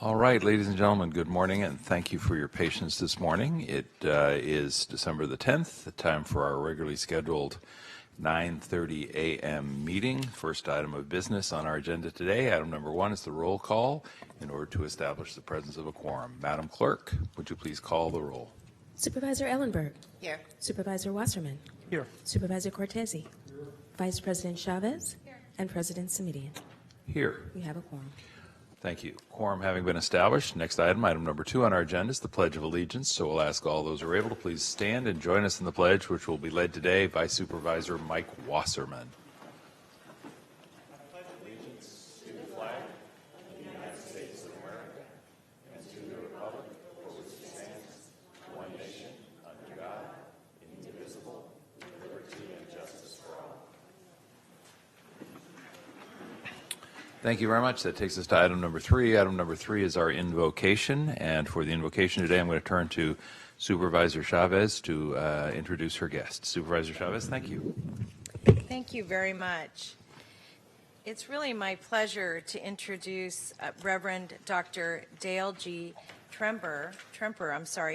All right, ladies and gentlemen, good morning, and thank you for your patience this morning. It is December the 10th, the time for our regularly scheduled 9:30 a.m. meeting. First item of business on our agenda today, item number 1, is the roll call in order to establish the presence of a quorum. Madam Clerk, would you please call the roll? Supervisor Ellenberg. Here. Supervisor Wasserman. Here. Supervisor Cortese. Here. Vice President Chavez. Here. And President Samidian. Here. We have a quorum. Thank you. Quorum having been established, next item, item number 2 on our agenda is the Pledge of Allegiance. So we'll ask all those who are able to please stand and join us in the pledge, which will be led today by Supervisor Mike Wasserman. I pledge allegiance to the flag of the United States of America and to the republic for which it stands, one nation, under God, indivisible, with liberty and justice for all. Thank you very much. That takes us to item number 3. Item number 3 is our invocation. And for the invocation today, I'm going to turn to Supervisor Chavez to introduce her guest. Supervisor Chavez, thank you. Thank you very much. It's really my pleasure to introduce Reverend Dr. Dale G. Tremper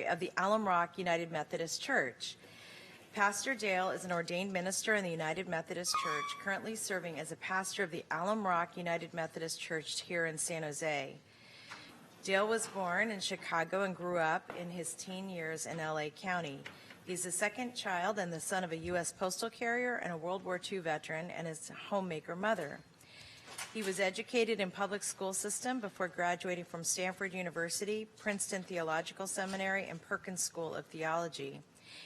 of the Alum Rock United Methodist Church. Pastor Dale is an ordained minister in the United Methodist Church, currently serving as a pastor of the Alum Rock United Methodist Church here in San Jose. Dale was born in Chicago and grew up in his teen years in LA County. He's the second child and the son of a U.S. postal carrier and a World War II veteran and his homemaker mother. He was educated in public school system before graduating from Stanford University, Princeton Theological Seminary, and Perkins School of Theology.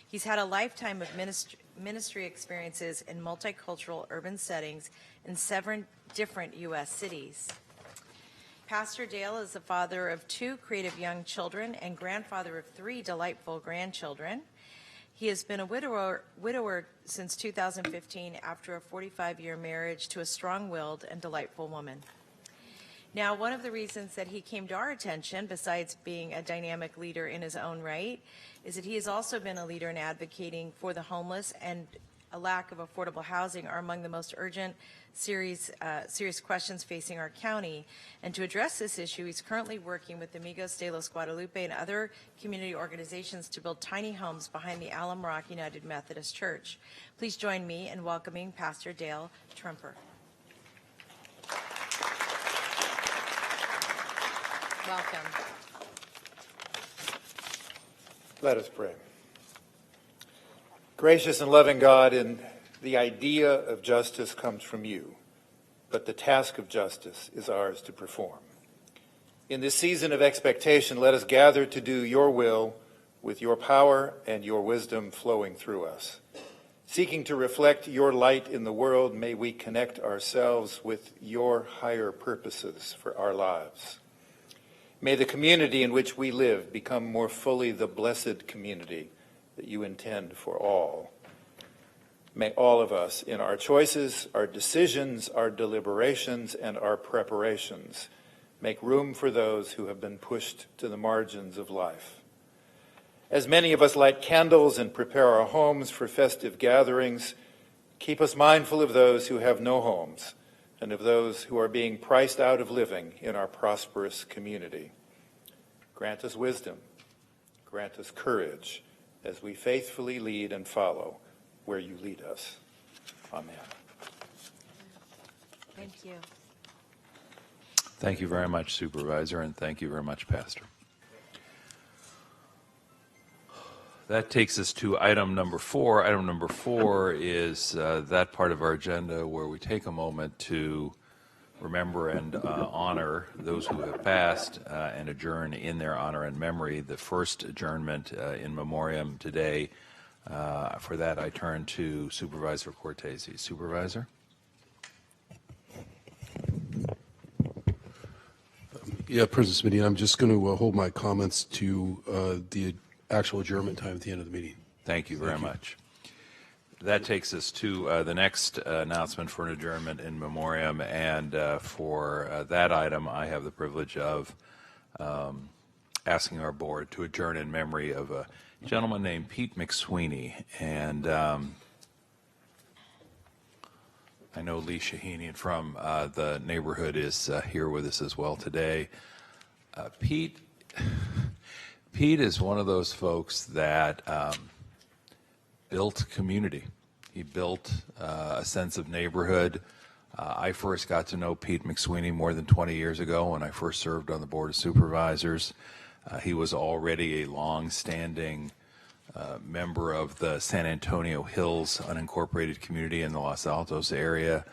He's had a lifetime of ministry experiences in multicultural urban settings in 7 different U.S. cities. Pastor Dale is the father of 2 creative young children and grandfather of 3 delightful grandchildren. He has been a widower since 2015 after a 45-year marriage to a strong-willed and delightful woman. Now, one of the reasons that he came to our attention, besides being a dynamic leader in his own right, is that he has also been a leader in advocating for the homeless, and a lack of affordable housing are among the most urgent serious questions facing our county. And to address this issue, he's currently working with Amigos de los Guadalupe and other community organizations to build tiny homes behind the Alum Rock United Methodist Church. Please join me in welcoming Pastor Dale Tremper. Welcome. Let us pray. Gracious and loving God, the idea of justice comes from you, but the task of justice is ours to perform. In this season of expectation, let us gather to do your will with your power and your wisdom flowing through us. Seeking to reflect your light in the world, may we connect ourselves with your higher purposes for our lives. May the community in which we live become more fully the blessed community that you intend for all. May all of us, in our choices, our decisions, our deliberations, and our preparations, make room for those who have been pushed to the margins of life. As many of us light candles and prepare our homes for festive gatherings, keep us mindful of those who have no homes, and of those who are being priced out of living in our prosperous community. Grant us wisdom, grant us courage as we faithfully lead and follow where you lead us. Amen. Thank you. Thank you very much, Supervisor, and thank you very much, Pastor. That takes us to item number 4. Item number 4 is that part of our agenda where we take a moment to remember and honor those who have passed and adjourn in their honor and memory. The first adjournment in memoriam today. For that, I turn to Supervisor Cortese. Supervisor? Yeah, President Smitty, I'm just going to hold my comments to the actual adjournment time at the end of the meeting. Thank you very much. That takes us to the next announcement for an adjournment in memoriam, and for that item, I have the privilege of asking our board to adjourn in memory of a gentleman named Pete McSweeney, and I know Lee Shahinian from the neighborhood is here with us as well today. Pete is one of those folks that built community. He built a sense of neighborhood. I first got to know Pete McSweeney more than 20 years ago when I first served on the Board of Supervisors. He was already a long-standing member of the San Antonio Hills unincorporated community in the Los Altos area.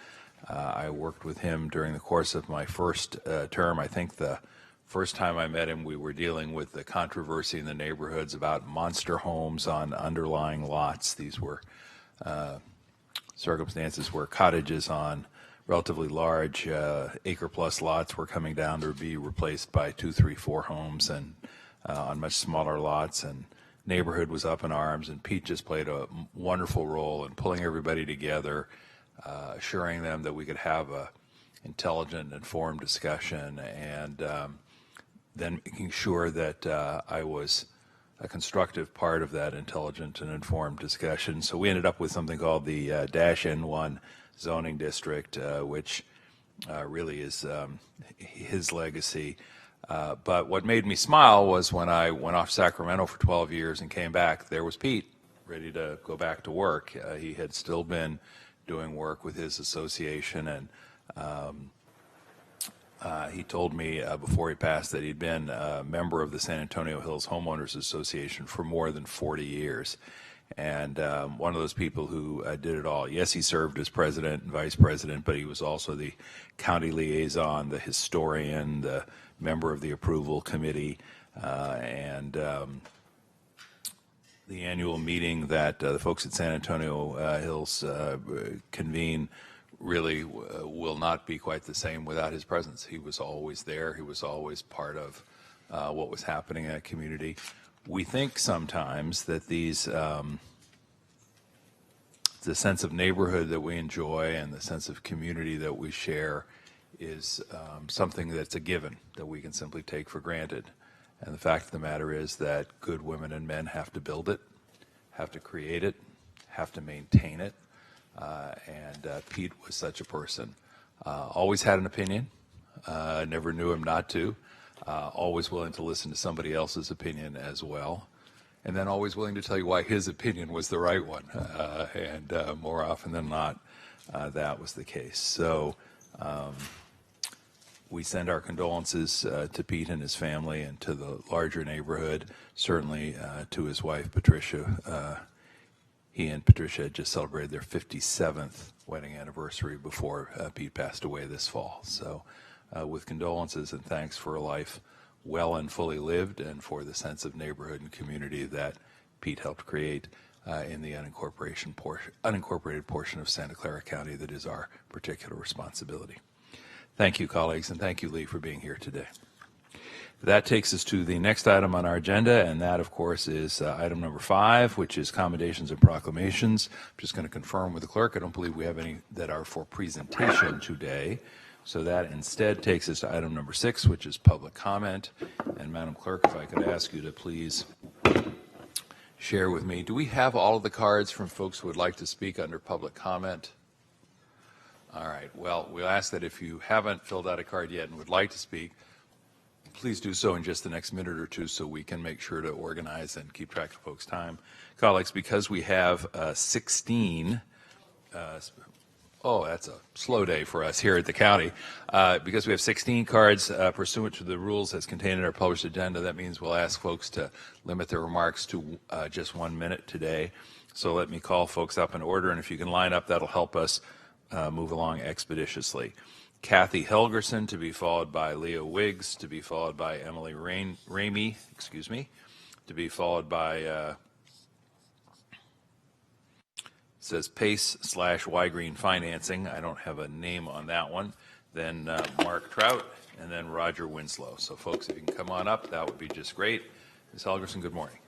I worked with him during the course of my first term. I think the first time I met him, we were dealing with the controversy in the neighborhoods about monster homes on underlying lots. These were circumstances where cottages on relatively large acre-plus lots were coming down to be replaced by 2, 3, 4 homes, and on much smaller lots, and neighborhood was up in arms, and Pete just played a wonderful role in pulling everybody together, assuring them that we could have a intelligent, informed discussion, and then making sure that I was a constructive part of that intelligent and informed discussion. So we ended up with something called the -N1 zoning district, which really is his legacy. But what made me smile was when I went off to Sacramento for 12 years and came back, there was Pete ready to go back to work. He had still been doing work with his association, and he told me before he passed that he'd been a member of the San Antonio Hills Homeowners Association for more than 40 years. And one of those people who did it all. Yes, he served as president and vice president, but he was also the county liaison, the historian, the member of the approval committee, and the annual meeting that the folks at San Antonio Hills convene really will not be quite the same without his presence. He was always there. He was always part of what was happening in that community. We think sometimes that these, the sense of neighborhood that we enjoy and the sense of community that we share is something that's a given, that we can simply take for granted. And the fact of the matter is that good women and men have to build it, have to create it, have to maintain it. And Pete was such a person. Always had an opinion, never knew him not to. Always willing to listen to somebody else's opinion as well, and then always willing to tell you why his opinion was the right one, and more often than not, that was the case. So we send our condolences to Pete and his family and to the larger neighborhood, certainly to his wife, Patricia. He and Patricia had just celebrated their 57th wedding anniversary before Pete passed away this fall. So with condolences and thanks for a life well and fully lived, and for the sense of neighborhood and community that Pete helped create in the unincorporated portion of Santa Clara County that is our particular responsibility. Thank you, colleagues, and thank you, Lee, for being here today. That takes us to the next item on our agenda, and that, of course, is item number 5, which is commendations and proclamations. I'm just going to confirm with the clerk. I don't believe we have any that are for presentation today. So that instead takes us to item number 6, which is public comment. And Madam Clerk, if I could ask you to please share with me, do we have all of the cards from folks who would like to speak under public comment? All right. Well, we'll ask that if you haven't filled out a card yet and would like to speak, please do so in just the next minute or two so we can make sure to organize and keep track of folks' time. Colleagues, because we have 16, that's a slow day for us here at the county. Because we have 16 cards pursuant to the rules as contained in our published agenda, that means we'll ask folks to limit their remarks to just 1 minute today. So let me call folks up in order, and if you can line up, that'll help us move along expeditiously. Kathy Helgerson, to be followed by Leo Wiggs, to be followed by Emily Ramey, to be followed by, says Pace/Y Green Financing. I don't have a name on that one. Then Mark Trout, and then Roger Winslow. So folks, if you can come on up, that would be just great. Ms. Helgerson, good morning.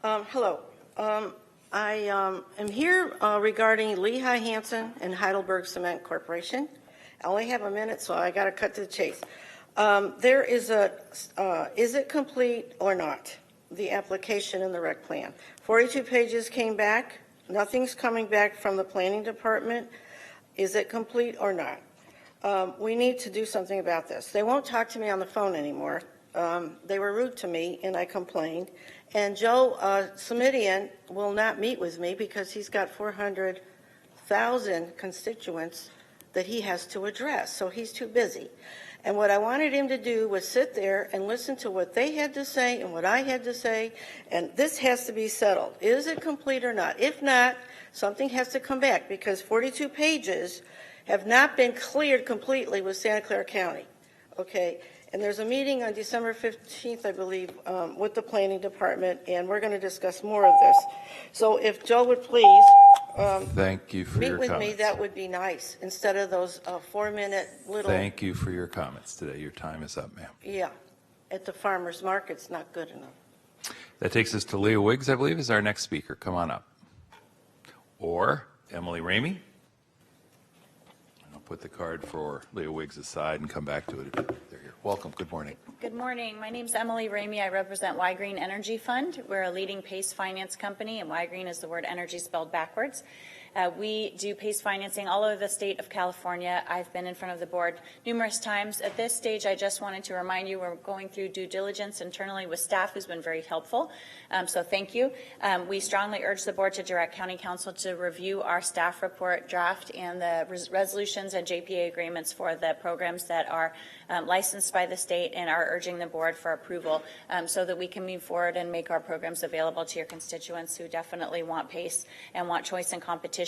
Hello. I am here regarding Lehigh Hansen and Heidelberg Cement Corporation. I only have a minute, so I got to cut to the chase. There is is it complete or not? The application and the rec plan. 42 pages came back. Nothing's coming back from the planning department. Is it complete or not? We need to do something about this. They won't talk to me on the phone anymore. They were rude to me, and I complained. And Joe Simidian will not meet with me because he's got 400,000 constituents that he has to address, so he's too busy. And what I wanted him to do was sit there and listen to what they had to say and what I had to say, and this has to be settled. Is it complete or not? If not, something has to come back, because 42 pages have not been cleared completely with Santa Clara County. Okay? And there's a meeting on December 15th, I believe, with the planning department, and we're going to discuss more of this. So if Joe would please Thank you for your meet with comments. me, that would be nice, instead of those 4-minute little, Thank you for your comments today. Your time is up, ma'am. yeah, at the farmer's market's not good enough. That takes us to Leah Wiggs, I believe, is our next speaker. Come on up. Or Emily Ramey. I'll put the card for Leah Wiggs aside and come back to it if they're here. Welcome. Good morning. Good morning. My name's Emily Ramey. I represent Y Green Energy Fund. We're a leading PACE finance company, and Y Green is the word energy spelled backwards. We do PACE financing all over the state of California. I've been in front of the board numerous times. At this stage, I just wanted to remind you we're going through due diligence internally with staff who's been very helpful. So thank you. We strongly urge the board to direct County Council to review our staff report draft and the resolutions and JPA agreements for the programs that are licensed by the state, and are urging the board for approval so that we can move forward and make our programs available to your constituents who definitely want PACE and want choice and competition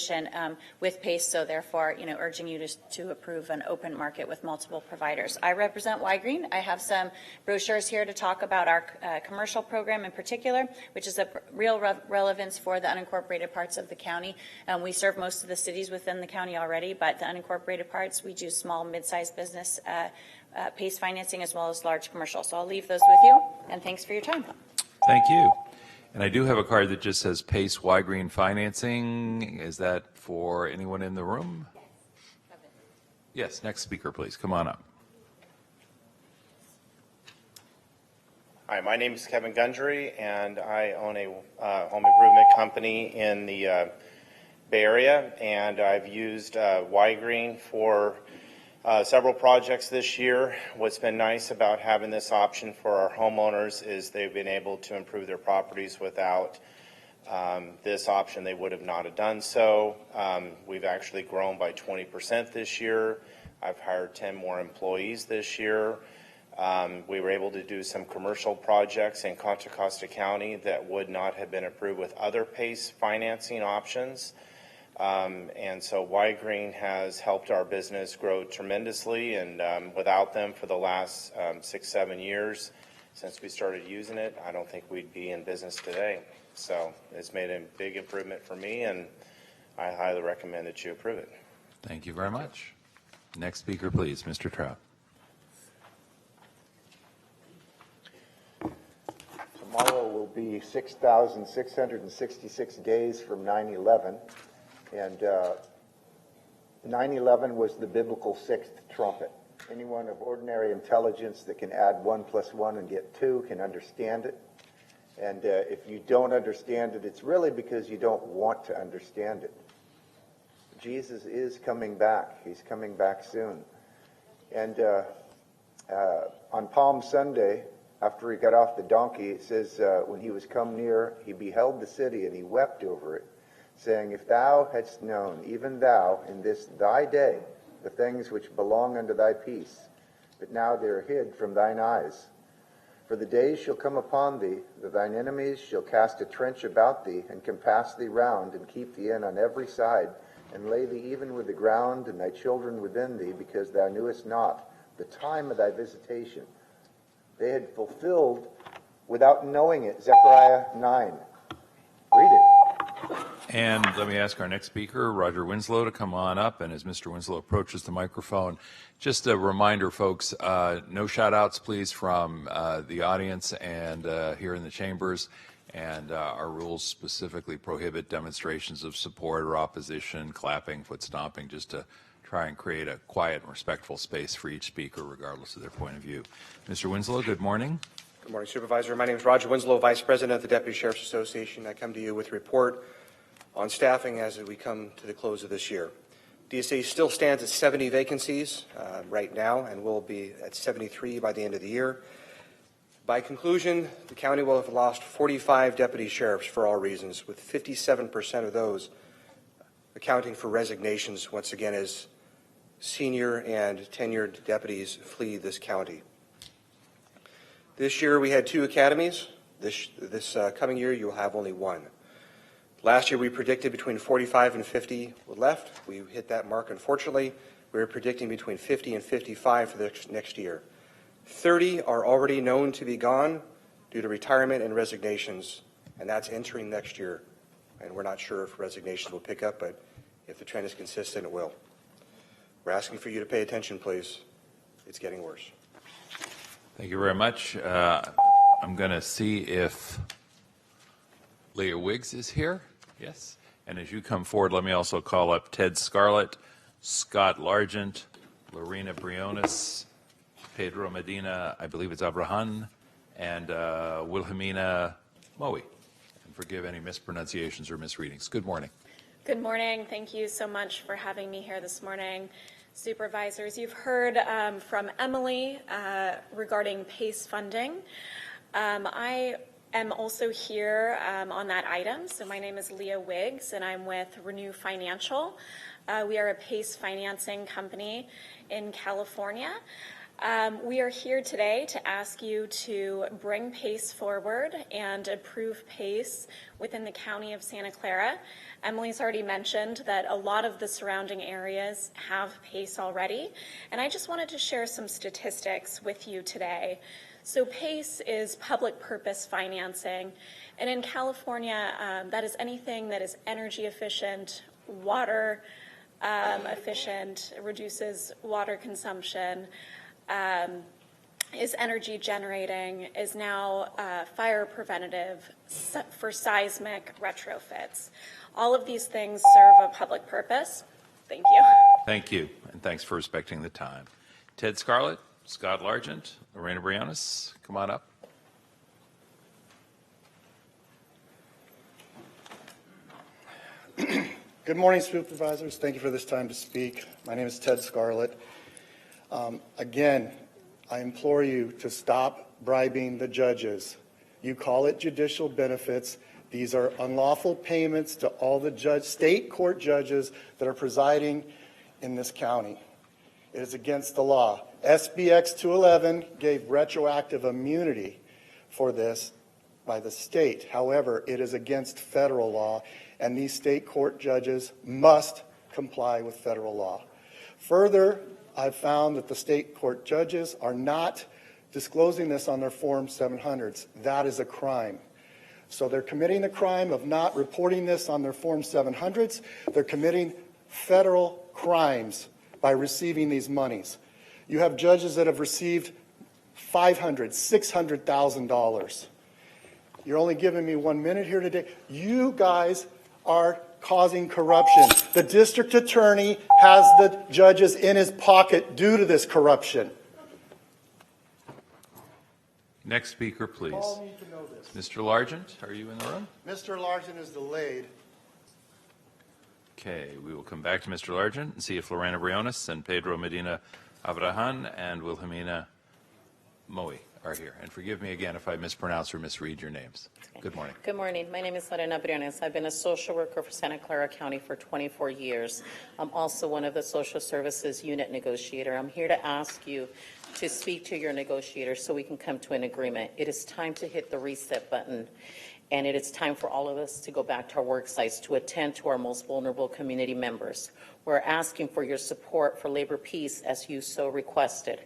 with PACE. So therefore, urging you to approve an open market with multiple providers. I represent Y Green. I have some brochures here to talk about our commercial program in particular, which is a real relevance for the unincorporated parts of the county. We serve most of the cities within the county already, but the unincorporated parts, we do small, mid-sized business PACE financing as well as large commercial. So I'll leave those with you, and thanks for your time. Thank you. And I do have a card that just says PACE Y Green Financing. Is that for anyone in the room? Yes, next speaker, please. Come on up. Hi, my name is Kevin Gundry, and I own a home improvement company in the Bay Area, and I've used Y Green for several projects this year. What's been nice about having this option for our homeowners is they've been able to improve their properties without this option. They would have not have done so. We've actually grown by 20% this year. I've hired 10 more employees this year. We were able to do some commercial projects in Contra Costa County that would not have been approved with other PACE financing options. And so Y Green has helped our business grow tremendously, and without them for the last 6-7 years since we started using it, I don't think we'd be in business today. So it's made a big improvement for me, and I highly recommend that you approve it. Thank you very much. Next speaker, please, Mr. Trout. Tomorrow will be 6,666 days from 9/11. And 9/11 was the biblical sixth trumpet. Anyone of ordinary intelligence that can add 1 + 1 and get 2 can understand it. And if you don't understand it, it's really because you don't want to understand it. Jesus is coming back. He's coming back soon. And on Palm Sunday, after he got off the donkey, it says, when he was come near, he beheld the city and he wept over it, saying, if thou hadst known, even thou, in this thy day, the things which belong unto thy peace, but now they are hid from thine eyes. For the days shall come upon thee, that thine enemies shall cast a trench about thee, and compass thee round, and keep thee in on every side, and lay thee even with the ground, and thy children within thee, because thou knewest not the time of thy visitation. They had fulfilled without knowing it. Zechariah 9. Read it. And let me ask our next speaker, Roger Winslow, to come on up. And as Mr. Winslow approaches the microphone, just a reminder, folks, no shout-outs, please, from the audience and here in the chambers. And our rules specifically prohibit demonstrations of support or opposition, clapping, foot stomping, just to try and create a quiet and respectful space for each speaker, regardless of their point of view. Mr. Winslow, good morning. Good morning, Supervisor. My name is Roger Winslow, Vice President of the Deputy Sheriff's Association. I come to you with a report on staffing as we come to the close of this year. DSA still stands at 70 vacancies right now, and will be at 73 by the end of the year. By conclusion, the county will have lost 45 deputy sheriffs for all reasons, with 57% of those accounting for resignations, once again, as senior and tenured deputies flee this county. This year we had 2 academies. This coming year you will have only 1. Last year we predicted between 45 and 50 were left. We hit that mark, unfortunately. We were predicting between 50 and 55 for the next year. 30 are already known to be gone due to retirement and resignations, and that's entering next year. And we're not sure if resignations will pick up, but if the trend is consistent, it will. We're asking for you to pay attention, please. It's getting worse. Thank you very much. I'm going to see if Leah Wiggs is here. Yes. And as you come forward, let me also call up Ted Scarlett, Scott Largent, Lorena Briones, Pedro Medina, I believe it's Abrahan, and Wilhelmina Moe. And forgive any mispronunciations or misreadings. Good morning. Good morning. Thank you so much for having me here this morning. Supervisors, you've heard from Emily regarding PACE funding. I am also here on that item. So my name is Leah Wiggs, and I'm with Renew Financial. We are a PACE financing company in California. We are here today to ask you to bring PACE forward and approve PACE within the County of Santa Clara. Emily's already mentioned that a lot of the surrounding areas have PACE already, and I just wanted to share some statistics with you today. So PACE is public purpose financing, and in California, that is anything that is energy efficient, water efficient, reduces water consumption, is energy generating, is now fire preventative for seismic retrofits. All of these things serve a public purpose. Thank you. Thank you, and thanks for respecting the time. Ted Scarlett, Scott Largent, Lorena Briones, come on up. Good morning, Supervisors. Thank you for this time to speak. My name is Ted Scarlett. Again, I implore you to stop bribing the judges. You call it judicial benefits. These are unlawful payments to all the state court judges that are presiding in this county. It is against the law. SBX 211 gave retroactive immunity for this by the state. However, it is against federal law, and these state court judges must comply with federal law. Further, I've found that the state court judges are not disclosing this on their Form 700s. That is a crime. So they're committing the crime of not reporting this on their Form 700s. They're committing federal crimes by receiving these monies. You have judges that have received $500,000, $600,000. You're only giving me 1 minute here today. You guys are causing corruption. The district attorney has the judges in his pocket due to this corruption. Next speaker, please. All need to know this. Mr. Largent, are you in the room? Mr. Largent is delayed. Okay, we will come back to Mr. Largent and see if Lorena Briones and Pedro Medina Abrahan and Wilhelmina Moe are here. And forgive me again if I mispronounce or misread your names. Good morning. Good morning. My name is Lorena Briones. I've been a social worker for Santa Clara County for 24 years. I'm also one of the social services unit negotiator. I'm here to ask you to speak to your negotiators so we can come to an agreement. It is time to hit the reset button, and it is time for all of us to go back to our work sites to attend to our most vulnerable community members. We're asking for your support for labor peace as you so requested.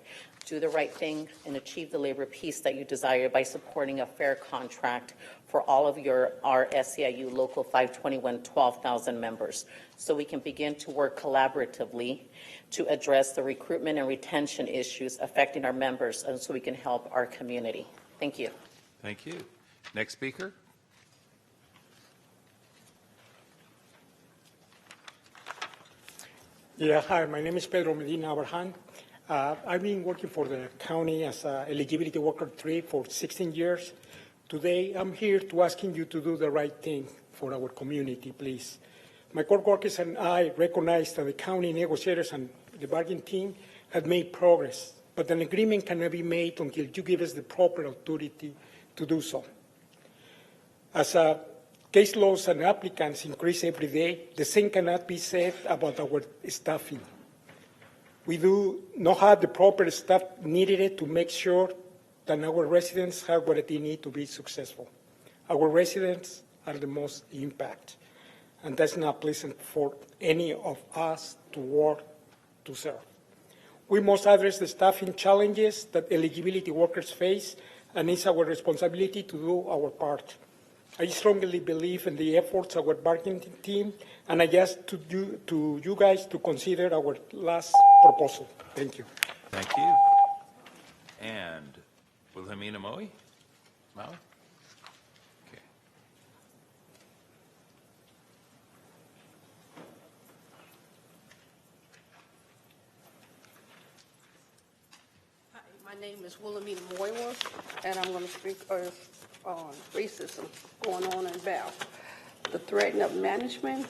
Do the right thing and achieve the labor peace that you desire by supporting a fair contract for all of our SEIU Local 521 12,000 members, so we can begin to work collaboratively to address the recruitment and retention issues affecting our members, and so we can help our community. Thank you. Thank you. Next speaker. Yeah, hi, my name is Pedro Medina Abrahan. I've been working for the county as a eligibility worker 3 for 16 years. Today, I'm here to asking you to do the right thing for our community, please. My coworkers and I recognize that the county negotiators and the bargaining team have made progress, but an agreement cannot be made until you give us the proper authority to do so. As case laws and applicants increase every day, the same cannot be said about our staffing. We do not have the proper staff needed to make sure that our residents have what they need to be successful. Our residents are the most impact, and that's not pleasant for any of us to work to serve. We must address the staffing challenges that eligibility workers face, and it's our responsibility to do our part. I strongly believe in the efforts of our bargaining team, and I ask to you guys to consider our last proposal. Thank you. Thank you. And Wilhelmina Maui? Maui? Okay. Hi, my name is Wilhelmina Moiwa, and I'm going to speak on racism going on in Val. The threat of management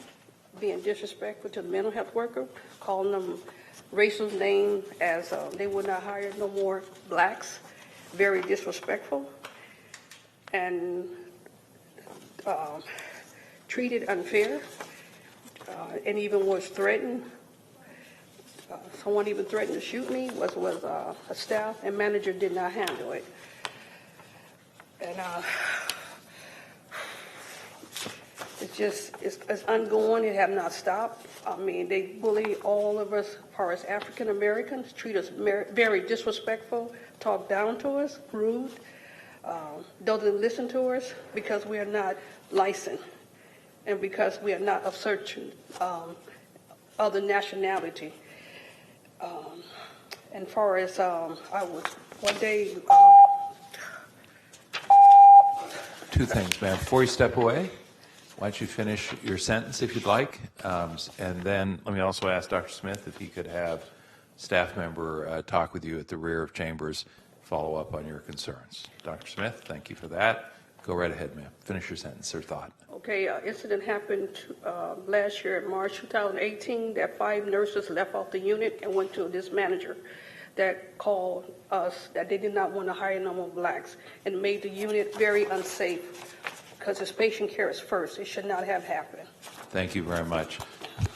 being disrespectful to the mental health worker, calling them racial names as they would not hire no more blacks, very disrespectful, and treated unfair, and even was threatened. Someone even threatened to shoot me, was a staff and manager did not handle it. And it's ongoing. It have not stopped. I mean, they bully all of us as far as African Americans, treat us very disrespectful, talk down to us, rude, doesn't listen to us because we are not licensed and because we are not of certain other nationality. And far as I was one day. Two things, ma'am. Before you step away, why don't you finish your sentence if you'd like? And then let me also ask Dr. Smith if he could have staff member talk with you at the rear of chambers, follow up on your concerns. Dr. Smith, thank you for that. Go right ahead, ma'am. Finish your sentence or thought. Okay, incident happened last year in March 2018 that 5 nurses left off the unit and went to this manager that called us that they did not want to hire no more blacks and made the unit very unsafe because it's patient care is first. It should not have happened. Thank you very much.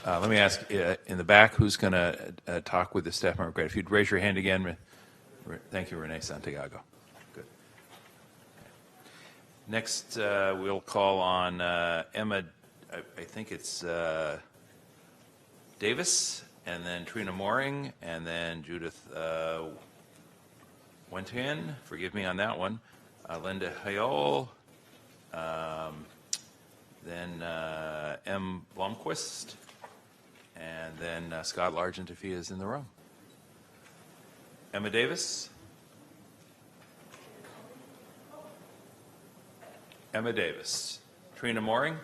Let me ask in the back who's going to talk with the staff member. Great. If you'd raise your hand again. Thank you, Renee Santiago. Good. Next, we'll call on Emma, I think it's Davis, and then Trina Mooring, and then Judith Wentian, forgive me on that one, Linda Hayol, then M. Blomquist, and then Scott Largent if he is in the room. Emma Davis. Emma Davis. Trina Mooring.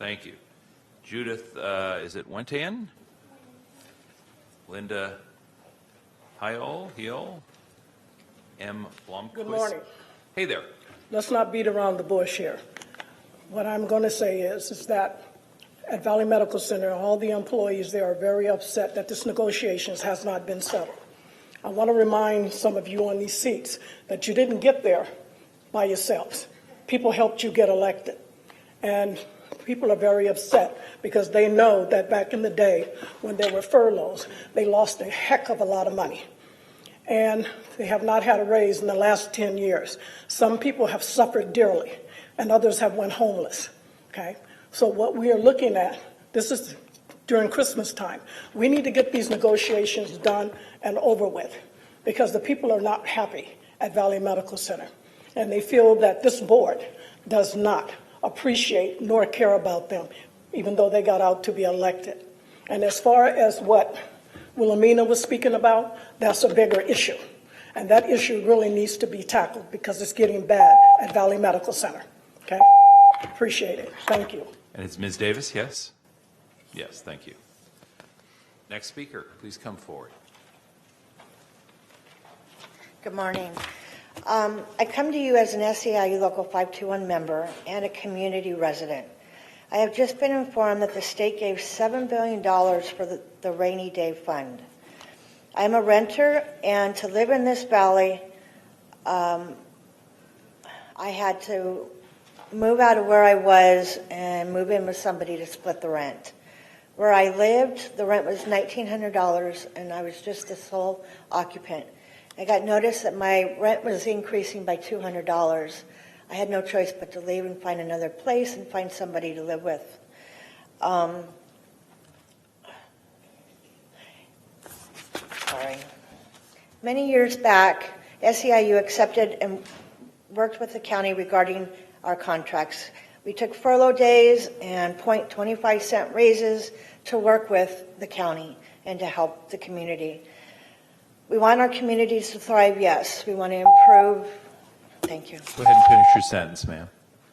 Thank you. Judith, is it Wentian? Linda Hiol. M. Blomquist. Good morning. Hey there. Let's not beat around the bush here. What I'm going to say is that at Valley Medical Center, all the employees there are very upset that this negotiations has not been settled. I want to remind some of you on these seats that you didn't get there by yourselves. People helped you get elected. And people are very upset because they know that back in the day when there were furloughs, they lost a heck of a lot of money. And they have not had a raise in the last 10 years. Some people have suffered dearly, and others have went homeless, okay? So what we are looking at, this is during Christmas time, we need to get these negotiations done and over with because the people are not happy at Valley Medical Center. And they feel that this board does not appreciate nor care about them, even though they got out to be elected. And as far as what Wilhelmina was speaking about, that's a bigger issue. And that issue really needs to be tackled because it's getting bad at Valley Medical Center. Okay? Appreciate it. Thank you. And it's Ms. Davis, yes? Yes, thank you. Next speaker, please come forward. Good morning. I come to you as an SEIU Local 521 member and a community resident. I have just been informed that the state gave $7 billion for the rainy day fund. I'm a renter, and to live in this valley, I had to move out of where I was and move in with somebody to split the rent. Where I lived, the rent was $1,900, and I was just the sole occupant. I got notice that my rent was increasing by $200. I had no choice but to leave and find another place and find somebody to live with. Sorry. Many years back, SEIU accepted and worked with the county regarding our contracts. We took furlough days and 0.25 raises to work with the county and to help the community. We want our communities to thrive, yes. We want to improve. Thank you. Go ahead and finish your sentence, ma'am.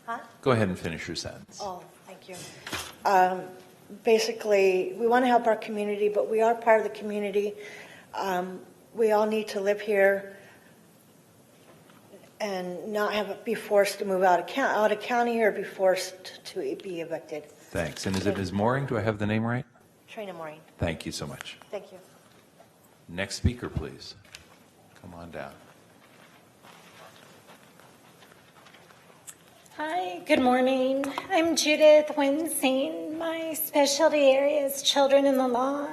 Huh? Go ahead and finish your sentence. Oh, thank you. Basically, we want to help our community, but we are part of the community. We all need to live here and not be forced to move out of county or be forced to be evicted. Thanks. And is it Ms. Mooring? Do I have the name right? Trina Maureen. Thank you so much. Thank you. Next speaker, please. Come on down. Hi, good morning. I'm Judith Winsing. My specialty area is children in the law.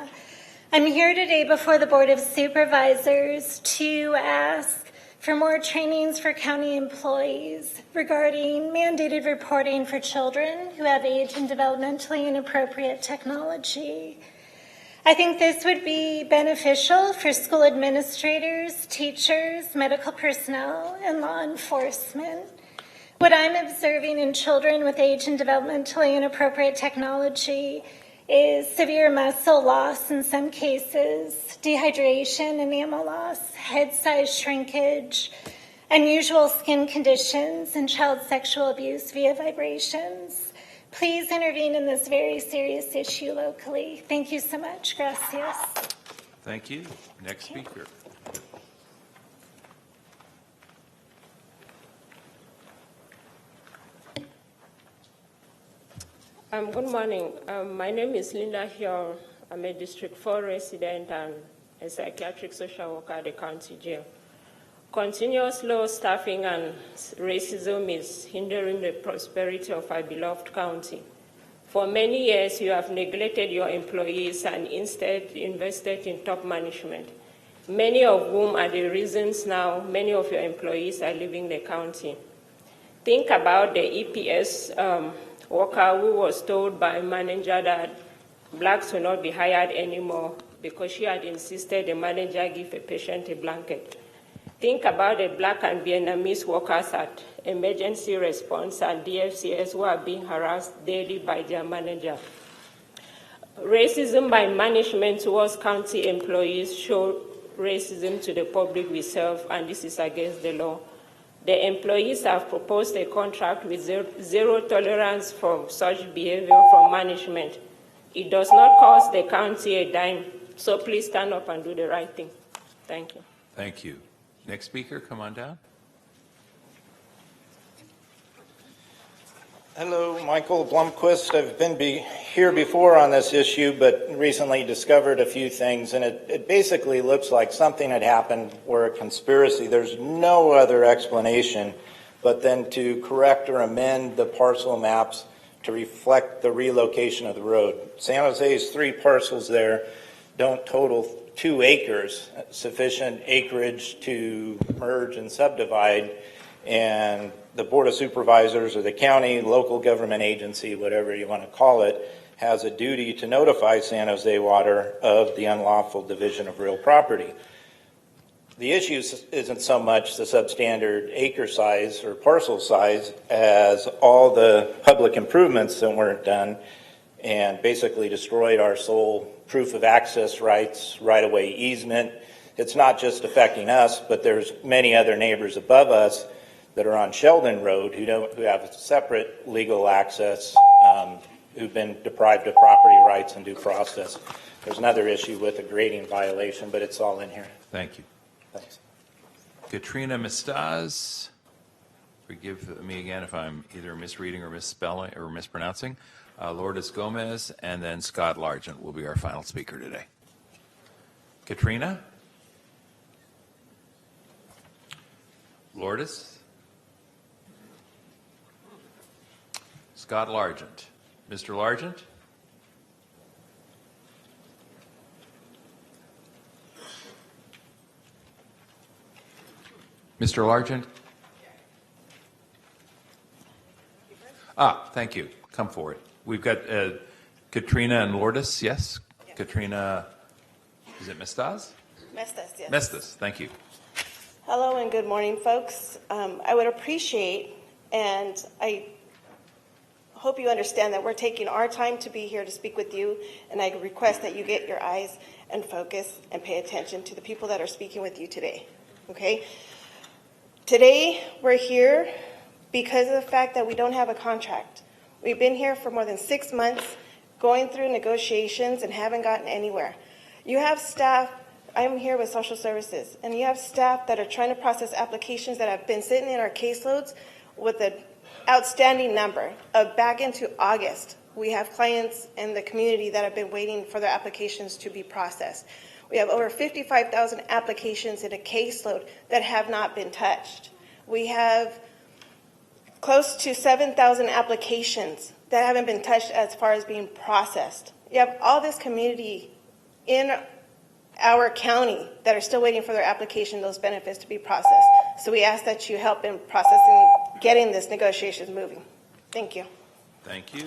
I'm here today before the Board of Supervisors to ask for more trainings for county employees regarding mandated reporting for children who have age and developmentally inappropriate technology. I think this would be beneficial for school administrators, teachers, medical personnel, and law enforcement. What I'm observing in children with age and developmentally inappropriate technology is severe muscle loss in some cases, dehydration, enamel loss, head size shrinkage, unusual skin conditions, and child sexual abuse via vibrations. Please intervene in this very serious issue locally. Thank you so much. Gracias. Thank you. Next speaker. Good morning. My name is Linda Hill. I'm a District 4 resident and a psychiatric social worker at the county jail. Continuous low staffing and racism is hindering the prosperity of our beloved county. For many years, you have neglected your employees and instead invested in top management, many of whom are the reasons now many of your employees are leaving the county. Think about the EPS worker who was told by manager that blacks will not be hired anymore because she had insisted the manager give a patient a blanket. Think about the black and Vietnamese workers at emergency response and DFCS who are being harassed daily by their manager. Racism by management towards county employees show racism to the public we serve, and this is against the law. The employees have proposed a contract with zero tolerance from such behavior from management. It does not cost the county a dime, so please stand up and do the right thing. Thank you. Thank you. Next speaker, come on down. Hello, Michael Blomquist. I've been here before on this issue, but recently discovered a few things, and it basically looks like something had happened or a conspiracy. There's no other explanation but then to correct or amend the parcel maps to reflect the relocation of the road. San Jose's 3 parcels there don't total 2 acres, sufficient acreage to merge and subdivide, and the Board of Supervisors or the county, local government agency, whatever you want to call it, has a duty to notify San Jose Water of the unlawful division of real property. The issue isn't so much the substandard acre size or parcel size as all the public improvements that weren't done and basically destroyed our sole proof of access rights, right-of-way easement. It's not just affecting us, but there's many other neighbors above us that are on Sheldon Road who have separate legal access, who've been deprived of property rights and due process. There's another issue with a grading violation, but it's all in here. Thank you. Thanks. Katrina Mistaz, forgive me again if I'm either misreading or misspelling or mispronouncing. Lourdes Gomez, and then Scott Largent will be our final speaker today. Katrina? Lourdes? Scott Largent. Mr. Largent? Mr. Largent? Thank you. Come forward. We've got Katrina and Lourdes, yes? Katrina, is it Mestas? Mestas, yes. Mestas, thank you. Hello and good morning, folks. I would appreciate, and I hope you understand that we're taking our time to be here to speak with you, and I request that you get your eyes and focus and pay attention to the people that are speaking with you today, okay? Today, we're here because of the fact that we don't have a contract. We've been here for more than 6 months, going through negotiations and haven't gotten anywhere. You have staff, I'm here with social services, and you have staff that are trying to process applications that have been sitting in our caseloads with an outstanding number of back into August. We have clients in the community that have been waiting for their applications to be processed. We have over 55,000 applications in a caseload that have not been touched. We have close to 7,000 applications that haven't been touched as far as being processed. You have all this community in our county that are still waiting for their application, those benefits to be processed. So we ask that you help in processing, getting this negotiations moving. Thank you. Thank you.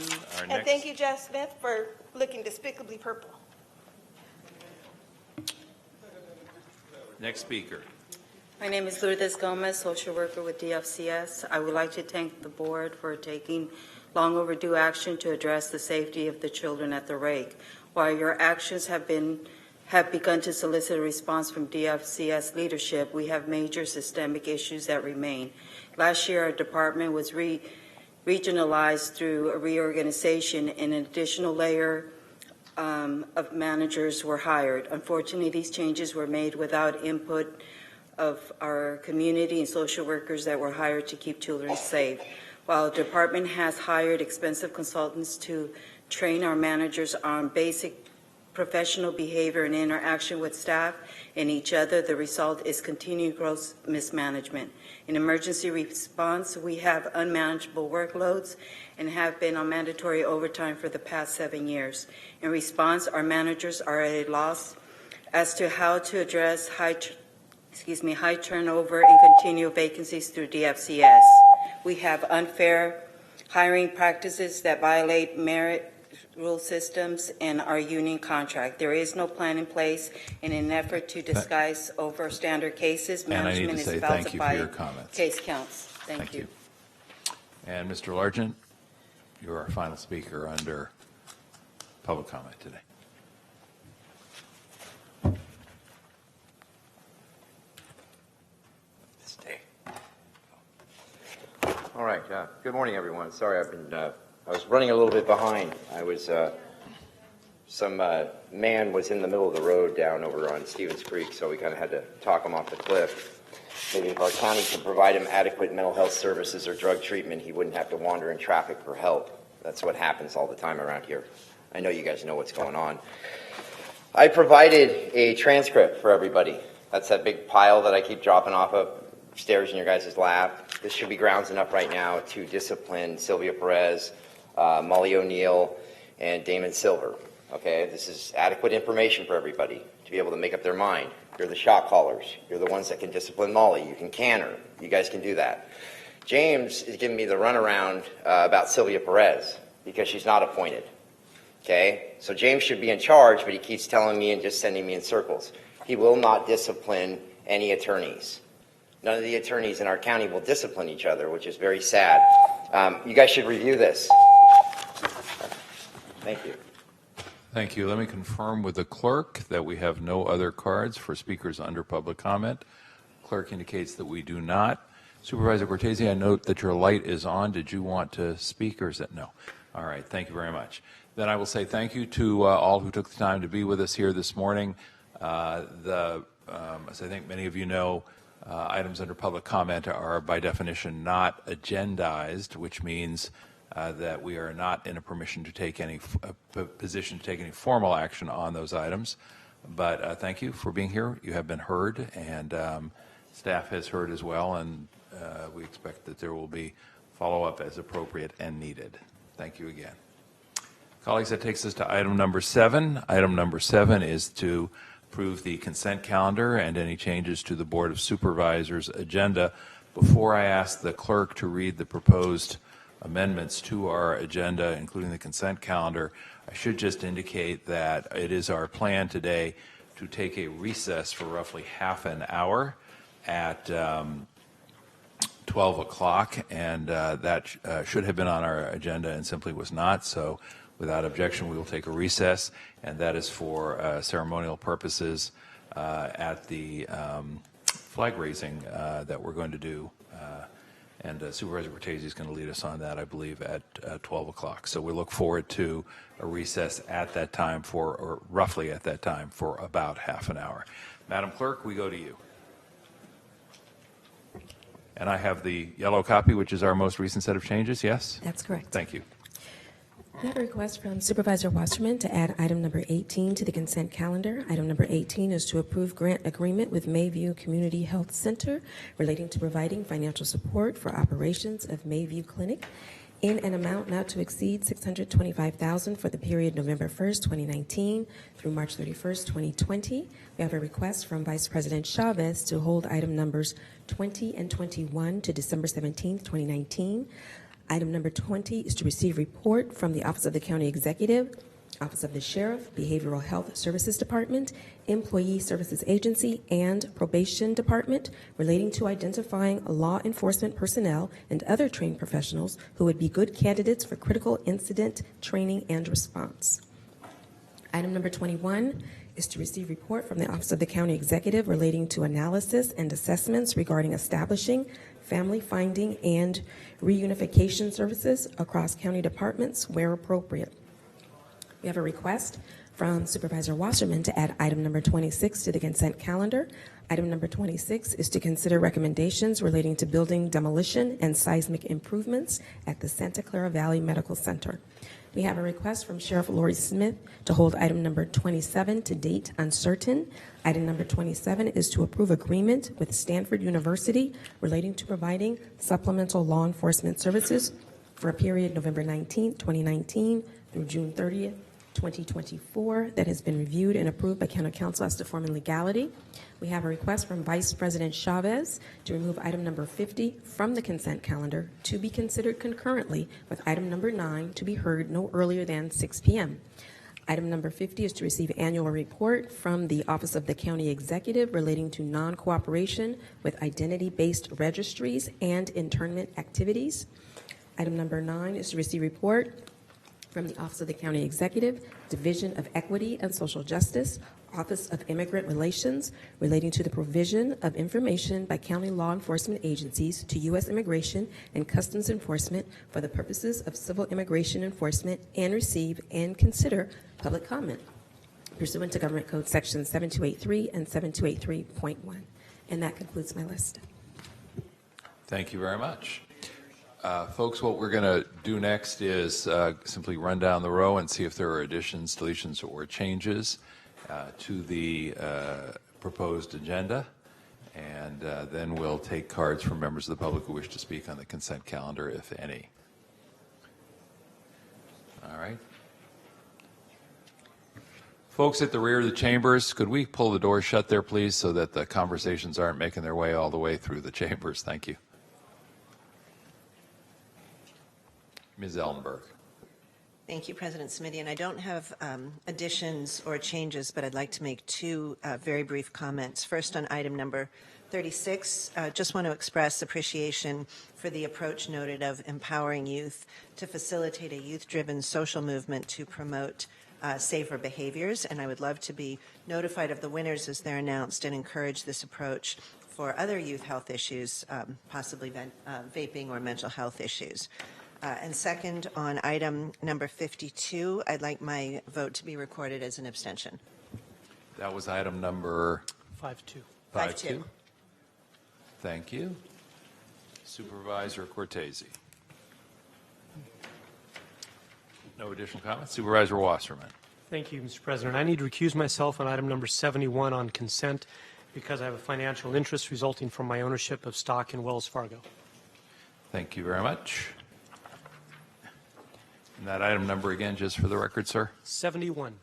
And thank you, Jeff Smith, for looking despicably purple. Next speaker. My name is Lourdes Gomez, social worker with DFCS. I would like to thank the board for taking long overdue action to address the safety of the children at the Rake. While your actions have begun to solicit a response from DFCS leadership, we have major systemic issues that remain. Last year, our department was regionalized through a reorganization, and an additional layer of managers were hired. Unfortunately, these changes were made without input of our community and social workers that were hired to keep children safe. While the department has hired expensive consultants to train our managers on basic professional behavior and interaction with staff and each other, the result is continued gross mismanagement. In emergency response, we have unmanageable workloads and have been on mandatory overtime for the past 7 years. In response, our managers are at a loss as to how to address high turnover and continual vacancies through DFCS. We have unfair hiring practices that violate merit rule systems and our union contract. There is no plan in place. In an effort to disguise over standard cases, management is falsifying case counts. Thank you. And Mr. Largent, you're our final speaker under public comment today. All right. Good morning, everyone. Sorry, I was running a little bit behind. Some man was in the middle of the road down over on Stevens Creek, so we kind of had to talk him off the cliff. Maybe if our county could provide him adequate mental health services or drug treatment, he wouldn't have to wander in traffic for help. That's what happens all the time around here. I know you guys know what's going on. I provided a transcript for everybody. That's that big pile that I keep dropping off of stairs in your guys' lap. This should be grounds enough right now to discipline Sylvia Perez, Molly O'Neill, and Damon Silver. Okay, this is adequate information for everybody to be able to make up their mind. You're the shot callers. You're the ones that can discipline Molly. You can can her. You guys can do that. James is giving me the runaround about Sylvia Perez because she's not appointed. Okay, so James should be in charge, but he keeps telling me and just sending me in circles. He will not discipline any attorneys. None of the attorneys in our county will discipline each other, which is very sad. You guys should review this. Thank you. Thank you. Let me confirm with the clerk that we have no other cards for speakers under public comment. Clerk indicates that we do not. Supervisor Cortese, I note that your light is on. Did you want to speak, or is it no? All right. Thank you very much. Then I will say thank you to all who took the time to be with us here this morning. As I think many of you know, items under public comment are by definition not agendized, which means that we are not in a position to take any formal action on those items. But thank you for being here. You have been heard, and staff has heard as well, and we expect that there will be follow-up as appropriate and needed. Thank you again. Colleagues, that takes us to item number 7. Item number 7 is to approve the consent calendar and any changes to the Board of Supervisors agenda. Before I ask the clerk to read the proposed amendments to our agenda, including the consent calendar, I should just indicate that it is our plan today to take a recess for roughly half an hour at 12 o'clock, and that should have been on our agenda and simply was not. So without objection, we will take a recess, and that is for ceremonial purposes at the flag raising that we're going to do. And Supervisor Cortese is going to lead us on that, I believe, at 12 o'clock. So we look forward to a recess at that time or roughly at that time, for about half an hour. Madam Clerk, we go to you. And I have the yellow copy, which is our most recent set of changes, yes? That's correct. Thank you. We have a request from Supervisor Wasserman to add item number 18 to the consent calendar. Item number 18 is to approve grant agreement with Mayview Community Health Center relating to providing financial support for operations of Mayview Clinic in an amount not to exceed $625,000 for the period November 1st, 2019 through March 31st, 2020. We have a request from Vice President Chavez to hold item numbers 20 and 21 to December 17th, 2019. Item number 20 is to receive report from the Office of the County Executive, Office of the Sheriff, Behavioral Health Services Department, Employee Services Agency, and Probation Department relating to identifying law enforcement personnel and other trained professionals who would be good candidates for critical incident training and response. Item number 21 is to receive report from the Office of the County Executive relating to analysis and assessments regarding establishing family finding and reunification services across county departments where appropriate. We have a request from Supervisor Wasserman to add item number 26 to the consent calendar. Item number 26 is to consider recommendations relating to building demolition and seismic improvements at the Santa Clara Valley Medical Center. We have a request from Sheriff Lori Smith to hold item number 27 to date uncertain. Item number 27 is to approve agreement with Stanford University relating to providing supplemental law enforcement services for a period November 19th, 2019 through June 30th, 2024 that has been reviewed and approved by County Council as to form in legality. We have a request from Vice President Chavez to remove item number 50 from the consent calendar to be considered concurrently with item number 9 to be heard no earlier than 6 p.m. Item number 50 is to receive annual report from the Office of the County Executive relating to non-cooperation with identity-based registries and internment activities. Item number 9 is to receive report from the Office of the County Executive, Division of Equity and Social Justice, Office of Immigrant Relations, relating to the provision of information by county law enforcement agencies to U.S. Immigration and Customs Enforcement for the purposes of civil immigration enforcement, and receive and consider public comment pursuant to Government Code Sections 7283 and 7283.1. And that concludes my list. Thank you very much. Folks, what we're going to do next is simply run down the row and see if there are additions, deletions, or changes to the proposed agenda. And then we'll take cards from members of the public who wish to speak on the consent calendar, if any. All right. Folks at the rear of the chambers, could we pull the doors shut there, please, so that the conversations aren't making their way all the way through the chambers? Thank you. Ms. Ellenberg. Thank you, President Smitty. And I don't have additions or changes, but I'd like to make two very brief comments. First, on item number 36, just want to express appreciation for the approach noted of empowering youth to facilitate a youth-driven social movement to promote safer behaviors. And I would love to be notified of the winners as they're announced and encourage this approach for other youth health issues, possibly vaping or mental health issues. And second, on item number 52, I'd like my vote to be recorded as an abstention. That was item number 5-2. 5-2. Thank you. Supervisor Cortese. No additional comments. Supervisor Wasserman. Thank you, Mr. President. I need to recuse myself on item number 71 on consent because I have a financial interest resulting from my ownership of stock in Wells Fargo. Thank you very much. And that item number again, just for the record, sir? 71.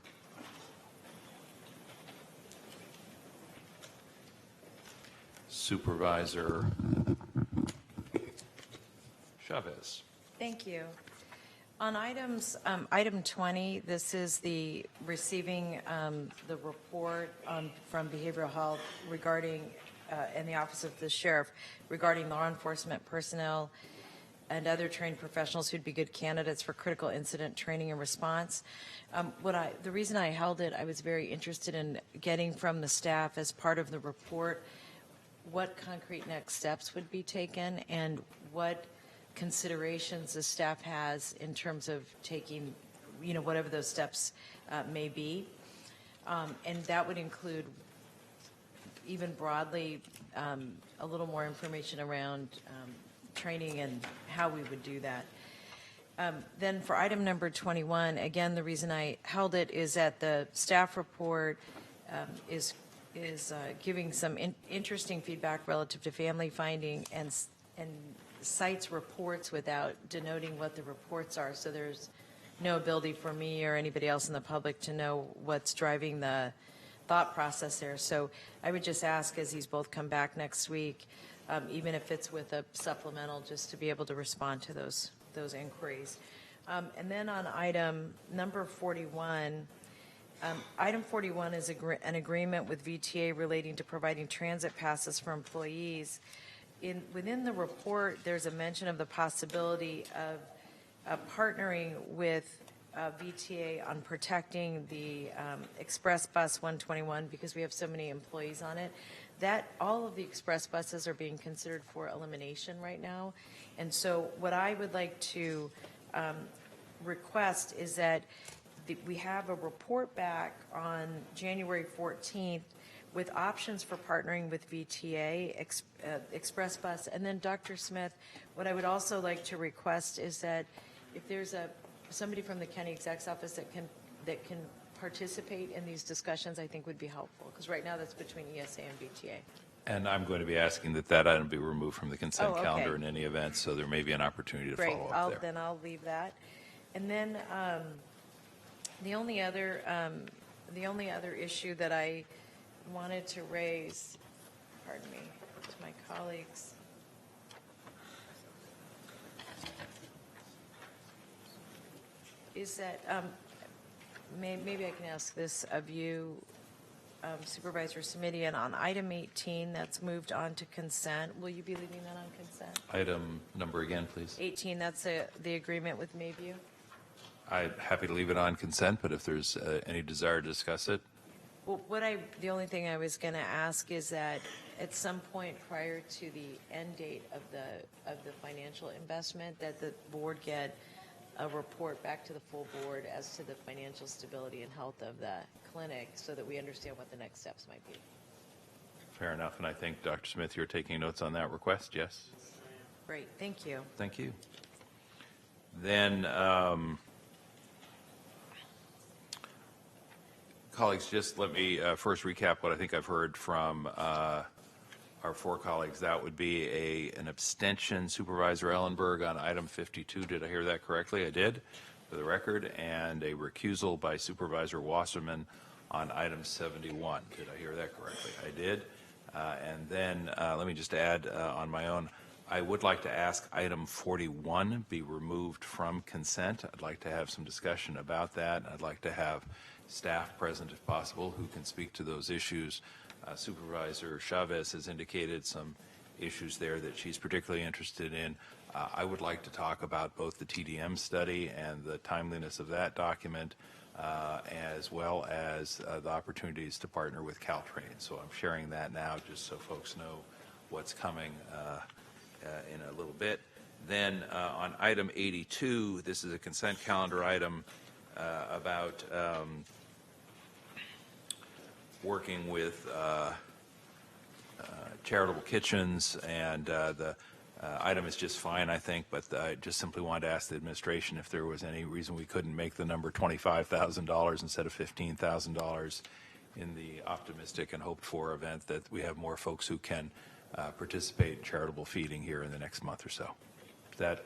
Supervisor Chavez. Thank you. On item 20, this is the receiving the report from behavioral health regarding, and the Office of the Sheriff regarding law enforcement personnel and other trained professionals who'd be good candidates for critical incident training and response. The reason I held it, I was very interested in getting from the staff as part of the report what concrete next steps would be taken and what considerations the staff has in terms of taking, whatever those steps may be. And that would include, even broadly, a little more information around training and how we would do that. Then for item number 21, again, the reason I held it is that the staff report is giving some interesting feedback relative to family finding and cites reports without denoting what the reports are. So there's no ability for me or anybody else in the public to know what's driving the thought process there. So I would just ask, as these both come back next week, even if it's with a supplemental, just to be able to respond to those inquiries. And then on item number 41, item 41 is an agreement with VTA relating to providing transit passes for employees. Within the report, there's a mention of the possibility of partnering with VTA on protecting the Express Bus 121 because we have so many employees on it. All of the express buses are being considered for elimination right now. And so what I would like to request is that we have a report back on January 14th with options for partnering with VTA, Express Bus, and then Dr. Smith, what I would also like to request is that if there's somebody from the county exec's office that can participate in these discussions, I think would be helpful, because right now that's between ESA and VTA. And I'm going to be asking that item be removed from the consent okay. calendar in any event, so there may be an opportunity to Great. follow up there. Then I'll leave that. And then the only other issue that I wanted to raise, pardon me, to my colleagues, is that maybe I can ask this of you, Supervisor Simidian, on item 18 that's moved on to consent. Will you be leaving that on consent? Item number again, please. 18, that's the agreement with Mayview. I'm happy to leave it on consent, but if there's any desire to discuss it. Well, the only thing I was going to ask is that at some point prior to the end date of the financial investment, that the board get a report back to the full board as to the financial stability and health of the clinic, so that we understand what the next steps might be. Fair enough, and I think, Dr. Smith, you're taking notes on that request, yes? Great, thank you. Thank you. Then, colleagues, just let me first recap what I think I've heard from our four colleagues. That would be an abstention, Supervisor Ellenberg, on item 52. Did I hear that correctly? I did, for the record. And a recusal by Supervisor Wasserman on item 71. Did I hear that correctly? I did. And then let me just add on my own, I would like to ask item 41 be removed from consent. I'd like to have some discussion about that. I'd like to have staff present if possible who can speak to those issues. Supervisor Chavez has indicated some issues there that she's particularly interested in. I would like to talk about both the TDM study and the timeliness of that document, as well as the opportunities to partner with Caltrain. So I'm sharing that now just so folks know what's coming in a little bit. Then on item 82, this is a consent calendar item about working with charitable kitchens and the item is just fine, I think, but I just simply wanted to ask the administration if there was any reason we couldn't make the number $25,000 instead of $15,000 in the optimistic and hoped-for event that we have more folks who can participate in charitable feeding here in the next month or so. That's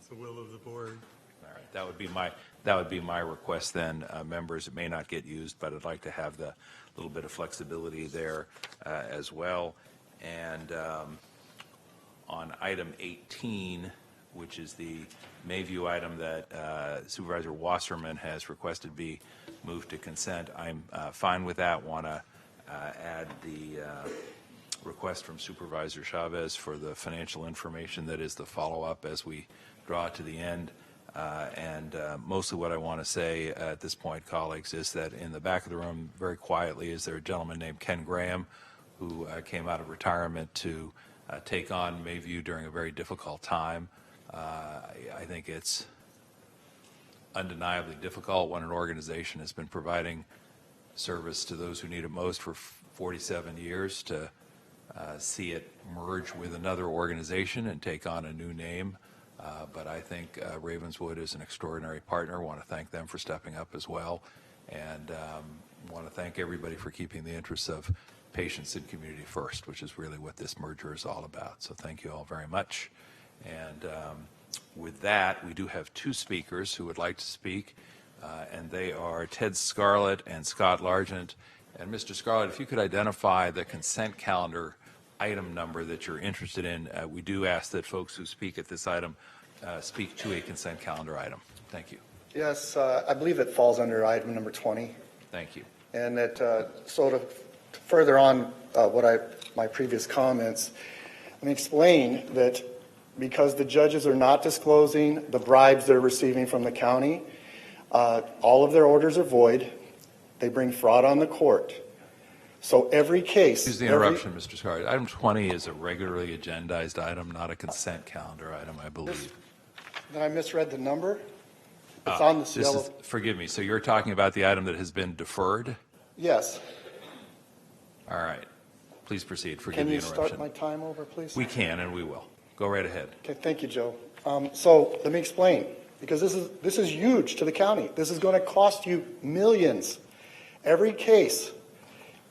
the will of the board. All right, that would be my request then, members. It may not get used, but I'd like to have the little bit of flexibility there as well. And on item 18, which is the Mayview item that Supervisor Wasserman has requested be moved to consent, I'm fine with that. Want to add the request from Supervisor Chavez for the financial information that is the follow-up as we draw to the end. Mostly what I want to say at this point, colleagues, is that in the back of the room, very quietly, is there a gentleman named Ken Graham who came out of retirement to take on Mayview during a very difficult time. I think it's undeniably difficult when an organization has been providing service to those who need it most for 47 years to see it merge with another organization and take on a new name. But I think Ravenswood is an extraordinary partner. I want to thank them for stepping up as well. And want to thank everybody for keeping the interests of patients and community first, which is really what this merger is all about. So thank you all very much. And with that, we do have two speakers who would like to speak, and they are Ted Scarlett and Scott Largent. And Mr. Scarlett, if you could identify the consent calendar item number that you're interested in. We do ask that folks who speak at this item speak to a consent calendar item. Thank you. Yes, I believe it falls under item number 20. Thank you. And that sort of further on my previous comments, let me explain that because the judges are not disclosing the bribes they're receiving from the county, all of their orders are void. They bring fraud on the court. So every case... Excuse the interruption, Mr. Scarlett. Item 20 is a regularly agendized item, not a consent calendar item, I believe. Then I misread the number. It's on the yellow... Forgive me. So you're talking about the item that has been deferred? Yes. All right. Please proceed. Forgive the interruption. Can you start my time over, please? We can, and we will. Go right ahead. Okay. Thank you, Joe. So let me explain, because this is huge to the county. This is going to cost you millions. Every case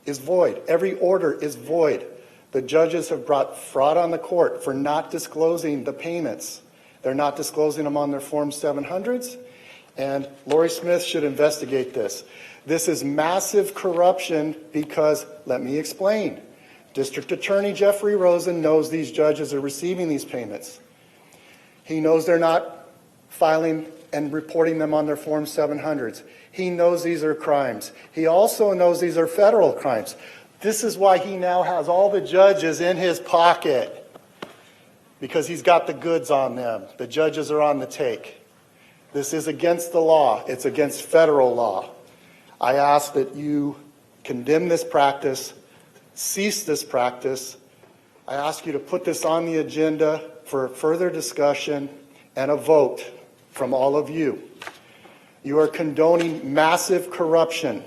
is void. Every order is void. The judges have brought fraud on the court for not disclosing the payments. They're not disclosing them on their Form 700s, and Lori Smith should investigate this. This is massive corruption because, let me explain, District Attorney Jeffrey Rosen knows these judges are receiving these payments. He knows they're not filing and reporting them on their Form 700s. He knows these are crimes. He also knows these are federal crimes. This is why he now has all the judges in his pocket, because he's got the goods on them. The judges are on the take. This is against the law. It's against federal law. I ask that you condemn this practice, cease this practice. I ask you to put this on the agenda for further discussion and a vote from all of you. You are condoning massive corruption.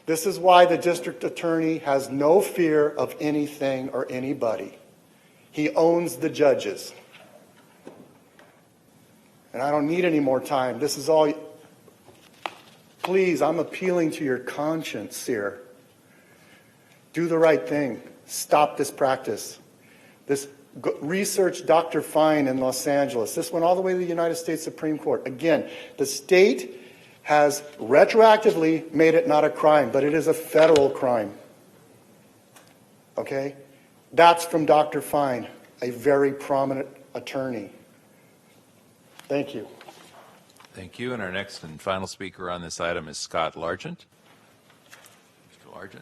This is why the district attorney has no fear of anything or anybody. He owns the judges. And I don't need any more time. This is all. Please, I'm appealing to your conscience here. Do the right thing. Stop this practice. Research Dr. Fine in Los Angeles. This went all the way to the United States Supreme Court. Again, the state has retroactively made it not a crime, but it is a federal crime. Okay? That's from Dr. Fine, a very prominent attorney. Thank you. Thank you. And our next and final speaker on this item is Scott Largent. Mr. Largent.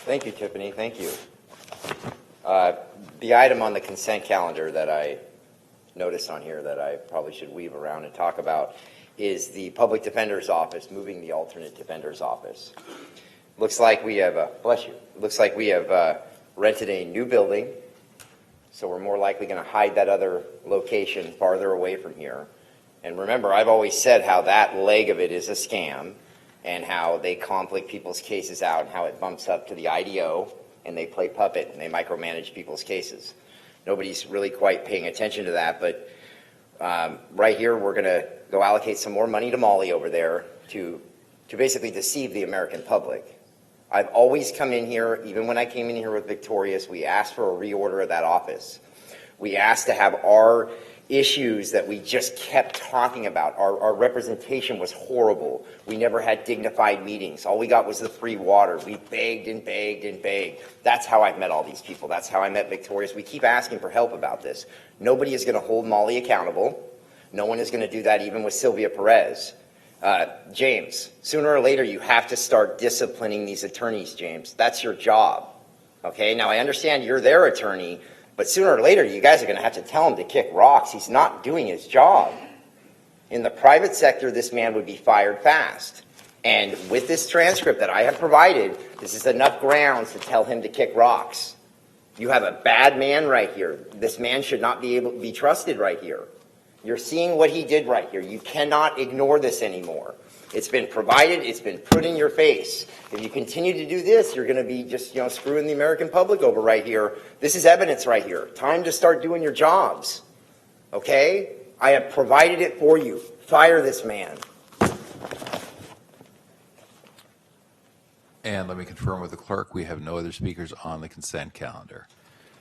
Thank you, Tiffany. Thank you. The item on the consent calendar that I noticed on here that I probably should weave around and talk about is the Public Defender's Office moving the alternate defender's office. Looks like we have, bless you, looks like we have rented a new building, so we're more likely going to hide that other location farther away from here. And remember, I've always said how that leg of it is a scam, and how they conflict people's cases out and how it bumps up to the IDO and they play puppet and they micromanage people's cases. Nobody's really quite paying attention to that, but right here we're going to go allocate some more money to Molly over there to basically deceive the American public. I've always come in here, even when I came in here with Victorious, we asked for a reorder of that office. We asked to have our issues that we just kept talking about. Our representation was horrible. We never had dignified meetings. All we got was the free water. We begged and begged and begged. That's how I've met all these people. That's how I met Victorious. We keep asking for help about this. Nobody is going to hold Molly accountable. No one is going to do that even with Sylvia Perez. James, sooner or later you have to start disciplining these attorneys, James. That's your job. Okay, now I understand you're their attorney, but sooner or later you guys are going to have to tell him to kick rocks. He's not doing his job. In the private sector, this man would be fired fast. And with this transcript that I have provided, this is enough grounds to tell him to kick rocks. You have a bad man right here. This man should not be able to be trusted right here. You're seeing what he did right here. You cannot ignore this anymore. It's been provided. It's been put in your face. If you continue to do this, you're going to be just, screwing the American public over right here. This is evidence right here. Time to start doing your jobs. Okay? I have provided it for you. Fire this man. And let me confirm with the clerk, we have no other speakers on the consent calendar.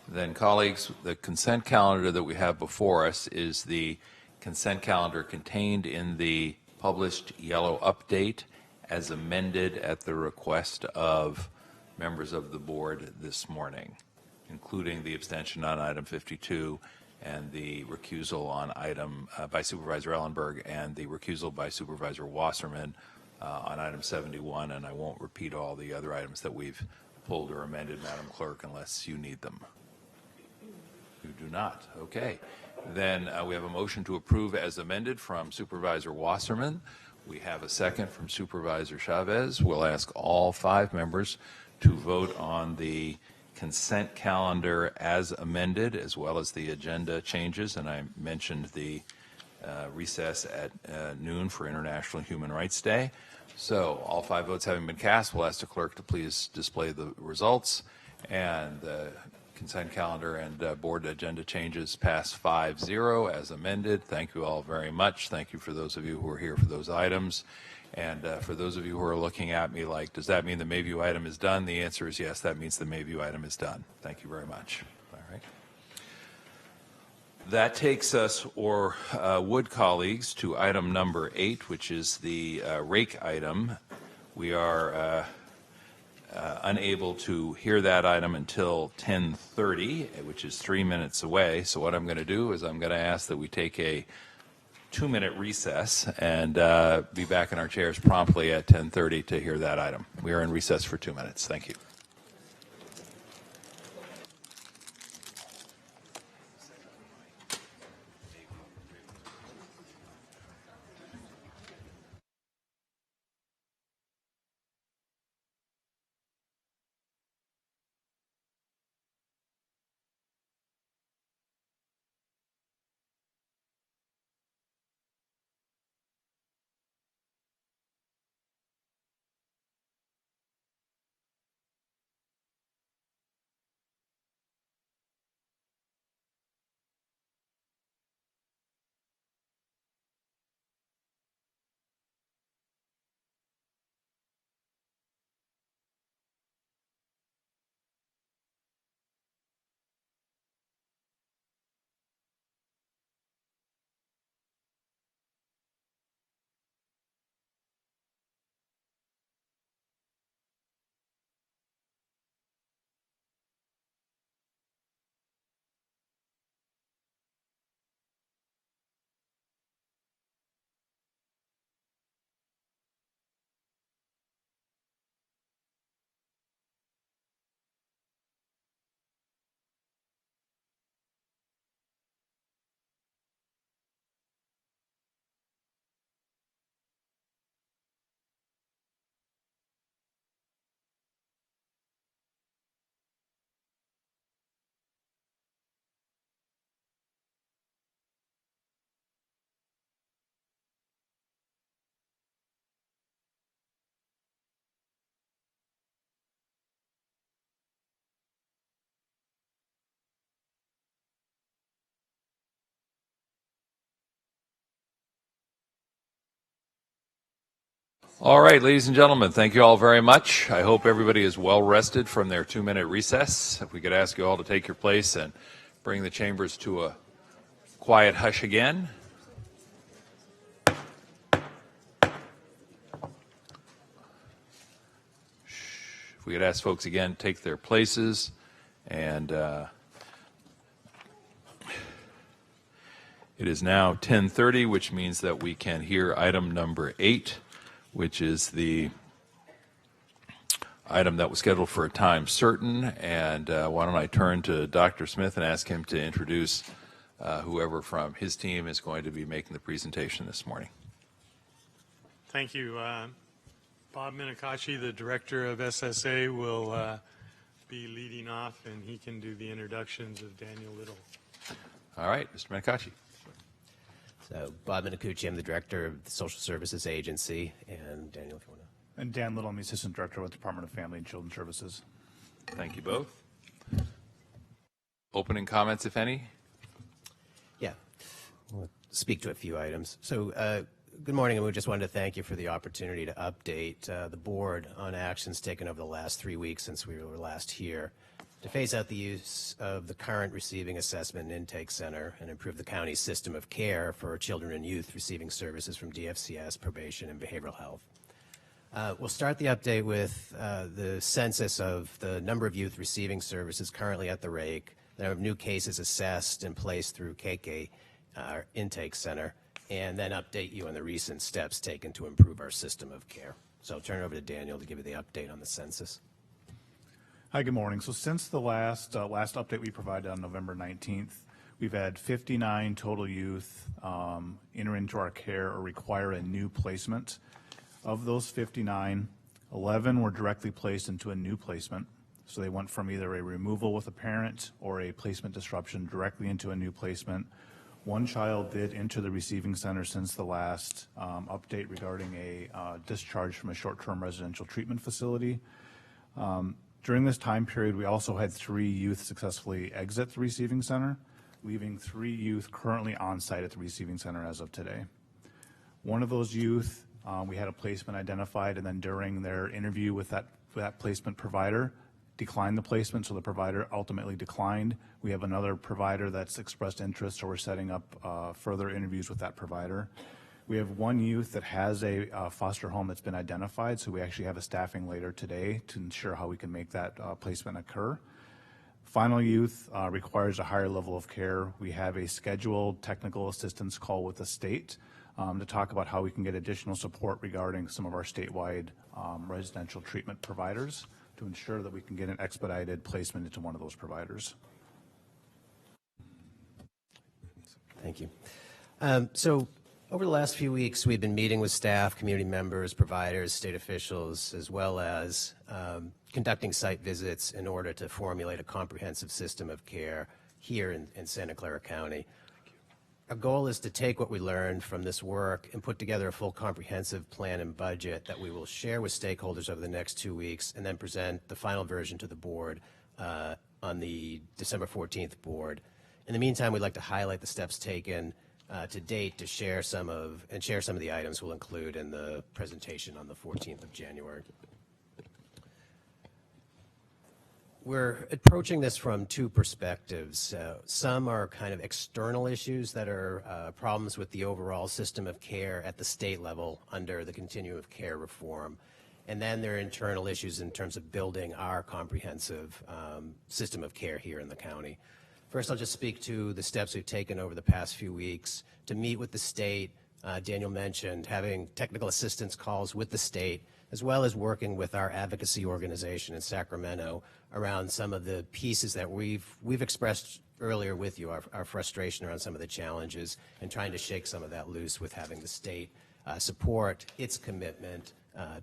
Then, colleagues, the consent calendar that we have before us is the consent calendar contained in the published yellow update as amended at the request of members of the board this morning, including the abstention on item 52 and the recusal on item by Supervisor Ellenberg and the recusal by Supervisor Wasserman on item 71. And I won't repeat all the other items that we've pulled or amended, Madam Clerk, unless you need them. You do not. Okay. Then we have a motion to approve as amended from Supervisor Wasserman. We have a second from Supervisor Chavez. We'll ask all 5 members to vote on the consent calendar as amended, as well as the agenda changes. And I mentioned the recess at noon for International Human Rights Day. So all 5 votes having been cast, we'll ask the clerk to please display the results. And the consent calendar and board agenda changes pass 5-0 as amended. Thank you all very much. Thank you for those of you who are here for those items. And for those of you who are looking at me like, does that mean the Mayview item is done? The answer is yes, that means the Mayview item is done. Thank you very much. All right. That takes us, or would colleagues, to item number 8, which is the Rake item. We are unable to hear that item until 10:30, which is 3 minutes away. So what I'm going to do is I'm going to ask that we take a 2-minute recess and be back in our chairs promptly at 10:30 to hear that item. We are in recess for 2 minutes. Thank you. All right, ladies and gentlemen, thank you all very much. I hope everybody is well rested from their 2-minute recess. If we could ask you all to take your place and bring the chambers to a quiet hush again. If we could ask folks again to take their places, and it is now 10:30, which means that we can hear item number 8, which is the item that was scheduled for a time certain. And why don't I turn to Dr. Smith and ask him to introduce whoever from his team is going to be making the presentation this morning. Thank you. Bob Minakachi, the director of SSA, will be leading off, and he can do the introductions of Daniel Little. All right, Mr. Minakachi. So, Bob Minacucci, I'm the director of the Social Services Agency, and Daniel, if you want to. And Dan Little, I'm the assistant director with the Department of Family and Children's Services. Thank you both. Opening comments, if any? Yeah, we'll speak to a few items. So, good morning, and we just wanted to thank you for the opportunity to update the board on actions taken over the last 3 weeks since we were last here to phase out the use of the current receiving assessment and intake center and improve the county's system of care for children and youth receiving services from DFCS, probation, and behavioral health. We'll start the update with the census of the number of youth receiving services currently at the Rake, the number of new cases assessed and placed through KK, our intake center, and then update you on the recent steps taken to improve our system of care. So I'll turn it over to Daniel to give you the update on the census. Hi, good morning. So since the last update we provided on November 19th, we've had 59 total youth enter into our care or require a new placement. Of those 59, 11 were directly placed into a new placement. So they went from either a removal with a parent or a placement disruption directly into a new placement. One child did enter the receiving center since the last update regarding a discharge from a short-term residential treatment facility. During this time period, we also had 3 youth successfully exit the receiving center, leaving 3 youth currently on site at the receiving center as of today. One of those youth, we had a placement identified, and then during their interview with that placement provider, declined the placement, so the provider ultimately declined. We have another provider that's expressed interest, so we're setting up further interviews with that provider. We have one youth that has a foster home that's been identified, so we actually have a staffing later today to ensure how we can make that placement occur. Final youth requires a higher level of care. We have a scheduled technical assistance call with the state to talk about how we can get additional support regarding some of our statewide residential treatment providers to ensure that we can get an expedited placement into one of those providers. Thank you. So over the last few weeks, we've been meeting with staff, community members, providers, state officials, as well as conducting site visits in order to formulate a comprehensive system of care here in Santa Clara County. Our goal is to take what we learned from this work and put together a full comprehensive plan and budget that we will share with stakeholders over the next 2 weeks and then present the final version to the board on the December 14th board. In the meantime, we'd like to highlight the steps taken to date to share some of the items we'll include in the presentation on the 14th of January. We're approaching this from 2 perspectives. Some are kind of external issues that are problems with the overall system of care at the state level under the continuum of care reform. And then there are internal issues in terms of building our comprehensive system of care here in the county. First, I'll just speak to the steps we've taken over the past few weeks to meet with the state. Daniel mentioned having technical assistance calls with the state, as well as working with our advocacy organization in Sacramento around some of the pieces that we've expressed earlier with you, our frustration around some of the challenges, and trying to shake some of that loose with having the state support its commitment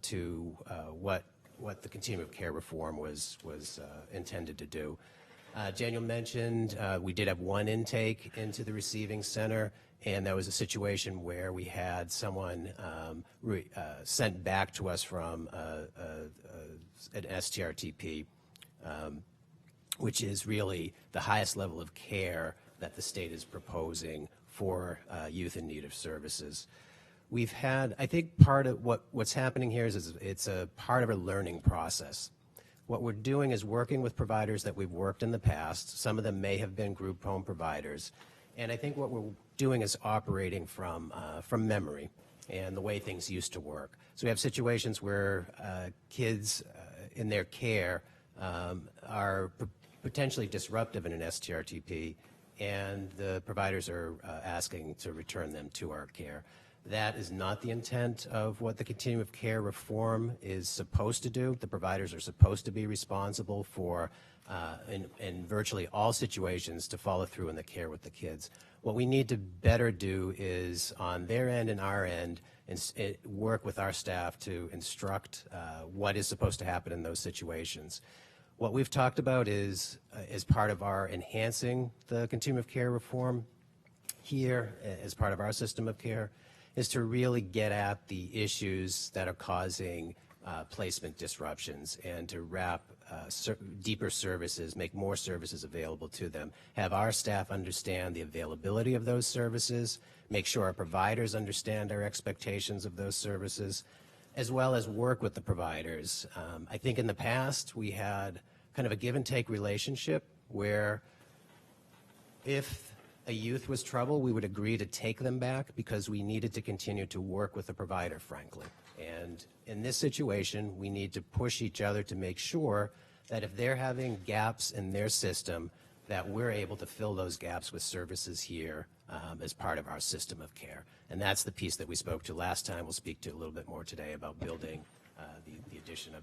to what the continuum of care reform was intended to do. Daniel mentioned we did have 1 intake into the receiving center, and that was a situation where we had someone sent back to us from an STRTP, which is really the highest level of care that the state is proposing for youth in need of services. we've had, I think part of what's happening here is it's a part of a learning process. What we're doing is working with providers that we've worked in the past. Some of them may have been group home providers. And I think what we're doing is operating from memory and the way things used to work. So we have situations where kids in their care are potentially disruptive in an STRTP, and the providers are asking to return them to our care. That is not the intent of what the continuum of care reform is supposed to do. The providers are supposed to be responsible for, in virtually all situations, to follow through in the care with the kids. What we need to better do is, on their end and our end, work with our staff to instruct what is supposed to happen in those situations. What we've talked about is, as part of our enhancing the continuum of care reform here, as part of our system of care, is to really get at the issues that are causing placement disruptions and to wrap deeper services, make more services available to them, have our staff understand the availability of those services, make sure our providers understand our expectations of those services, as well as work with the providers. I think in the past we had kind of a give and take relationship where if a youth was trouble, we would agree to take them back because we needed to continue to work with the provider, frankly. And in this situation, we need to push each other to make sure that if they're having gaps in their system, that we're able to fill those gaps with services here as part of our system of care. And that's the piece that we spoke to last time. We'll speak to a little bit more today about building the addition of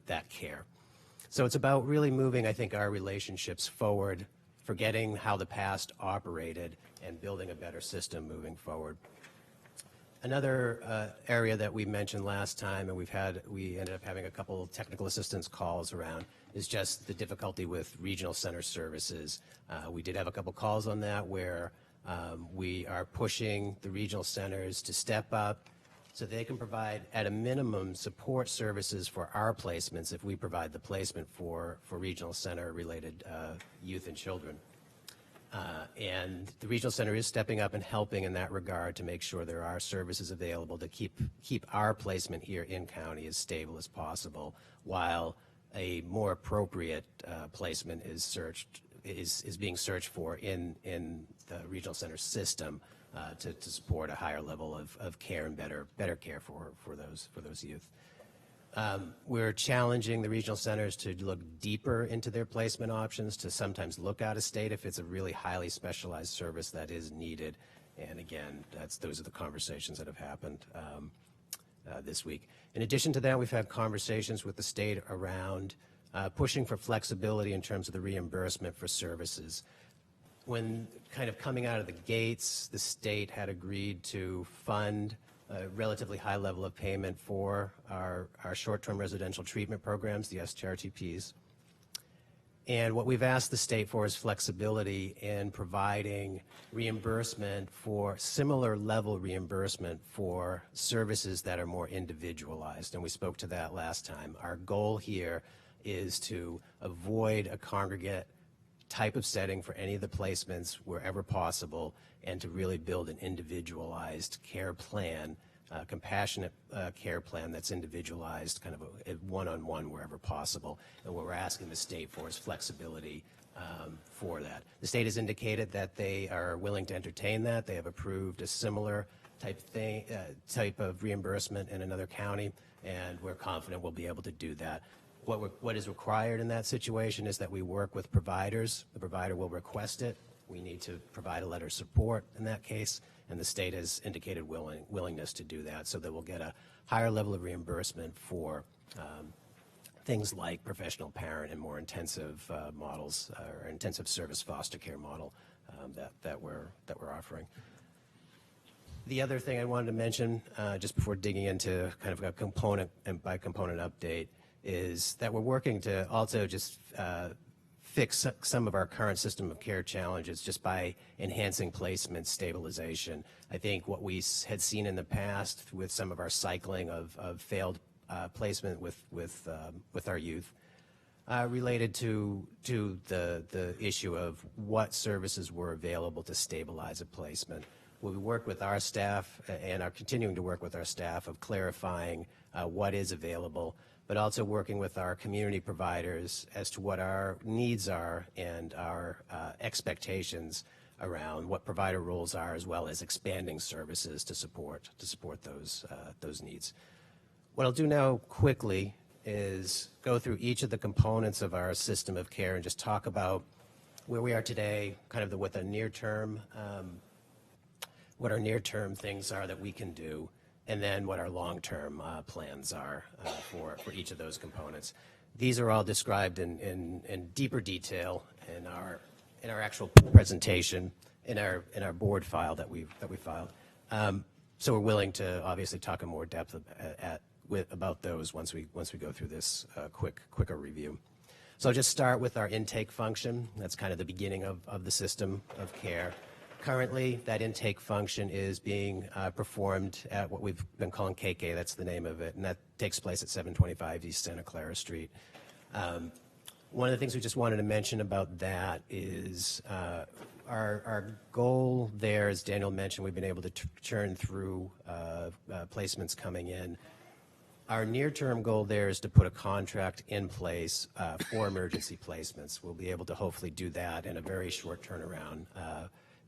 that care. So it's about really moving, I think, our relationships forward, forgetting how the past operated, and building a better system moving forward. Another area that we mentioned last time, and we ended up having a couple of technical assistance calls around, is just the difficulty with regional center services. We did have a couple calls on that where we are pushing the regional centers to step up so they can provide, at a minimum, support services for our placements if we provide the placement for regional center related youth and children. And the regional center is stepping up and helping in that regard to make sure there are services available to keep our placement here in county as stable as possible, while a more appropriate placement is being searched for in the regional center system to support a higher level of care and better care for those youth. We're challenging the regional centers to look deeper into their placement options, to sometimes look out of state if it's a really highly specialized service that is needed. And again, those are the conversations that have happened this week. In addition to that, we've had conversations with the state around pushing for flexibility in terms of the reimbursement for services. When kind of coming out of the gates, the state had agreed to fund a relatively high level of payment for our short-term residential treatment programs, the STRTPs. And what we've asked the state for is flexibility in providing reimbursement for similar level reimbursement for services that are more individualized. And we spoke to that last time. Our goal here is to avoid a congregate type of setting for any of the placements wherever possible, and to really build an individualized care plan, compassionate care plan that's individualized, kind of a one-on-one wherever possible. And what we're asking the state for is flexibility for that. The state has indicated that they are willing to entertain that. They have approved a similar type of reimbursement in another county, and we're confident we'll be able to do that. What is required in that situation is that we work with providers. The provider will request it. We need to provide a letter of support in that case, and the state has indicated willingness to do that, so that we'll get a higher level of reimbursement for things like professional parent and more intensive models, or intensive service foster care model that we're offering. The other thing I wanted to mention, just before digging into kind of a component and by component update, is that we're working to also just fix some of our current system of care challenges just by enhancing placement stabilization. I think what we had seen in the past with some of our cycling of failed placement with our youth related to the issue of what services were available to stabilize a placement. we worked with our staff and are continuing to work with our staff of clarifying what is available, but also working with our community providers as to what our needs are and our expectations around what provider roles are, as well as expanding services to support those needs. What I'll do now quickly is go through each of the components of our system of care and just talk about where we are today, kind of what our near-term things are that we can do, and then what our long-term plans are for each of those components. These are all described in deeper detail in our actual presentation, in our board file that we filed. So we're willing to obviously talk in more depth about those once we go through this quicker review. So I'll just start with our intake function. That's kind of the beginning of the system of care. Currently, that intake function is being performed at what we've been calling KK, that's the name of it, and that takes place at 725 East Santa Clara Street. One of the things we just wanted to mention about that is our goal there, as Daniel mentioned, we've been able to churn through placements coming in. Our near-term goal there is to put a contract in place for emergency placements. We'll be able to hopefully do that in a very short turnaround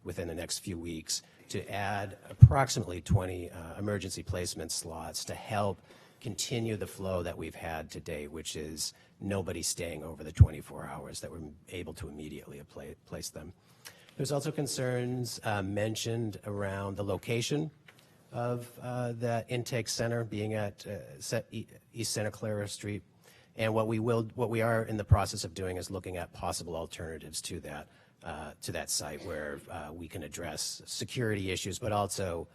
within the next few weeks to add approximately 20 emergency placement slots to help continue the flow that we've had to date, which is nobody staying over the 24 hours, that we're able to immediately place them. There's also concerns mentioned around the location of that intake center being at East Santa Clara Street, and what we are in the process of doing is looking at possible alternatives to that site where we can address security issues, but also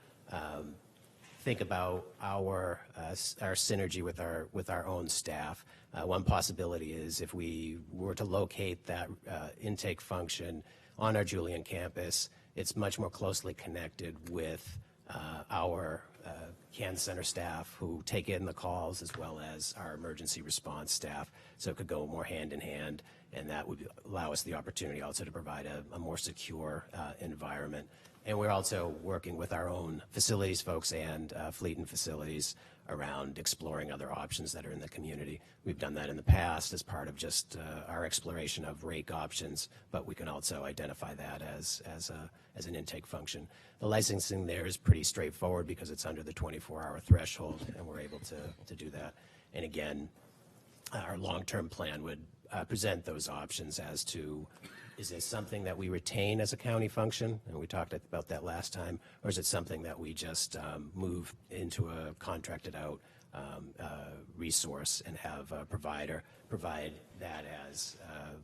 think about our synergy with our own staff. One possibility is if we were to locate that intake function on our Julian campus, it's much more closely connected with our CAN Center staff who take in the calls, as well as our emergency response staff, so it could go more hand in hand, and that would allow us the opportunity also to provide a more secure environment. And we're also working with our own facilities folks and fleet and facilities around exploring other options that are in the community. We've done that in the past as part of just our exploration of Rake options, but we can also identify that as an intake function. The licensing there is pretty straightforward because it's under the 24-hour threshold, and we're able to do that. And again, our long-term plan would present those options as to, is this something that we retain as a county function, and we talked about that last time, or is it something that we just move into a contracted out resource and have a provider provide that as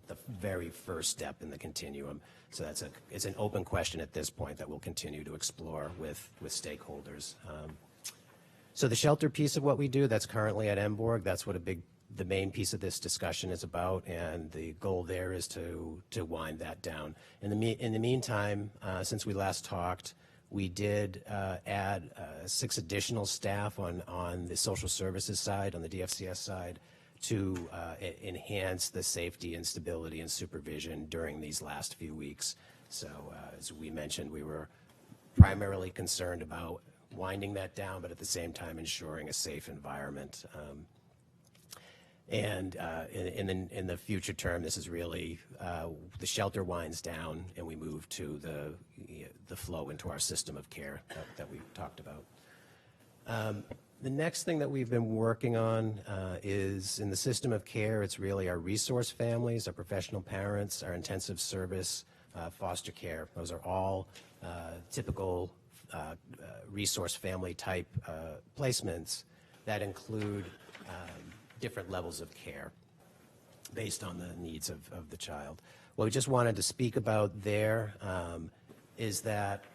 the very first step in the continuum? So it's an open question at this point that we'll continue to explore with stakeholders. So the shelter piece of what we do, that's currently at Emborg, that's what the main piece of this discussion is about, and the goal there is to wind that down. In the meantime, since we last talked, we did add 6 additional staff on the social services side, on the DFCS side, to enhance the safety and stability and supervision during these last few weeks. So as we mentioned, we were primarily concerned about winding that down, but at the same time ensuring a safe environment. And in the future term, this is really the shelter winds down, and we move to the flow into our system of care that we've talked about. The next thing that we've been working on is in the system of care. It's really our resource families, our professional parents, our intensive service, foster care. Those are all typical resource family type placements that include different levels of care based on the needs of the child. What we just wanted to speak about there is that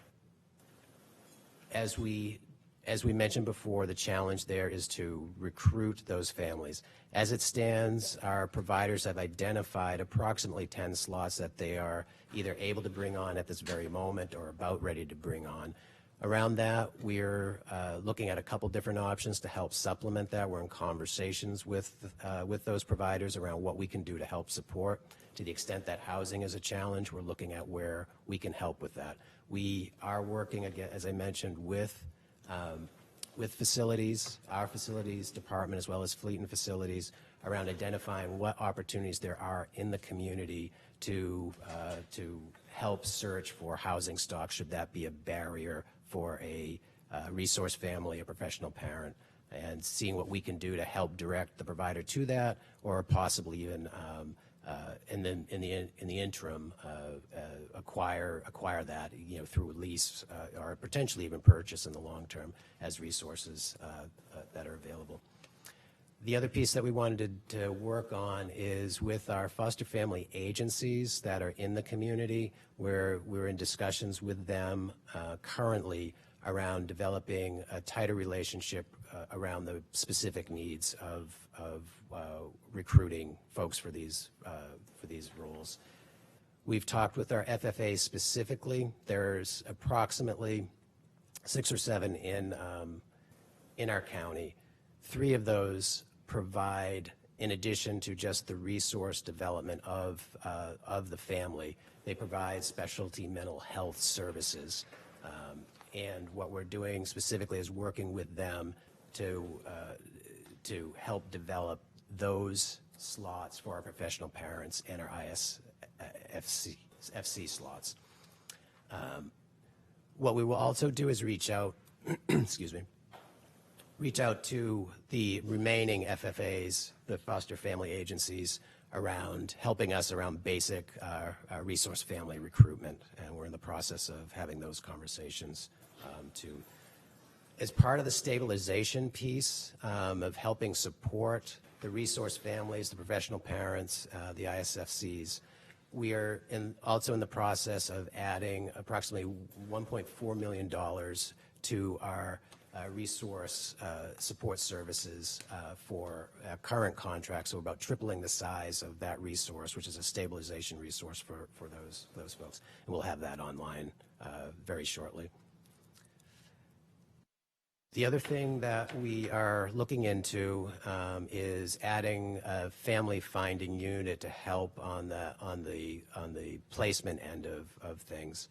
as we mentioned before, the challenge there is to recruit those families. As it stands, our providers have identified approximately 10 slots that they are either able to bring on at this very moment or about ready to bring on. Around that, we're looking at a couple different options to help supplement that. We're in conversations with those providers around what we can do to help support. To the extent that housing is a challenge, we're looking at where we can help with that. We are working, again, as I mentioned, with facilities, our facilities department, as well as fleet and facilities, around identifying what opportunities there are in the community to help search for housing stock, should that be a barrier for a resource family, a professional parent, and seeing what we can do to help direct the provider to that, or possibly even in the interim acquire that, through lease or potentially even purchase in the long term as resources that are available. The other piece that we wanted to work on is with our foster family agencies that are in the community, where we're in discussions with them currently around developing a tighter relationship around the specific needs of recruiting folks for these roles. We've talked with our FFAs specifically. There's approximately 6 or 7 in our county. 3 of those provide, in addition to just the resource development of the family, they provide specialty mental health services. And what we're doing specifically is working with them to help develop those slots for our professional parents and our ISFC slots. What we will also do is reach out, reach out to the remaining FFAs, the foster family agencies, around helping us around basic resource family recruitment, and we're in the process of having those conversations as part of the stabilization piece of helping support the resource families, the professional parents, the ISFCs. We are also in the process of adding approximately $1.4 million to our resource support services for current contracts, so about tripling the size of that resource, which is a stabilization resource for those folks. And we'll have that online very shortly. The other thing that we are looking into is adding a family finding unit to help on the placement end of things.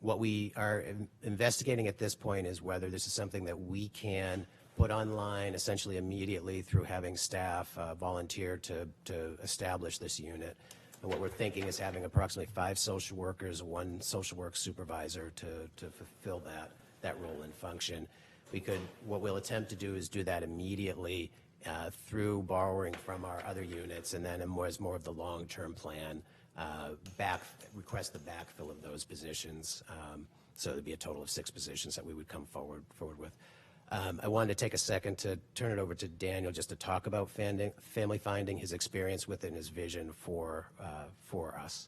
What we are investigating at this point is whether this is something that we can put online essentially immediately through having staff volunteer to establish this unit. And what we're thinking is having approximately 5 social workers, 1 social work supervisor to fulfill that role and function. What we'll attempt to do is do that immediately through borrowing from our other units, and then as more of the long-term plan, request the backfill of those positions. So there'd be a total of 6 positions that we would come forward with. I wanted to take a second to turn it over to Daniel just to talk about family finding, his experience with it, and his vision for us.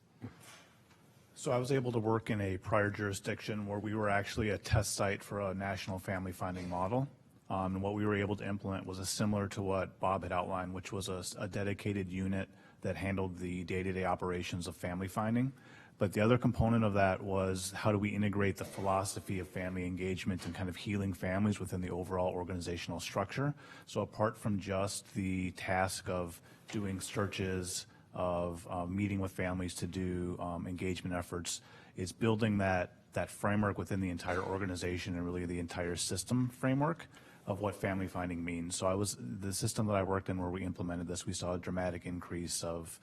So I was able to work in a prior jurisdiction where we were actually a test site for a national family finding model. And what we were able to implement was similar to what Bob had outlined, which was a dedicated unit that handled the day-to-day operations of family finding. But the other component of that was how do we integrate the philosophy of family engagement and kind of healing families within the overall organizational structure. So apart from just the task of doing searches, of meeting with families to do engagement efforts, is building that framework within the entire organization and really the entire system framework of what family finding means. So the system that I worked in where we implemented this, we saw a dramatic increase of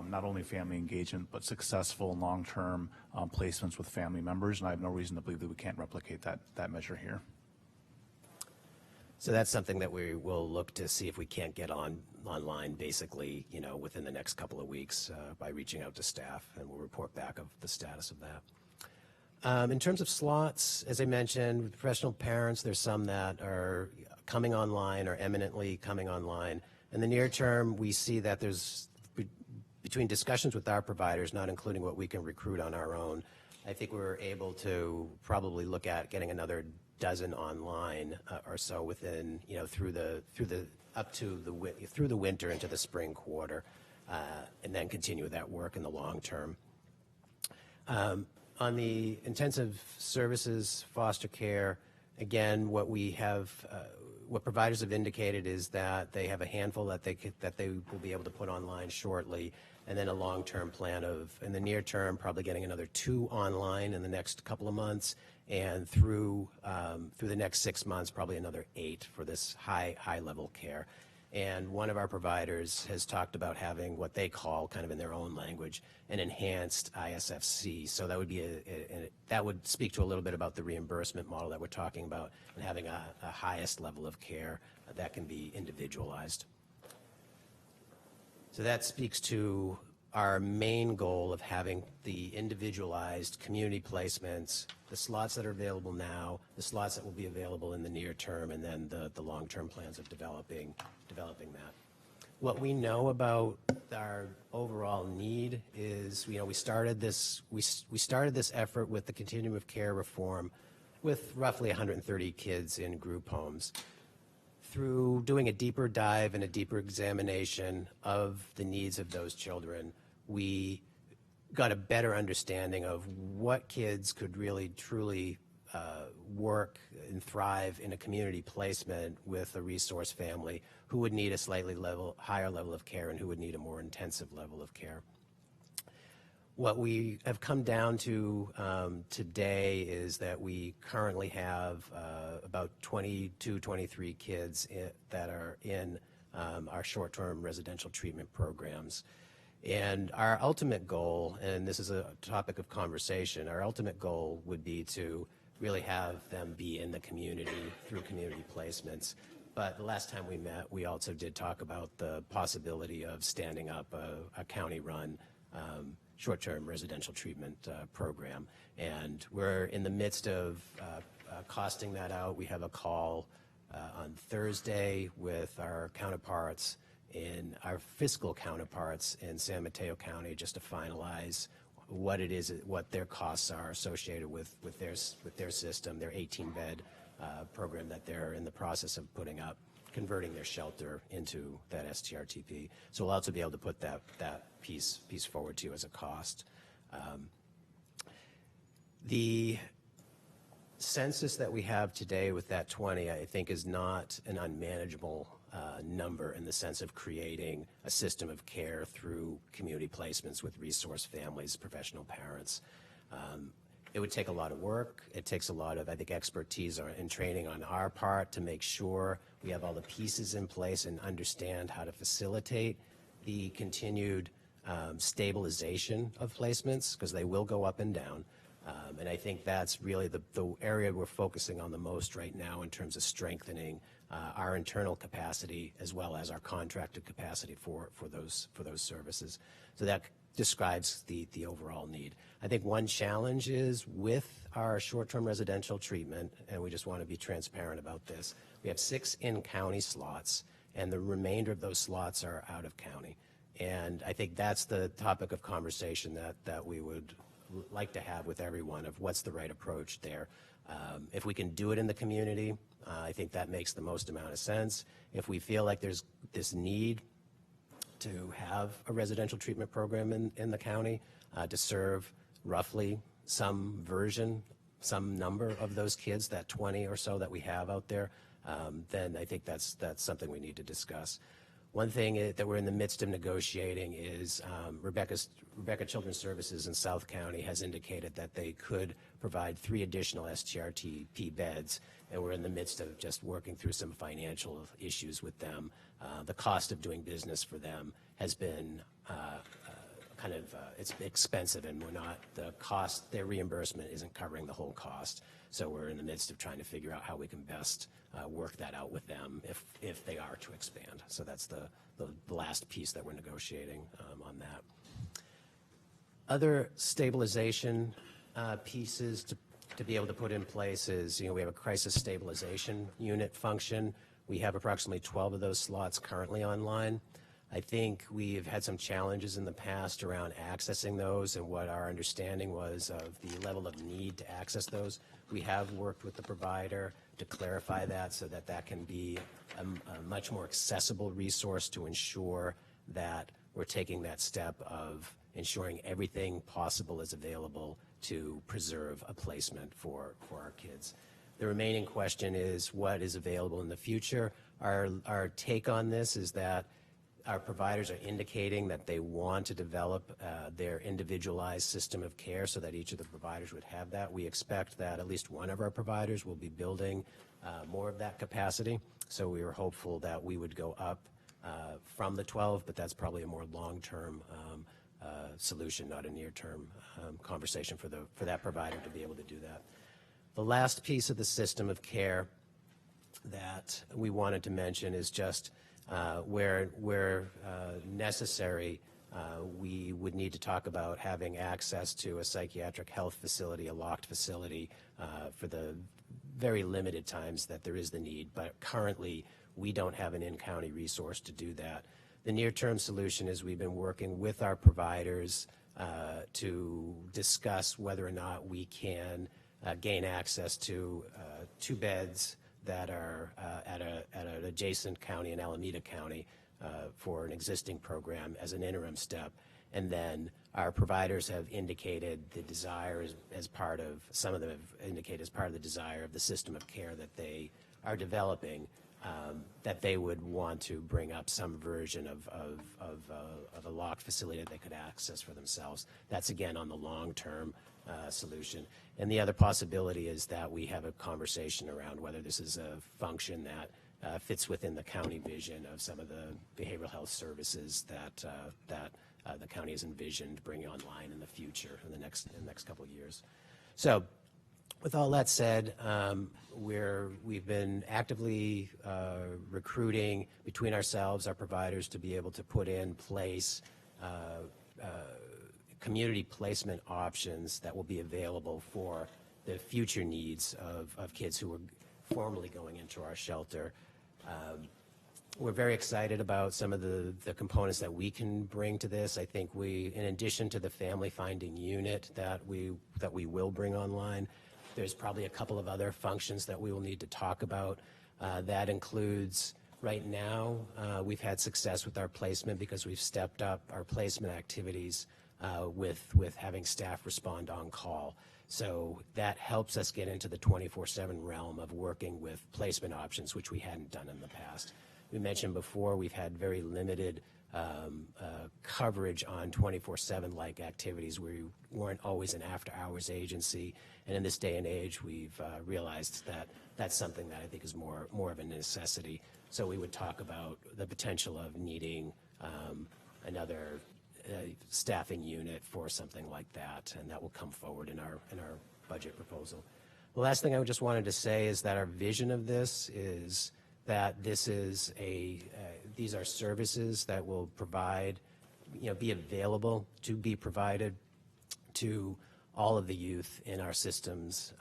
not only family engagement, but successful long-term placements with family members, and I have no reason to believe that we can't replicate that measure here. So that's something that we will look to see if we can't get online basically, within the next couple of weeks by reaching out to staff, and we'll report back of the status of that. In terms of slots, as I mentioned, with professional parents, there's some that are coming online or eminently coming online. In the near term, we see that there's, between discussions with our providers, not including what we can recruit on our own, I think we're able to probably look at getting another dozen online or so within, through the winter into the spring quarter, and then continue that work in the long term. On the intensive services foster care, again, what we have, what providers have indicated is that they have a handful that they will be able to put online shortly, and then a long-term plan of, in the near term, probably getting another 2 online in the next couple of months, and through the next 6 months, probably another 8 for this high-level care. And one of our providers has talked about having what they call, kind of in their own language, an enhanced ISFC. So that would be that would speak to a little bit about the reimbursement model that we're talking about, and having a highest level of care that can be individualized. So that speaks to our main goal of having the individualized community placements, the slots that are available now, the slots that will be available in the near term, and then the long-term plans of developing that. What we know about our overall need is, we started this effort with the continuum of care reform with roughly 130 kids in group homes. Through doing a deeper dive and a deeper examination of the needs of those children, we got a better understanding of what kids could really truly work and thrive in a community placement with a resource family, who would need a slightly higher level of care and who would need a more intensive level of care. What we have come down to today is that we currently have about 22, 23 kids that are in our short-term residential treatment programs. And our ultimate goal, and this is a topic of conversation, our ultimate goal would be to really have them be in the community through community placements. But the last time we met, we also did talk about the possibility of standing up a county-run short-term residential treatment program. And we're in the midst of costing that out. We have a call on Thursday with our counterparts our fiscal counterparts in San Mateo County, just to finalize what it is, what their costs are associated with their system, their 18-bed program that they're in the process of putting up, converting their shelter into that STRTP. So we'll also be able to put that piece forward to you as a cost. The census that we have today with that 20, I think, is not an unmanageable number in the sense of creating a system of care through community placements with resource families, professional parents. It would take a lot of work. It takes a lot of, I think, expertise and training on our part to make sure we have all the pieces in place and understand how to facilitate the continued stabilization of placements, because they will go up and down. And I think that's really the area we're focusing on the most right now in terms of strengthening our internal capacity as well as our contracted capacity for those services. So that describes the overall need. I think one challenge is with our short-term residential treatment, and we just want to be transparent about this, we have 6 in-county slots, and the remainder of those slots are out of county. And I think that's the topic of conversation that we would like to have with everyone, of what's the right approach there. If we can do it in the community, I think that makes the most amount of sense. If we feel like there's this need to have a residential treatment program in the county to serve roughly some version, some number of those kids, that 20 or so that we have out there, then I think that's something we need to discuss. One thing that we're in the midst of negotiating is Rebecca Children's Services in South County has indicated that they could provide 3 additional STRTP beds, and we're in the midst of just working through some financial issues with them. The cost of doing business for them has been it's expensive, and their reimbursement isn't covering the whole cost. So we're in the midst of trying to figure out how we can best work that out with them if they are to expand. So that's the last piece that we're negotiating on that. Other stabilization pieces to be able to put in place is, we have a crisis stabilization unit function. We have approximately 12 of those slots currently online. I think we've had some challenges in the past around accessing those, and what our understanding was of the level of need to access those. We have worked with the provider to clarify that so that can be a much more accessible resource to ensure that we're taking that step of ensuring everything possible is available to preserve a placement for our kids. The remaining question is what is available in the future. Our take on this is that our providers are indicating that they want to develop their individualized system of care so that each of the providers would have that. We expect that at least one of our providers will be building more of that capacity. So we are hopeful that we would go up from the 12, but that's probably a more long-term solution, not a near-term conversation for that provider to be able to do that. The last piece of the system of care that we wanted to mention is just where necessary, we would need to talk about having access to a psychiatric health facility, a locked facility, for the very limited times that there is the need. But currently, we don't have an in-county resource to do that. The near-term solution is we've been working with our providers to discuss whether or not we can gain access to 2 beds that are at an adjacent county in Alameda County for an existing program as an interim step. And then our providers have indicated the desire as part of, some of them have indicated as part of the desire of the system of care that they are developing, that they would want to bring up some version of a locked facility that they could access for themselves. That's again on the long-term solution. And the other possibility is that we have a conversation around whether this is a function that fits within the county vision of some of the behavioral health services that the county has envisioned bringing online in the future in the next couple of years. So with all that said, we've been actively recruiting between ourselves, our providers, to be able to put in place community placement options that will be available for the future needs of kids who are formerly going into our shelter. We're very excited about some of the components that we can bring to this. I think in addition to the family finding unit that we will bring online, there's probably a couple of other functions that we will need to talk about. That includes, right now, we've had success with our placement because we've stepped up our placement activities with having staff respond on call. So that helps us get into the 24/7 realm of working with placement options, which we hadn't done in the past. We mentioned before we've had very limited coverage on 24/7 like activities. We weren't always an after-hours agency, and in this day and age, we've realized that that's something that I think is more of a necessity. So we would talk about the potential of needing another staffing unit for something like that, and that will come forward in our budget proposal. The last thing I just wanted to say is that our vision of this is that these are services that will provide, be available to be provided to all of the youth in our systems,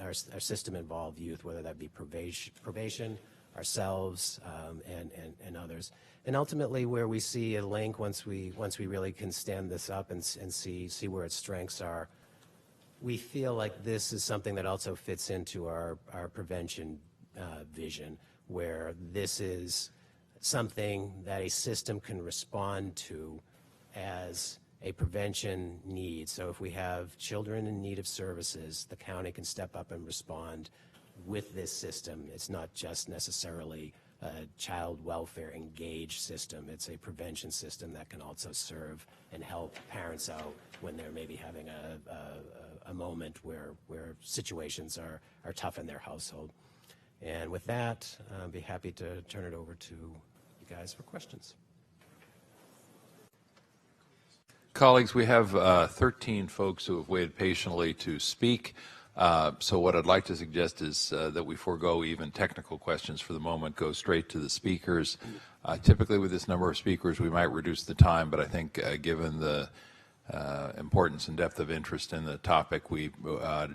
our system-involved youth, whether that be probation, ourselves, and others. And ultimately, where we see a link once we really can stand this up and see where its strengths are, we feel like this is something that also fits into our prevention vision, where this is something that a system can respond to as a prevention need. So if we have children in need of services, the county can step up and respond with this system. It's not just necessarily a child welfare engaged system. It's a prevention system that can also serve and help parents out when they're maybe having a moment where situations are tough in their household. And with that, I'd be happy to turn it over to you guys for questions. Colleagues, we have 13 folks who have waited patiently to speak. So what I'd like to suggest is that we forego even technical questions for the moment, go straight to the speakers. Typically with this number of speakers, we might reduce the time, but I think given the importance and depth of interest in the topic, we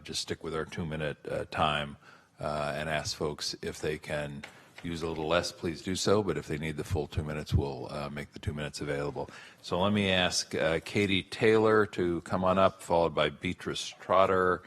just stick with our 2-minute time and ask folks if they can use a little less, please do so, but if they need the full 2 minutes, we'll make the 2 minutes available. So let me ask Katie Taylor to come on up, followed by Beatrice Trotter,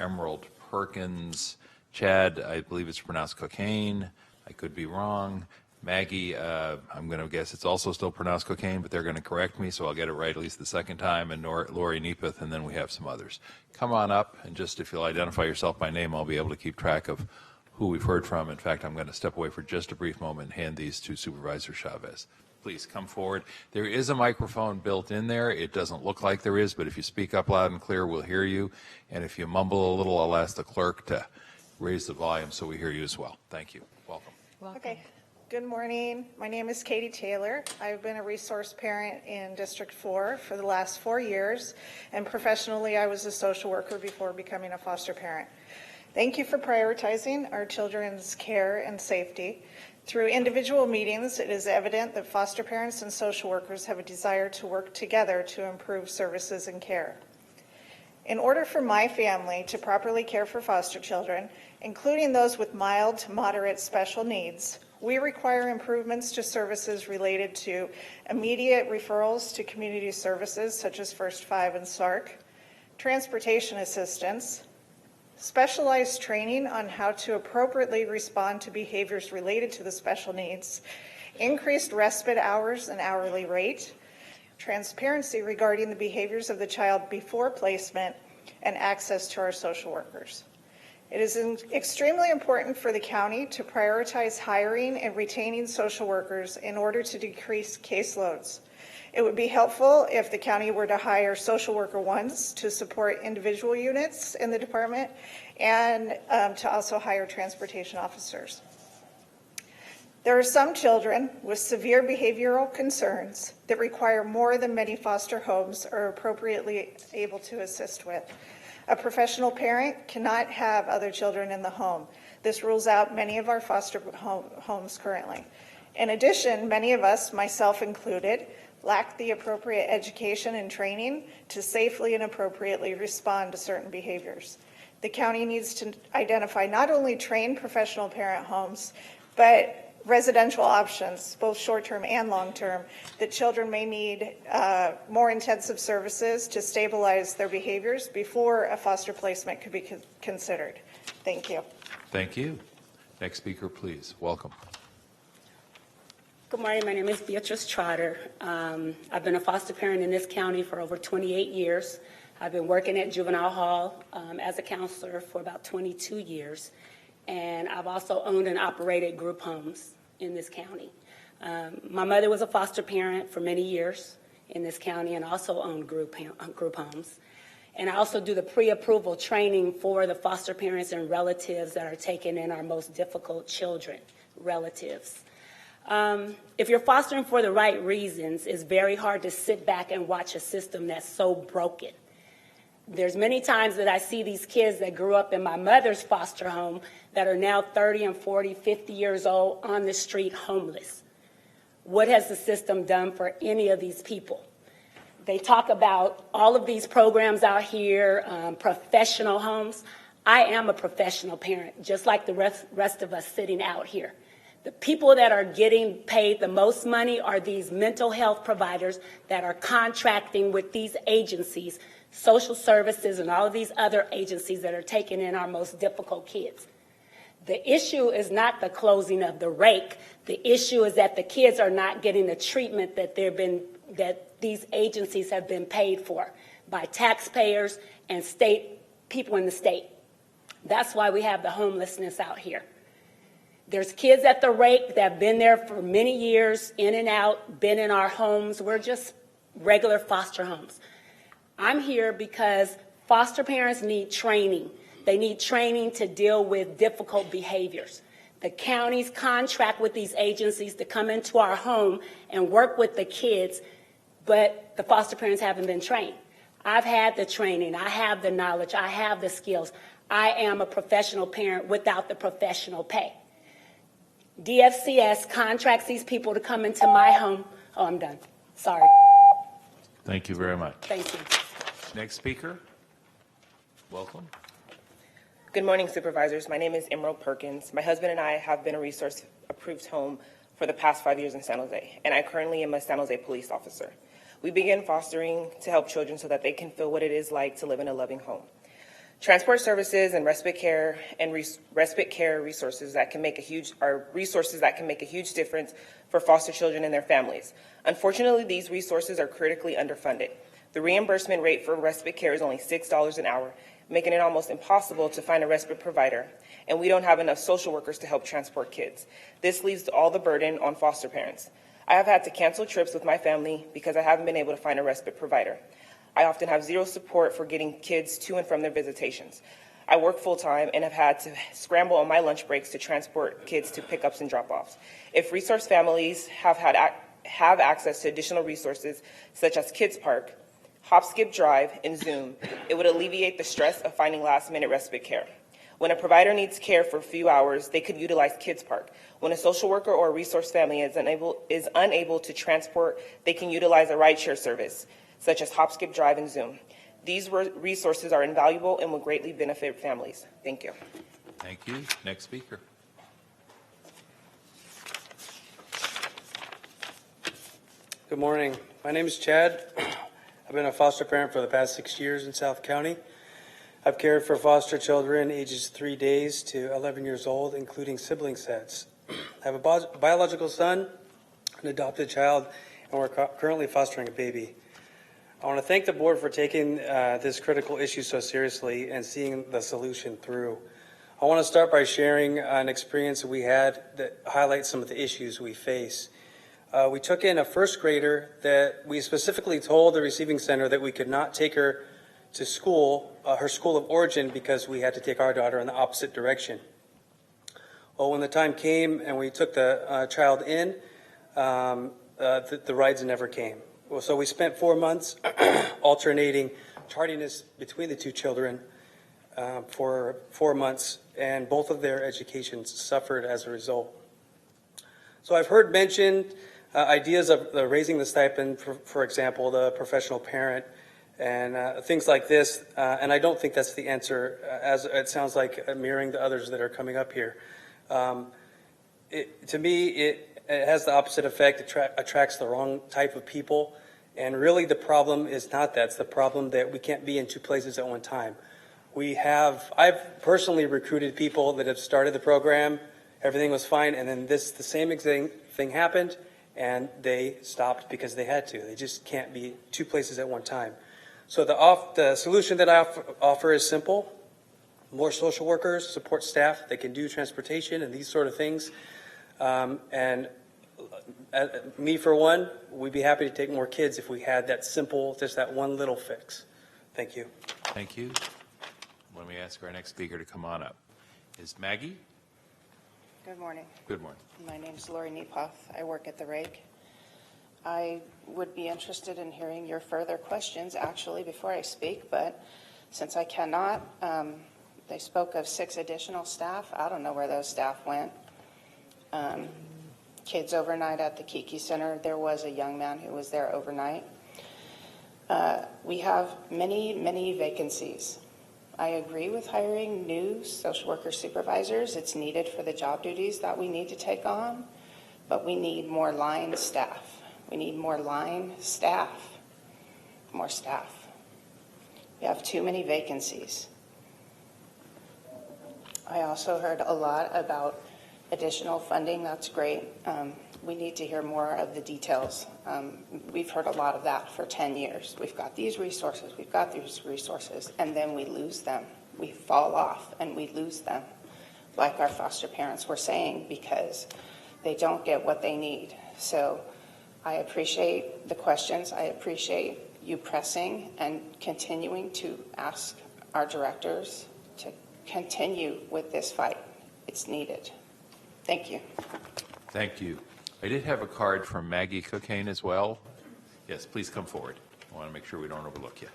Emerald Perkins, Chad, I believe it's pronounced cocaine, I could be wrong, Maggie, I'm going to guess it's also still pronounced cocaine, but they're going to correct me, so I'll get it right at least the second time, and Lori Nepeth, and then we have some others. Come on up, and just if you'll identify yourself by name, I'll be able to keep track of who we've heard from. In fact, I'm going to step away for just a brief moment and hand these to Supervisor Chavez. Please come forward. There is a microphone built in there. It doesn't look like there is, but if you speak up loud and clear, we'll hear you. And if you mumble a little, I'll ask the clerk to raise the volume so we hear you as well. Thank you. Welcome. Okay. Good morning. My name is Katie Taylor. I've been a resource parent in District 4 for the last 4 years, and professionally I was a social worker before becoming a foster parent. Thank you for prioritizing our children's care and safety. Through individual meetings, it is evident that foster parents and social workers have a desire to work together to improve services and care. In order for my family to properly care for foster children, including those with mild to moderate special needs, we require improvements to services related to immediate referrals to community services such as First 5 and SARC, transportation assistance, specialized training on how to appropriately respond to behaviors related to the special needs, increased respite hours and hourly rate, transparency regarding the behaviors of the child before placement, and access to our social workers. It is extremely important for the county to prioritize hiring and retaining social workers in order to decrease caseloads. It would be helpful if the county were to hire social worker ones to support individual units in the department and to also hire transportation officers. There are some children with severe behavioral concerns that require more than many foster homes are appropriately able to assist with. A professional parent cannot have other children in the home. This rules out many of our foster homes currently. In addition, many of us, myself included, lack the appropriate education and training to safely and appropriately respond to certain behaviors. The county needs to identify not only trained professional parent homes, but residential options, both short-term and long-term, that children may need more intensive services to stabilize their behaviors before a foster placement could be considered. Thank you. Thank you. Next speaker, please. Welcome. Good morning. My name is Beatrice Trotter. I've been a foster parent in this county for over 28 years. I've been working at Juvenile Hall as a counselor for about 22 years. And I've also owned and operated group homes in this county. My mother was a foster parent for many years in this county and also owned group homes. And I also do the pre-approval training for the foster parents and relatives that are taking in our most difficult children, relatives. If you're fostering for the right reasons, it's very hard to sit back and watch a system that's so broken. There's many times that I see these kids that grew up in my mother's foster home that are now 30 and 40, 50 years old on the street homeless. What has the system done for any of these people? They talk about all of these programs out here, professional homes. I am a professional parent, just like the rest of us sitting out here. The people that are getting paid the most money are these mental health providers that are contracting with these agencies, social services, and all of these other agencies that are taking in our most difficult kids. The issue is not the closing of the Rake. The issue is that the kids are not getting the treatment that these agencies have been paid for by taxpayers and state people in the state. That's why we have the homelessness out here. There's kids at the Rake that have been there for many years, in and out, been in our homes. We're just regular foster homes. I'm here because foster parents need training. They need training to deal with difficult behaviors. The counties contract with these agencies to come into our home and work with the kids, but the foster parents haven't been trained. I've had the training. I have the knowledge. I have the skills. I am a professional parent without the professional pay. DFCS contracts these people to come into my home. Oh, I'm done. Sorry. Thank you very much. Thank you. Next speaker. Welcome. Good morning, Supervisors. My name is Emerald Perkins. My husband and I have been a resource-approved home for the past 5 years in San Jose, and I currently am a San Jose police officer. We began fostering to help children so that they can feel what it is like to live in a loving home. Transport services and respite care resources that can make a huge difference for foster children and their families. Unfortunately, these resources are critically underfunded. The reimbursement rate for respite care is only $6 an hour, making it almost impossible to find a respite provider, and we don't have enough social workers to help transport kids. This leaves all the burden on foster parents. I have had to cancel trips with my family because I haven't been able to find a respite provider. I often have zero support for getting kids to and from their visitations. I work full-time and have had to scramble on my lunch breaks to transport kids to pickups and drop-offs. If resource families have access to additional resources such as Kids Park, Hop, Skip, Drive, and Zoom, it would alleviate the stress of finding last-minute respite care. When a provider needs care for a few hours, they could utilize Kids Park. When a social worker or a resource family is unable to transport, they can utilize a rideshare service, such as Hop, Skip, Drive, and Zoom. These resources are invaluable and will greatly benefit families. Thank you. Thank you. Next speaker. Good morning. My name is Chad. I've been a foster parent for the past 6 years in South County. I've cared for foster children ages 3 days to 11 years old, including sibling sets. I have a biological son, an adopted child, and we're currently fostering a baby. I want to thank the board for taking this critical issue so seriously and seeing the solution through. I want to start by sharing an experience we had that highlights some of the issues we face. We took in a first grader that we specifically told the receiving center that we could not take her to school, her school of origin, because we had to take our daughter in the opposite direction. Well, when the time came and we took the child in, the rides never came. Well, so we spent 4 months alternating tardiness between the two children for 4 months, and both of their educations suffered as a result. So I've heard mentioned ideas of raising the stipend, for example, the professional parent, and things like this, and I don't think that's the answer, as it sounds like mirroring the others that are coming up here. To me, it has the opposite effect. It attracts the wrong type of people, and really the problem is not that. It's the problem that we can't be in two places at one time. I've personally recruited people that have started the program, everything was fine, and then the same exact thing happened, and they stopped because they had to. They just can't be two places at one time. So the solution that I offer is simple: more social workers, support staff that can do transportation and these sort of things. And me, for one, we'd be happy to take more kids if we had that simple, just that one little fix. Thank you. Thank you. Let me ask our next speaker to come on up. Is Maggie? Good morning. Good morning. My name is Lori Nepoth. I work at the Rake. I would be interested in hearing your further questions, actually, before I speak, but since I cannot, they spoke of 6 additional staff. I don't know where those staff went. Kids overnight at the Kiki Center. There was a young man who was there overnight. We have many, many vacancies. I agree with hiring new social worker supervisors. It's needed for the job duties that we need to take on, but we need more line staff. We need more line staff, more staff. We have too many vacancies. I also heard a lot about additional funding. That's great. We need to hear more of the details. We've heard a lot of that for 10 years. We've got these resources, and then we lose them. We fall off and we lose them, like our foster parents were saying, because they don't get what they need. So I appreciate the questions. I appreciate you pressing and continuing to ask our directors to continue with this fight. It's needed. Thank you. Thank you. I did have a card from Maggie Cocaine as well. Yes, please come forward. I want to make sure we don't overlook you.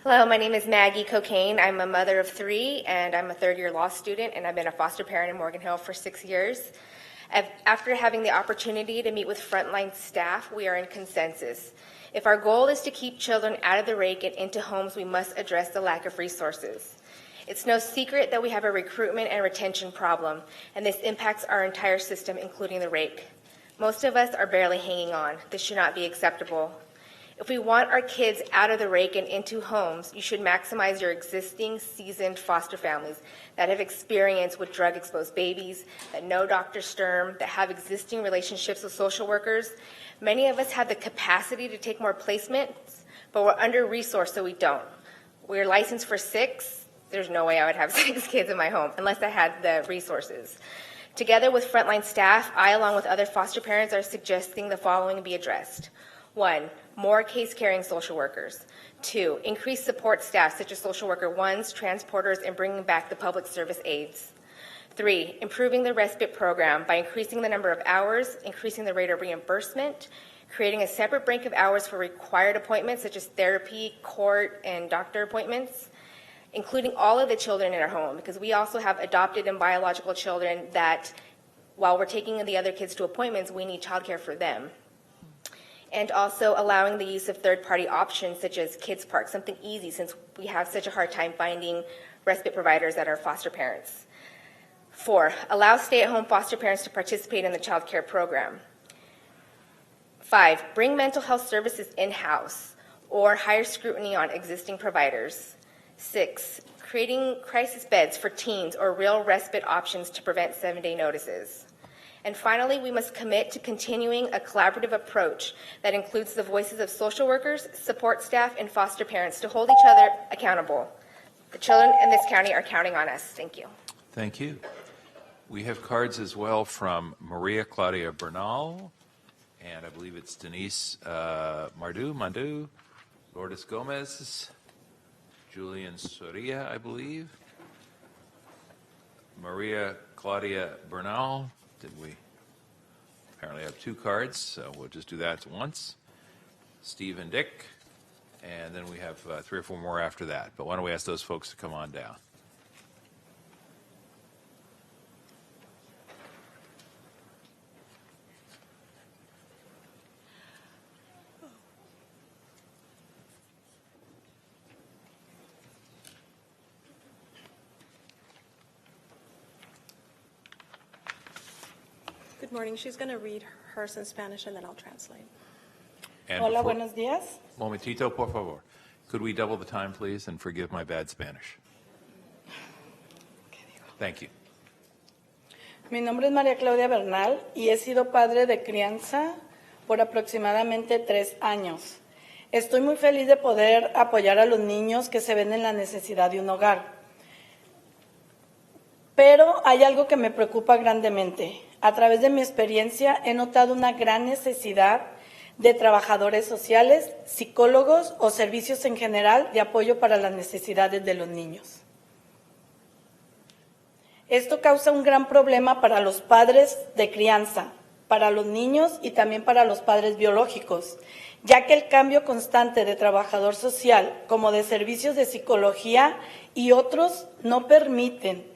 Hello, my name is Maggie Cocaine. I'm a mother of 3, and I'm a third-year law student, and I've been a foster parent in Morgan Hill for 6 years. After having the opportunity to meet with frontline staff, we are in consensus. If our goal is to keep children out of the Rake and into homes, we must address the lack of resources. It's no secret that we have a recruitment and retention problem, and this impacts our entire system, including the Rake. Most of us are barely hanging on. This should not be acceptable. If we want our kids out of the Rake and into homes, you should maximize your existing seasoned foster families that have experience with drug-exposed babies, that know Dr. Sturm, that have existing relationships with social workers. Many of us have the capacity to take more placements, but we're under-resourced, so we don't. We're licensed for 6. There's no way I would have 6 kids in my home unless I had the resources. Together with frontline staff, I, along with other foster parents, are suggesting the following be addressed. 1, more case-carrying social workers. 2, increased support staff such as social worker 1s, transporters, and bringing back the public service aides. 3, improving the respite program by increasing the number of hours, increasing the rate of reimbursement, creating a separate bank of hours for required appointments such as therapy, court, and doctor appointments, including all of the children in our home, because we also have adopted and biological children that, while we're taking the other kids to appointments, we need childcare for them. And also allowing the use of third-party options such as Kids Park, something easy since we have such a hard time finding respite providers that are foster parents. 4, allow stay-at-home foster parents to participate in the child care program. 5, bring mental health services in-house or higher scrutiny on existing providers. 6, creating crisis beds for teens or real respite options to prevent 7-day notices. And finally, we must commit to continuing a collaborative approach that includes the voices of social workers, support staff, and foster parents to hold each other accountable. The children in this county are counting on us. Thank you. Thank you. We have cards as well from Maria Claudia Bernal, and I believe it's Denise Mandu, Lourdes Gomez, Julian Soria, I believe. Maria Claudia Bernal. Did we apparently have 2 cards, so we'll just do that once. Steve and Dick, and then we have 3 or 4 more after that. But why don't we ask those folks to come on down? Good morning. She's going to read hers in Spanish and then I'll translate. And Hola, before, buenos días. Momentito, por favor. Could we double the time, please, and forgive my bad Spanish? Thank you. Mi nombre es María Claudia Bernal y he sido padre de crianza por aproximadamente 3 años. Estoy muy feliz de poder apoyar a los niños que se ven en la necesidad de un hogar. Pero hay algo que me preocupa grandemente. A través de mi experiencia he notado una gran necesidad de trabajadores sociales, psicólogos o servicios en general de apoyo para las necesidades de los niños. Esto causa un gran problema para los padres de crianza, para los niños y también para los padres biológicos, ya que el cambio constante de trabajador social como de servicios de psicología y otros no permiten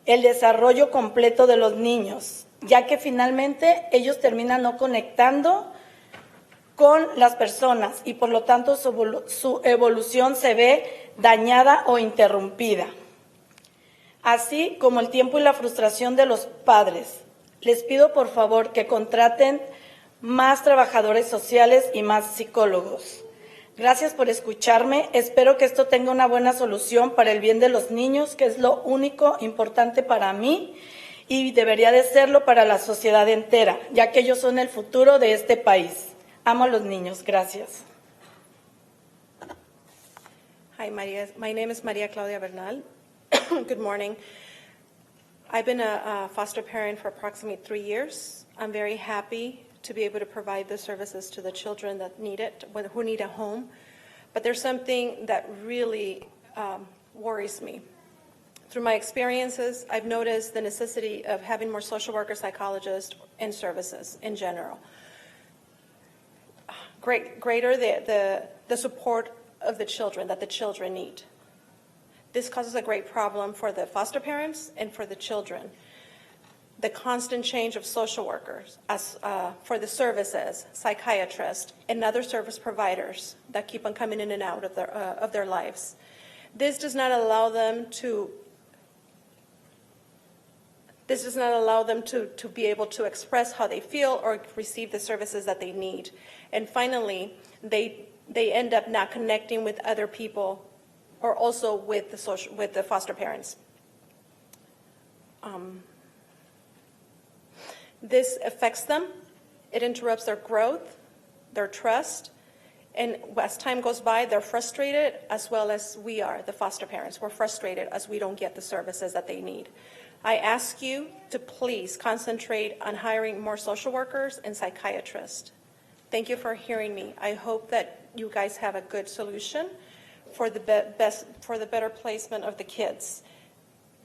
el desarrollo completo de los niños, ya que finalmente ellos terminan no conectando con las personas y por lo tanto su evolución se ve dañada o interrumpida. Así como el tiempo y la frustración de los padres. Les pido por favor que contraten más trabajadores sociales y más psicólogos. Gracias por escucharme. Espero que esto tenga una buena solución para el bien de los niños, que es lo único importante para mí y debería de serlo para la sociedad entera, ya que ellos son el futuro de este país. Amo a los niños. Gracias. Hi, Maria. My name is Maria Claudia Bernal. Good morning. I've been a foster parent for approximately 3 years. I'm very happy to be able to provide the services to the children that need it, who need a home. But there's something that really worries me. Through my experiences, I've noticed the necessity of having more social workers, psychologists, and services in general. Greater the support of the children that the children need. This causes a great problem for the foster parents and for the children. The constant change of social workers for the services, psychiatrists, and other service providers that keep on coming in and out of their lives. This does not allow them to This does not allow them to be able to express how they feel or receive the services that they need. And finally, they end up not connecting with other people or also with the foster parents. This affects them. It interrupts their growth, their trust, and as time goes by, they're frustrated, as well as we are, the foster parents. We're frustrated as we don't get the services that they need. I ask you to please concentrate on hiring more social workers and psychiatrists. Thank you for hearing me. I hope that you guys have a good solution for the better placement of the kids.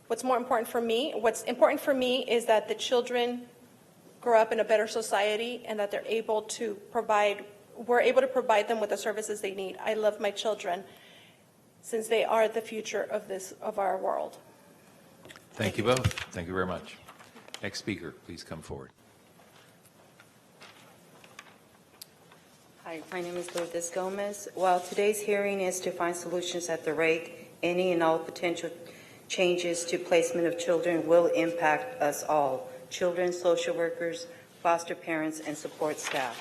What's important for me is that the children grow up in a better society and that we're able to provide them with the services they need. I love my children since they are the future of our world. Thank you both. Thank you very much. Next speaker, please come forward. Hi, my name is Lourdes Gomez. While today's hearing is to find solutions at the Rake, any and all potential changes to placement of children will impact us all: children, social workers, foster parents, and support staff.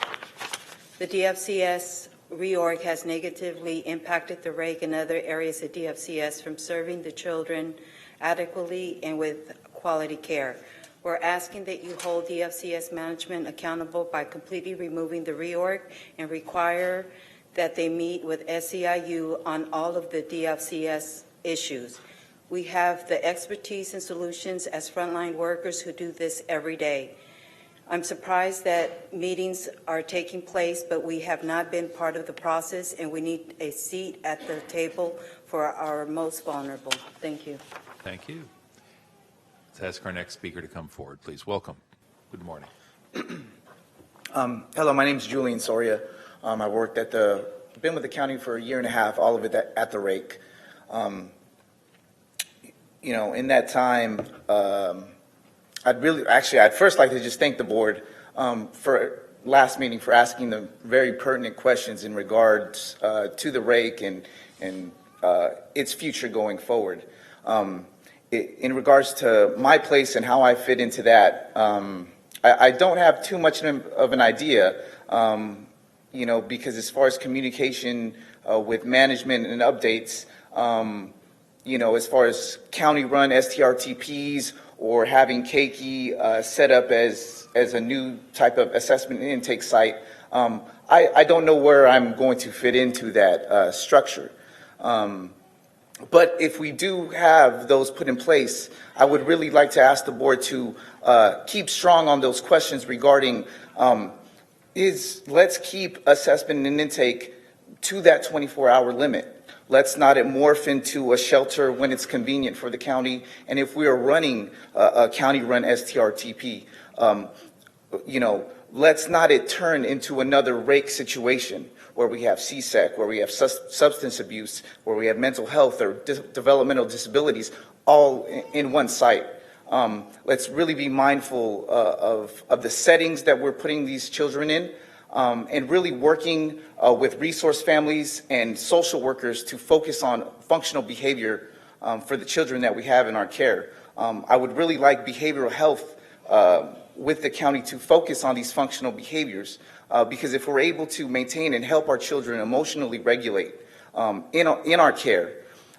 The DFCS reorg has negatively impacted the Rake and other areas of DFCS from serving the children adequately and with quality care. We're asking that you hold DFCS management accountable by completely removing the reorg and require that they meet with SEIU on all of the DFCS issues. We have the expertise and solutions as frontline workers who do this every day. I'm surprised that meetings are taking place, but we have not been part of the process, and we need a seat at the table for our most vulnerable. Thank you. Thank you. Let's ask our next speaker to come forward, please. Welcome. Good morning. Hello, my name is Julian Soria. I worked been with the county for a year and a half, all of it at the Rake. In that time, I'd first like to just thank the board for last meeting for asking the very pertinent questions in regards to the Rake and its future going forward. In regards to my place and how I fit into that, I don't have too much of an idea, because as far as communication with management and updates, as far as county-run STRTPs or having Keiki set up as a new type of assessment and intake site, I don't know where I'm going to fit into that structure. But if we do have those put in place, I would really like to ask the board to keep strong on those questions regarding let's keep assessment and intake to that 24-hour limit. Let's not morph into a shelter when it's convenient for the county. And if we are running a county-run STRTP, let's not turn into another Rake situation where we have CSEC, where we have substance abuse, where we have mental health or developmental disabilities, all in one site. Let's really be mindful of the settings that we're putting these children in, and really working with resource families and social workers to focus on functional behavior for the children that we have in our care. I would really like behavioral health with the county to focus on these functional behaviors, because if we're able to maintain and help our children emotionally regulate in our care,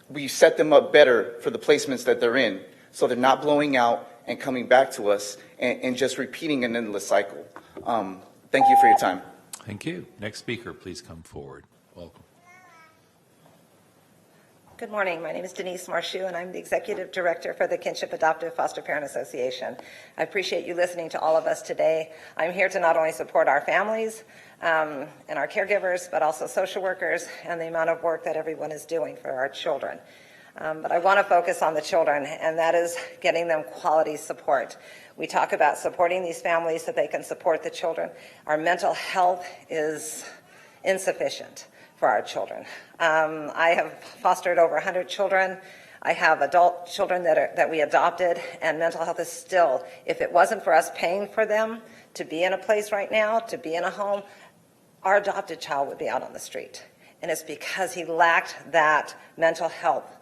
we set them up better for the placements that they're in, so they're not blowing out and coming back to us and just repeating an endless cycle. Thank you for your time. Thank you. Next speaker, please come forward. Welcome. Good morning. My name is Denise Marshu, and I'm the Executive Director for the Kinship Adoptive Foster Parent Association. I appreciate you listening to all of us today. I'm here to not only support our families and our caregivers, but also social workers and the amount of work that everyone is doing for our children. But I want to focus on the children, and that is getting them quality support. We talk about supporting these families so they can support the children. Our mental health is insufficient for our children. I have fostered over 100 children. I have adult children that we adopted, and mental health is still, if it wasn't for us paying for them to be in a place right now, to be in a home, our adopted child would be out on the street. And it's because he lacked that mental health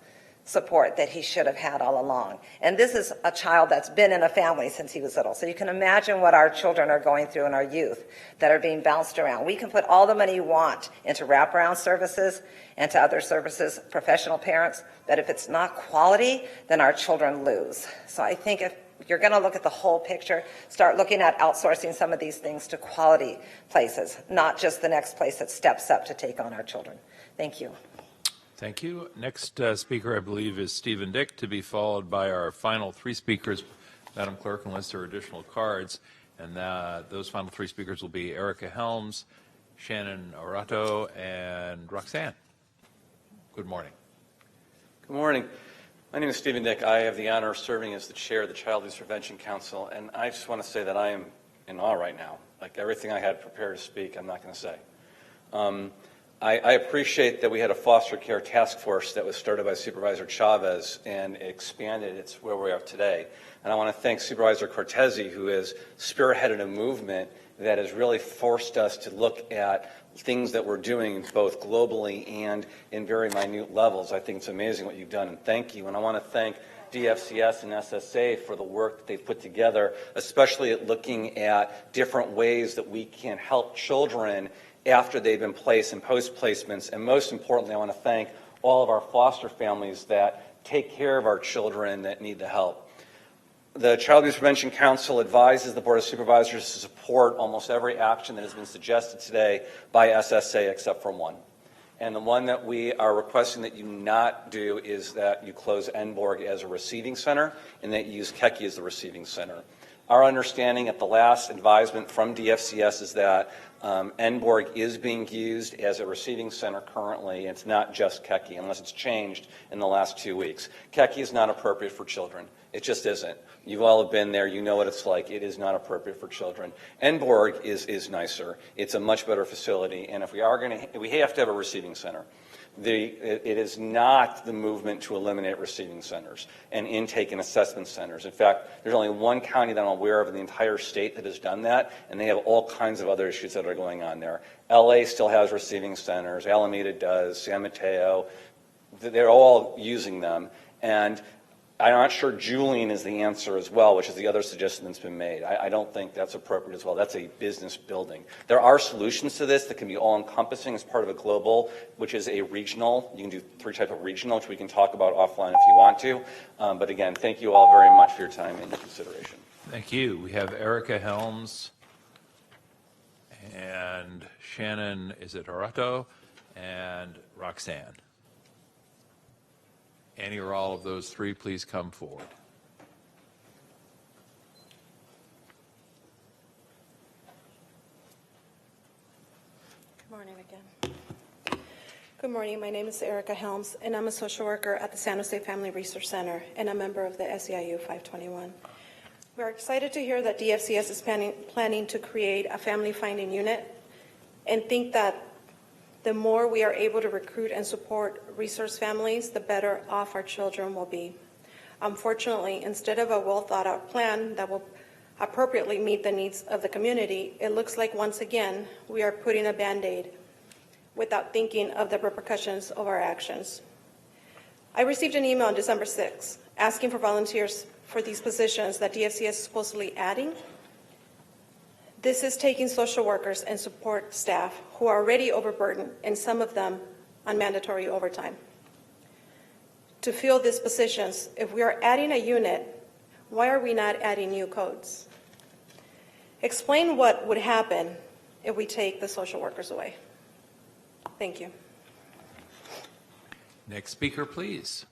support that he should have had all along. And this is a child that's been in a family since he was little. So you can imagine what our children are going through and our youth that are being bounced around. We can put all the money you want into wraparound services and to other services, professional parents, but if it's not quality, then our children lose. So I think if you're going to look at the whole picture, start looking at outsourcing some of these things to quality places, not just the next place that steps up to take on our children. Thank you. Thank you. Next speaker, I believe, is Stephen Dick, to be followed by our final three speakers, Madam Clerk, unless there are additional cards. And those final three speakers will be Erica Helms, Shannon Arato, and Roxanne. Good morning. Good morning. My name is Stephen Dick. I have the honor of serving as the chair of the Child Abuse Prevention Council, and I just want to say that I am in awe right now. Like everything I had prepared to speak, I'm not going to say. I appreciate that we had a foster care task force that was started by Supervisor Chavez and expanded. It's where we are today. And I want to thank Supervisor Cortese, who has spearheaded a movement that has really forced us to look at things that we're doing both globally and in very minute levels. I think it's amazing what you've done, and thank you. And I want to thank DFCS and SSA for the work that they've put together, especially at looking at different ways that we can help children after they've been placed and post-placements. And most importantly, I want to thank all of our foster families that take care of our children that need the help. The Child Abuse Prevention Council advises the Board of Supervisors to support almost every action that has been suggested today by SSA except for one. And the one that we are requesting that you not do is that you close Enborg as a receiving center and that you use Keki as the receiving center. Our understanding at the last advisement from DFCS is that Enborg is being used as a receiving center currently. It's not just Keki, unless it's changed in the last 2 weeks. Keki is not appropriate for children. It just isn't. You all have been there. You know what it's like. It is not appropriate for children. Enborg is nicer. It's a much better facility. And if we are going to, we have to have a receiving center. It is not the movement to eliminate receiving centers and intake and assessment centers. In fact, there's only one county that I'm aware of in the entire state that has done that, and they have all kinds of other issues that are going on there. LA still has receiving centers. Alameda does. San Mateo. They're all using them. And I'm not sure Julian is the answer as well, which is the other suggestion that's been made. I don't think that's appropriate as well. That's a business building. There are solutions to this that can be all-encompassing as part of a global, which is a regional. You can do 3 types of regional, which we can talk about offline if you want to. But again, thank you all very much for your time and your consideration. Thank you. We have Erica Helms and Shannon, is it Arato, and Roxanne. Any or all of those 3, please come forward. Good morning again. Good morning. My name is Erica Helms, and I'm a social worker at the San Jose Family Resource Center and a member of the SEIU 521. We're excited to hear that DFCS is planning to create a family finding unit and think that the more we are able to recruit and support resource families, the better off our children will be. Unfortunately, instead of a well-thought-out plan that will appropriately meet the needs of the community, it looks like once again we are putting a Band-Aid without thinking of the repercussions of our actions. I received an email on December 6th asking for volunteers for these positions that DFCS is supposedly adding. This is taking social workers and support staff who are already overburdened, and some of them on mandatory overtime. To fill these positions, if we are adding a unit, why are we not adding new codes? Explain what would happen if we take the social workers away. Thank you. Next speaker, please.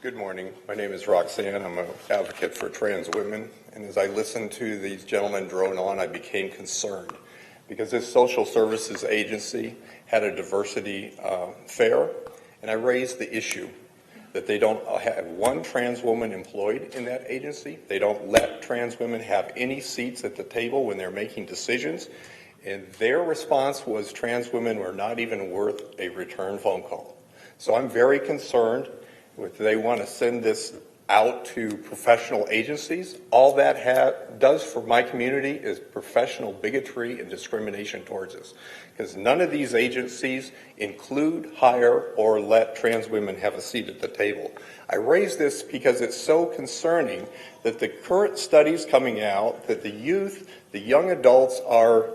Good morning. My name is Roxanne. I'm an advocate for trans women. And as I listened to these gentlemen drone on, I became concerned because this social services agency had a diversity fair, and I raised the issue that they don't have one trans woman employed in that agency. They don't let trans women have any seats at the table when they're making decisions. And their response was trans women were not even worth a return phone call. So I'm very concerned. If they want to send this out to professional agencies, all that does for my community is professional bigotry and discrimination towards us. Because none of these agencies include, hire, or let trans women have a seat at the table. I raise this because it's so concerning that the current studies coming out that the youth, the young adults are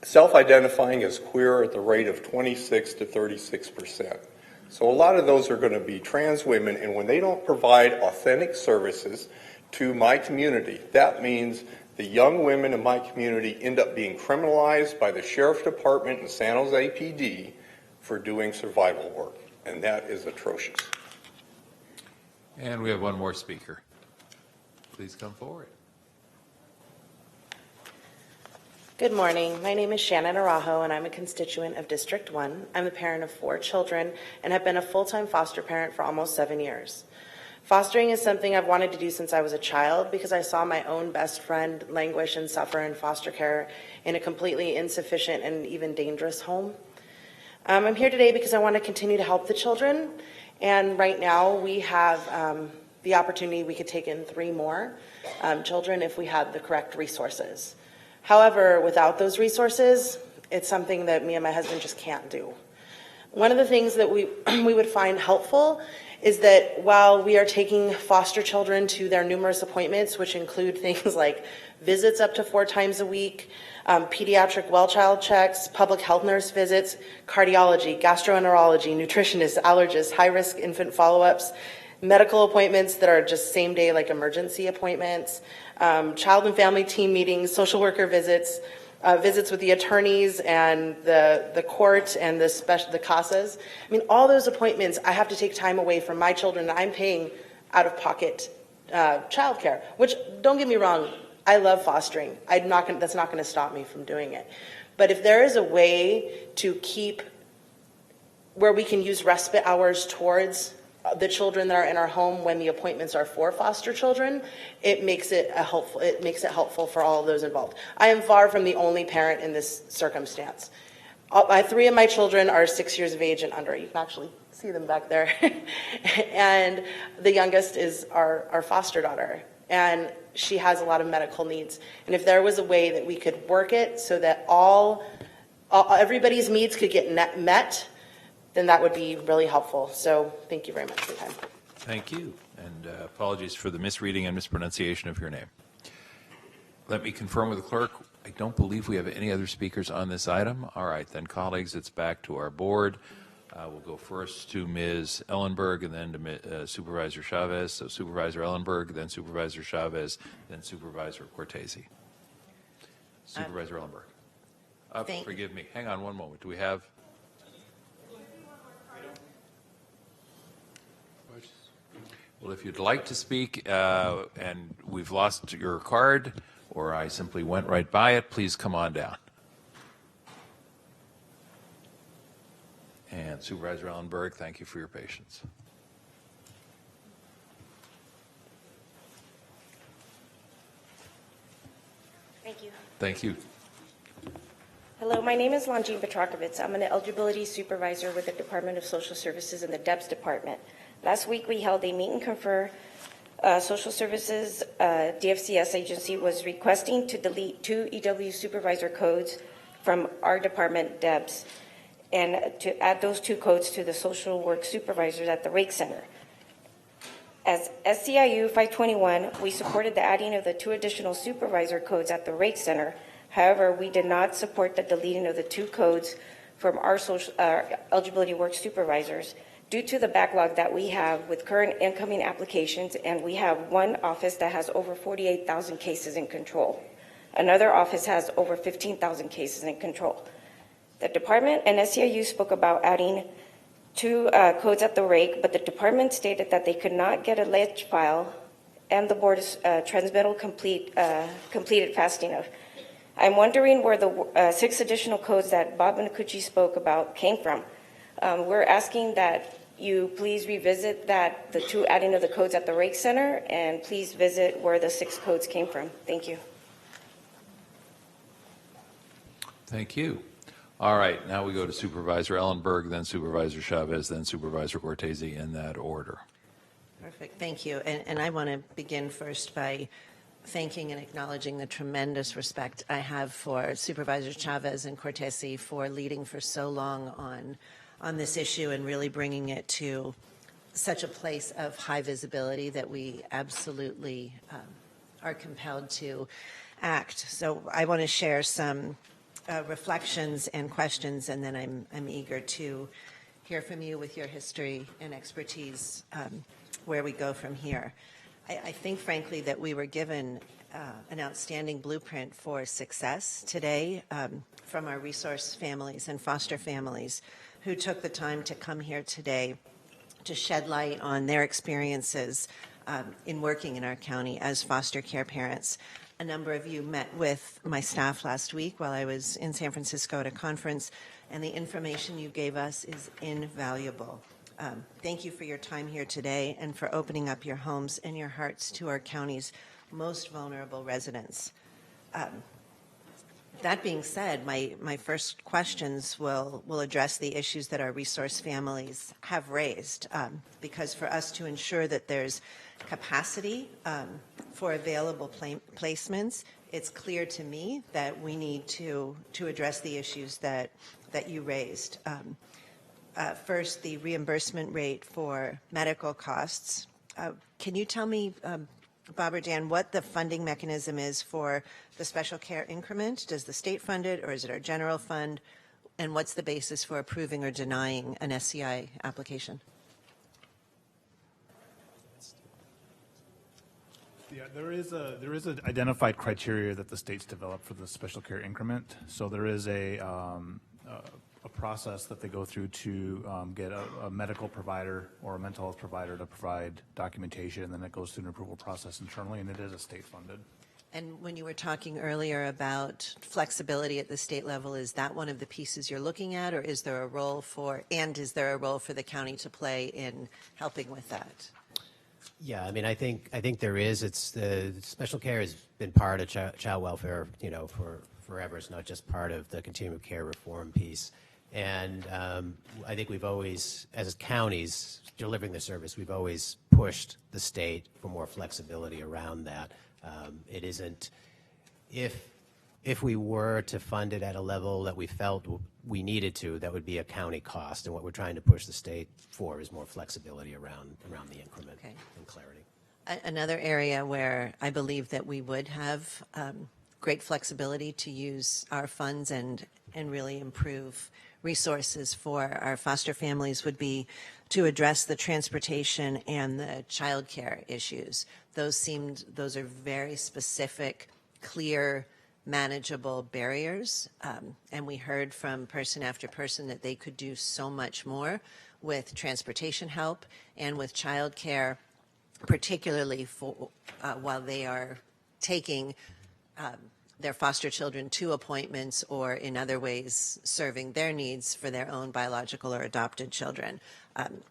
self-identifying as queer at the rate of 26 to 36%. So a lot of those are going to be trans women, and when they don't provide authentic services to my community, that means the young women in my community end up being criminalized by the Sheriff's Department and San Jose PD for doing survival work, and that is atrocious. And we have one more speaker. Please come forward. Good morning. My name is Shannon Araujo, and I'm a constituent of District 1. I'm a parent of 4 children and have been a full-time foster parent for almost 7 years. Fostering is something I've wanted to do since I was a child because I saw my own best friend languish and suffer in foster care in a completely insufficient and even dangerous home. I'm here today because I want to continue to help the children, and right now we have the opportunity we could take in 3 more children if we had the correct resources. However, without those resources, it's something that me and my husband just can't do. One of the things that we would find helpful is that while we are taking foster children to their numerous appointments, which include things like visits up to 4 times a week, pediatric well child checks, public health nurse visits, cardiology, gastroenterology, nutritionists, allergists, high-risk infant follow-ups, medical appointments that are just same day like emergency appointments, child and family team meetings, social worker visits, visits with the attorneys and the court and the CASAs. I mean, all those appointments, I have to take time away from my children. I'm paying out-of-pocket childcare, which, don't get me wrong, I love fostering. That's not going to stop me from doing it. But if there is a way to keep where we can use respite hours towards the children that are in our home when the appointments are for foster children, it makes it helpful for all of those involved. I am far from the only parent in this circumstance. 3 of my children are 6 years of age and under. You can actually see them back there. And the youngest is our foster daughter, and she has a lot of medical needs. And if there was a way that we could work it so that everybody's needs could get met, then that would be really helpful. So thank you very much for your time. Thank you, and apologies for the misreading and mispronunciation of your name. Let me confirm with the clerk, I don't believe we have any other speakers on this item. All right, then, colleagues, it's back to our board. We'll go first to Ms. Ellenberg and then to Supervisor Chavez. So Supervisor Ellenberg, then Supervisor Chavez, then Supervisor Cortese. Supervisor Ellenberg. Forgive me. Hang on one moment. Do we have... Well, if you'd like to speak and we've lost your card or I simply went right by it, please come on down. And Supervisor Ellenberg, thank you for your patience. Thank you. Thank you. Hello, my name is Longine Petrakovitz. I'm an eligibility supervisor with the Department of Social Services in the DEPS department. Last week, we held a meet and confer. Social Services DFCS agency was requesting to delete 2 EW supervisor codes from our department, DEPS, and to add those 2 codes to the social work supervisors at the Rake Center. As SCIU 521, we supported the adding of the 2 additional supervisor codes at the Rake Center. However, we did not support the deleting of the 2 codes from our eligibility work supervisors due to the backlog that we have with current incoming applications, and we have one office that has over 48,000 cases in control. Another office has over 15,000 cases in control. The department and SCIU spoke about adding 2 codes at the Rake, but the department stated that they could not get a ledge file and the board's transmittal completed fast enough. I'm wondering where the 6 additional codes that Bob Minicucci spoke about came from. We're asking that you please revisit the 2 adding of the codes at the Rake Center, and please visit where the 6 codes came from. Thank you. Thank you. All right, now we go to Supervisor Ellenberg, then Supervisor Chavez, then Supervisor Cortese in that order. Perfect, thank you. And I want to begin first by thanking and acknowledging the tremendous respect I have for Supervisors Chavez and Cortesi for leading for so long on this issue and really bringing it to such a place of high visibility that we absolutely are compelled to act. So I want to share some reflections and questions, and then I'm eager to hear from you with your history and expertise where we go from here. I think, frankly, that we were given an outstanding blueprint for success today from our resource families and foster families who took the time to come here today to shed light on their experiences in working in our county as foster care parents. A number of you met with my staff last week while I was in San Francisco at a conference, and the information you gave us is invaluable. Thank you for your time here today and for opening up your homes and your hearts to our county's most vulnerable residents. That being said, my first questions will address the issues that our resource families have raised, because for us to ensure that there's capacity for available placements, it's clear to me that we need to address the issues that you raised. First, the reimbursement rate for medical costs. Can you tell me, Bob or Dan, what the funding mechanism is for the special care increment? Does the state fund it, or is it our general fund? And what's the basis for approving or denying an SCI application? Yeah, there is an identified criteria that the states develop for the special care increment. So there is a process that they go through to get a medical provider or a mental health provider to provide documentation, and then it goes through an approval process internally, and it is a state funded. And when you were talking earlier about flexibility at the state level, is that one of the pieces you're looking at, or is there a role for the county to play in helping with that? Yeah, I mean, I think there is. It's the special care has been part of child welfare, for forever. It's not just part of the continuum of care reform piece. And I think we've always, as counties delivering the service, we've always pushed the state for more flexibility around that. It isn't, if we were to fund it at a level that we felt we needed to, that would be a county cost. And what we're trying to push the state for is more flexibility around the increment and clarity. Another area where I believe that we would have great flexibility to use our funds and really improve resources for our foster families would be to address the transportation and the child care issues. Those are very specific, clear, manageable barriers. And we heard from person after person that they could do so much more with transportation help and with child care, particularly for while they are taking their foster children to appointments or in other ways serving their needs for their own biological or adopted children.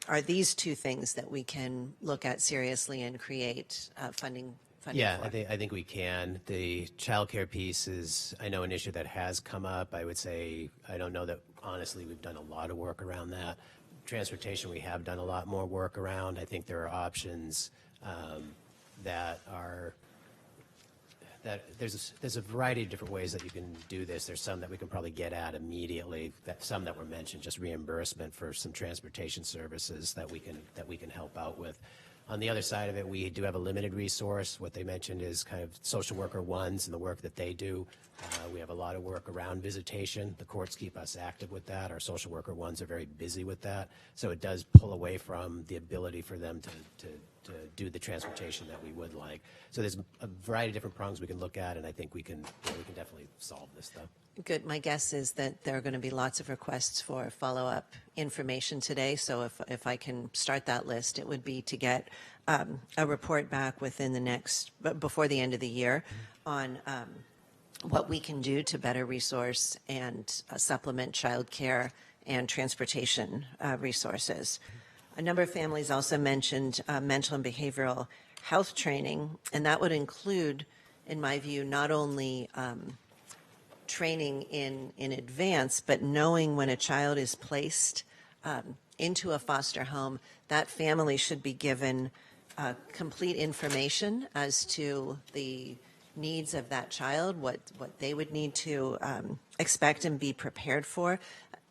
Are these two things that we can look at seriously and create funding Yeah, for? I think we can. The child care piece is, I know, an issue that has come up. I would say, I don't know that, honestly, we've done a lot of work around that. Transportation, we have done a lot more work around. I think there are options there's a variety of different ways that you can do this. There's some that we can probably get at immediately, some that were mentioned, just reimbursement for some transportation services that we can help out with. On the other side of it, we do have a limited resource. What they mentioned is kind of social worker ones and the work that they do. We have a lot of work around visitation. The courts keep us active with that. Our social worker ones are very busy with that. So it does pull away from the ability for them to do the transportation that we would like. So there's a variety of different prongs we can look at, and I think we can definitely solve this, though. Good. My guess is that there are going to be lots of requests for follow-up information today. So if I can start that list, it would be to get a report back before the end of the year on what we can do to better resource and supplement child care and transportation resources. A number of families also mentioned mental and behavioral health training, and that would include, in my view, not only training in advance, but knowing when a child is placed into a foster home, that family should be given complete information as to the needs of that child, what they would need to expect and be prepared for,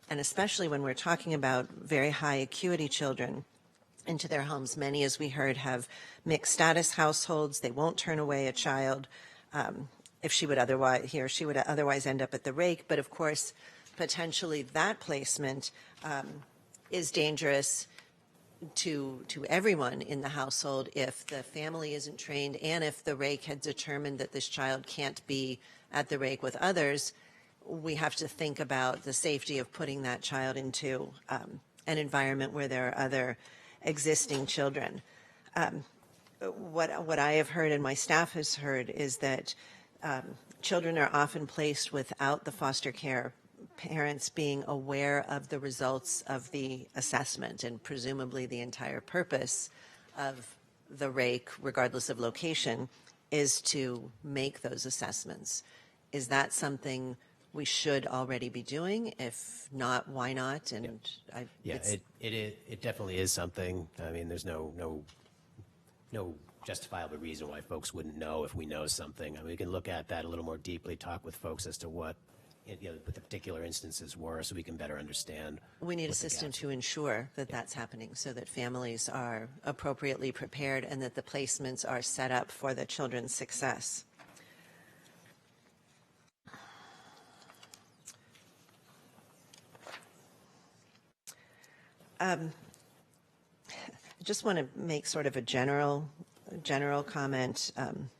and especially when we're talking about very high acuity children into their homes. Many, as we heard, have mixed status households. They won't turn away a child if he or she would otherwise end up at the Rake. But of course, potentially that placement is dangerous to everyone in the household if the family isn't trained, and if the Rake had determined that this child can't be at the Rake with others. We have to think about the safety of putting that child into an environment where there are other existing children. What I have heard and my staff has heard is that children are often placed without the foster care parents being aware of the results of the assessment, and presumably the entire purpose of the Rake, regardless of location, is to make those assessments. Is that something we should already be doing? If not, why not? And it definitely is something. I mean, there's no justifiable reason why folks wouldn't know if we know something. I mean, we can look at that a little more deeply, talk with folks as to what what the particular instances were, so we can better understand. We need a system to ensure that that's happening, so that families are appropriately prepared and that the placements are set up for the children's success. I just want to make sort of a general comment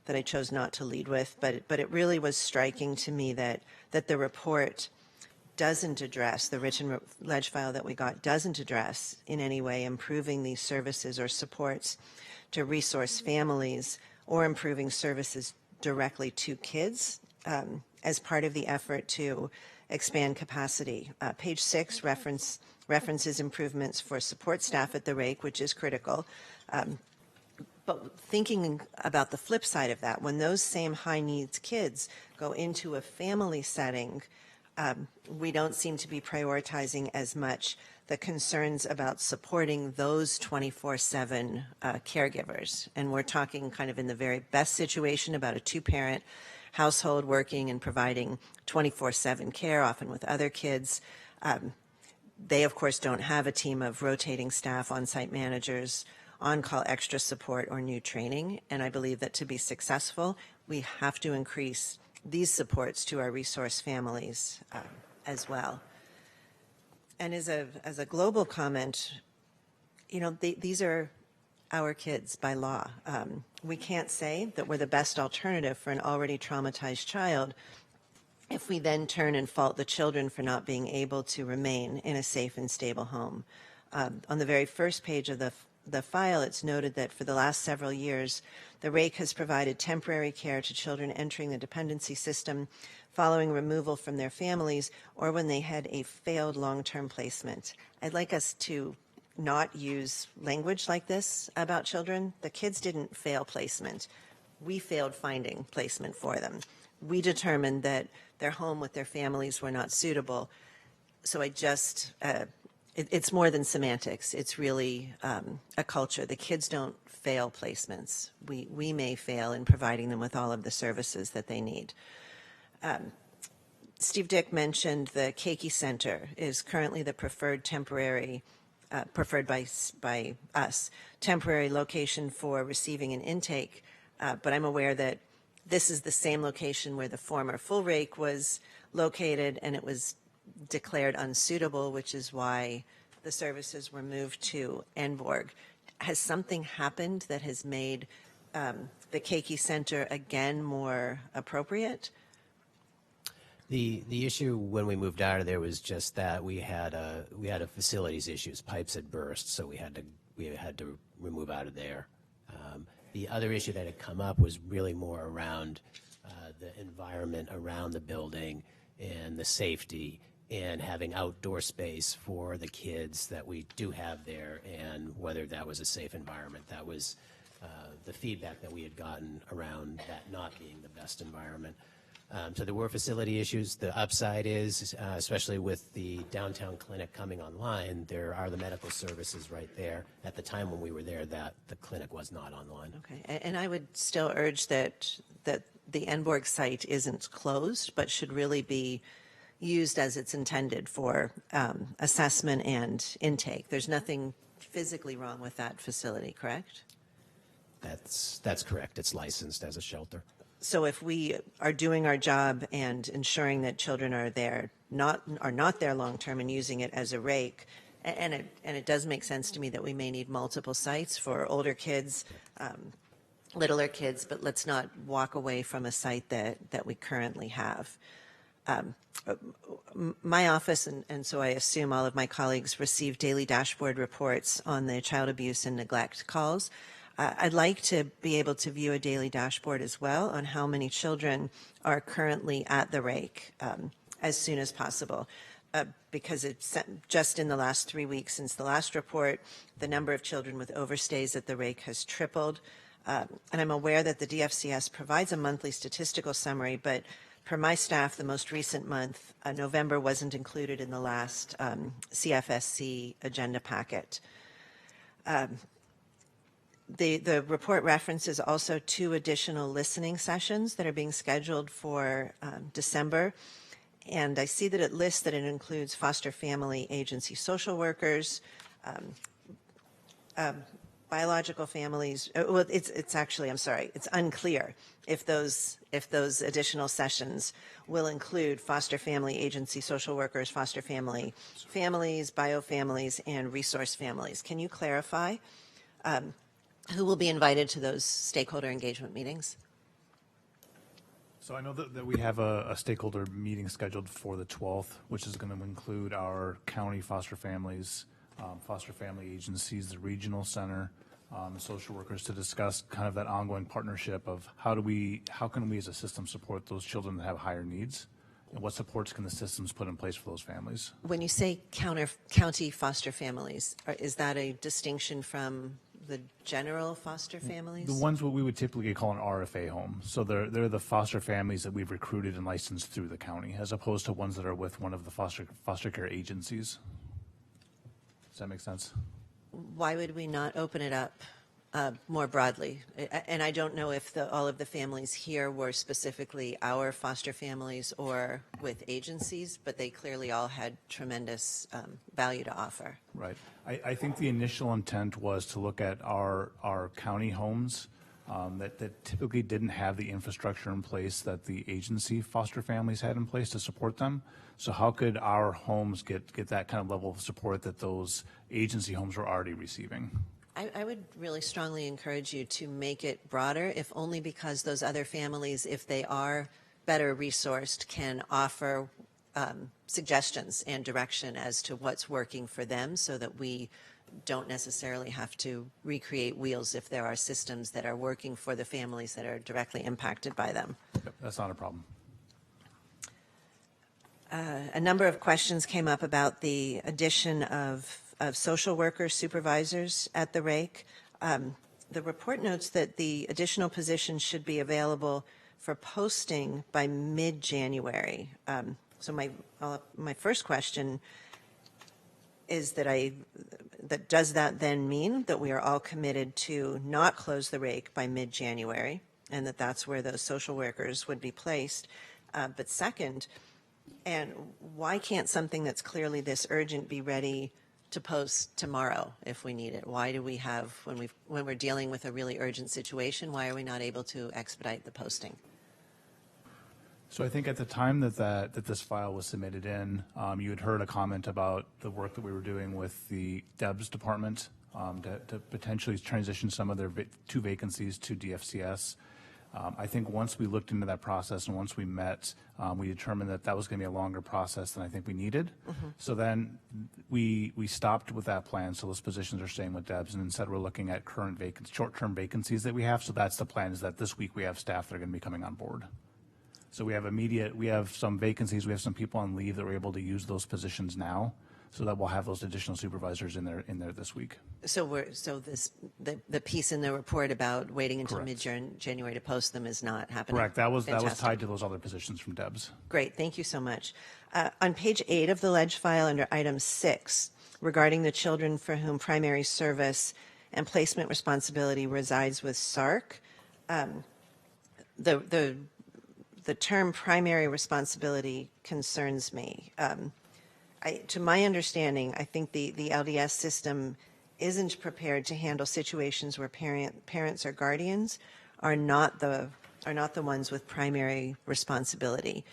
that I chose not to lead with, but it really was striking to me that the report doesn't address, the written ledge file that we got doesn't address in any way improving these services or supports to resource families or improving services directly to kids as part of the effort to expand capacity. Page 6 references improvements for support staff at the Rake, which is critical. But thinking about the flip side of that, when those same high needs kids go into a family setting, we don't seem to be prioritizing as much the concerns about supporting those 24/7 caregivers. And we're talking kind of in the very best situation about a two-parent household working and providing 24/7 care, often with other kids. They, of course, don't have a team of rotating staff, on-site managers, on-call extra support, or new training. And I believe that to be successful, we have to increase these supports to our resource families as well. And as a global comment, these are our kids by law. We can't say that we're the best alternative for an already traumatized child if we then turn and fault the children for not being able to remain in a safe and stable home. On the very first page of the file, it's noted that for the last several years, the Rake has provided temporary care to children entering the dependency system following removal from their families or when they had a failed long-term placement. I'd like us to not use language like this about children. The kids didn't fail placement. We failed finding placement for them. We determined that their home with their families were not suitable. So it's more than semantics. It's really a culture. The kids don't fail placements. We may fail in providing them with all of the services that they need. Steve Dick mentioned the Keiki Center is currently the preferred by us, temporary location for receiving an intake. But I'm aware that this is the same location where the former full Rake was located, and it was declared unsuitable, which is why the services were moved to Enborg. Has something happened that has made the Keiki Center again more appropriate? The issue when we moved out of there was just that we had a facilities issues. Pipes had burst, so we had to remove out of there. The other issue that had come up was really more around the environment around the building and the safety and having outdoor space for the kids that we do have there, and whether that was a safe environment. That was the feedback that we had gotten around that not being the best environment. So there were facility issues. The upside is, especially with the downtown clinic coming online, there are the medical services right there. At the time when we were there, that the clinic was not online. Okay, and I would still urge that the Enborg site isn't closed, but should really be used as it's intended for assessment and intake. There's nothing physically wrong with that facility, correct? That's correct. It's licensed as a shelter. So if we are doing our job and ensuring that children are not there long term and using it as a rake, and it does make sense to me that we may need multiple sites for older kids, littler kids, but let's not walk away from a site that we currently have. My office, and so I assume all of my colleagues, receive daily dashboard reports on the child abuse and neglect calls. I'd like to be able to view a daily dashboard as well on how many children are currently at the Rake as soon as possible. Because it's just in the last 3 weeks since the last report, the number of children with overstays at the Rake has tripled. And I'm aware that the DFCS provides a monthly statistical summary, but per my staff, the most recent month, November, wasn't included in the last CFSC agenda packet. The report references also 2 additional listening sessions that are being scheduled for December. And I see that it lists that it includes foster family agency social workers, biological families. Well, it's actually, I'm sorry, it's unclear if those additional sessions will include foster family agency social workers, foster families, bio families, and resource families. Can you clarify who will be invited to those stakeholder engagement meetings? So I know that we have a stakeholder meeting scheduled for the 12th, which is going to include our county foster families, foster family agencies, the regional center, the social workers, to discuss kind of that ongoing partnership of how can we as a system support those children that have higher needs, and what supports can the systems put in place for those families. When you say county foster families, is that a distinction from the general foster families? The ones what we would typically call an RFA home. So they're the foster families that we've recruited and licensed through the county, as opposed to ones that are with one of the foster care agencies. Does that make sense? Why would we not open it up more broadly? And I don't know if all of the families here were specifically our foster families or with agencies, but they clearly all had tremendous value to offer. Right. I think the initial intent was to look at our county homes that typically didn't have the infrastructure in place that the agency foster families had in place to support them. So how could our homes get that kind of level of support that those agency homes were already receiving? I would really strongly encourage you to make it broader, if only because those other families, if they are better resourced, can offer suggestions and direction as to what's working for them, so that we don't necessarily have to recreate wheels if there are systems that are working for the families that are directly impacted by them. Yep, that's not a problem. A number of questions came up about the addition of social workers, supervisors at the Rake. The report notes that the additional positions should be available for posting by mid-January. So my first question is that does that then mean that we are all committed to not close the Rake by mid-January, and that's where those social workers would be placed? But second, and why can't something that's clearly this urgent be ready to post tomorrow if we need it? Why do we have, when we're dealing with a really urgent situation, why are we not able to expedite the posting? So I think at the time that this file was submitted in, you had heard a comment about the work that we were doing with the DEBS department to potentially transition some of their 2 vacancies to DFCS. I think once we looked into that process and once we met, we determined that was going to be a longer process than I think we needed. Mm-hmm. So then we stopped with that plan. So those positions are staying with DEBS, and instead we're looking at current short-term vacancies that we have. So that's the plan, is that this week we have staff that are going to be coming on board. So we have some vacancies, we have some people on leave that we're able to use those positions now. so that we'll have those additional supervisors in there this week. So the piece in the report about waiting until Correct. mid-January to post them is not happening? Correct. That was Fantastic. tied to those other positions from Debs. Great, thank you so much. On page 8 of the ledge file, under item 6, regarding the children for whom primary service and placement responsibility resides with SARC, the term primary responsibility concerns me. To my understanding, I think the LDS system isn't prepared to handle situations where parents or guardians are not the ones with primary responsibility.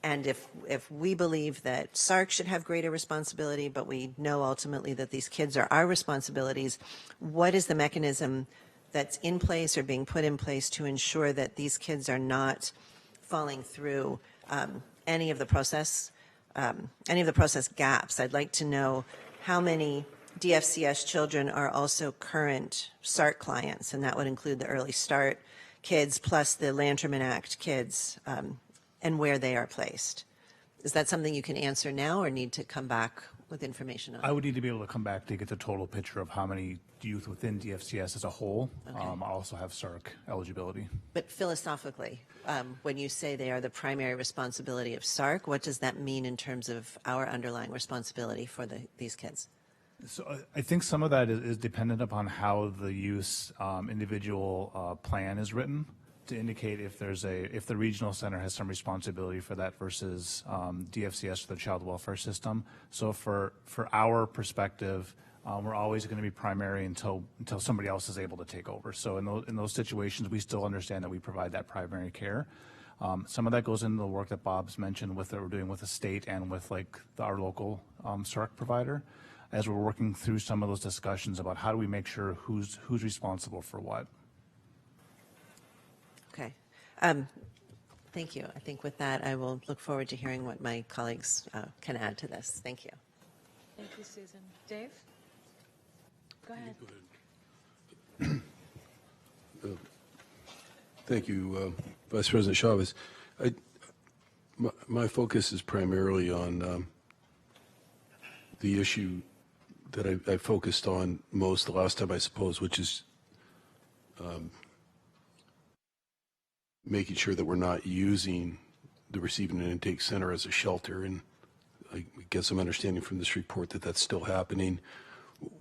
And if we believe that SARC should have greater responsibility, but we know ultimately that these kids are our responsibilities, what is the mechanism that's in place or being put in place to ensure that these kids are not falling through any of the process gaps? I'd like to know how many DFCS children are also current SARC clients, and that would include the Early Start kids plus the Lanterman Act kids, and where they are placed. Is that something you can answer now or need to come back with information on? I would need to be able to come back to get the total picture of how many youth within DFCS as a whole. Okay. I also have SARC eligibility. But philosophically, when you say they are the primary responsibility of SARC, what does that mean in terms of our underlying responsibility for these kids? So I think some of that is dependent upon how the youth's individual plan is written to indicate if the regional center has some responsibility for that versus DFCS, the child welfare system. So for our perspective, we're always going to be primary until somebody else is able to take over. So in those situations, we still understand that we provide that primary care. Some of that goes into the work that Bob's mentioned with that we're doing with the state and with our local SARC provider, as we're working through some of those discussions about how do we make sure who's responsible for what. Okay. Thank you. I think with that, I will look forward to hearing what my colleagues can add to this. Thank you. Thank you, Susan. Dave? Go ahead. Thank you, Vice President Chavez. My focus is primarily on the issue that I focused on most the last time, I suppose, which is making sure that we're not using the receiving and intake center as a shelter. And I guess I'm understanding from this report that that's still happening.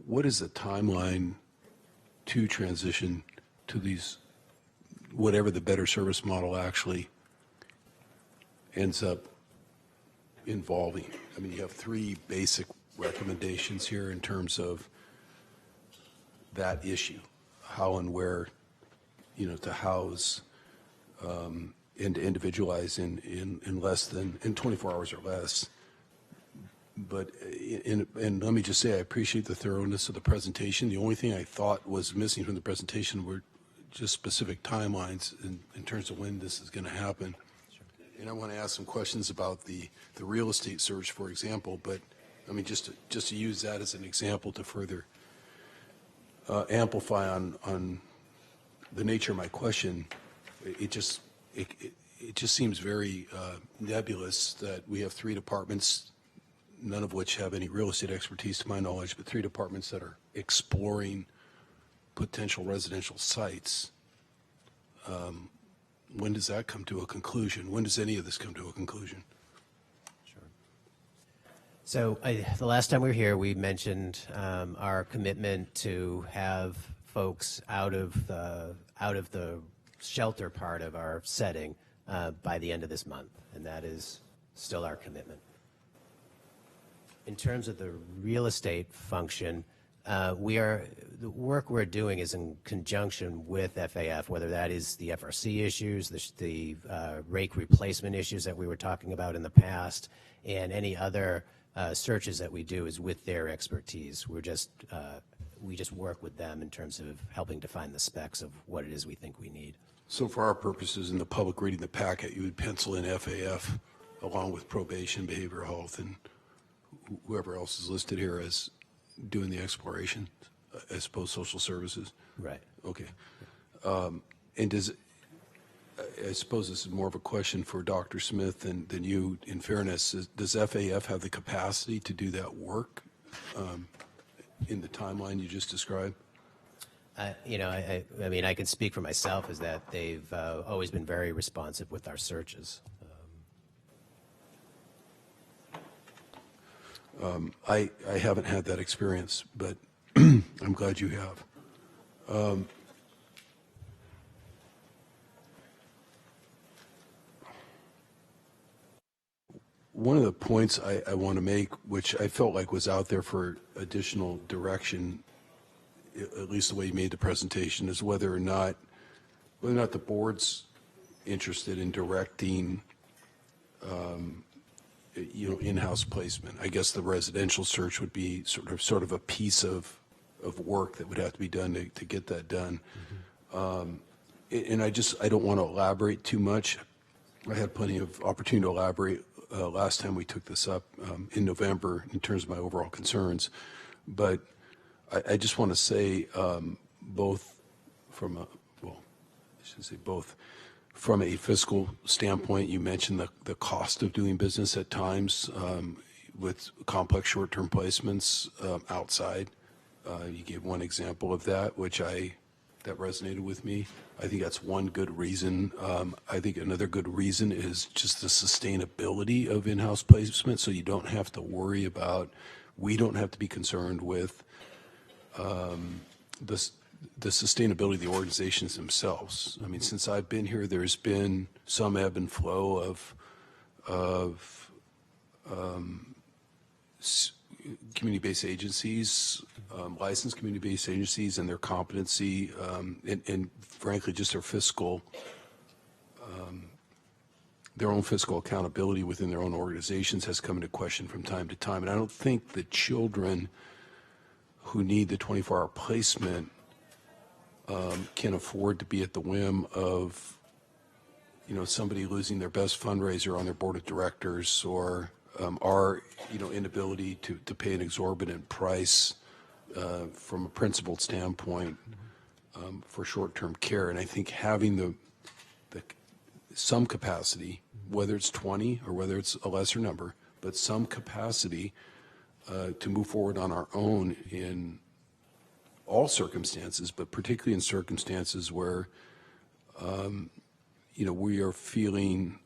What is the timeline to transition to these, whatever the better service model actually ends up involving? I mean, you have 3 basic recommendations here in terms of that issue, how and where, to house and to individualize in less than, in 24 hours or less. But, and let me just say, I appreciate the thoroughness of the presentation. The only thing I thought was missing from the presentation were just specific timelines in terms of when this is going to happen. Sure. And I want to ask some questions about the real estate search, for example, but I mean, just to use that as an example to further amplify on the nature of my question, it just seems very nebulous that we have 3 departments, none of which have any real estate expertise to my knowledge, but 3 departments that are exploring potential residential sites. When does that come to a conclusion? When does any of this come to a conclusion? So the last time we were here, we mentioned our commitment to have folks out of the shelter part of our setting by the end of this month, and that is still our commitment. In terms of the real estate function, the work we're doing is in conjunction with FAF, whether that is the FRC issues, the Rake replacement issues that we were talking about in the past, and any other searches that we do is with their expertise. We just work with them in terms of helping define the specs of what it is we think we need. So for our purposes in the public reading the packet, you would pencil in FAF along with probation, behavioral health, and whoever else is listed here as doing the exploration, I suppose social services? Right. Okay. And I suppose this is more of a question for Dr. Smith than you, in fairness. Does FAF have the capacity to do that work in the timeline you just described? You know, I mean, I can speak for myself is that they've always been very responsive with our searches. I haven't had that experience, but I'm glad you have. One of the points I want to make, which I felt like was out there for additional direction, at least the way you made the presentation, is whether or not the board's interested in directing in-house placement. I guess the residential search would be sort of a piece of work that would have to be done to get that done. And I don't want to elaborate too much. I had plenty of opportunity to elaborate last time we took this up in November in terms of my overall concerns. But I just want to say both from a fiscal standpoint, you mentioned the cost of doing business at times with complex short-term placements outside. You gave one example of that, that resonated with me. I think that's one good reason. I think another good reason is just the sustainability of in-house placement, so you don't have to worry about, we don't have to be concerned with the sustainability of the organizations themselves. I mean, since I've been here, there's been some ebb and flow of community-based agencies, licensed community-based agencies, and their competency, and frankly, just their own fiscal accountability within their own organizations has come into question from time to time. And I don't think the children who need the 24-hour placement can afford to be at the whim of, somebody losing their best fundraiser on their board of directors, or our, inability to pay an exorbitant price from a principled standpoint for short-term care. And I think having some capacity, whether it's 20 or whether it's a lesser number, but some capacity to move forward on our own in all circumstances, but particularly in circumstances where, we are feeling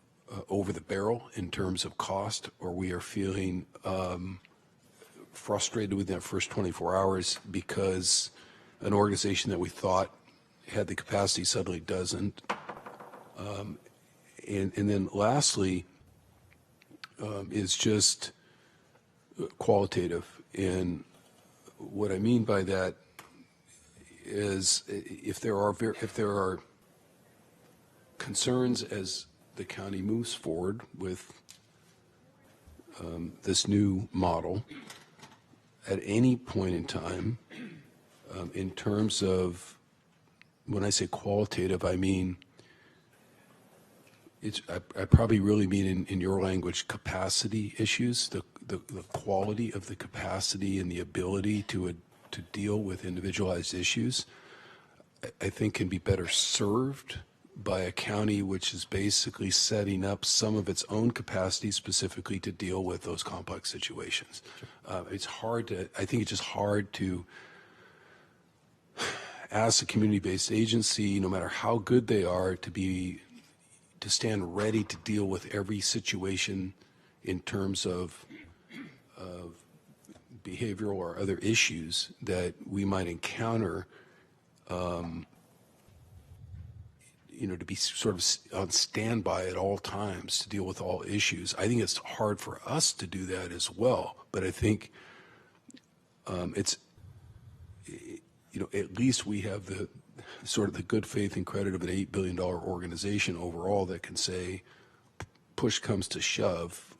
over the barrel in terms of cost, or we are feeling frustrated within that first 24 hours because an organization that we thought had the capacity suddenly doesn't. And then lastly is just qualitative. And what I mean by that is if there are concerns as the county moves forward with this new model at any point in time, in terms of, when I say qualitative, I mean, I probably really mean in your language capacity issues, the quality of the capacity and the ability to deal with individualized issues, I think can be better served by a county which is basically setting up some of its own capacity specifically to deal with those complex situations. I think it's just hard to ask a community-based agency, no matter how good they are, to stand ready to deal with every situation in terms of behavioral or other issues that we might encounter, to be sort of on standby at all times to deal with all issues. I think it's hard for us to do that as well, but I think it's, at least we have the sort of the good faith and credit of an $8 billion organization overall that can say, push comes to shove,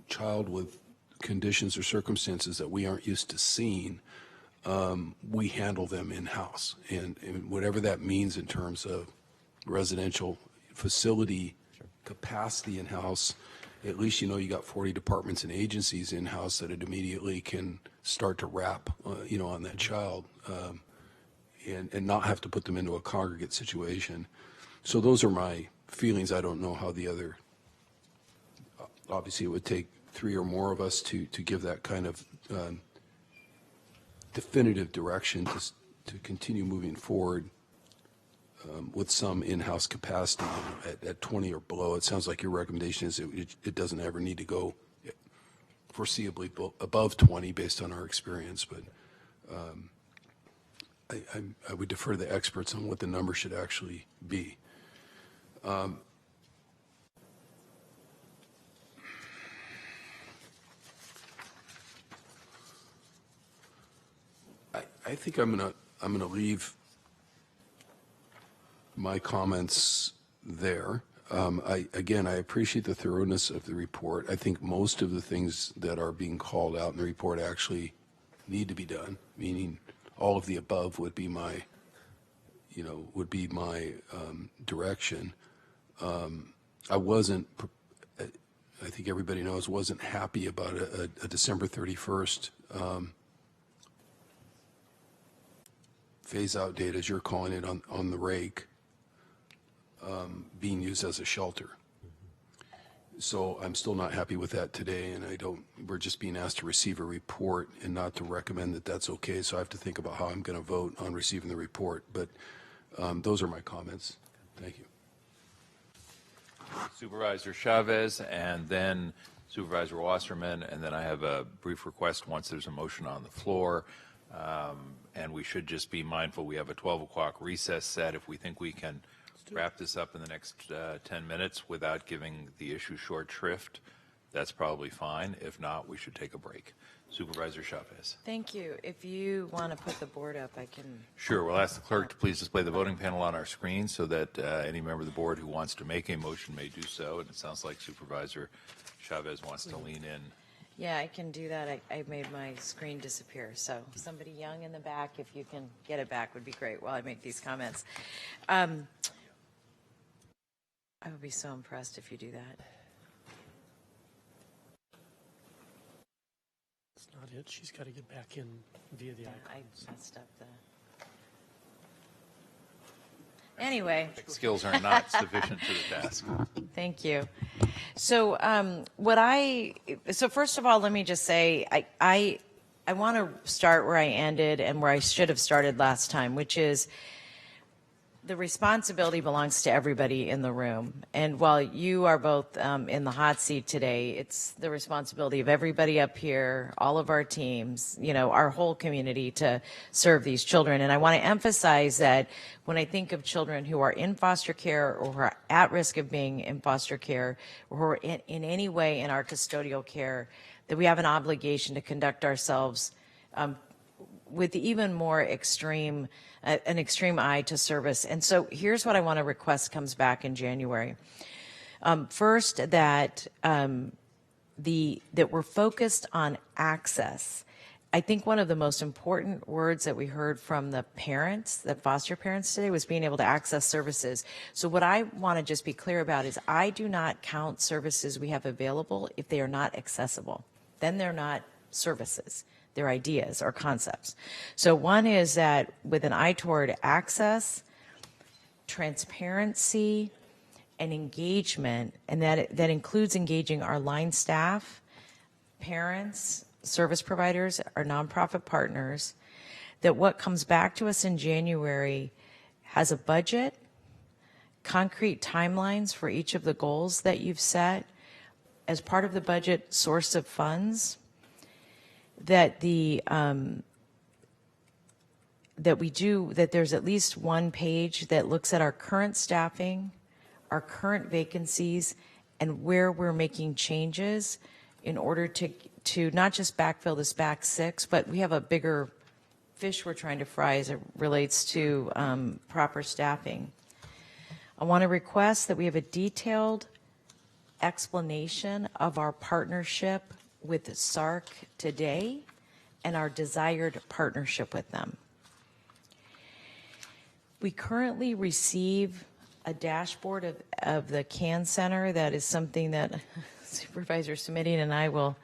child with conditions or circumstances that we aren't used to seeing, we handle them in-house. And whatever that means in terms of residential facility capacity in-house, at least you got 40 departments and agencies in-house that it immediately can start to wrap, on that child, and not have to put them into a congregate situation. So those are my feelings. I don't know how the other, obviously it would take 3 or more of us to give that kind of definitive direction to continue moving forward with some in-house capacity at 20 or below. It sounds like your recommendation is it doesn't ever need to go foreseeably above 20 based on our experience, but I would defer to the experts on what the number should actually be. I think I'm gonna leave my comments there. Again, I appreciate the thoroughness of the report. I think most of the things that are being called out in the report actually need to be done, meaning all of the above would be my, direction. I wasn't, I think everybody knows, wasn't happy about a December 31st phase-out date, as you're calling it, on the Rake, being used as a shelter. So I'm still not happy with that today, and we're just being asked to receive a report and not to recommend that that's okay, so I have to think about how I'm going to vote on receiving the report. But those are my comments. Thank you. Supervisor Chavez, and then Supervisor Wasserman, and then I have a brief request once there's a motion on the floor. And we should just be mindful we have a 12 o'clock recess set. If we think we can wrap this up in the next 10 minutes without giving the issue short shrift, that's probably fine. If not, we should take a break. Supervisor Chavez. Thank you. If you want to put the board up, I can. Sure. We'll ask the clerk to please display the voting panel on our screen so that any member of the board who wants to make a motion may do so. And it sounds like Supervisor Chavez wants to lean in. Yeah, I can do that. I made my screen disappear. So somebody young in the back, if you can get it back, would be great while I make these comments. I would be so impressed if you do that. That's not it. She's got to get back in via the icon. I messed up the... Anyway. Skills are not sufficient to the task. Thank you. So so first of all, let me just say, I want to start where I ended and where I should have started last time, which is the responsibility belongs to everybody in the room. And while you are both in the hot seat today, it's the responsibility of everybody up here, all of our teams, our whole community to serve these children. And I want to emphasize that when I think of children who are in foster care or who are at risk of being in foster care or who are in any way in our custodial care, that we have an obligation to conduct ourselves with even more extreme, an extreme eye to service. And so here's what I want to request comes back in January. First, that that we're focused on access. I think one of the most important words that we heard from the parents, the foster parents today, was being able to access services. So what I want to just be clear about is I do not count services we have available if they are not accessible. Then they're not services. They're ideas or concepts. So one is that with an eye toward access, transparency, and engagement, and that includes engaging our line staff, parents, service providers, our nonprofit partners, that what comes back to us in January has a budget, concrete timelines for each of the goals that you've set, as part of the budget source of funds, that that there's at least one page that looks at our current staffing, our current vacancies, and where we're making changes in order to not just backfill this back six, but we have a bigger fish we're trying to fry as it relates to proper staffing. I want to request that we have a detailed explanation of our partnership with SARC today and our desired partnership with them. We currently receive a dashboard of the CAN Center. That is something that Supervisor Smitty and I will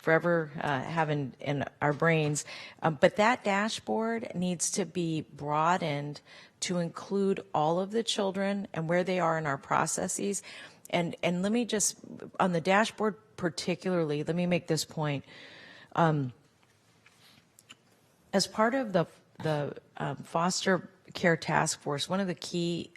forever have in our brains. But that dashboard needs to be broadened to include all of the children and where they are in our processes. And let me just, on the dashboard particularly, let me make this point. As part of the foster care task force, one of the key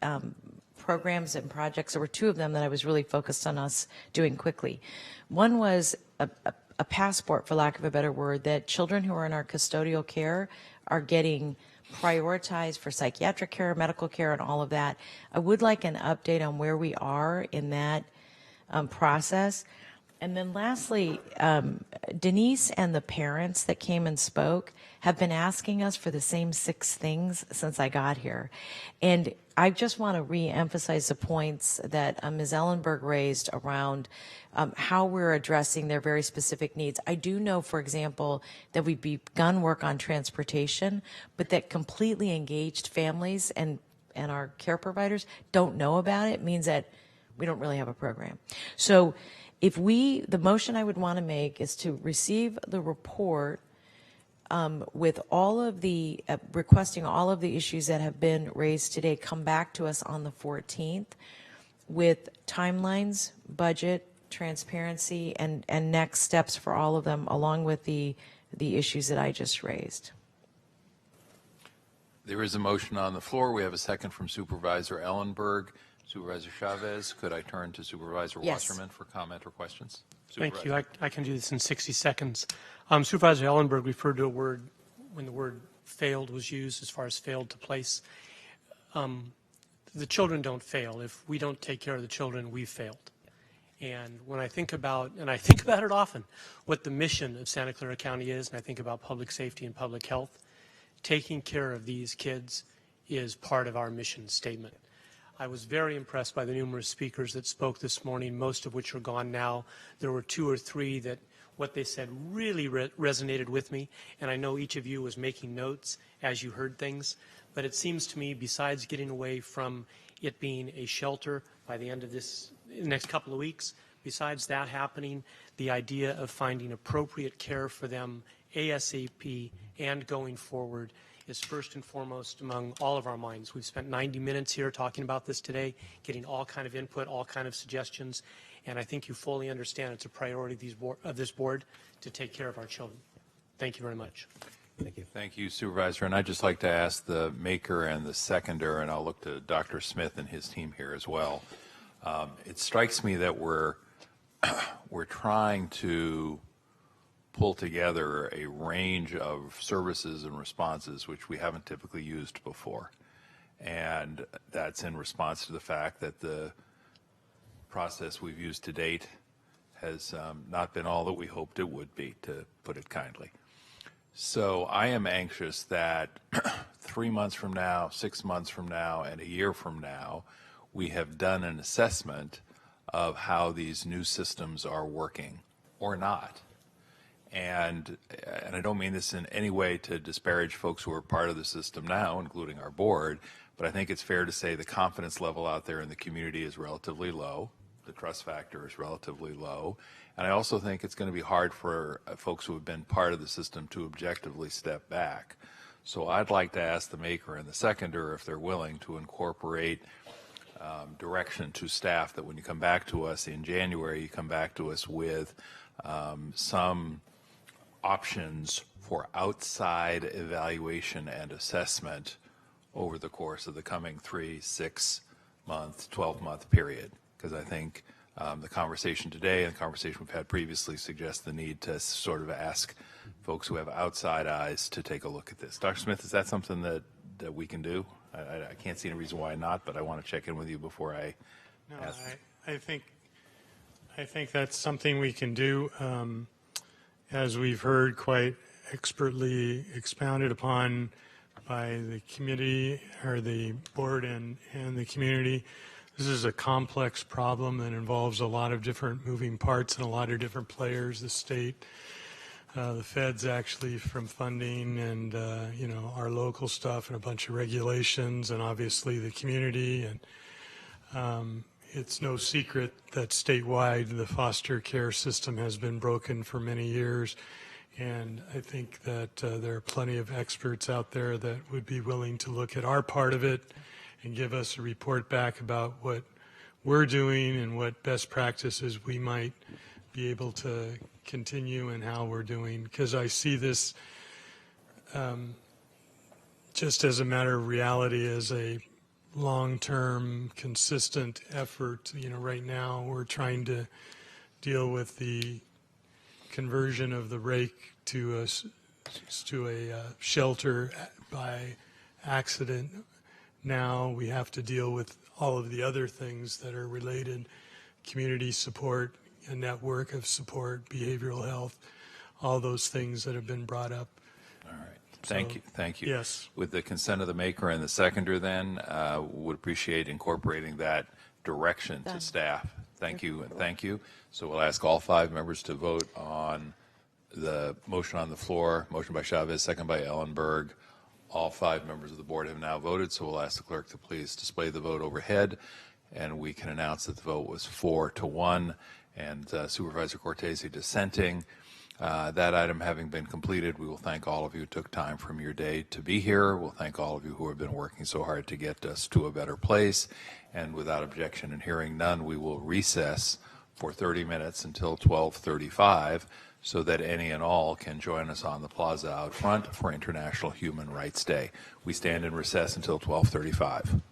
programs and projects, there were two of them that I was really focused on us doing quickly. One was a passport, for lack of a better word, that children who are in our custodial care are getting prioritized for psychiatric care, medical care, and all of that. I would like an update on where we are in that process. And then lastly, Denise and the parents that came and spoke have been asking us for the same 6 things since I got here. And I just want to re-emphasize the points that Ms. Ellenberg raised around how we're addressing their very specific needs. I do know, for example, that we've begun work on transportation, but that completely engaged families and our care providers don't know about it means that we don't really have a program. So the motion I would want to make is to receive the report with all of the, requesting all of the issues that have been raised today, come back to us on the 14th with timelines, budget, transparency, and next steps for all of them, along with the issues that I just raised. There is a motion on the floor. We have a second from Supervisor Ellenberg. Supervisor Chavez, could I turn to Supervisor Wasserman for comment or questions? Thank you. I can do this in 60 seconds. Supervisor Ellenberg referred to a word when the word failed was used, as far as failed to place. The children don't fail. If we don't take care of the children, we've failed. And when I think about, and I think about it often, what the mission of Santa Clara County is, and I think about public safety and public health, taking care of these kids is part of our mission statement. I was very impressed by the numerous speakers that spoke this morning, most of which are gone now. There were 2 or 3 that what they said really resonated with me, and I know each of you was making notes as you heard things. But it seems to me, besides getting away from it being a shelter by the end of this next couple of weeks, besides that happening, the idea of finding appropriate care for them ASAP and going forward is first and foremost among all of our minds. We've spent 90 minutes here talking about this today, getting all kind of input, all kind of suggestions, and I think you fully understand it's a priority of this board to take care of our children. Thank you very much. Thank you. Thank you, Supervisor. And I'd just like to ask the maker and the seconder, and I'll look to Dr. Smith and his team here as well. It strikes me that we're trying to pull together a range of services and responses which we haven't typically used before. And that's in response to the fact that the process we've used to date has not been all that we hoped it would be, to put it kindly. So I am anxious that 3 months from now, 6 months from now, and a year from now, we have done an assessment of how these new systems are working or not. And I don't mean this in any way to disparage folks who are part of the system now, including our board, but I think it's fair to say the confidence level out there in the community is relatively low. The trust factor is relatively low. And I also think it's going to be hard for folks who have been part of the system to objectively step back. So I'd like to ask the maker and the seconder if they're willing to incorporate direction to staff that when you come back to us in January, you come back to us with some options for outside evaluation and assessment over the course of the coming 3, 6 month, 12-month period. Because I think the conversation today and the conversation we've had previously suggests the need to sort of ask folks who have outside eyes to take a look at this. Dr. Smith, is that something that we can do? I can't see any reason why not, but I want to check in with you before I ask. I think that's something we can do. As we've heard quite expertly expounded upon by the committee or the board and the community. This is a complex problem that involves a lot of different moving parts and a lot of different players, the state, the feds actually from funding and, our local stuff and a bunch of regulations and obviously the community. And it's no secret that statewide the foster care system has been broken for many years. And I think that there are plenty of experts out there that would be willing to look at our part of it and give us a report back about what we're doing and what best practices we might be able to continue and how we're doing. Because I see this just as a matter of reality, as a long-term, consistent effort. You know, right now we're trying to deal with the conversion of the Rake to a shelter by accident. Now we have to deal with all of the other things that are related: community support, a network of support, behavioral health, all those things that have been brought up. All right. Thank you. Thank you. Yes. With the consent of the maker and the seconder, then, would appreciate incorporating that direction to staff. Thank you and thank you. So we'll ask all 5 members to vote on the motion on the floor. Motion by Chavez, second by Ellenberg. All 5 members of the board have now voted, so we'll ask the clerk to please display the vote overhead, and we can announce that the vote was 4-1, and Supervisor Cortese dissenting. That item having been completed, we will thank all of you who took time from your day to be here. We'll thank all of you who have been working so hard to get us to a better place. And without objection and hearing none, we will recess for 30 minutes until 12:35 so that any and all can join us on the plaza out front for International Human Rights Day. We stand in recess until 12:35.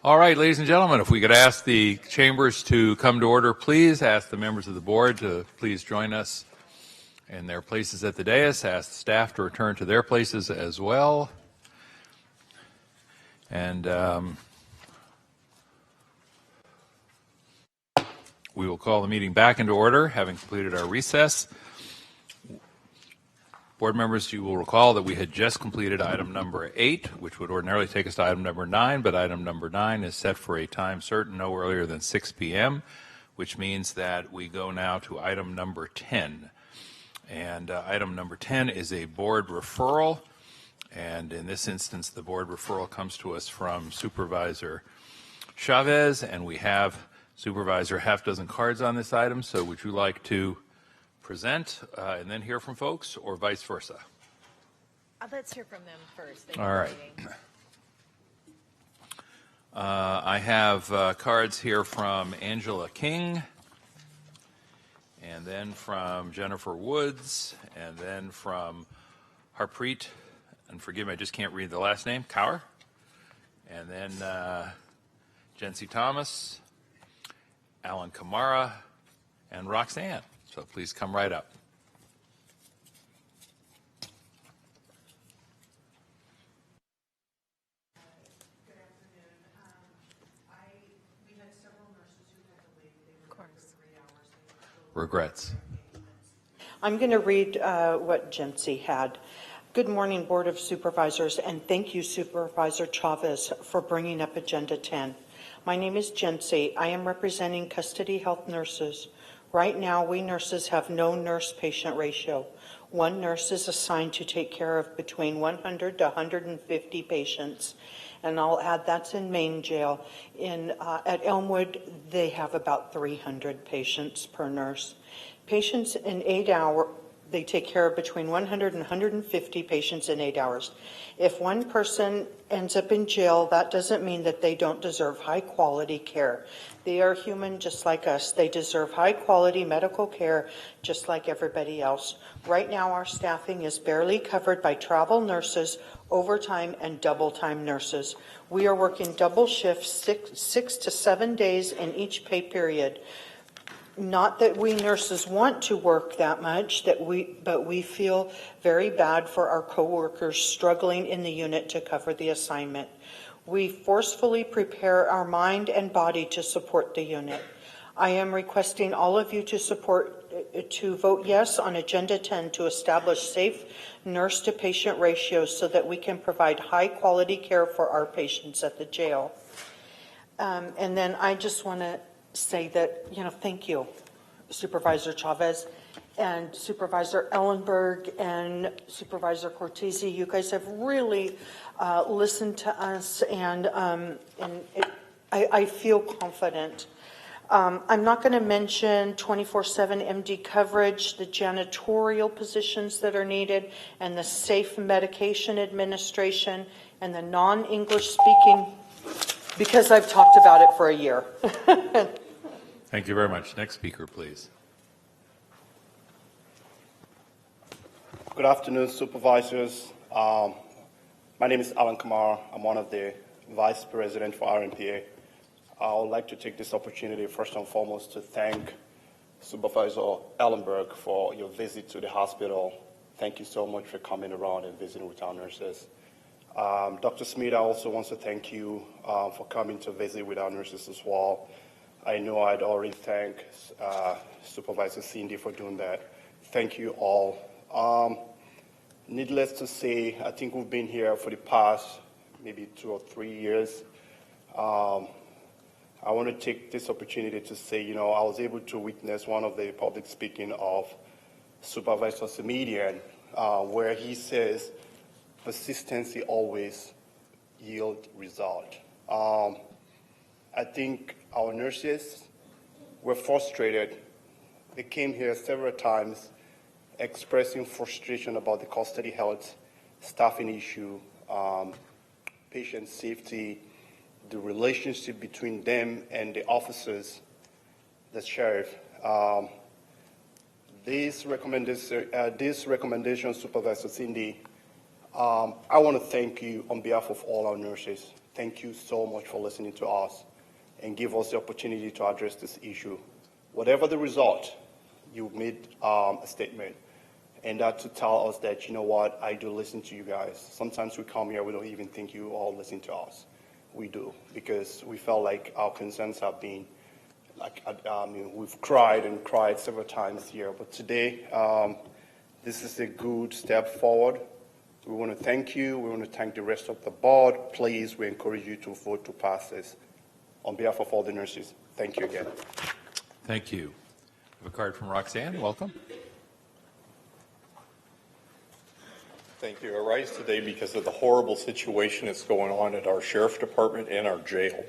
All right, ladies and gentlemen, if we could ask the chambers to come to order, please. Ask the members of the board to please join us in their places at the dais. Ask the staff to return to their places as well. And we will call the meeting back into order, having completed our recess. Board members, you will recall that we had just completed item number 8, which would ordinarily take us to item number 9, but item number 9 is set for a time certain no earlier than 6 p.m., which means that we go now to item number 10. And item number 10 is a board referral, and in this instance, the board referral comes to us from Supervisor Chavez, and we have Supervisor half dozen cards on this item, so would you like to present and then hear from folks, or vice versa? Let's hear from them first. All right. I have cards here from Angela King, and then from Jennifer Woods, and then from Harpreet, and forgive me, I just can't read the last name, Kaur, and then Jency Thomas, Alan Kamara, and Roxanne. So please come right up. Good afternoon. We had several nurses who had to leave. They were there for 3 hours. Regrets. I'm going to read what Jency had. Good morning, Board of Supervisors, and thank you, Supervisor Chavez, for bringing up Agenda 10. My name is Jency. I am representing custody health nurses. Right now, we nurses have no nurse-patient ratio. One nurse is assigned to take care of between 100 to 150 patients. And I'll add that's in Main Jail. At Elmwood, they have about 300 patients per nurse. Patients in 8 hours, they take care of between 100 and 150 patients in 8 hours. If one person ends up in jail, that doesn't mean that they don't deserve high-quality care. They are human just like us. They deserve high-quality medical care just like everybody else. Right now, our staffing is barely covered by travel nurses, overtime, and double-time nurses. We are working double shifts 6 to 7 days in each pay period. Not that we nurses want to work that much, but we feel very bad for our coworkers struggling in the unit to cover the assignment. We forcefully prepare our mind and body to support the unit. I am requesting all of you to vote yes on Agenda 10 to establish safe nurse-to-patient ratios so that we can provide high-quality care for our patients at the jail. And then I just want to say that, thank you, Supervisor Chavez and Supervisor Ellenberg and Supervisor Cortese. You guys have really listened to us, and I feel confident. I'm not going to mention 24/7 MD coverage, the janitorial positions that are needed, and the safe medication administration, and the non-English speaking, because I've talked about it for a year. Thank you very much. Next speaker, please. Good afternoon, Supervisors. My name is Alan Kamara. I'm one of the Vice President for RMPA. I would like to take this opportunity, first and foremost, to thank Supervisor Ellenberg for your visit to the hospital. Thank you so much for coming around and visiting with our nurses. Dr. Smith, I also want to thank you for coming to visit with our nurses as well. I know I'd already thanked Supervisor Cindy for doing that. Thank you all. Needless to say, I think we've been here for the past maybe 2 or 3 years. I want to take this opportunity to say, I was able to witness one of the public speaking of Supervisor Samedian, where he says, persistency always yield result. I think our nurses were frustrated. They came here several times expressing frustration about the custody health, staffing issue, patient safety, the relationship between them and the officers, the sheriff. This recommendation, Supervisor Cindy, I want to thank you on behalf of all our nurses. thank you so much for listening to us and give us the opportunity to address this issue. Whatever the result, you made a statement, and that to tell us that, you know what, I do listen to you guys. Sometimes we come here, we don't even think you all listen to us. We do, because we felt like our concerns have been, we've cried and cried several times here, but today, this is a good step forward. We want to thank you. We want to thank the rest of the board. Please, we encourage you to vote to pass this. On behalf of all the nurses, thank you again. Thank you. I have a card from Roxanne. Welcome. Thank you. I rise today because of the horrible situation that's going on at our sheriff's department and our jail.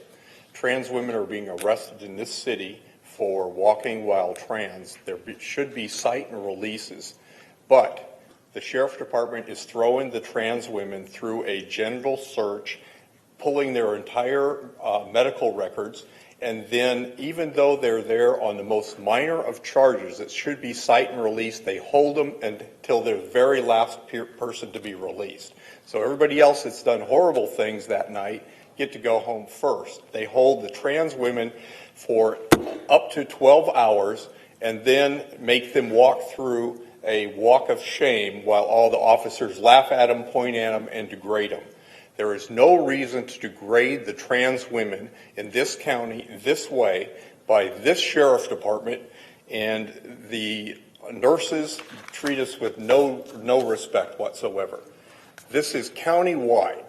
Trans women are being arrested in this city for walking while trans. There should be cite and releases, but the sheriff's department is throwing the trans women through a genital search, pulling their entire medical records, and then even though they're there on the most minor of charges that should be cite and release, they hold them until they're the very last person to be released. So everybody else that's done horrible things that night get to go home first. They hold the trans women for up to 12 hours and then make them walk through a walk of shame while all the officers laugh at them, point at them, and degrade them. There is no reason to degrade the trans women in this county this way by this sheriff's department, and the nurses treat us with no respect whatsoever. This is county-wide.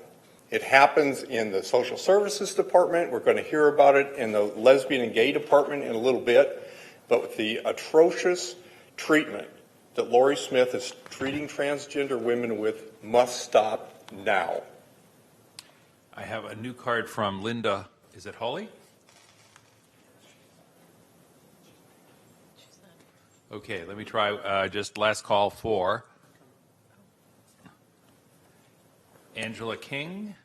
It happens in the social services department. We're going to hear about it in the lesbian and gay department in a little bit, but the atrocious treatment that Lori Smith is treating transgender women with must stop now. I have a new card from Linda. Is it Holly? Okay, let me try just last call for Angela King,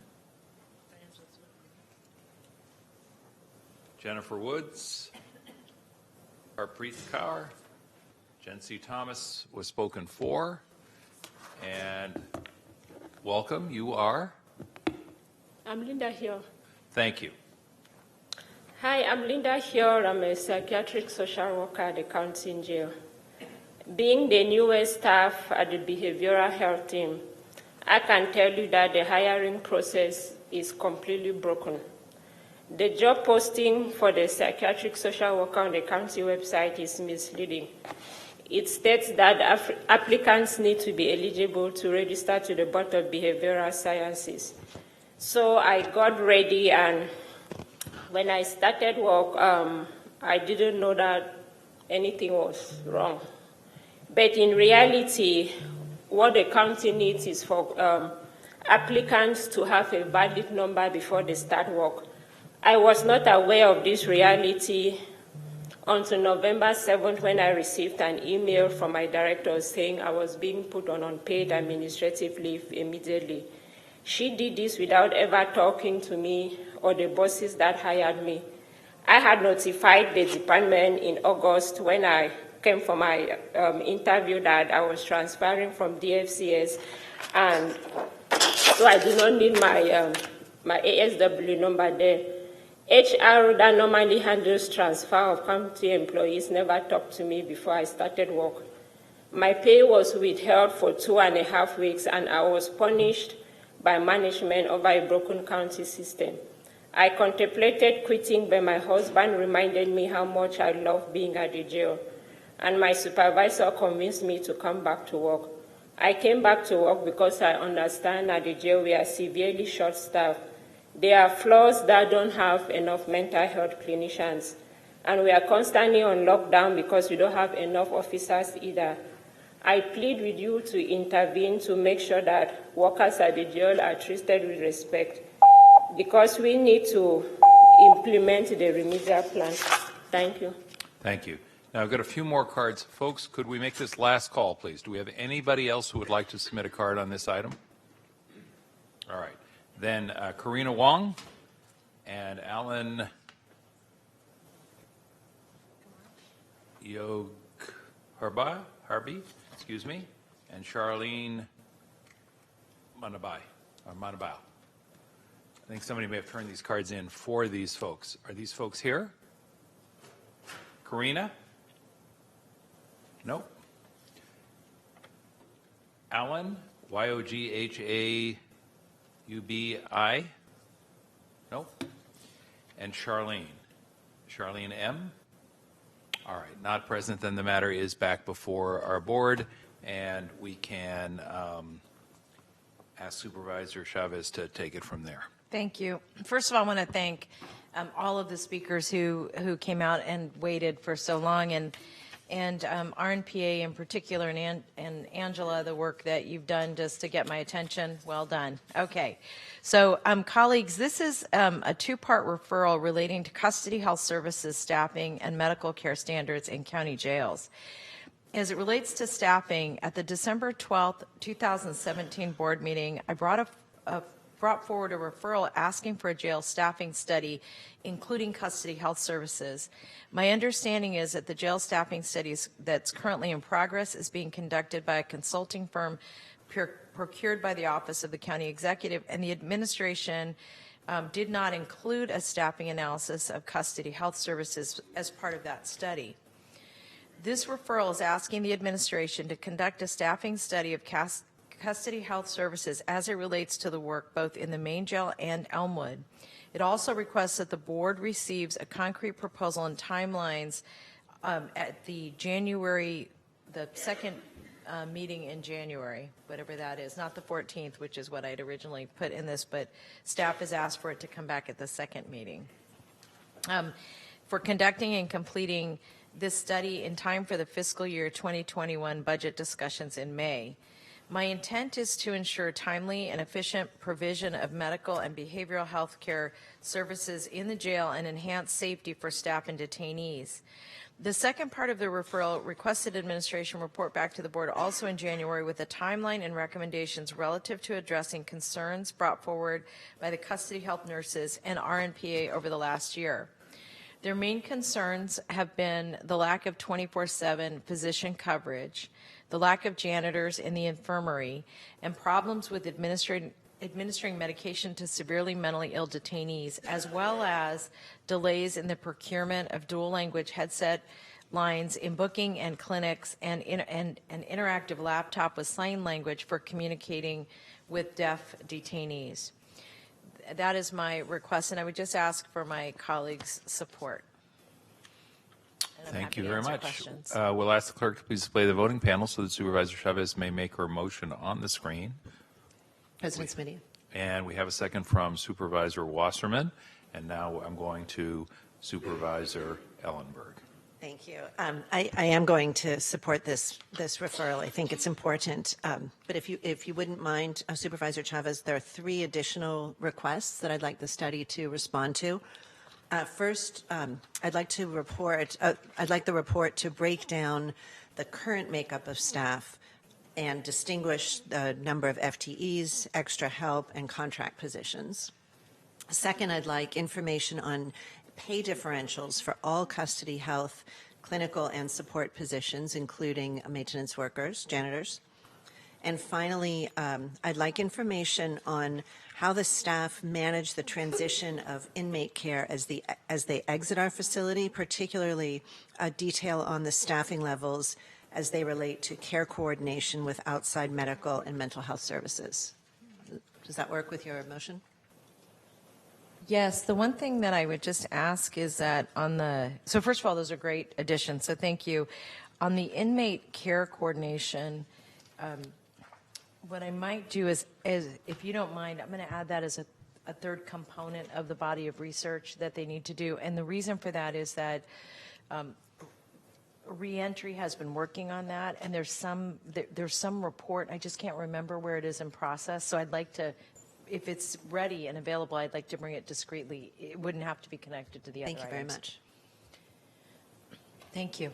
Jennifer Woods, Harpreet Kaur, Jen C. Thomas was spoken for, and welcome, you are? I'm Linda Hill. Thank you. Hi, I'm Linda Hill. I'm a psychiatric social worker at the county jail. Being the newest staff at the behavioral health team, I can tell you that the hiring process is completely broken. The job posting for the psychiatric social worker on the county website is misleading. It states that applicants need to be eligible to register to the Board of Behavioral Sciences. So I got ready, and when I started work, I didn't know that anything was wrong. But in reality, what the county needs is for applicants to have a valid number before they start work. I was not aware of this reality until November 7th, when I received an email from my director saying I was being put on unpaid administrative leave immediately. She did this without ever talking to me or the bosses that hired me. I had notified the department in August when I came for my interview that I was transferring from DFCS, and so I do not need my ASW number there. HR that normally handles transfer of county employees never talked to me before I started work. My pay was withheld for 2.5 weeks, and I was punished by management over a broken county system. I contemplated quitting, but my husband reminded me how much I love being at the jail, and my supervisor convinced me to come back to work. I came back to work because I understand at the jail we are severely short-staffed. There are floors that don't have enough mental health clinicians, and we are constantly on lockdown because we don't have enough officers either. I plead with you to intervene to make sure that workers at the jail are treated with respect, because we need to implement the remedial plan. Thank you. Thank you. Now, I've got a few more cards. Folks, could we make this last call, please? Do we have anybody else who would like to submit a card on this item? All right. Then Karina Wong and Alan Harby, excuse me, and Charlene Manabao. I think somebody may have turned these cards in for these folks. Are these folks here? Karina? Nope. Alan? Y-O-G-H-A-U-B-I? Nope. And Charlene? Charlene M? All right, not present, then the matter is back before our board, and we can ask Supervisor Chavez to take it from there. Thank you. First of all, I want to thank all of the speakers who came out and waited for so long, and RNPA in particular, and Angela, the work that you've done just to get my attention. Well done. Okay. So, colleagues, this is a two-part referral relating to custody health services, staffing, and medical care standards in county jails. As it relates to staffing, at the December 12th, 2017 board meeting, I brought forward a referral asking for a jail staffing study, including custody health services. My understanding is that the jail staffing studies that's currently in progress is being conducted by a consulting firm procured by the Office of the County Executive, and the administration did not include a staffing analysis of custody health services as part of that study. This referral is asking the administration to conduct a staffing study of custody health services as it relates to the work both in the main jail and Elmwood. It also requests that the board receives a concrete proposal and timelines at the second meeting in January, whatever that is, not the 14th, which is what I'd originally put in this, but staff has asked for it to come back at the second meeting. For conducting and completing this study in time for the fiscal year 2021 budget discussions in May. My intent is to ensure timely and efficient provision of medical and behavioral health care services in the jail and enhance safety for staff and detainees. The second part of the referral requested administration report back to the board also in January with a timeline and recommendations relative to addressing concerns brought forward by the custody health nurses and RNPA over the last year. Their main concerns have been the lack of 24/7 physician coverage, the lack of janitors in the infirmary, and problems with administering medication to severely mentally ill detainees, as well as delays in the procurement of dual language headset lines in booking and clinics, and an interactive laptop with sign language for communicating with deaf detainees. That is my request, and I would just ask for my colleagues' support. Thank you very much. We'll ask the clerk to please display the voting panel so that Supervisor Chavez may make her motion on the screen. President Smitty. And we have a second from Supervisor Wasserman, and now I'm going to Supervisor Ellenberg. Thank you. I am going to support this referral. I think it's important. But if you wouldn't mind, Supervisor Chavez, there are 3 additional requests that I'd like the study to respond to. First, I'd like the report to break down the current makeup of staff and distinguish the number of FTEs, extra help, and contract positions. Second, I'd like information on pay differentials for all custody health, clinical, and support positions, including maintenance workers, janitors. And finally, I'd like information on how the staff manage the transition of inmate care as they exit our facility, particularly a detail on the staffing levels as they relate to care coordination with outside medical and mental health services. Does that work with your motion? Yes, the one thing that I would just ask is that so first of all, those are great additions, so thank you. On the inmate care coordination, what I might do is, if you don't mind, I'm going to add that as a third component of the body of research that they need to do. And the reason for that is that Reentry has been working on that, and there's some report, I just can't remember where it is in process, so I'd like to, if it's ready and available, I'd like to bring it discreetly. It wouldn't have to be connected to the other items. Thank you very much. Thank you.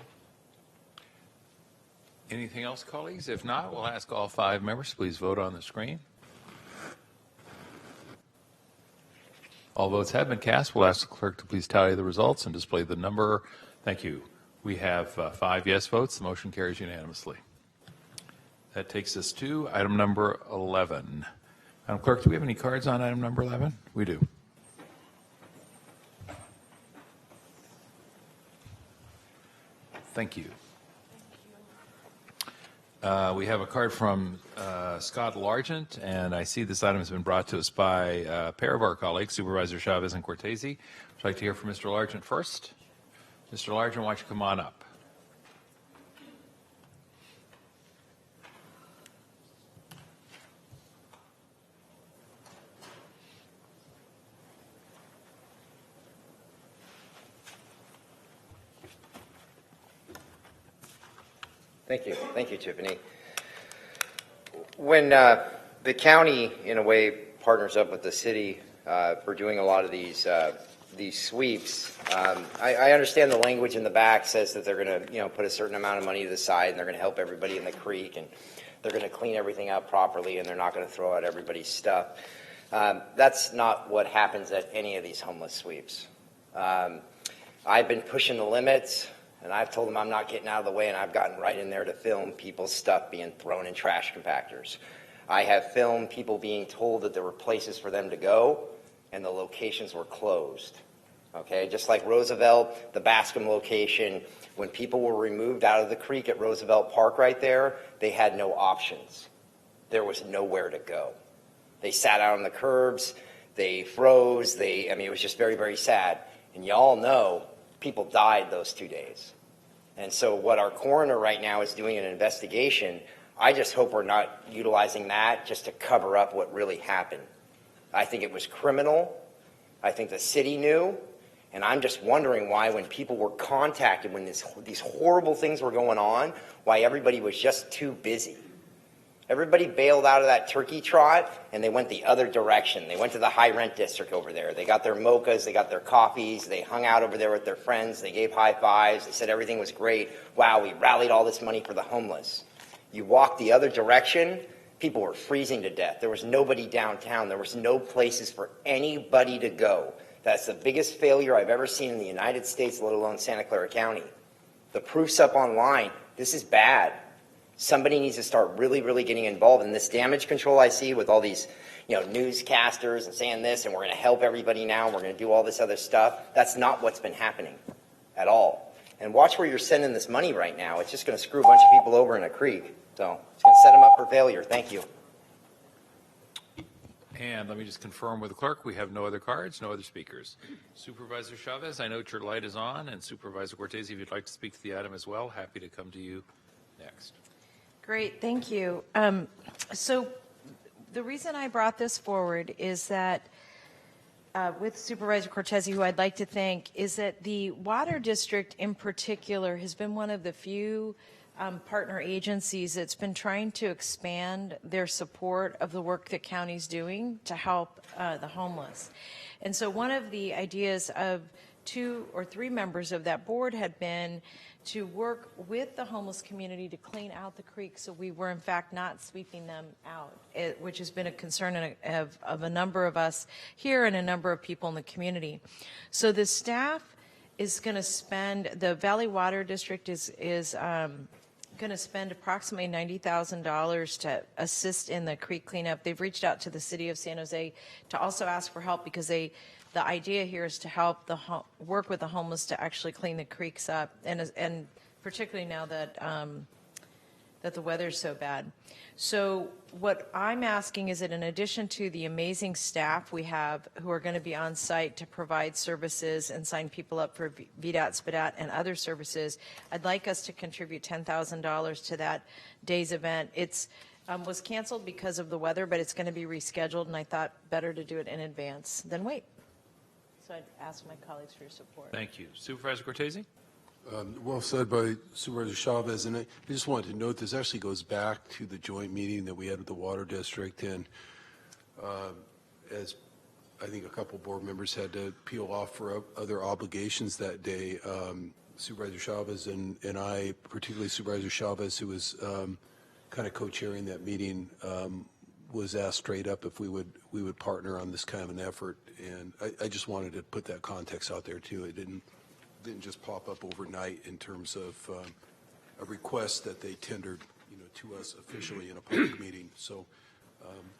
Anything else, colleagues? If not, we'll ask all 5 members to please vote on the screen. All votes have been cast. We'll ask the clerk to please tally the results and display the number. Thank you. We have 5 yes votes. The motion carries unanimously. That takes us to item number 11. Madam Clerk, do we have any cards on item number 11? We do. Thank you. We have a card from Scott Largent, and I see this item has been brought to us by a pair of our colleagues, Supervisor Chavez and Cortese. I'd like to hear from Mr. Largent first. Mr. Largent, why don't you come on up? Thank you, Tiffany. When the county, in a way, partners up with the city for doing a lot of these sweeps, I understand the language in the back says that they're going to, put a certain amount of money to the side, and they're going to help everybody in the creek, and they're going to clean everything up properly, and they're not going to throw out everybody's stuff. That's not what happens at any of these homeless sweeps. I've been pushing the limits. And I've told them I'm not getting out of the way, and I've gotten right in there to film people's stuff being thrown in trash compactors. I have filmed people being told that there were places for them to go, and the locations were closed. Okay, just like Roosevelt, the Bascom location, when people were removed out of the creek at Roosevelt Park right there, they had no options. There was nowhere to go. They sat out on the curbs, they froze, it was just very, very sad. And you all know people died those 2 days. And so what our coroner right now is doing an investigation. I just hope we're not utilizing that just to cover up what really happened. I think it was criminal. I think the city knew. And I'm just wondering why, when people were contacted, when these horrible things were going on, why everybody was just too busy. Everybody bailed out of that turkey trot, and they went the other direction. They went to the high rent district over there. They got their mochas, they got their coffees, they hung out over there with their friends, they gave high fives, they said everything was great. Wow, we rallied all this money for the homeless. You walk the other direction, people were freezing to death. There was nobody downtown. There was no places for anybody to go. That's the biggest failure I've ever seen in the United States, let alone Santa Clara County. The proof's up online. This is bad. Somebody needs to start really, really getting involved in this damage control I see with all these, newscasters and saying this, and we're going to help everybody now, and we're going to do all this other stuff. That's not what's been happening at all. And watch where you're sending this money right now. It's just going to screw a bunch of people over in a creek. So it's going to set them up for failure. Thank you. And let me just confirm with the clerk, we have no other cards, no other speakers. Supervisor Chavez, I note your light is on, and Supervisor Cortese, if you'd like to speak to the item as well, happy to come to you next. Great, thank you. So the reason I brought this forward is that with Supervisor Cortese, who I'd like to thank, is that the Water District in particular has been one of the few partner agencies that's been trying to expand their support of the work that county's doing to help the homeless. And so one of the ideas of 2 or 3 members of that board had been to work with the homeless community to clean out the creek, so we were in fact not sweeping them out, which has been a concern of a number of us here and a number of people in the community. So the staff is going to spend, the Valley Water District is going to spend approximately $90,000 to assist in the creek cleanup. They've reached out to the city of San Jose to also ask for help, because the idea here is to help work with the homeless to actually clean the creeks up, and particularly now that that the weather's so bad. So what I'm asking is that in addition to the amazing staff we have who are going to be on site to provide services and sign people up for VDAT, SPDAT, and other services, I'd like us to contribute $10,000 to that day's event. It's was canceled because of the weather, but it's going to be rescheduled, and I thought better to do it in advance than wait. So I'd ask my colleagues for your support. Thank you. Supervisor Cortese? Well said by Supervisor Chavez, and I just wanted to note this actually goes back to the joint meeting that we had with the Water District, and as I think a couple board members had to peel off for other obligations that day, Supervisor Chavez and I, particularly Supervisor Chavez, who was kind of co-chairing that meeting, was asked straight up if we would partner on this kind of an effort, and I just wanted to put that context out there too. It didn't just pop up overnight in terms of a request that they tendered, to us officially in a public meeting. So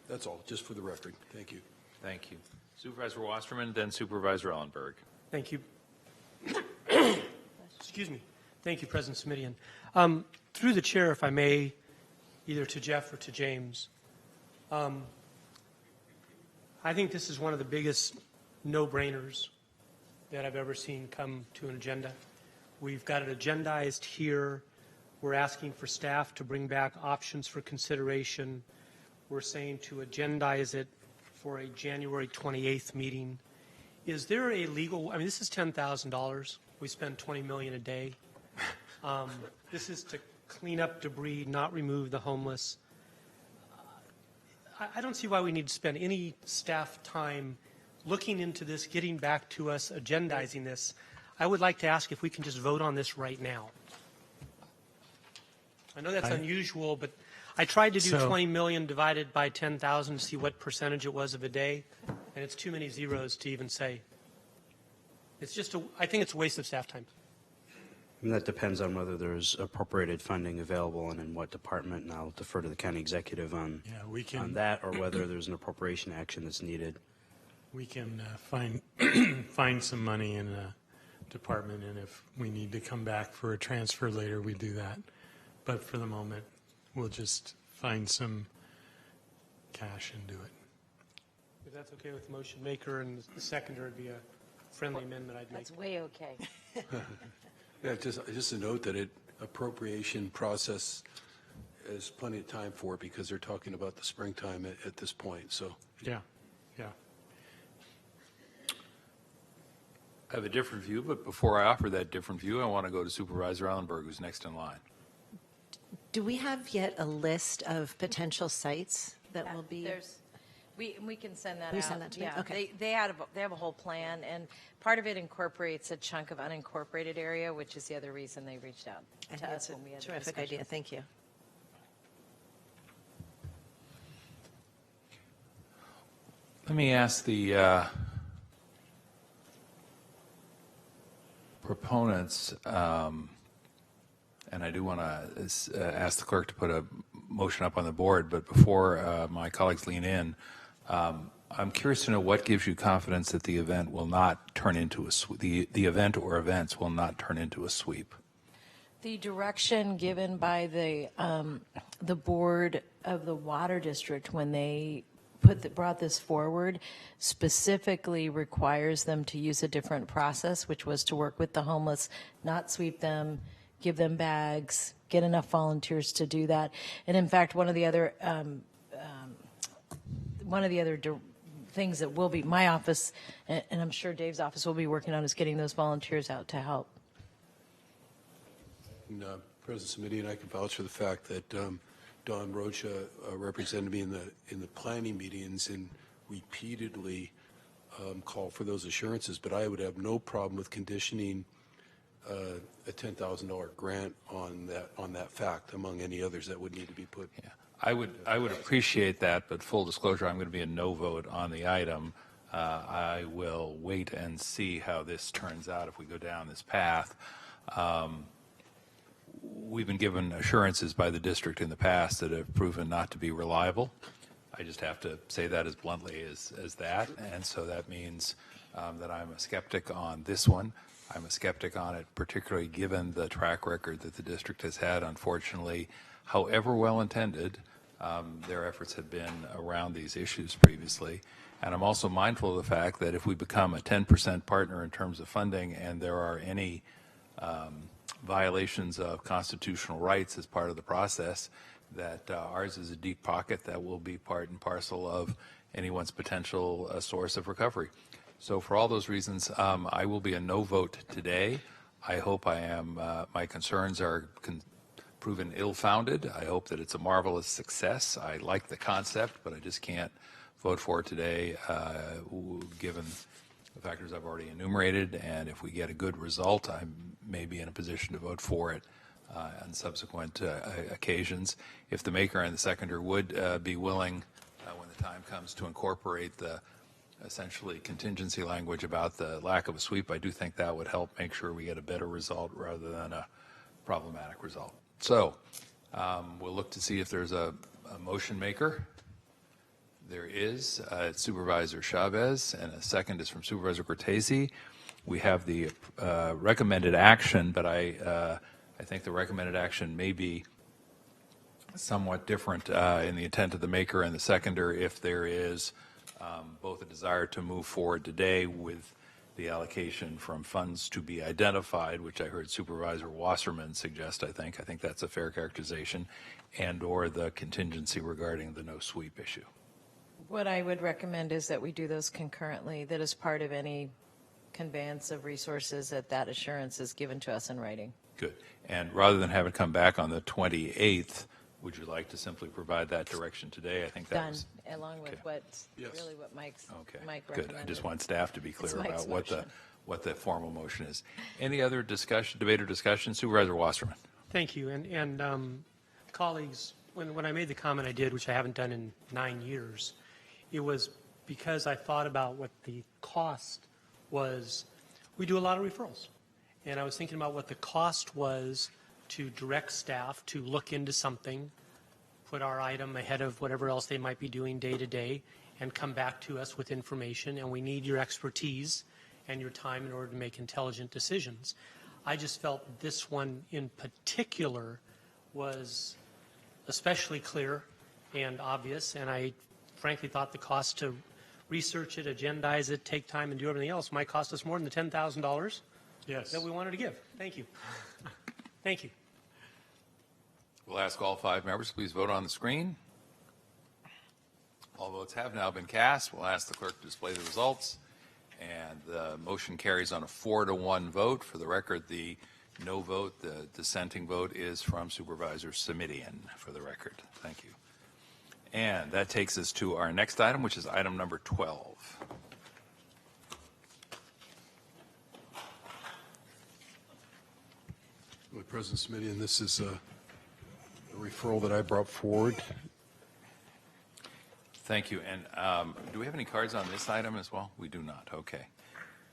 That's all, just for the record. Thank you. Thank you. Supervisor Wasserman, then Supervisor Ellenberg. Thank you. Excuse me. Thank you, President Simidian. Through the chair, if I may, either to Jeff or to James, I think this is one of the biggest no-brainers that I've ever seen come to an agenda. We've got it agendized here. We're asking for staff to bring back options for consideration. We're saying to agendize it for a January 28th meeting. Is there a legal, I mean, this is $10,000. We spend $20 million a day. This is to clean up debris, not remove the homeless. I don't see why we need to spend any staff time looking into this, getting back to us, agendizing this. I would like to ask if we can just vote on this right now. I know that's unusual, but I tried to do 20 million divided by 10,000 to see what percentage it was of a day, and it's too many zeros to even say. It's just I think it's a waste of staff time. And that depends on whether there's appropriated funding available and in what department, and I'll defer to the county executive on, on that, or whether there's an appropriation action that's needed. We can find some money in a department, and if we need to come back for a transfer later, we do that. But for the moment, we'll just find some cash and do it. If that's okay with the motion maker and the seconder, would be a friendly amendment I'd make. That's way okay. Yeah, just a note that appropriation process is plenty of time for it because they're talking about the springtime at this point. So yeah. I have a different view, but before I offer that different view, I want to go to Supervisor Ellenberg, who's next in line. Do we have yet a list of potential sites that will be? We can send that Will you out. send that to me? Yeah, Okay. they have a whole plan, and part of it incorporates a chunk of unincorporated area, which is the other reason they reached out I to think us it's when we a had the terrific idea. discussions. Thank you. Let me ask the proponents, and I do want to ask the clerk to put a motion up on the board, but before my colleagues lean in, I'm curious to know what gives you confidence that the event will not turn into the event or events will not turn into a sweep. The direction given by the board of the water district when they brought this forward specifically requires them to use a different process, which was to work with the homeless, not sweep them, give them bags, get enough volunteers to do that. And in fact, one of the other things that will be my office, and I'm sure Dave's office will be working on, is getting those volunteers out to help. And, President Simidian, I can vouch for the fact that Don Rocha represented me in the planning meetings and repeatedly called for those assurances. But I would have no problem with conditioning a $10,000 grant on that fact, among any others that would need to be put. Yeah, I would appreciate that, but full disclosure, I'm going to be a no vote on the item. I will wait and see how this turns out if we go down this path. We've been given assurances by the district in the past that have proven not to be reliable. I just have to say that as bluntly as that, and so that means that I'm a skeptic on this one. I'm a skeptic on it, particularly given the track record that the district has had. Unfortunately, however well-intended, their efforts have been around these issues previously. And I'm also mindful of the fact that if we become a 10% partner in terms of funding and there are any violations of constitutional rights as part of the process, that ours is a deep pocket that will be part and parcel of anyone's potential source of recovery. So for all those reasons, I will be a no vote today. I hope I am, my concerns are proven ill-founded. I hope that it's a marvelous success. I like the concept, but I just can't vote for it today given the factors I've already enumerated. And if we get a good result, I may be in a position to vote for it on subsequent occasions. If the maker and the seconder would be willing, when the time comes, to incorporate the essentially contingency language about the lack of a sweep, I do think that would help make sure we get a better result rather than a problematic result. So we'll look to see if there's a motion maker. There is. It's Supervisor Chavez, and a second is from Supervisor Cortese. We have the recommended action, but I think the recommended action may be somewhat different in the intent of the maker and the seconder if there is both a desire to move forward today with the allocation from funds to be identified, which I heard Supervisor Wasserman suggest, I think that's a fair characterization, and or the contingency regarding the no sweep issue. What I would recommend is that we do those concurrently, that as part of any conveyance of resources, that assurance is given to us in writing. Good. And rather than have it come back on the 28th, would you like to simply provide that direction today? I think that Done, was along with really what Mike recommended. good. I just want staff to be clear Mike's about what the formal motion is. Any other discussion, debate or discussion? Supervisor Wasserman. Thank you. And colleagues, when I made the comment I did, which I haven't done in 9 years, it was because I thought about what the cost was. We do a lot of referrals. And I was thinking about what the cost was to direct staff to look into something, put our item ahead of whatever else they might be doing day to day, and come back to us with information. And we need your expertise and your time in order to make intelligent decisions. I just felt this one in particular was especially clear and obvious, and I frankly thought the cost to research it, agendize it, take time, and do everything else might cost us more than the $10,000 that we wanted to give. Thank you. Thank you. We'll ask all 5 members, please vote on the screen. All votes have now been cast. We'll ask the clerk to display the results. And the motion carries on a 4-1 vote. For the record, the no vote, the dissenting vote is from Supervisor Simidian, for the record. Thank you. And that takes us to our next item, which is item number 12. President Simidian, this is a referral that I brought forward. Thank you. And do we have any cards on this item as well? We do not. Okay.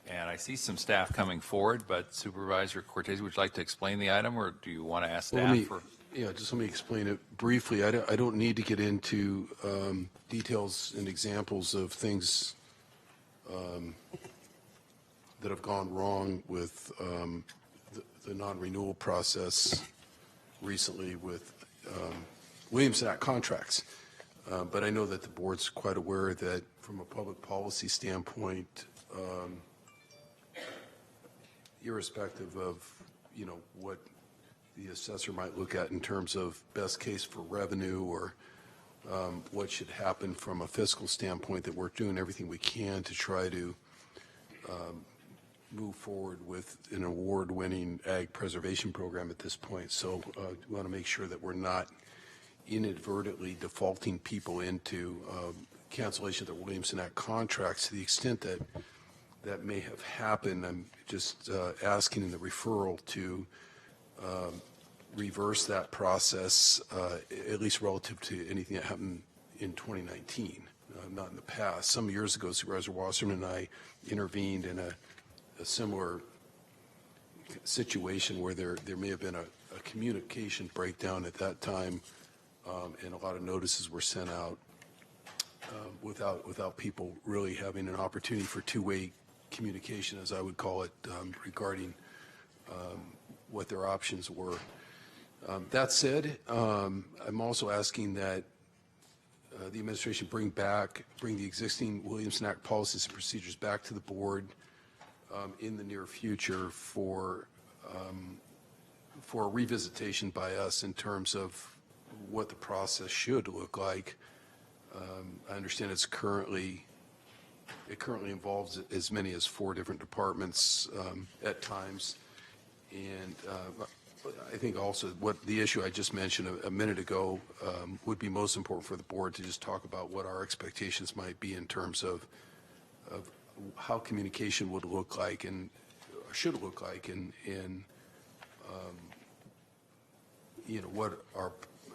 And I see some staff coming forward, but Supervisor Cortese, would you like to explain the item, or do you want to ask staff for? Yeah, just let me explain it briefly. I don't need to get into details and examples of things that have gone wrong with the non-renewal process recently with Williamson Act contracts. But I know that the board's quite aware that from a public policy standpoint, irrespective of, what the assessor might look at in terms of best case for revenue or what should happen from a fiscal standpoint, that we're doing everything we can to try to move forward with an award-winning ag preservation program at this point. So we want to make sure that we're not inadvertently defaulting people into cancellation of the Williamson Act contracts. To the extent that that may have happened, I'm just asking in the referral to reverse that process, at least relative to anything that happened in 2019, not in the past. Some years ago, Supervisor Wasserman and I intervened in a similar situation where there may have been a communication breakdown at that time, and a lot of notices were sent out without people really having an opportunity for two-way communication, as I would call it, regarding what their options were. That said, I'm also asking that the administration bring the existing Williamson Act policies and procedures back to the board in the near future for a revisitation by us in terms of what the process should look like. I understand it currently involves as many as 4 different departments at times, and I think also what the issue I just mentioned a minute ago would be most important for the board to just talk about what our expectations might be in terms of how communication would look like and should look like, and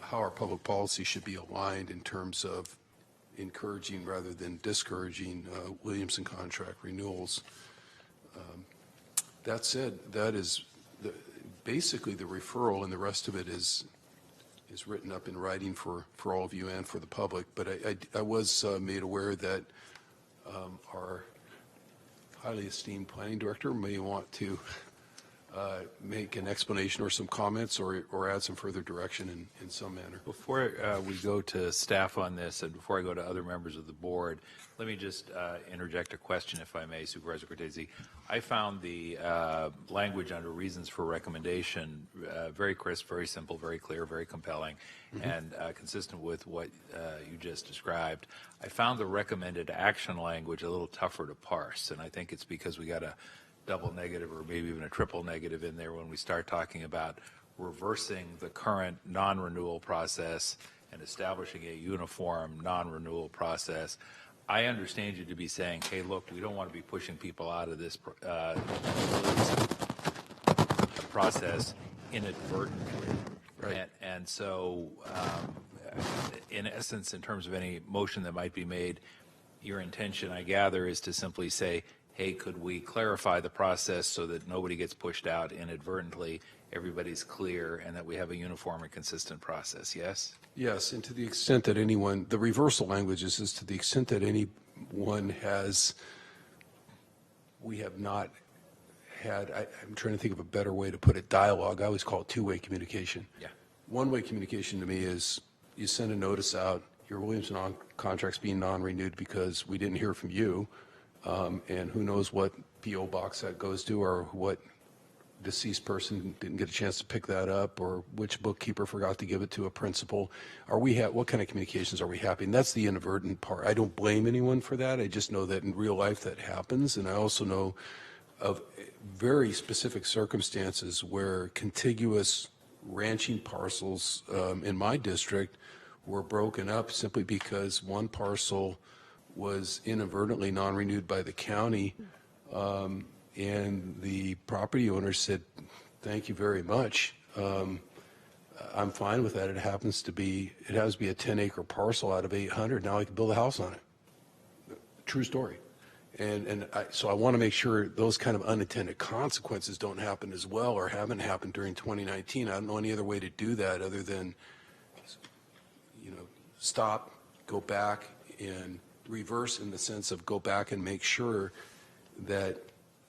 how our public policy should be aligned in terms of encouraging rather than discouraging Williamson contract renewals. That said, that is basically the referral, and the rest of it is is written up in writing for all of you and for the public, but I was made aware that our highly esteemed planning director may want to make an explanation or some comments or add some further direction in some manner. Before we go to staff on this and before I go to other members of the board, let me just interject a question, if I may, Supervisor Cortese. I found the language under reasons for recommendation very crisp, very simple, very clear, very compelling, and consistent with what you just described. I found the recommended action language a little tougher to parse, and I think it's because we got a double negative or maybe even a triple negative in there when we start talking about reversing the current non-renewal process and establishing a uniform non-renewal process. I understand you to be saying, hey, look, we don't want to be pushing people out of this process inadvertently. Right. And so, in essence, in terms of any motion that might be made, your intention, I gather, is to simply say, hey, could we clarify the process so that nobody gets pushed out inadvertently, everybody's clear, and that we have a uniform and consistent process, yes? Yes, and to the extent that anyone, the reversal language is to the extent that anyone has, we have not had, I'm trying to think of a better way to put it, dialogue. I always call it two-way communication. Yeah. One-way communication to me is you send a notice out, your Williamson contract's being non-renewed because we didn't hear from you. And who knows what P.O. box that goes to, or what deceased person didn't get a chance to pick that up, or which bookkeeper forgot to give it to a principal. What kind of communications are we having? That's the inadvertent part. I don't blame anyone for that. I just know that in real life that happens, and I also know of very specific circumstances where contiguous ranching parcels in my district were broken up simply because one parcel was inadvertently non-renewed by the county, and the property owner said, thank you very much. I'm fine with that. It has to be a 10-acre parcel out of 800. Now I can build a house on it. True story. So I want to make sure those kind of unintended consequences don't happen as well, or haven't happened during 2019. I don't know any other way to do that other than, stop, go back, and reverse in the sense of go back and make sure that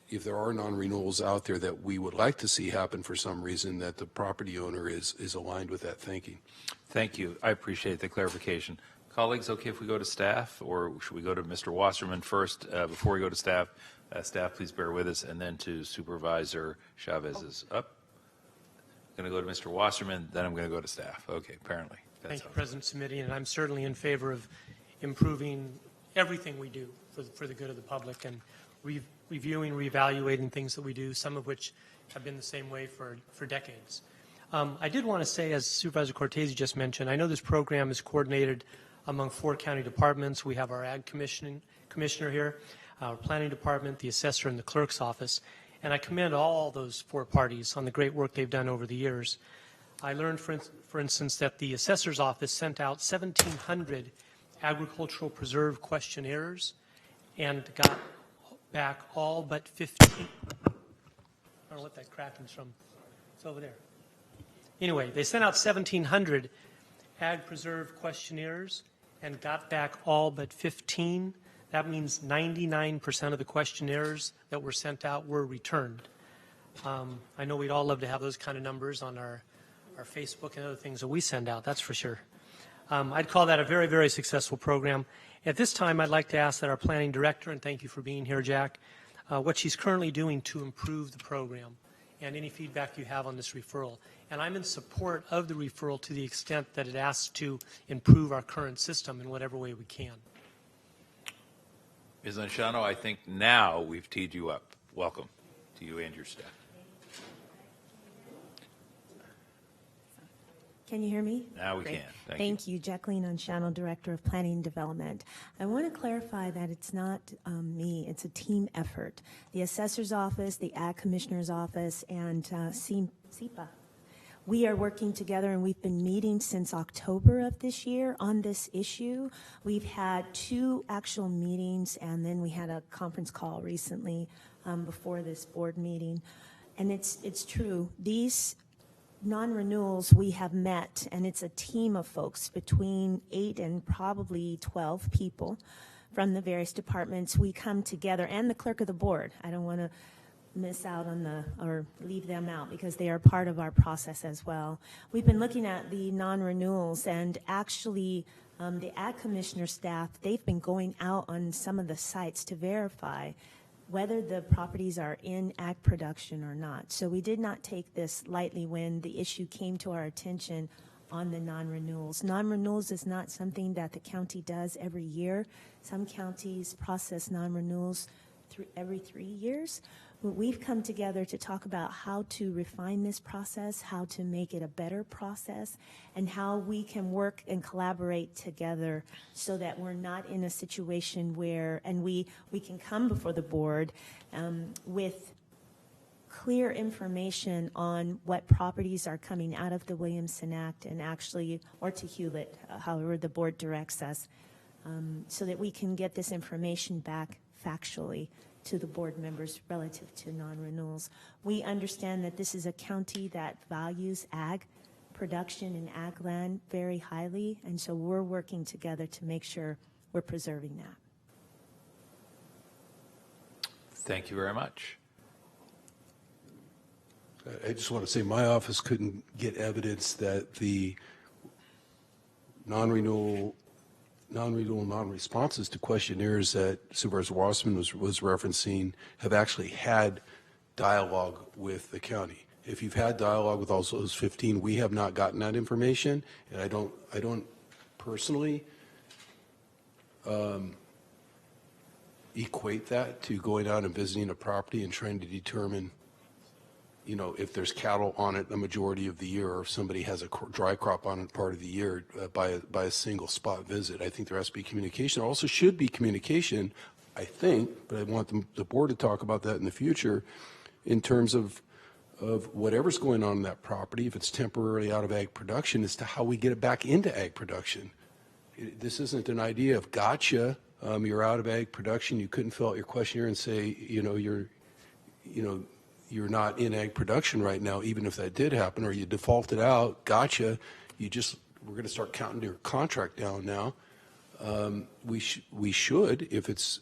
if there are non-renewals out there that we would like to see happen for some reason, that the property owner is aligned with that thinking. Thank you. I appreciate the clarification. Colleagues, okay if we go to staff, or should we go to Mr. Wasserman first before we go to staff? Staff, please bear with us, and then to Supervisor Chavez is up. I'm going to go to Mr. Wasserman, then I'm going to go to staff. Okay, apparently. Thank you, President Simiti, and I'm certainly in favor of improving everything we do for the good of the public, and reviewing, reevaluating things that we do, some of which have been the same way for decades. I did want to say, as Supervisor Cortese just mentioned, I know this program is coordinated among 4 county departments. We have our Ag Commissioner here, our Planning Department, the Assessor, and the Clerk's Office, and I commend all those 4 parties on the great work they've done over the years. I learned, for instance, that the Assessor's Office sent out 1,700 agricultural preserve questionnaires and got back all but 15. I don't know what that cracking's from. It's over there. Anyway, they sent out 1,700 ag preserve questionnaires and got back all but 15. That means 99% of the questionnaires that were sent out were returned. I know we'd all love to have those kind of numbers on our Facebook and other things that we send out, that's for sure. I'd call that a very, very successful program. At this time, I'd like to ask that our planning director, and thank you for being here, Jack, what she's currently doing to improve the program and any feedback you have on this referral. And I'm in support of the referral to the extent that it asks to improve our current system in whatever way we can. Ms. Anshano, I think now we've teed you up. Welcome to you and your staff. Can you hear me? Now we Great. can. Thank you. Jacqueline Anshano, Director of Planning and Development. I want to clarify that it's not me, it's a team effort. The Assessor's Office, the Ag Commissioner's Office, and SEPA. We are working together, and we've been meeting since October of this year on this issue. We've had 2 actual meetings, and then we had a conference call recently before this board meeting. And it's true. These non-renewals, we have met, and it's a team of folks between 8 and probably 12 people from the various departments. We come together, and the clerk of the board. I don't want to miss out on or leave them out because they are part of our process as well. We've been looking at the non-renewals, and actually the ag commissioner staff, they've been going out on some of the sites to verify whether the properties are in ag production or not. So we did not take this lightly when the issue came to our attention on the non-renewals. Non-renewals is not something that the county does every year. Some counties process non-renewals every 3 years. But we've come together to talk about how to refine this process, how to make it a better process, and how we can work and collaborate together so that we're not in a situation where, and we can come before the board with clear information on what properties are coming out of the Williamson Act and actually, or to Hewlett, however the board directs us, so that we can get this information back factually to the board members relative to non-renewals. We understand that this is a county that values ag production and ag land very highly, and so we're working together to make sure we're preserving that. Thank you very much. I just want to say my office couldn't get evidence that the non-responses to questionnaires that Supervisor Wasserman was referencing have actually had dialogue with the county. If you've had dialogue with all those 15, we have not gotten that information, and I don't personally equate that to going out and visiting a property and trying to determine, you know, if there's cattle on it the majority of the year, or if somebody has a dry crop on it part of the year by a single spot visit. I think there has to be communication. There also should be communication, I think, but I want the board to talk about that in the future in terms of whatever's going on in that property, if it's temporarily out of ag production, as to how we get it back into ag production. This isn't an idea of gotcha, you're out of ag production, you couldn't fill out your questionnaire and say, you're not in ag production right now, even if that did happen, or you defaulted out, gotcha, we're going to start counting your contract down now. We should, if it's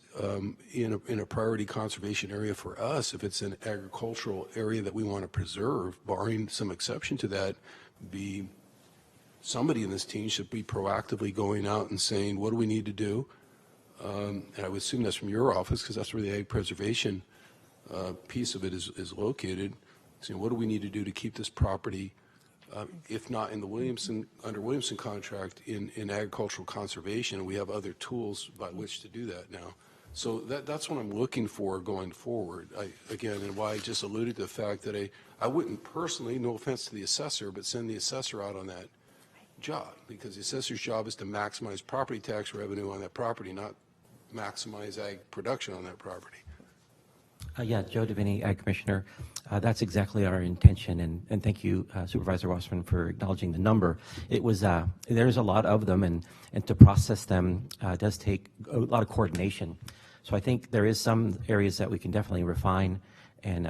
in a priority conservation area for us, if it's an agricultural area that we want to preserve, barring some exception to that, somebody in this team should be proactively going out and saying, what do we need to do? And I would assume that's from your office, because that's where the ag preservation piece of it is located. So what do we need to do to keep this property, if not in the under Williamson contract, in agricultural conservation? And we have other tools by which to do that now. So that's what I'm looking for going forward. And why I just alluded to the fact that I wouldn't personally, no offense to the assessor, but send the assessor out on that job, because the assessor's job is to maximize property tax revenue on that property, not maximize ag production on that property. Joe Davini, Ag Commissioner. That's exactly our intention, and thank you, Supervisor Wasserman, for acknowledging the number. It was there's a lot of them, and to process them does take a lot of coordination. So I think there is some areas that we can definitely refine, and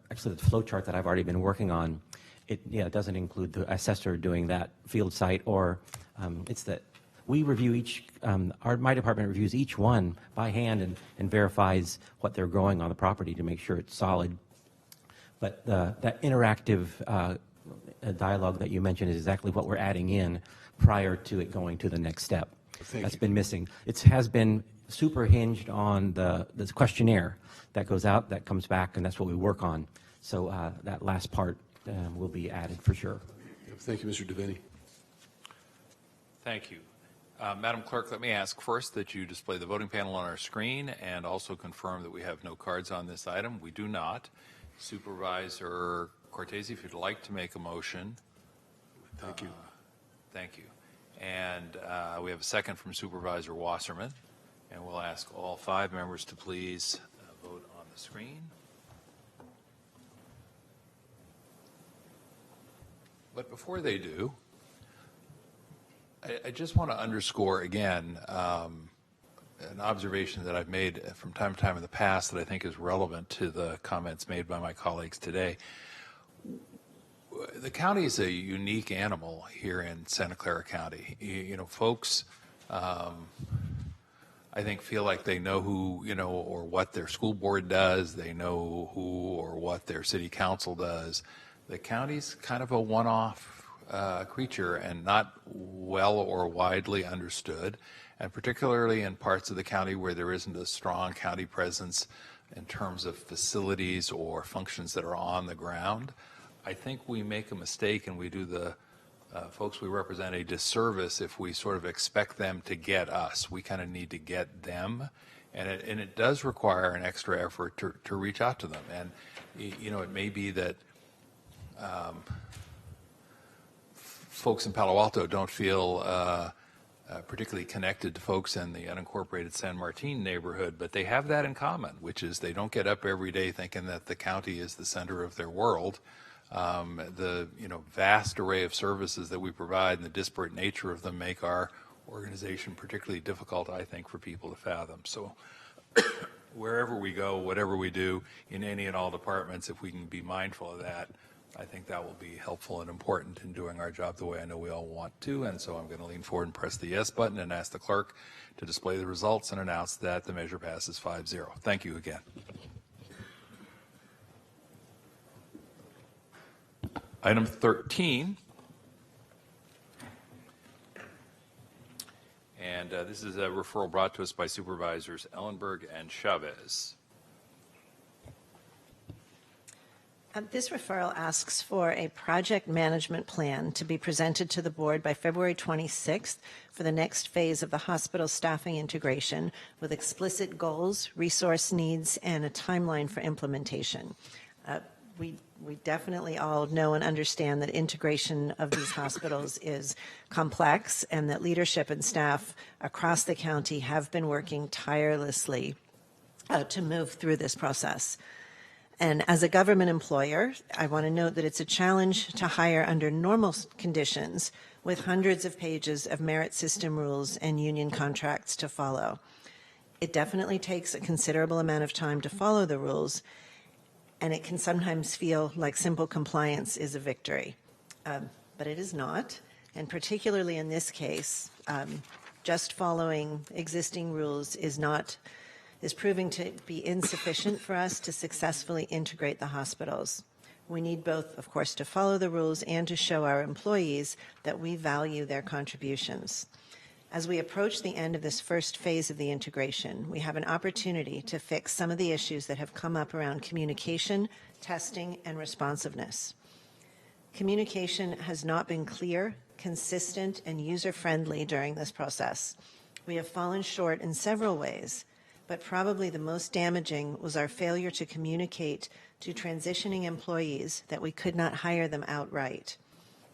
actually the flow chart that I've already been working on, it doesn't include the assessor doing that field site, or it's that we review my department reviews each one by hand and verifies what they're growing on the property to make sure it's solid. But that interactive dialogue that you mentioned is exactly what we're adding in prior to it going to the next step. That's been missing. It has been super hinged on the questionnaire that goes out, that comes back, and that's what we work on. So that last part will be added for sure. Thank you, Mr. Davini. Thank you. Madam Clerk, let me ask first that you display the voting panel on our screen and also confirm that we have no cards on this item. We do not. Supervisor Cortese, if you'd like to make a motion. Thank you. Thank you. And we have a second from Supervisor Wasserman. And we'll ask all 5 members to please vote on the screen. But before they do, I just want to underscore again an observation that I've made from time to time in the past that I think is relevant to the comments made by my colleagues today. the county is a unique animal here in Santa Clara County. Folks, I think, feel like they know who, or what their school board does. They know who or what their city council does. The county's kind of a one-off creature and not well or widely understood, and particularly in parts of the county where there isn't a strong county presence in terms of facilities or functions that are on the ground. I think we make a mistake and we do the folks we represent a disservice if we sort of expect them to get us. We kind of need to get them, and it does require an extra effort to reach out to them. And it may be that folks in Palo Alto don't feel particularly connected to folks in the unincorporated San Martin neighborhood, but they have that in common, which is they don't get up every day thinking that the county is the center of their world. The vast array of services that we provide and the disparate nature of them make our organization particularly difficult, I think, for people to fathom. So wherever we go, whatever we do in any and all departments, if we can be mindful of that, I think that will be helpful and important in doing our job the way I know we all want to. And so I'm going to lean forward and press the yes button and ask the clerk to display the results and announce that the measure passes 5-0. Thank you again. Item 13, and this is a referral brought to us by Supervisors Ellenberg and Chavez. This referral asks for a project management plan to be presented to the board by February 26th for the next phase of the hospital staffing integration with explicit goals, resource needs, and a timeline for implementation. We definitely all know and understand that integration of these hospitals is complex and that leadership and staff across the county have been working tirelessly to move through this process. And as a government employer, I want to note that it's a challenge to hire under normal conditions with hundreds of pages of merit system rules and union contracts to follow. It definitely takes a considerable amount of time to follow the rules, and it can sometimes feel like simple compliance is a victory. But it is not, and particularly in this case, just following existing rules is proving to be insufficient for us to successfully integrate the hospitals. We need both, of course, to follow the rules and to show our employees that we value their contributions. As we approach the end of this first phase of the integration, we have an opportunity to fix some of the issues that have come up around communication, testing, and responsiveness. Communication has not been clear, consistent, and user-friendly during this process. We have fallen short in several ways, but probably the most damaging was our failure to communicate to transitioning employees that we could not hire them outright.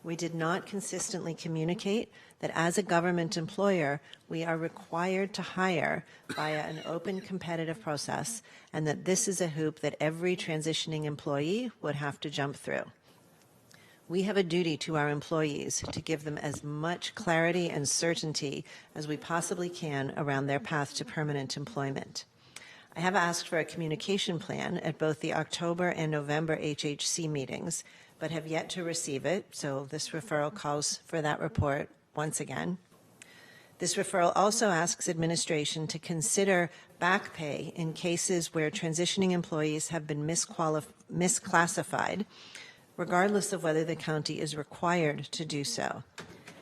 We did not consistently communicate that as a government employer, we are required to hire via an open competitive process, and that this is a hoop that every transitioning employee would have to jump through. We have a duty to our employees to give them as much clarity and certainty as we possibly can around their path to permanent employment. I have asked for a communication plan at both the October and November HHC meetings, but have yet to receive it, so this referral calls for that report once again. This referral also asks administration to consider back pay in cases where transitioning employees have been misclassified, regardless of whether the county is required to do so.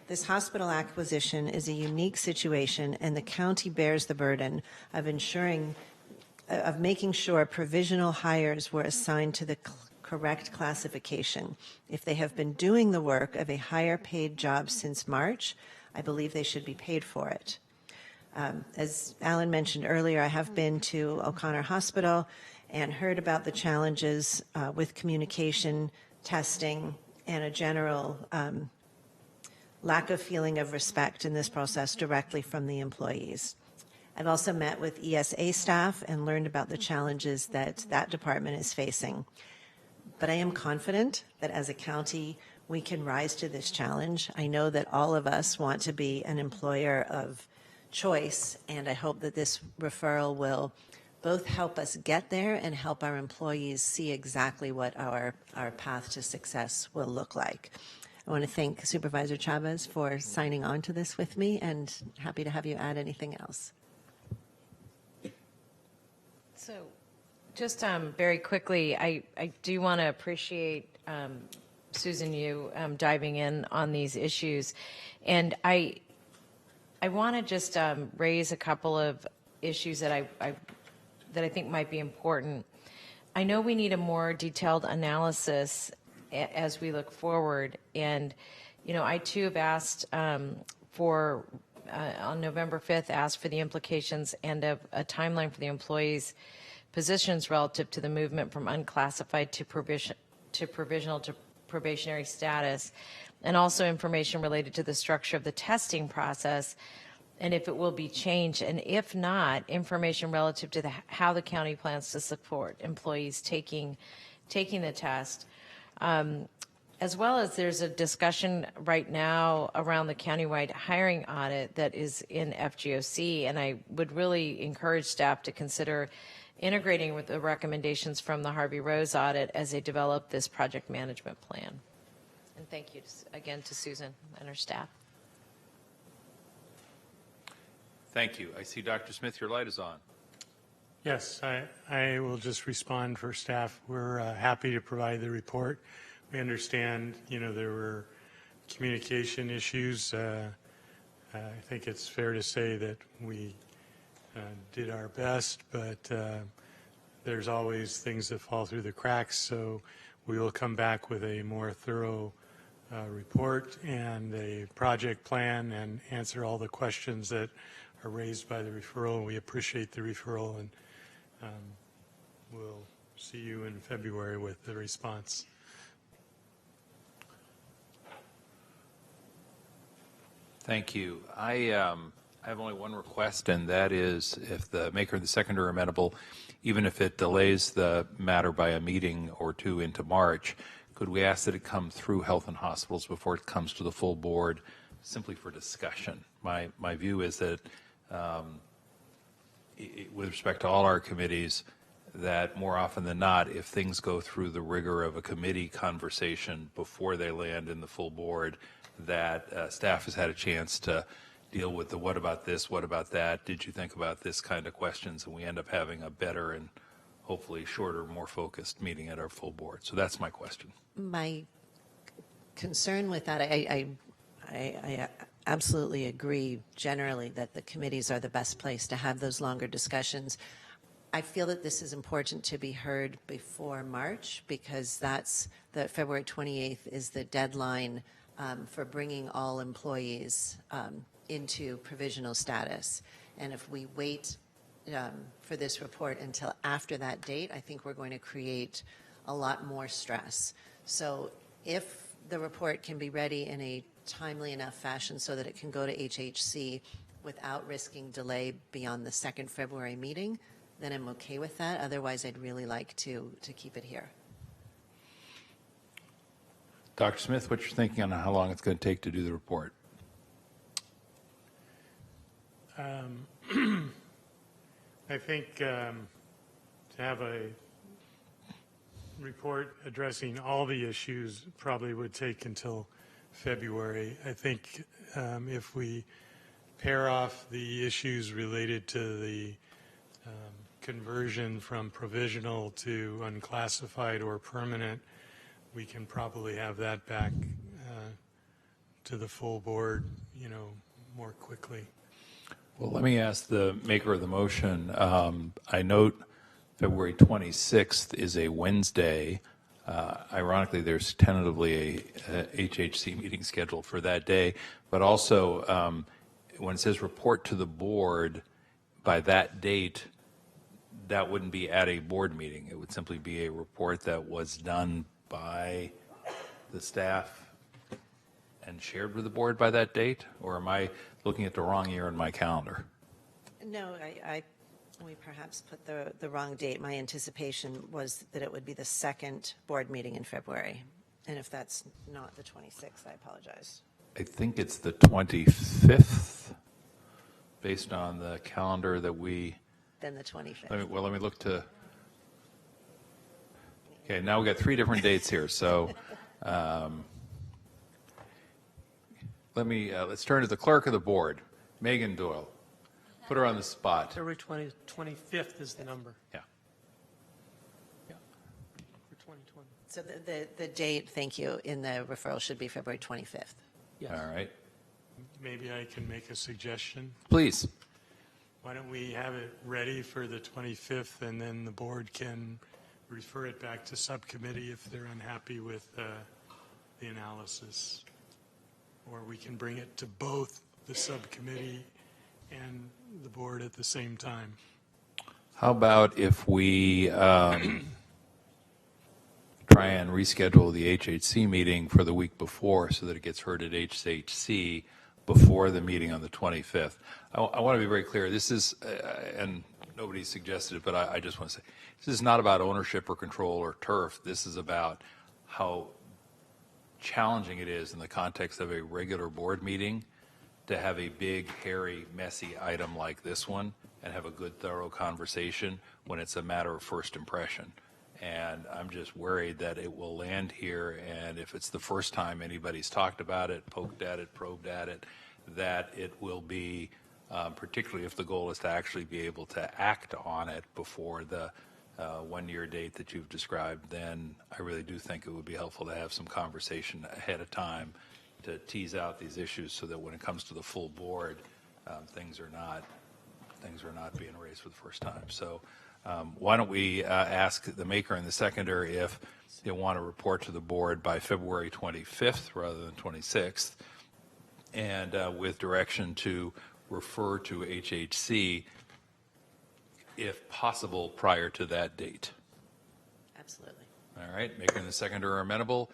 This hospital acquisition is a unique situation, and the county bears the burden of making sure provisional hires were assigned to the correct classification. If they have been doing the work of a higher paid job since March, I believe they should be paid for it. As Alan mentioned earlier, I have been to O'Connor Hospital and heard about the challenges with communication, testing, and a general lack of feeling of respect in this process directly from the employees. I've also met with ESA staff and learned about the challenges that that department is facing. But I am confident that as a county, we can rise to this challenge. I know that all of us want to be an employer of choice, and I hope that this referral will both help us get there and help our employees see exactly what our path to success will look like. I want to thank Supervisor Chavez for signing on to this with me, and happy to have you add anything else. So just very quickly, I do want to appreciate, Susan, you diving in on these issues. And I want to just raise a couple of issues that I think might be important. I know we need a more detailed analysis as we look forward. And, you know, I too have asked on November 5th, asked for the implications and a timeline for the employees' positions relative to the movement from unclassified to provisional to probationary status, and also information related to the structure of the testing process and if it will be changed, and if not, information relative to how the county plans to support employees taking the test. As well as there's a discussion right now around the countywide hiring audit that is in FGOC, and I would really encourage staff to consider integrating with the recommendations from the Harvey Rose audit as they develop this project management plan. And thank you again to Susan and her staff. Thank you. I see Dr. Smith, your light is on. Yes, I will just respond for staff. We're happy to provide the report. We understand, you know, there were communication issues. I think it's fair to say that we did our best, but there's always things that fall through the cracks. So we will come back with a more thorough report and a project plan and answer all the questions that are raised by the referral. We appreciate the referral, and we'll see you in February with the response. Thank you. I have only one request, and that is if the maker and the seconder are amenable, even if it delays the matter by a meeting or two into March, could we ask that it come through Health and Hospitals before it comes to the full board, simply for discussion? My view is that with respect to all our committees, that more often than not, if things go through the rigor of a committee conversation before they land in the full board, that staff has had a chance to deal with the what about this, what about that, did you think about this kind of questions, and we end up having a better and hopefully shorter, more focused meeting at our full board. So that's my question. My concern with that, I absolutely agree generally that the committees are the best place to have those longer discussions. I feel that this is important to be heard before March, because that's the February 28th is the deadline for bringing all employees into provisional status. And if we wait for this report until after that date, I think we're going to create a lot more stress. So if the report can be ready in a timely enough fashion so that it can go to HHC without risking delay beyond the second February meeting, then I'm okay with that. Otherwise, I'd really like to keep it here. Dr. Smith, what's your thinking on how long it's going to take to do the report? I think to have a report addressing all the issues probably would take until February. I think if we pair off the issues related to the conversion from provisional to unclassified or permanent, we can probably have that back to the full board, you know, more quickly. Well, let me ask the maker of the motion. I note February 26th is a Wednesday. Ironically, there's tentatively a HHC meeting scheduled for that day, but also when it says report to the board by that date, that wouldn't be at a board meeting. It would simply be a report that was done by the staff and shared with the board by that date? Or am I looking at the wrong year in my calendar? No, we perhaps put the wrong date. My anticipation was that it would be the second board meeting in February. And if that's not the 26th, I apologize. I think it's the 25th, based on the calendar that we than the 25th. Let me look to. Okay, now we got 3 different dates here. So let's turn to the clerk of the board, Megan Doyle. Put her on the spot. February 25th is the number. Yeah. For 2020. So the date, thank you, in the referral should be February 25th. Yes. All right. Maybe I can make a suggestion. Please. Why don't we have it ready for the 25th, and then the board can refer it back to subcommittee if they're unhappy with the analysis. Or we can bring it to both the subcommittee and the board at the same time. How about if we try and reschedule the HHC meeting for the week before so that it gets heard at HHC before the meeting on the 25th? I want to be very clear. This is, and nobody suggested it, but I just want to say, this is not about ownership or control or turf. This is about how challenging it is in the context of a regular board meeting to have a big, hairy, messy item like this one and have a good, thorough conversation when it's a matter of first impression. And I'm just worried that it will land here, and if it's the first time anybody's talked about it, poked at it, probed at it, that it will be, particularly if the goal is to actually be able to act on it before the 1-year date that you've described, then I really do think it would be helpful to have some conversation ahead of time to tease out these issues so that when it comes to the full board, things are not being raised for the first time. So why don't we ask the maker and the seconder if they want to report to the board by February 25th rather than 26th, and with direction to refer to HHC if possible prior to that date. Absolutely. All right, maker and the seconder are amenable.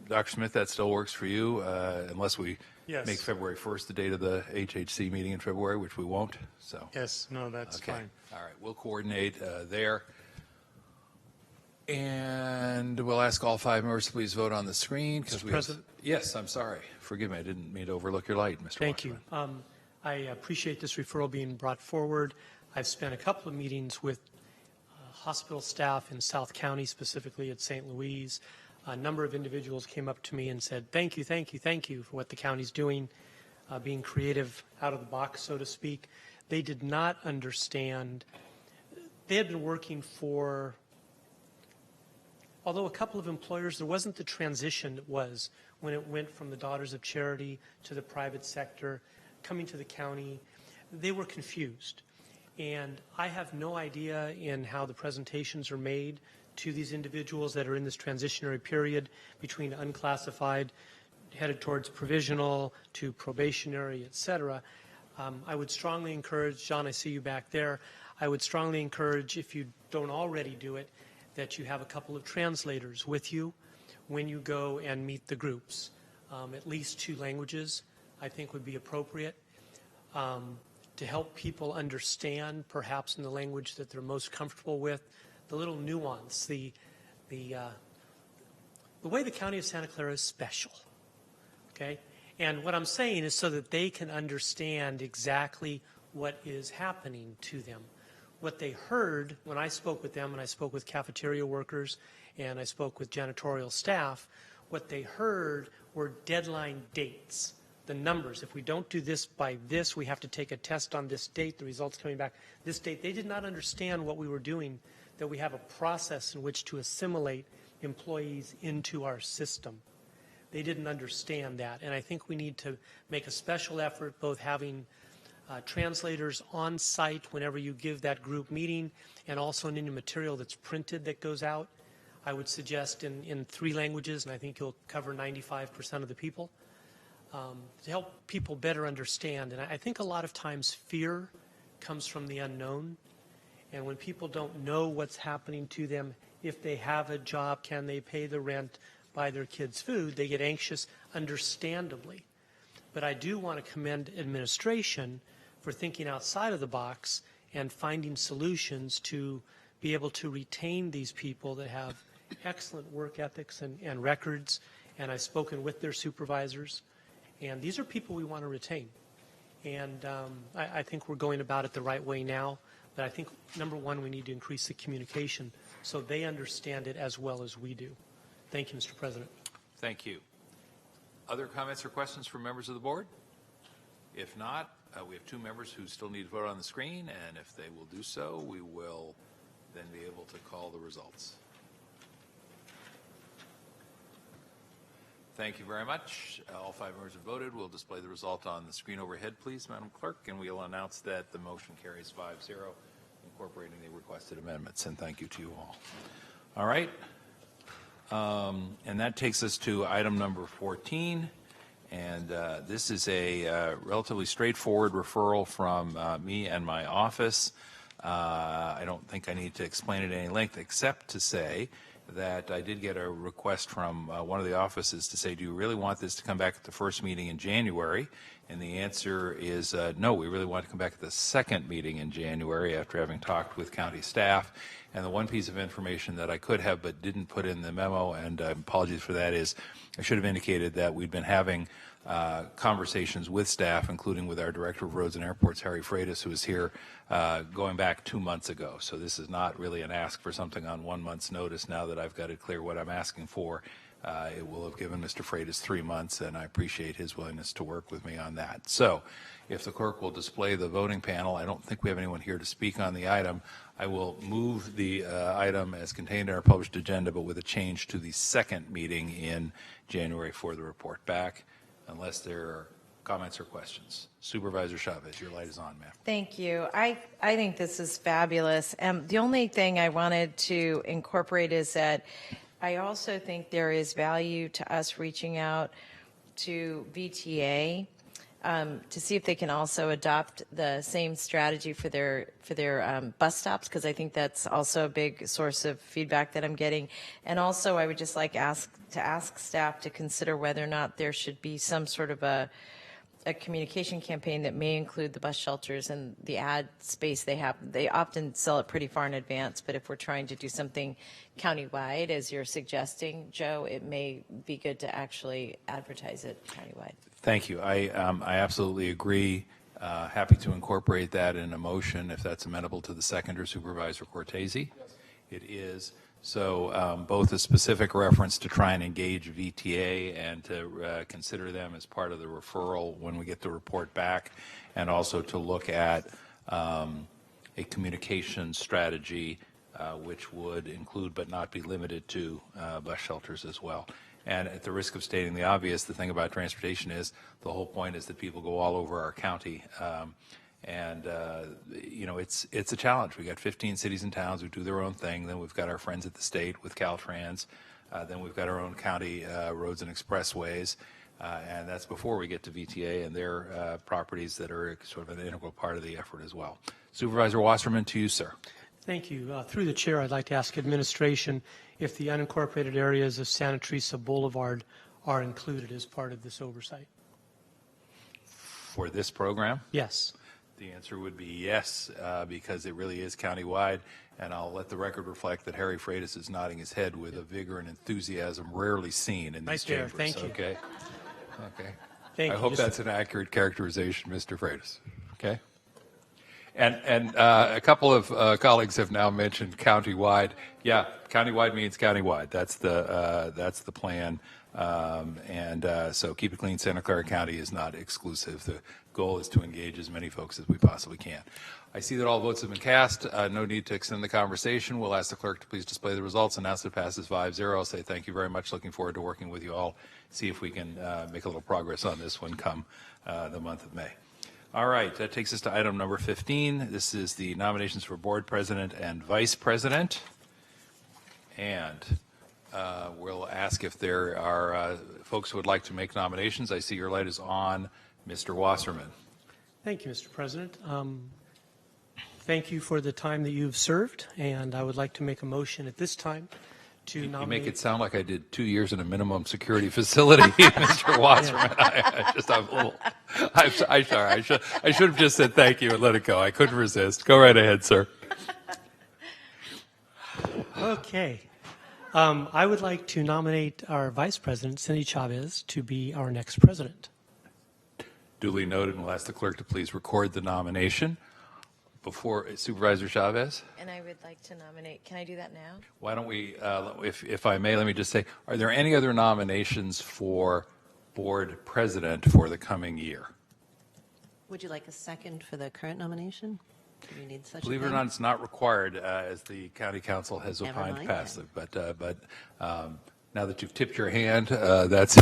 Dr. Smith, that still works for you, unless we make February 1st the date of the HHC meeting in February, which we won't. So yes, no, that's fine. All right, we'll coordinate there. And we'll ask all 5 members to please vote on the screen. Mr. President? Yes, I'm sorry. Forgive me, I didn't mean to overlook your light, Mr. Thank Washburn. you. I appreciate this referral being brought forward. I've spent a couple of meetings with hospital staff in South County, specifically at St. Louis. A number of individuals came up to me and said, thank you for what the county's doing, being creative out of the box, so to speak. They did not understand. They had been working for, although a couple of employers, there wasn't the transition it was when it went from the Daughters of Charity to the private sector, coming to the county. They were confused. And I have no idea in how the presentations are made to these individuals that are in this transitionary period between unclassified, headed towards provisional, to probationary, et cetera. I would strongly encourage, John, I see you back there, I would strongly encourage, if you don't already do it, that you have a couple of translators with you when you go and meet the groups. At least 2 languages, I think, would be appropriate to help people understand, perhaps in the language that they're most comfortable with, the little nuance, the way the County of Santa Clara is special, okay? And what I'm saying is so that they can understand exactly what is happening to them. What they heard when I spoke with them, and I spoke with cafeteria workers, and I spoke with janitorial staff, what they heard were deadline dates, the numbers. If we don't do this by this, we have to take a test on this date, the results coming back this date. They did not understand what we were doing, that we have a process in which to assimilate employees into our system. They didn't understand that, and I think we need to make a special effort, both having translators on site whenever you give that group meeting, and also in any material that's printed that goes out. I would suggest in 3 languages, and I think you'll cover 95% of the people, to help people better understand. And I think a lot of times fear comes from the unknown. And when people don't know what's happening to them, if they have a job, can they pay the rent, buy their kids food, they get anxious, understandably. But I do want to commend administration for thinking outside of the box and finding solutions to be able to retain these people that have excellent work ethics and records. And I've spoken with their supervisors. And these are people we want to retain. And I think we're going about it the right way now. But I think, number one, we need to increase the communication so they understand it as well as we do. Thank you, Mr. President. Thank you. Other comments or questions from members of the board? If not, we have two members who still need to vote on the screen, and if they will do so, we will then be able to call the results. Thank you very much. All 5 members have voted. We'll display the result on the screen overhead, please, Madam Clerk, and we'll announce that the motion carries 5-0, incorporating the requested amendments, and thank you to you all. All right. And that takes us to item number 14, and this is a relatively straightforward referral from me and my office. I don't think I need to explain it at any length, except to say that I did get a request from one of the offices to say, do you really want this to come back at the first meeting in January? And the answer is no, we really want to come back at the second meeting in January after having talked with county staff. And the one piece of information that I could have but didn't put in the memo, and apologies for that, is I should have indicated that we'd been having conversations with staff, including with our Director of Roads and Airports, Harry Freitas, who was here going back 2 months ago. So this is not really an ask for something on 1 month's notice. Now that I've got it clear what I'm asking for, it will have given Mr. Freitas 3 months, and I appreciate his willingness to work with me on that. So if the clerk will display the voting panel, I don't think we have anyone here to speak on the item. I will move the item as contained in our published agenda, but with a change to the second meeting in January for the report back, unless there are comments or questions. Supervisor Chavez, your light is on, ma'am. Thank you. I think this is fabulous. The only thing I wanted to incorporate is that I also think there is value to us reaching out to VTA to see if they can also adopt the same strategy for their bus stops, because I think that's also a big source of feedback that I'm getting. And also, I would just like to ask staff to consider whether or not there should be some sort of a communication campaign that may include the bus shelters and the ad space they have. They often sell it pretty far in advance, but if we're trying to do something countywide, as you're suggesting, Joe, it may be good to actually advertise it countywide. Thank you. I absolutely agree. Happy to incorporate that in a motion if that's amenable to the seconder, Supervisor Cortese. Yes. It is. So both a specific reference to try and engage VTA and to consider them as part of the referral when we get the report back, and also to look at a communication strategy which would include but not be limited to bus shelters as well. And at the risk of stating the obvious, the thing about transportation is the whole point is that people go all over our county. You know, it's a challenge. We got 15 cities and towns who do their own thing. Then we've got our friends at the state with Caltrans. Then we've got our own county roads and expressways. And that's before we get to VTA and their properties that are sort of an integral part of the effort as well. Supervisor Wasserman, to you, sir. Thank you. Through the chair, I'd like to ask administration if the unincorporated areas of Santa Teresa Boulevard are included as part of this oversight. For this program? Yes. The answer would be yes, because it really is countywide, and I'll let the record reflect that Harry Freitas is nodding his head with a vigor and enthusiasm rarely seen in these chambers. Thank you. Okay. Okay. Thank I you. hope that's an accurate characterization, Mr. Freitas. Okay. And a couple of colleagues have now mentioned countywide. Yeah, countywide means countywide. That's the plan. So Keep It Clean Santa Clara County is not exclusive. The goal is to engage as many folks as we possibly can. I see that all votes have been cast. No need to extend the conversation. We'll ask the clerk to please display the results. Announce it passes 5-0. I'll say thank you very much. Looking forward to working with you all. See if we can make a little progress on this one come the month of May. All right, that takes us to item number 15. This is the nominations for board president and vice president. And we'll ask if there are folks who would like to make nominations. I see your light is on. Mr. Wasserman. Thank you, Mr. President. Thank you for the time that you've served, and I would like to make a motion at this time to nominate. You make it sound like I did 2 years in a minimum security facility, Mr. Wasserman. I'm sorry. I should have just said thank you and let it go. I couldn't resist. Go right ahead, sir. Okay. I would like to nominate our vice president, Cindy Chavez, to be our next president. Duly noted, and we'll ask the clerk to please record the nomination. Before Supervisor Chavez? And I would like to nominate, can I do that now? Why don't we, if I may, let me just say, are there any other nominations for board president for the coming year? Would you like a second for the current nomination? Do we need such Believe a it or thing? not, it's not required, as the county council has Never opined mind passive. But now that you've tipped your hand, that's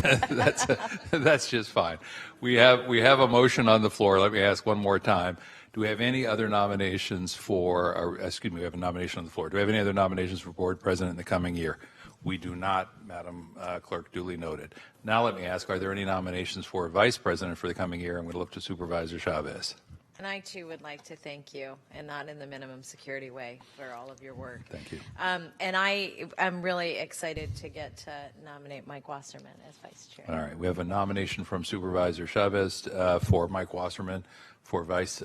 just fine. We have a motion on the floor. Let me ask one more time. Do we have any other nominations for? We have a nomination on the floor. Do we have any other nominations for board president in the coming year? We do not, Madam Clerk. Duly noted. Now let me ask: are there any nominations for vice president for the coming year? I'm going to look to Supervisor Chavez. And I too would like to thank you, and not in the minimum security way, for all of your work. Thank you. And I'm really excited to get to nominate Mike Wasserman as vice chair. All right, we have a nomination from Supervisor Chavez for Mike Wasserman for vice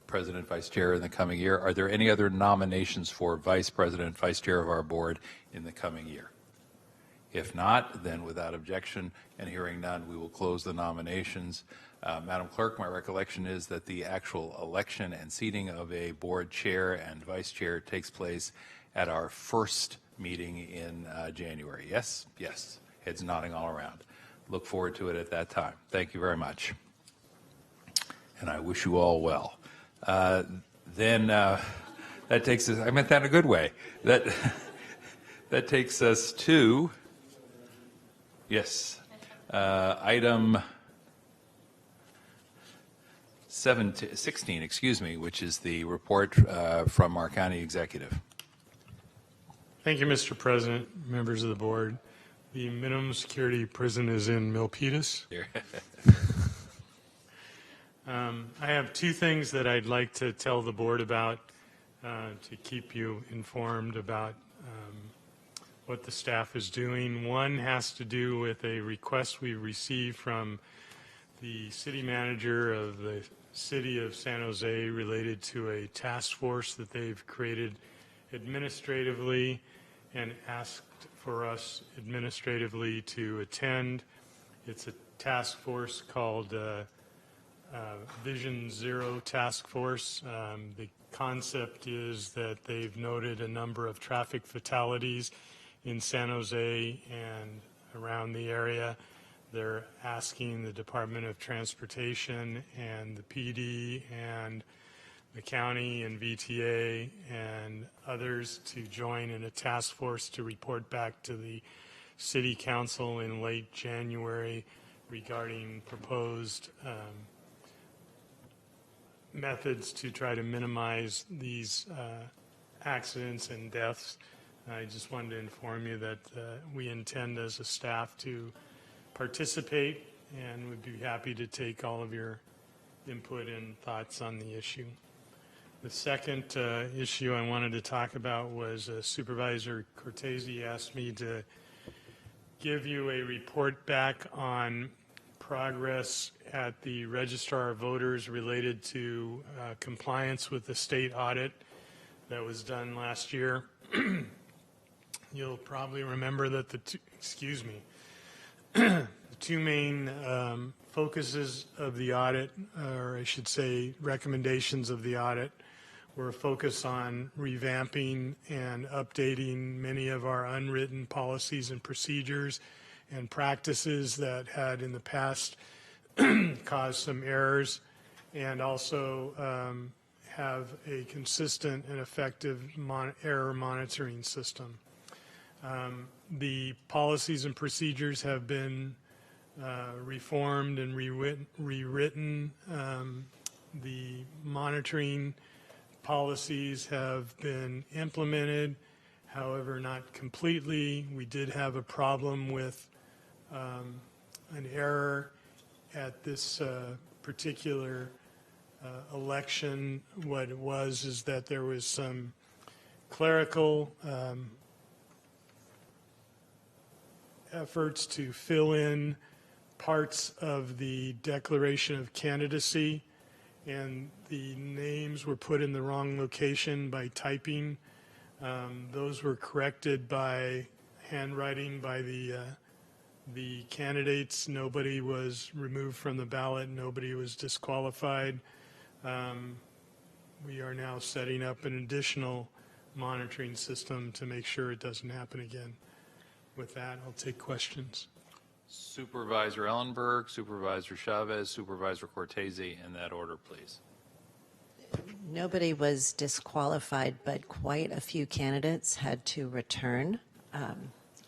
president, vice chair in the coming year. Are there any other nominations for vice president, vice chair of our board in the coming year? If not, then without objection and hearing none, we will close the nominations. Madam Clerk, my recollection is that the actual election and seating of a board chair and vice chair takes place at our first meeting in January. Yes? Yes. Heads nodding all around. Look forward to it at that time. Thank you very much. And I wish you all well. Then that takes us, I meant that in a good way. That takes us to, yes, item 16, which is the report from our county executive. Thank you, Mr. President, members of the board. The minimum security prison is in Milpitas. I have two things that I'd like to tell the board about to keep you informed about what the staff is doing. One has to do with a request we received from the city manager of the city of San Jose related to a task force that they've created administratively and asked for us administratively to attend. It's a task force called Vision Zero Task Force. The concept is that they've noted a number of traffic fatalities in San Jose and around the area. They're asking the Department of Transportation and the PD and the county and VTA and others to join in a task force to report back to the City Council in late January regarding proposed methods to try to minimize these accidents and deaths. I just wanted to inform you that we intend as a staff to participate and would be happy to take all of your input and thoughts on the issue. The second issue I wanted to talk about was Supervisor Cortese asked me to give you a report back on progress at the Registrar of Voters related to compliance with the state audit that was done last year. You'll probably remember that the two main focuses of the audit, or I should say recommendations of the audit, were a focus on revamping and updating many of our unwritten policies and procedures and practices that had in the past caused some errors, and also have a consistent and effective error monitoring system. The policies and procedures have been reformed and rewritten. The monitoring policies have been implemented, however, not completely. We did have a problem with an error at this particular election. What it was is that there was some clerical efforts to fill in parts of the declaration of candidacy, and the names were put in the wrong location by typing. Those were corrected by handwriting by the the candidates, nobody was removed from the ballot, nobody was disqualified. We are now setting up an additional monitoring system to make sure it doesn't happen again. With that, I'll take questions. Supervisor Ellenberg, Supervisor Chavez, Supervisor Cortese, in that order, please. Nobody was disqualified, but quite a few candidates had to return,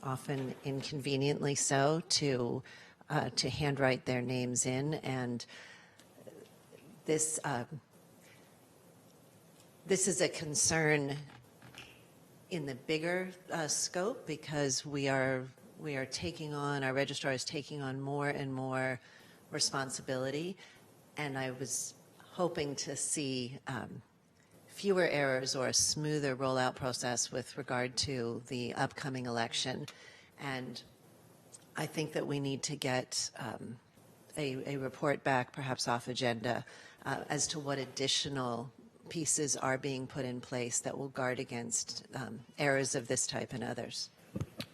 often inconveniently so, to handwrite their names in. And this is a concern in the bigger scope, because we are taking on, our registrar is taking on more and more responsibility, and I was hoping to see fewer errors or a smoother rollout process with regard to the upcoming election. And I think that we need to get a report back, perhaps off agenda, as to what additional pieces are being put in place that will guard against errors of this type and others.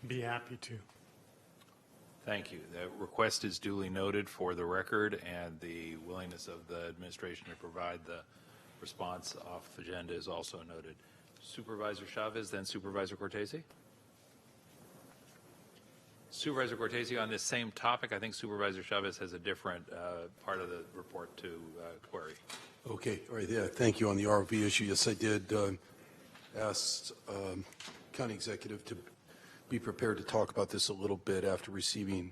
Be happy to. Thank you. The request is duly noted for the record, and the willingness of the administration to provide the response off agenda is also noted. Supervisor Chavez, then Supervisor Cortese. Supervisor Cortese, on this same topic, I think Supervisor Chavez has a different part of the report to query. Okay, all right, yeah, thank you. On the RV issue, yes, I did ask County Executive to be prepared to talk about this a little bit after receiving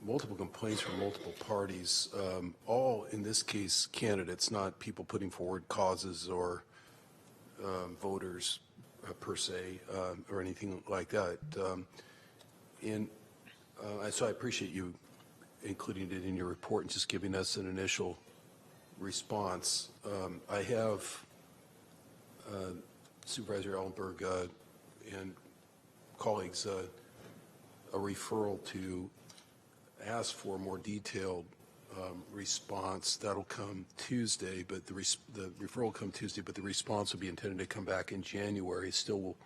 multiple complaints from multiple parties, all in this case candidates, not people putting forward causes or voters per se or anything like that. So I appreciate you including it in your report and just giving us an initial response. I have Supervisor Ellenberg and colleagues a referral to ask for a more detailed response. That'll come Tuesday, but the referral will come Tuesday, but the response will be intended to come back in January, still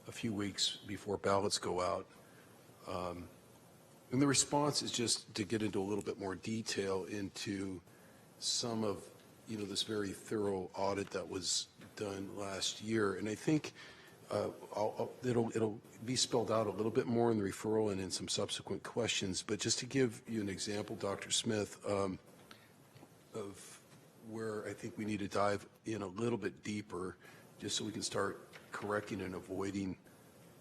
a few weeks before ballots go out. And the response is just to get into a little bit more detail into some of, this very thorough audit that was done last year. And I think it'll be spelled out a little bit more in the referral and in some subsequent questions. But just to give you an example, Dr. Smith, of where I think we need to dive in a little bit deeper, just so we can start correcting and avoiding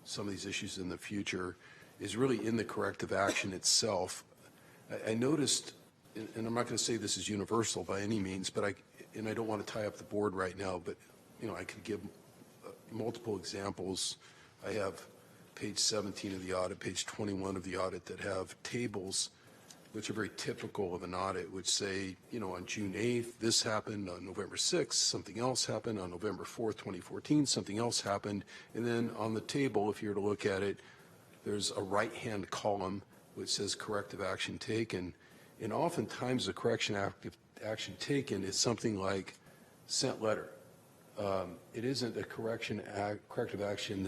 some of these issues in the future, is really in the corrective action itself. I noticed, and I'm not going to say this is universal by any means, but I don't want to tie up the board right now, but I could give multiple examples. I have page 17 of the audit, page 21 of the audit that have tables which are very typical of an audit, which say, on June 8th, this happened, on November 6th, something else happened, on November 4th, 2014, something else happened. And then on the table, if you were to look at it, there's a right-hand column which says corrective action taken. And oftentimes the correction action taken is something like sent letter. It isn't a corrective action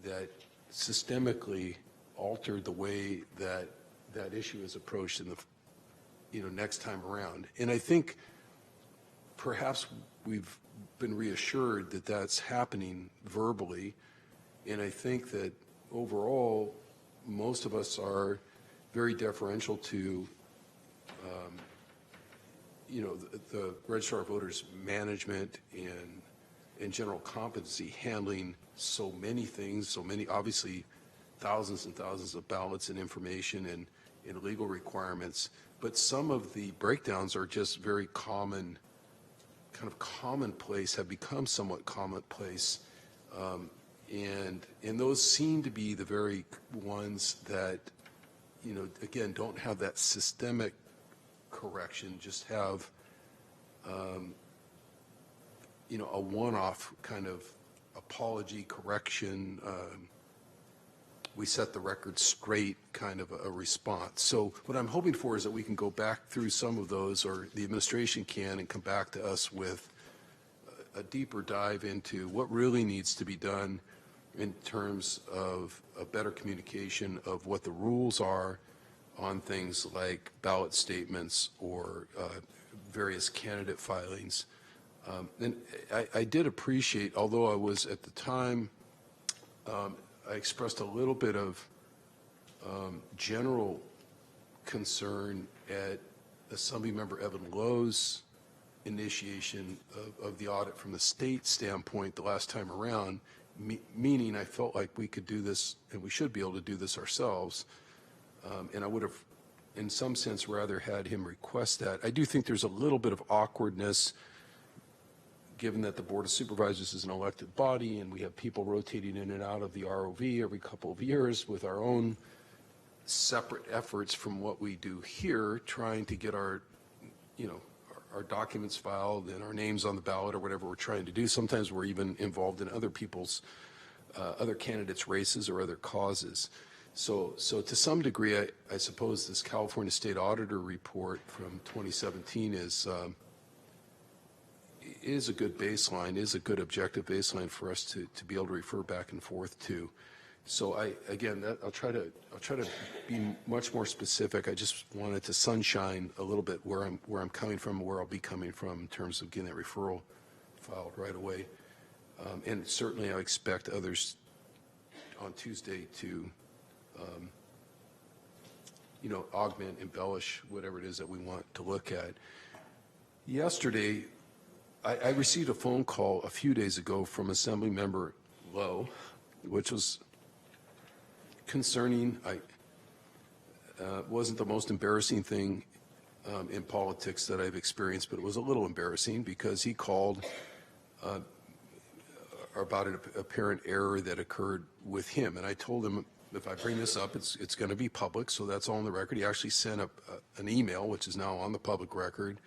that systemically altered the way that issue is approached in the next time around. And I think perhaps we've been reassured that that's happening verbally, and I think that overall most of us are very deferential to the registrar of voters management and general competency handling so many things, so many, obviously thousands and thousands of ballots and information and legal requirements, but some of the breakdowns are just very common, kind of commonplace, have become somewhat commonplace, and those seem to be the very ones that, again, don't have that systemic correction, just have, a one-off kind of apology, correction, we set the record straight kind of a response. So what I'm hoping for is that we can go back through some of those, or the administration can, and come back to us with a deeper dive into what really needs to be done in terms of a better communication of what the rules are on things like ballot statements or various candidate filings. And I did appreciate, although I was at the time, I expressed a little bit of general concern at Assemblymember Evan Lowe's initiation of the audit from the state standpoint the last time around, meaning I felt like we could do this and we should be able to do this ourselves. And I would have, in some sense, rather had him request that. I do think there's a little bit of awkwardness given that the Board of Supervisors is an elected body and we have people rotating in and out of the ROV every couple of years with our own separate efforts from what we do here, trying to get our, our documents filed and our names on the ballot or whatever we're trying to do. Sometimes we're even involved in other people's, other candidates' races or other causes. So to some degree, I suppose this California State Auditor report from 2017 is a good baseline, is a good objective baseline for us to be able to refer back and forth to. So I'll try to be much more specific. I just wanted to sunshine a little bit where I'm coming from, where I'll be coming from in terms of getting that referral filed right away. And certainly I expect others on Tuesday to, augment, embellish whatever it is that we want to look at. Yesterday, I received a phone call a few days ago from Assemblymember Lowe, which was concerning. Wasn't the most embarrassing thing in politics that I've experienced, but it was a little embarrassing because he called about an apparent error that occurred with him, and I told him if I bring this up, it's going to be public, so that's all on the record. He actually sent an email, which is now on the public record,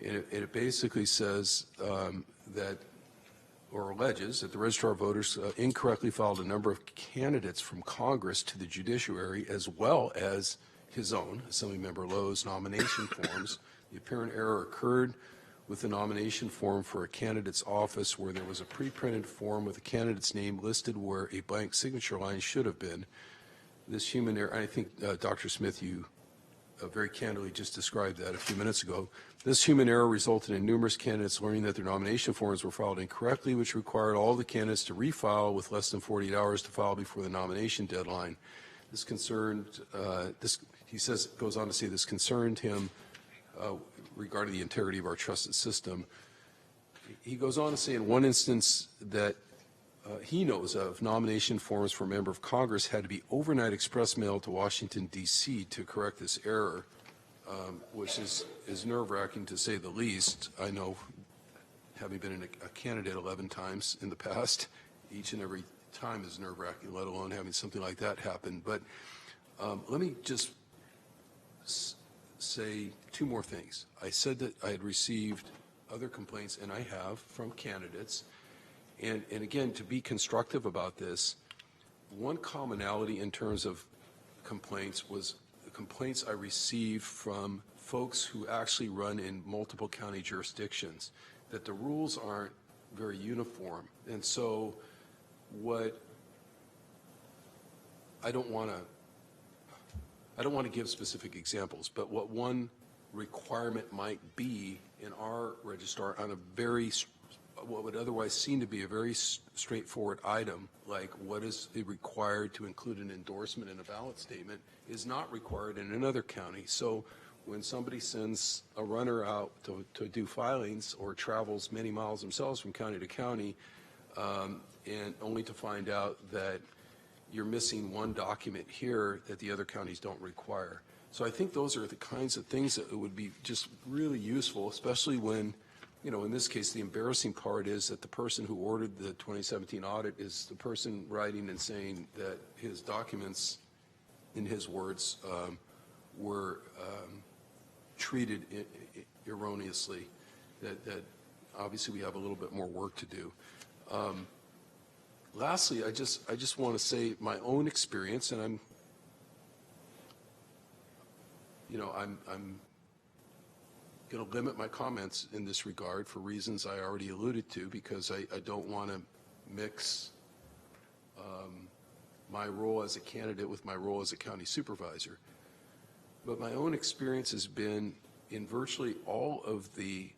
and it basically says that, or alleges that the Registrar of Voters incorrectly filed a number of candidates from Congress to the judiciary, as well as his own, Assemblymember Lowe's, nomination forms. The apparent error occurred with the nomination form for a candidate's office where there was a pre-printed form with a candidate's name listed where a blank signature line should have been. This human error, I think, Dr. Smith, you very candidly just described that a few minutes ago. This human error resulted in numerous candidates learning that their nomination forms were filed incorrectly, which required all the candidates to refile with less than 48 hours to file before the nomination deadline. This concerned, he says, goes on to say this concerned him regarding the integrity of our trusted system. He goes on to say in one instance that he knows of, nomination forms for a member of Congress had to be overnight express mailed to Washington, D.C. to correct this error, which is nerve-wracking to say the least. I know, having been a candidate 11 times in the past, each and every time is nerve-wracking, let alone having something like that happen. But let me just say two more things. I said that I had received other complaints, and I have, from candidates. And again, to be constructive about this, one commonality in terms of complaints was the complaints I received from folks who actually run in multiple county jurisdictions, that the rules aren't very uniform. And so what I don't want to give specific examples, but what one requirement might be in our registrar on a very, what would otherwise seem to be a very straightforward item, like what is required to include an endorsement in a ballot statement, is not required in another county. So when somebody sends a runner out to do filings or travels many miles themselves from county to county, and only to find out that you're missing one document here that the other counties don't require. So I think those are the kinds of things that would be just really useful, especially when, in this case, the embarrassing part is that the person who ordered the 2017 audit is the person writing and saying that his documents, in his words, were treated erroneously, that obviously we have a little bit more work to do. Lastly, I just want to say my own experience, and I'm going to limit my comments in this regard for reasons I already alluded to, because I don't want to mix my role as a candidate with my role as a county supervisor. But my own experience has been in virtually all of the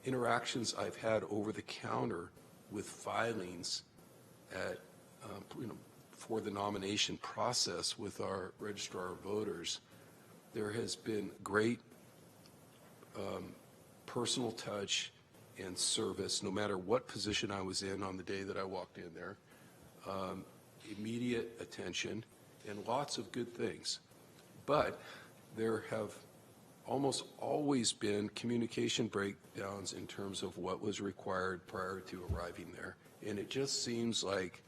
interactions I've had over the counter with filings at, for the nomination process with our registrar of voters, there has been great personal touch and service, no matter what position I was in on the day that I walked in there, immediate attention, and lots of good things. But there have almost always been communication breakdowns in terms of what was required prior to arriving there. And it just seems like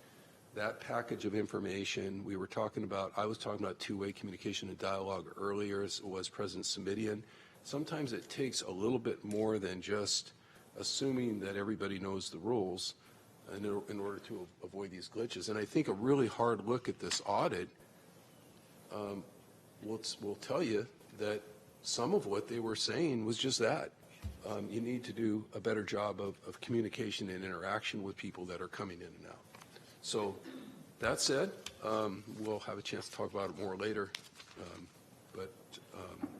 that package of information I was talking about two-way communication and dialogue earlier, as was President Simidian. Sometimes it takes a little bit more than just assuming that everybody knows the rules in order to avoid these glitches. And I think a really hard look at this audit will tell you that some of what they were saying was just that. You need to do a better job of communication and interaction with people that are coming in and out. So that said, we'll have a chance to talk about it more later. But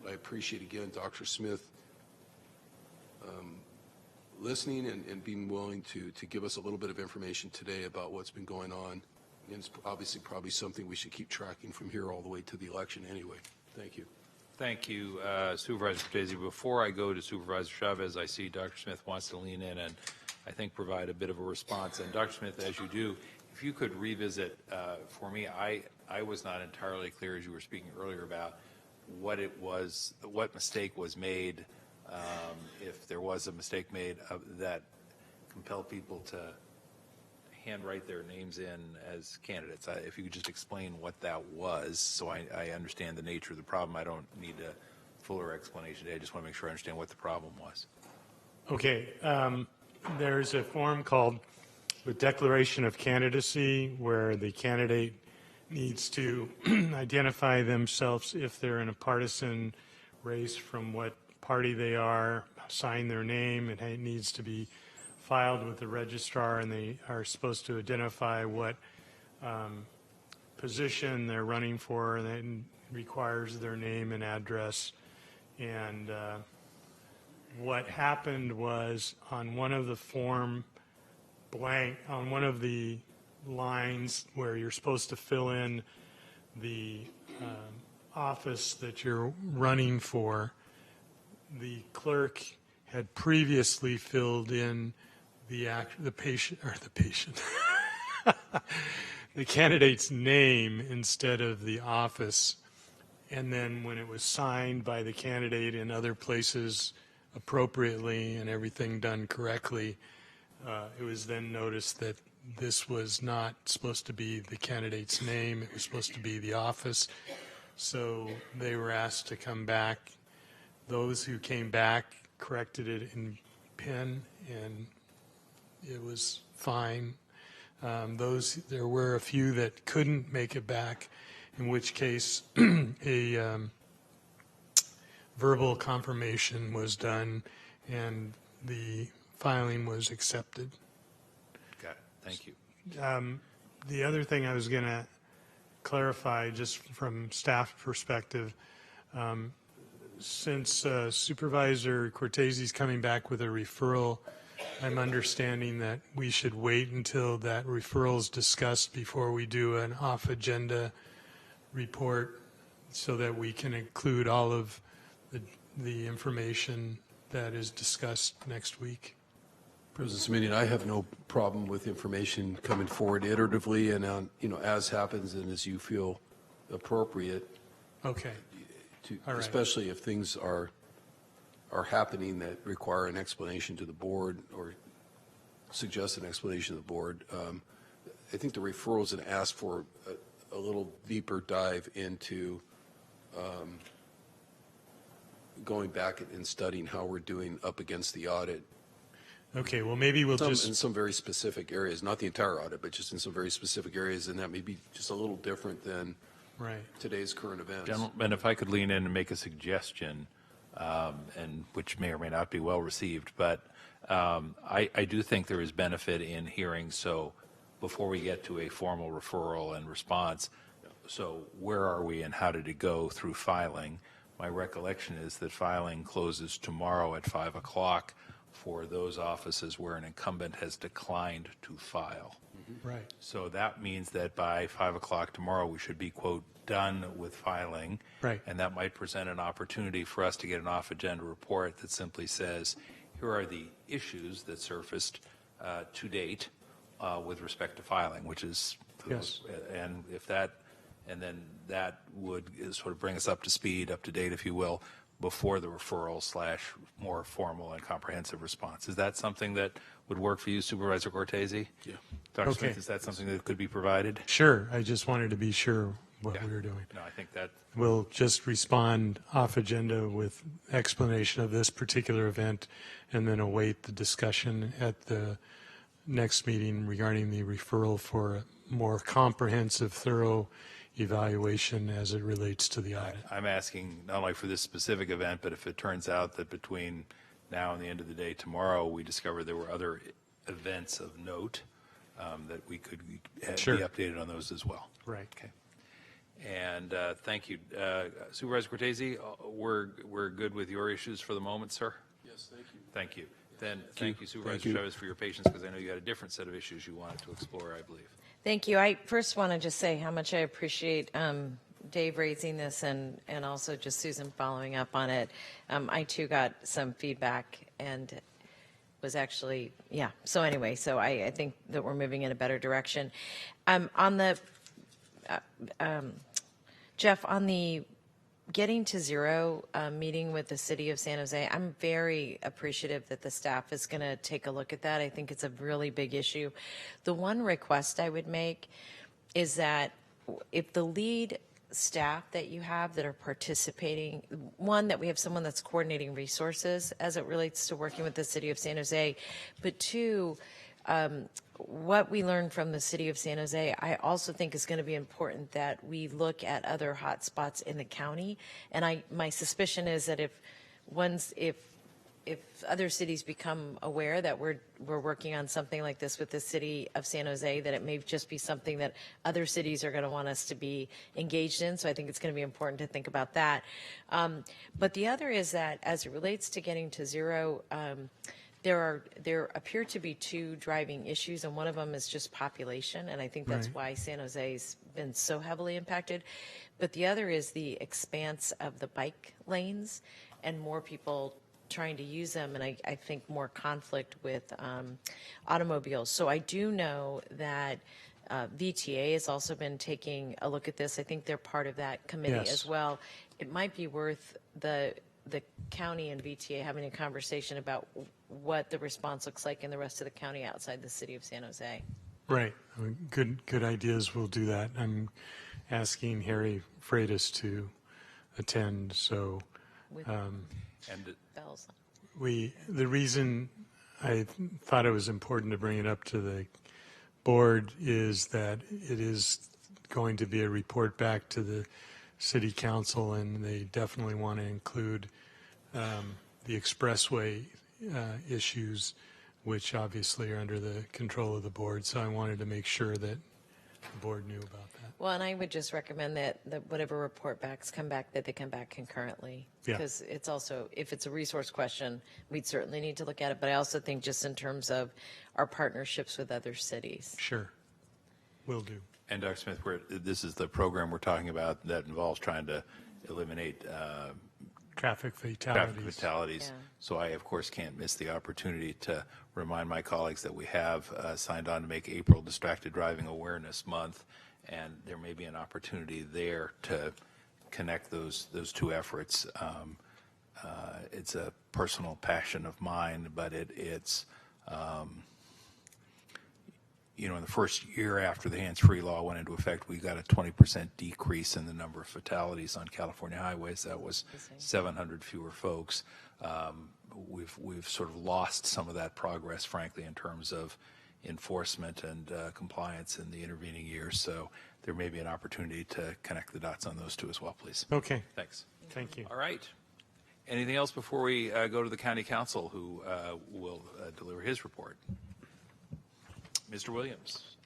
I appreciate, again, Dr. Smith listening and being willing to give us a little bit of information today about what's been going on. And it's obviously probably something we should keep tracking from here all the way to the election anyway. Thank you. Thank you, Supervisor Cortese. Before I go to Supervisor Chavez, I see Dr. Smith wants to lean in and I think provide a bit of a response. And Dr. Smith, as you do, if you could revisit for me, I was not entirely clear as you were speaking earlier about what mistake was made, if there was a mistake made that compelled people to handwrite their names in as candidates. If you could just explain what that was so I understand the nature of the problem. I don't need a fuller explanation today. I just want to make sure I understand what the problem was. Okay. There's a form called the Declaration of Candidacy where the candidate needs to identify themselves if they're in a partisan race, from what party they are, sign their name. It needs to be filed with the registrar, and they are supposed to identify what position they're running for, and it requires their name and address. And what happened was on one of the form blank, on one of the lines where you're supposed to fill in the office that you're running for, the clerk had previously filled in the candidate's name instead of the office. And then when it was signed by the candidate in other places appropriately and everything done correctly, it was then noticed that this was not supposed to be the candidate's name, it was supposed to be the office. So they were asked to come back. Those who came back corrected it in pen, and it was fine. There were a few that couldn't make it back, in which case a verbal confirmation was done and the filing was accepted. Got it. Thank you. The other thing I was going to clarify, just from staff perspective, since Supervisor Cortese is coming back with a referral, I'm understanding that we should wait until that referral is discussed before we do an off-agenda report, so that we can include all of the information that is discussed next week. President Simidian, I have no problem with information coming forward iteratively and on, as happens and as you feel appropriate. Okay. All right. Especially if things are happening that require an explanation to the board or suggest an explanation to the board. I think the referrals and ask for a little deeper dive into going back and studying how we're doing up against the audit. Okay, well, maybe we'll in just... some very specific areas, not the entire audit, but just in some very specific areas, and that may be just a little different than right. today's current events. Gentlemen, if I could lean in and make a suggestion, and which may or may not be well received. But I do think there is benefit in hearing, so before we get to a formal referral and response, so where are we and how did it go through filing? My recollection is that filing closes tomorrow at 5 o'clock for those offices where an incumbent has declined to file. Right. So that means that by 5 o'clock tomorrow, we should be, quote, done with filing. Right. And that might present an opportunity for us to get an off-agenda report that simply says, here are the issues that surfaced to date with respect to filing, which is, yes. And if that, and then that would sort of bring us up to speed, up to date, if you will, before the referral / more formal and comprehensive response. Is that something that would work for you, Supervisor Cortese? Yeah. Dr. Okay. Smith, is that something that could be provided? Sure. I just wanted to be sure what Yeah. we were doing. No, I think that. We'll just respond off agenda with explanation of this particular event and then await the discussion at the next meeting regarding the referral for a more comprehensive, thorough evaluation as it relates to the audit. I'm asking not only for this specific event, but if it turns out that between now and the end of the day tomorrow, we discover there were other events of note, that we could Sure. be updated on those as well. Right. Okay. And thank you. Supervisor Cortese, we're good with your issues for the moment, sir? Yes, thank you. Thank you. Then thank you, Supervisor Thank you. Chavez, for your patience, because I know you had a different set of issues you wanted to explore, I believe. Thank you. I first want to just say how much I appreciate Dave raising this and also just Susan following up on it. I too got some feedback and was actually, yeah. So anyway, so I think that we're moving in a better direction. On the, Jeff, on the getting to zero meeting with the city of San Jose, I'm very appreciative that the staff is going to take a look at that. I think it's a really big issue. The one request I would make is that if the lead staff that you have that are participating, one, that we have someone that's coordinating resources as it relates to working with the city of San Jose, but two, what we learned from the city of San Jose, I also think is going to be important that we look at other hot spots in the county. And my suspicion is that if other cities become aware that we're working on something like this with the city of San Jose, that it may just be something that other cities are going to want us to be engaged in. So I think it's going to be important to think about that. But the other is that as it relates to getting to zero, there appear to be two driving issues, and one of them is just population, and I think that's Right. why San Jose's been so heavily impacted. But the other is the expanse of the bike lanes and more people trying to use them, and I think more conflict with automobiles. So I do know that VTA has also been taking a look at this. I think they're part of that committee Yes. as well. It might be worth the county and VTA having a conversation about what the response looks like in the rest of the county outside the city of San Jose. Right. I mean, good ideas. We'll do that. I'm asking Harry Freitas to attend. So With bells. the reason I thought it was important to bring it up to the board is that it is going to be a report back to the city council, and they definitely want to include the expressway issues, which obviously are under the control of the board. So I wanted to make sure that the board knew about that. Well, and I would just recommend that whatever report backs come back, that they come back concurrently. Yeah. Because it's also, if it's a resource question, we'd certainly need to look at it. But I also think just in terms of our partnerships with other cities. Sure. Will do. And Dr. Smith, this is the program we're talking about that involves trying to eliminate Traffic fatalities. Yeah. So I, of course, can't miss the opportunity to remind my colleagues that we have signed on to make April Distracted Driving Awareness Month, and there may be an opportunity there to connect those two efforts. It's a personal passion of mine, but it's in the first year after the hands-free law went into effect, we got a 20% decrease in the number of fatalities on California highways. That was 700 fewer folks. We've sort of lost some of that progress, frankly, in terms of enforcement and compliance in the intervening years. So there may be an opportunity to connect the dots on those two as well, please. Okay. Thanks. Thank you. All right. Anything else before we go to the County Council, who will deliver his report? Mr. Williams.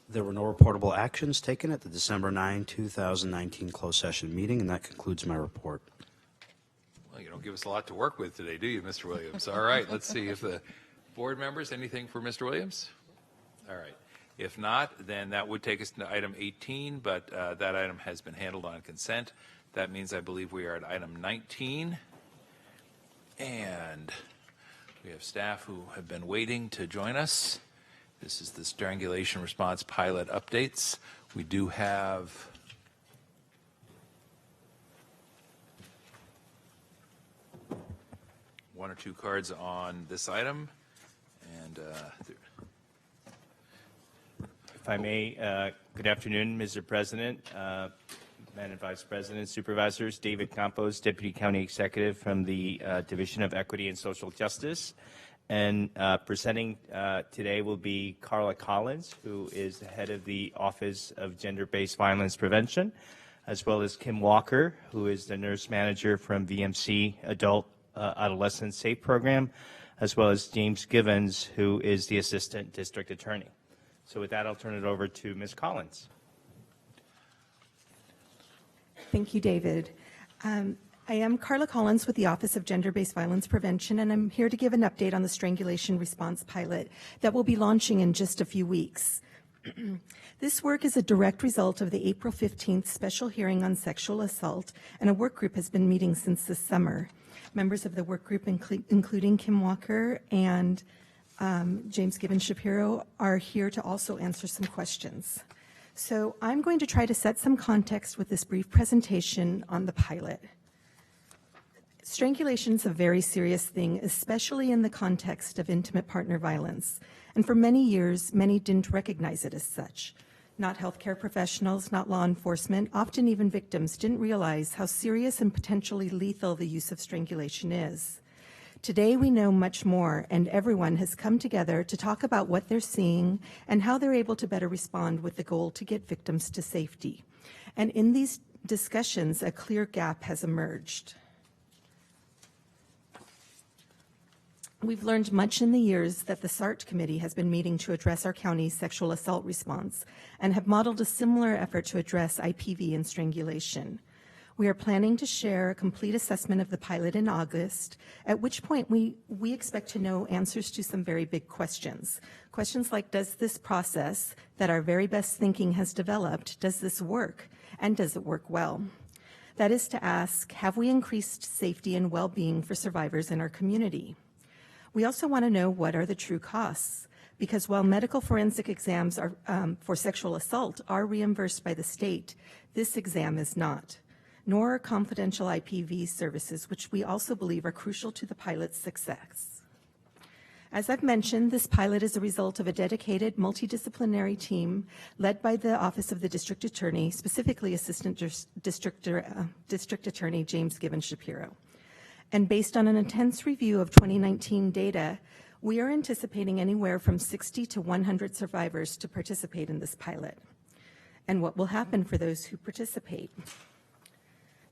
There were no reportable actions taken at the December 9, 2019 closed session meeting, and that concludes my report. Well, you don't give us a lot to work with today, do you, Mr. Williams? All right, let's see if the board members, anything for Mr. Williams? All right. If not, then that would take us to item 18, but that item has been handled on consent. That means I believe we are at item 19. And we have staff who have been waiting to join us. This is the strangulation response pilot updates. We do have one or two cards on this item. And if I may, good afternoon, Mr. President, Madam Vice President, Supervisors, David Campos, Deputy County Executive from the Division of Equity and Social Justice. And presenting today will be Carla Collins, who is the head of the Office of Gender-Based Violence Prevention, as well as Kim Walker, who is the nurse manager from VMC Adult Adolescent Safe Program, as well as James Givens, who is the Assistant District Attorney. So with that, I'll turn it over to Ms. Collins. Thank you, David. I am Carla Collins with the Office of Gender-Based Violence Prevention, and I'm here to give an update on the strangulation response pilot that will be launching in just a few weeks. This work is a direct result of the April 15th special hearing on sexual assault, and a work group has been meeting since this summer. Members of the work group, including Kim Walker and James Gibbons Shapiro, are here to also answer some questions. So I'm going to try to set some context with this brief presentation on the pilot. Strangulation is a very serious thing, especially in the context of intimate partner violence. And for many years, many didn't recognize it as such. Not healthcare professionals, not law enforcement, often even victims didn't realize how serious and potentially lethal the use of strangulation is. Today we know much more, and everyone has come together to talk about what they're seeing and how they're able to better respond with the goal to get victims to safety. And in these discussions, a clear gap has emerged. We've learned much in the years that the SART committee has been meeting to address our county's sexual assault response and have modeled a similar effort to address IPV and strangulation. We are planning to share a complete assessment of the pilot in August, at which point we expect to know answers to some very big questions. Questions like, does this process that our very best thinking has developed, does this work, and does it work well? That is to ask, have we increased safety and well-being for survivors in our community? We also want to know, what are the true costs? Because while medical forensic exams are, for sexual assault are reimbursed by the state, this exam is not, nor are confidential IPV services, which we also believe are crucial to the pilot's success. As I've mentioned, this pilot is a result of a dedicated multidisciplinary team led by the Office of the District Attorney, specifically Assistant District Attorney James Gibbons Shapiro. And based on an intense review of 2019 data, we are anticipating anywhere from 60 to 100 survivors to participate in this pilot. And what will happen for those who participate?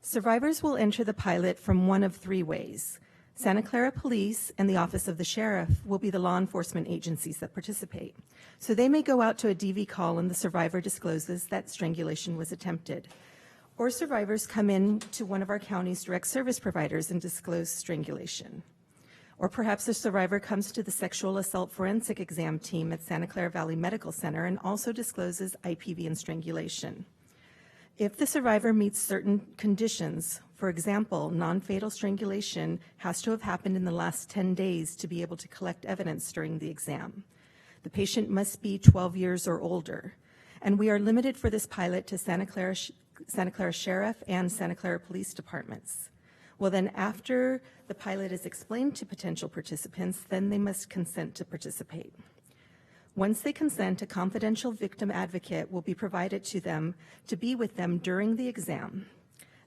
Survivors will enter the pilot from one of three ways. Santa Clara Police and the Office of the Sheriff will be the law enforcement agencies that participate. So they may go out to a DV call and the survivor discloses that strangulation was attempted. Or survivors come in to one of our county's direct service providers and disclose strangulation. Or perhaps the survivor comes to the sexual assault forensic exam team at Santa Clara Valley Medical Center and also discloses IPV and strangulation. If the survivor meets certain conditions, for example, non-fatal strangulation has to have happened in the last 10 days to be able to collect evidence during the exam. The patient must be 12 years or older. And we are limited for this pilot to Santa Clara Sheriff and Santa Clara Police Departments. Well, then after the pilot is explained to potential participants, then they must consent to participate. Once they consent, a confidential victim advocate will be provided to them to be with them during the exam.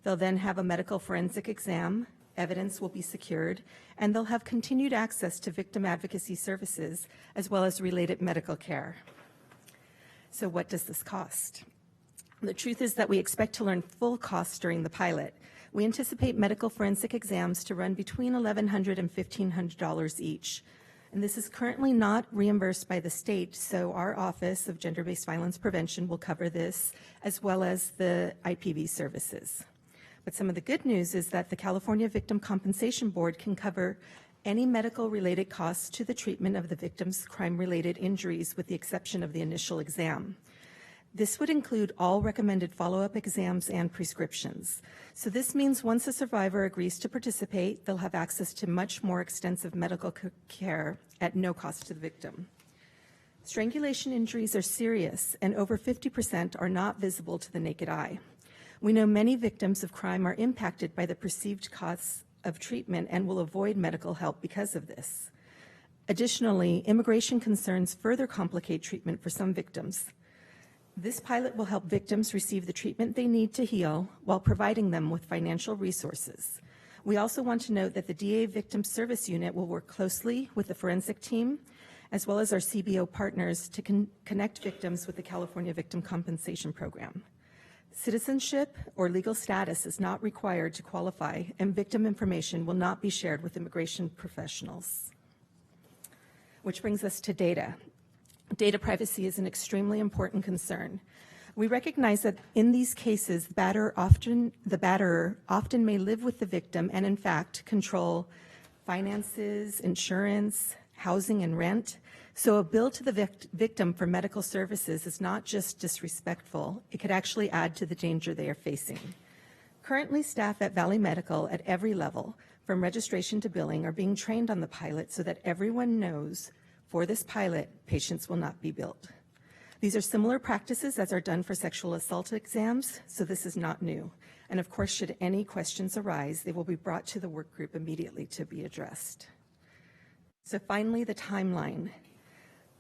They'll then have a medical forensic exam, evidence will be secured, and they'll have continued access to victim advocacy services as well as related medical care. So what does this cost? The truth is that we expect to learn full costs during the pilot. We anticipate medical forensic exams to run between $1,100 and $1,500 each. And this is currently not reimbursed by the state, so our Office of Gender-Based Violence Prevention will cover this, as well as the IPV services. But some of the good news is that the California Victim Compensation Board can cover any medical-related costs to the treatment of the victim's crime-related injuries, with the exception of the initial exam. This would include all recommended follow-up exams and prescriptions. So this means once a survivor agrees to participate, they'll have access to much more extensive medical care at no cost to the victim. Strangulation injuries are serious, and over 50% are not visible to the naked eye. We know many victims of crime are impacted by the perceived costs of treatment and will avoid medical help because of this. Additionally, immigration concerns further complicate treatment for some victims. This pilot will help victims receive the treatment they need to heal while providing them with financial resources. We also want to note that the DA Victim Service Unit will work closely with the forensic team, as well as our CBO partners, to connect victims with the California Victim Compensation Program. Citizenship or legal status is not required to qualify, and victim information will not be shared with immigration professionals. Which brings us to data. Data privacy is an extremely important concern. We recognize that in these cases, the batterer often may live with the victim and, in fact, control finances, insurance, housing, and rent. So a bill to the victim for medical services is not just disrespectful, it could actually add to the danger they are facing. Currently, staff at Valley Medical at every level, from registration to billing, are being trained on the pilot so that everyone knows for this pilot, patients will not be billed. These are similar practices as are done for sexual assault exams, so this is not new. And of course, should any questions arise, they will be brought to the work group immediately to be addressed. So finally, the timeline.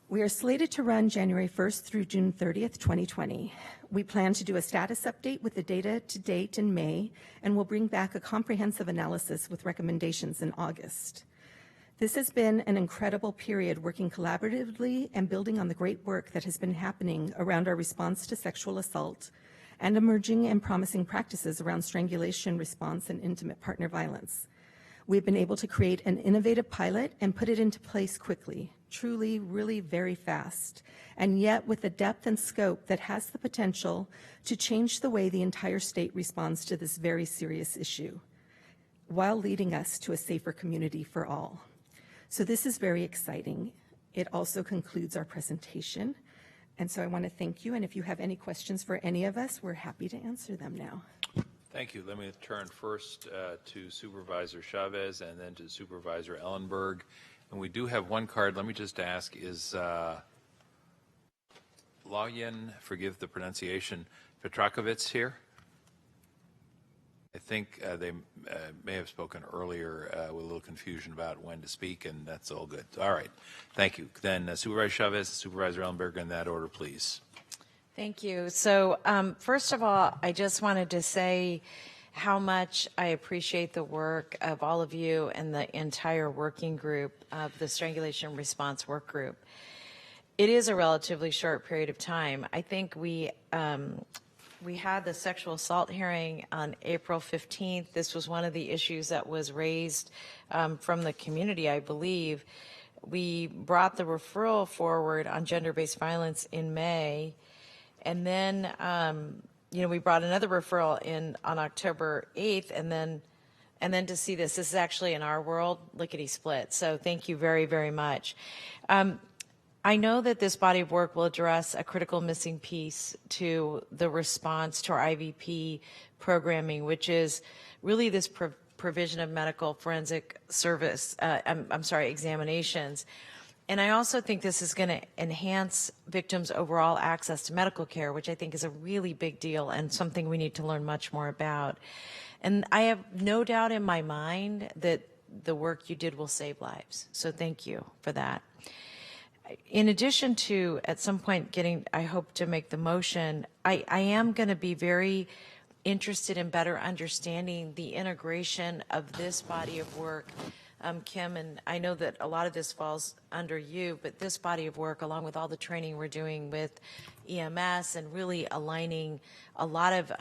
We are slated to run January 1st through June 30th, 2020. We plan to do a status update with the data to date in May, and we'll bring back a comprehensive analysis with recommendations in August. This has been an incredible period working collaboratively and building on the great work that has been happening around our response to sexual assault and emerging and promising practices around strangulation response and intimate partner violence. We've been able to create an innovative pilot and put it into place quickly, truly, really very fast, and yet with a depth and scope that has the potential to change the way the entire state responds to this very serious issue, while leading us to a safer community for all. So this is very exciting. It also concludes our presentation. And so I want to thank you. And if you have any questions for any of us, we're happy to answer them now. Thank you. Let me turn first to Supervisor Chavez and then to Supervisor Ellenberg. And we do have one card. Let me just ask, is Lawyen, forgive the pronunciation, Petrakovits here? I think they may have spoken earlier with a little confusion about when to speak, and that's all good. All right. Thank you. Then Supervisor Chavez, Supervisor Ellenberg, in that order, please. Thank you. So first of all, I just wanted to say how much I appreciate the work of all of you and the entire working group of the Strangulation Response Work Group. It is a relatively short period of time. I think we had the sexual assault hearing on April 15th. This was one of the issues that was raised from the community, I believe. We brought the referral forward on gender-based violence in May, and then we brought another referral in on October 8th, and then to see this is actually in our world, lickety-split. So thank you very, very much. I know that this body of work will address a critical missing piece to the response to our IVP programming, which is really this provision of medical forensic service, examinations. And I also think this is going to enhance victims' overall access to medical care, which I think is a really big deal and something we need to learn much more about. And I have no doubt in my mind that the work you did will save lives. So thank you for that. In addition to, at some point, I hope to make the motion, I am going to be very interested in better understanding the integration of this body of work. Kim, and I know that a lot of this falls under you, but this body of work, along with all the training we're doing with EMS and really aligning a lot of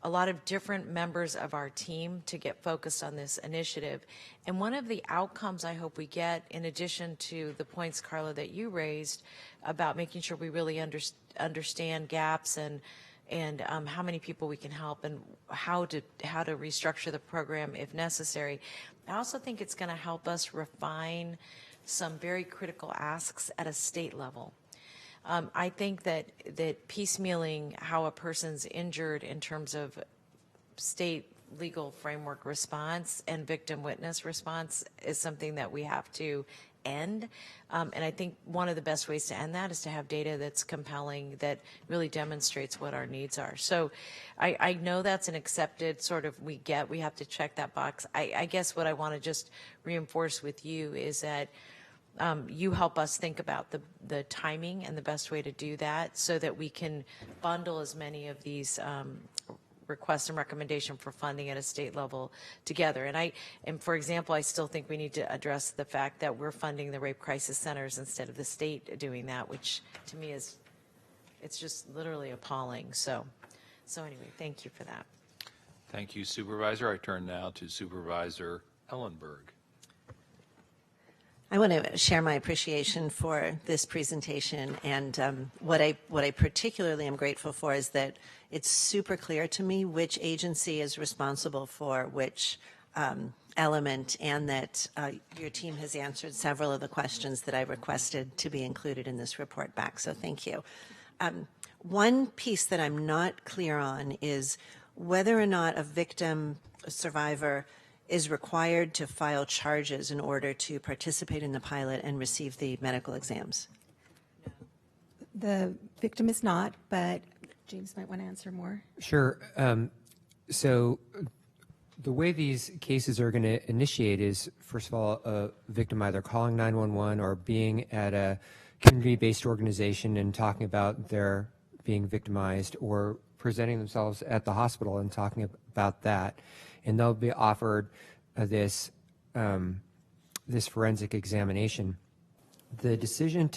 a lot of different members of our team to get focused on this initiative. And one of the outcomes I hope we get, in addition to the points, Carla, that you raised about making sure we really understand gaps and how many people we can help and how to restructure the program if necessary. I also think it's going to help us refine some very critical asks at a state level. I think that piecemealing how a person's injured in terms of state legal framework response and victim witness response is something that we have to end. And I think one of the best ways to end that is to have data that's compelling, that really demonstrates what our needs are. So I know that's an accepted sort of we have to check that box. I guess what I want to just reinforce with you is that you help us think about the timing and the best way to do that so that we can bundle as many of these requests and recommendation for funding at a state level together. And for example, I still think we need to address the fact that we're funding the rape crisis centers instead of the state doing that, which to me it's just literally appalling. So anyway, thank you for that. Thank you, Supervisor. I turn now to Supervisor Ellenberg. I want to share my appreciation for this presentation, and what I particularly am grateful for is that it's super clear to me which agency is responsible for which element, and that your team has answered several of the questions that I requested to be included in this report back, so thank you. One piece that I'm not clear on is whether or not a victim, a survivor, is required to file charges in order to participate in the pilot and receive the medical exams. The victim is not, but James might want to answer more. Sure. So the way these cases are going to initiate is, first of all, a victim either calling 911 or being at a community-based organization and talking about their being victimized, or presenting themselves at the hospital and talking about that. And they'll be offered this forensic examination. The decision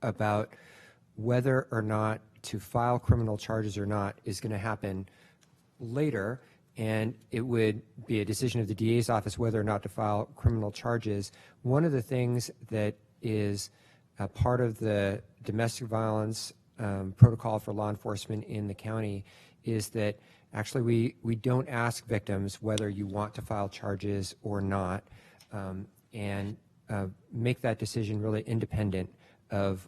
about whether or not to file criminal charges or not is going to happen later, and it would be a decision of the DA's office whether or not to file criminal charges. One of the things that is a part of the domestic violence protocol for law enforcement in the county is that actually we don't ask victims whether you want to file charges or not, and make that decision really independent of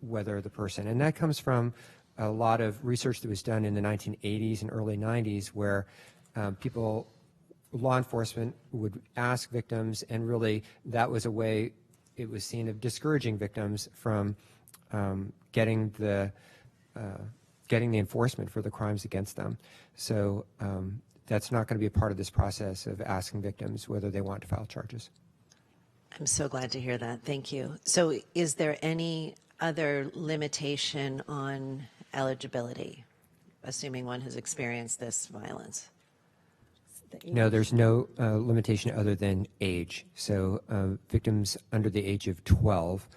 whether the person, and that comes from a lot of research that was done in the 1980s and early 90s where law enforcement would ask victims, and really that was a way it was seen of discouraging victims from getting the enforcement for the crimes against them. So that's not going to be a part of this process of asking victims whether they want to file charges. I'm so glad to hear that. Thank you. So is there any other limitation on eligibility, assuming one has experienced this violence? No, there's no limitation other than age. So victims under the age of 12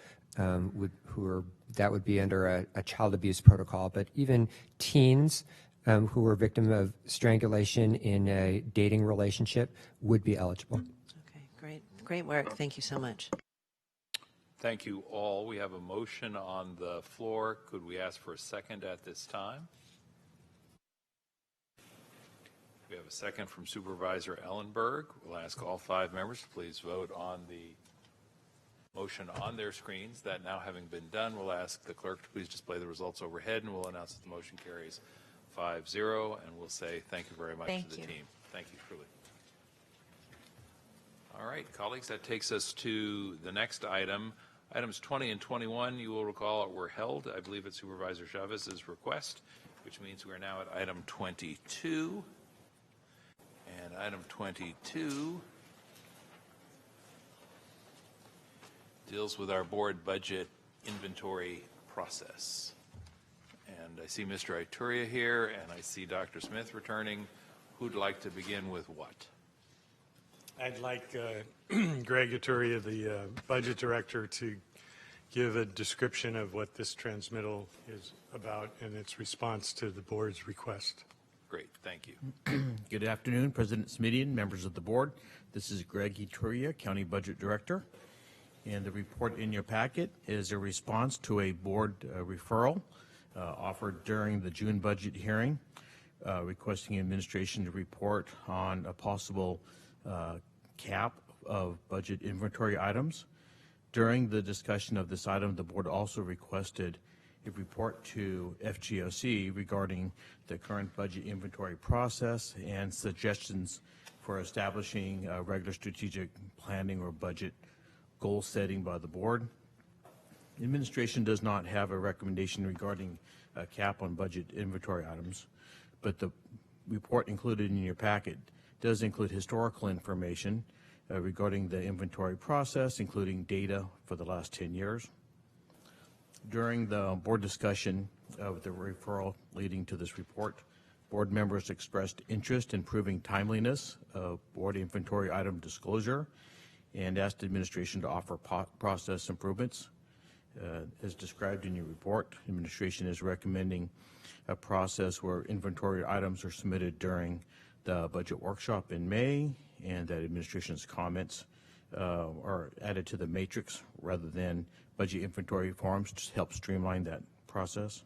that would be under a child abuse protocol, but even teens who were victim of strangulation in a dating relationship would be eligible. Okay, great work. Thank you so much. Thank you all. We have a motion on the floor. Could we ask for a second at this time? We have a second from Supervisor Ellenberg. We'll ask all 5 members to please vote on the motion on their screens. That now having been done, we'll ask the clerk to please display the results overhead, and we'll announce that the motion carries 5-0, and we'll say thank you very much to the team. Thank you, truly. All right, colleagues, that takes us to the next item. Items 20 and 21, you will recall, were held, I believe, at Supervisor Chavez's request, which means we are now at item 22. And item 22 deals with our board budget inventory process. And I see Mr. Ituria here, and I see Dr. Smith returning. Who'd like to begin with what? I'd like Greg Ituria, the budget director, to give a description of what this transmittal is about and its response to the board's request. Great, thank you. Good afternoon, President Smidian, members of the board. This is Greg Ituria, County Budget Director. And the report in your packet is a response to a board referral offered during the June budget hearing, requesting administration to report on a possible cap of budget inventory items. During the discussion of this item, the board also requested a report to FGOC regarding the current budget inventory process and suggestions for establishing regular strategic planning or budget goal setting by the board. Administration does not have a recommendation regarding a cap on budget inventory items, but the report included in your packet does include historical information regarding the inventory process, including data for the last 10 years. During the board discussion of the referral leading to this report, board members expressed interest in proving timeliness of board inventory item disclosure and asked administration to offer process improvements. As described in your report, administration is recommending a process where inventory items are submitted during the budget workshop in May, and that administration's comments are added to the matrix rather than budget inventory forms to help streamline that process.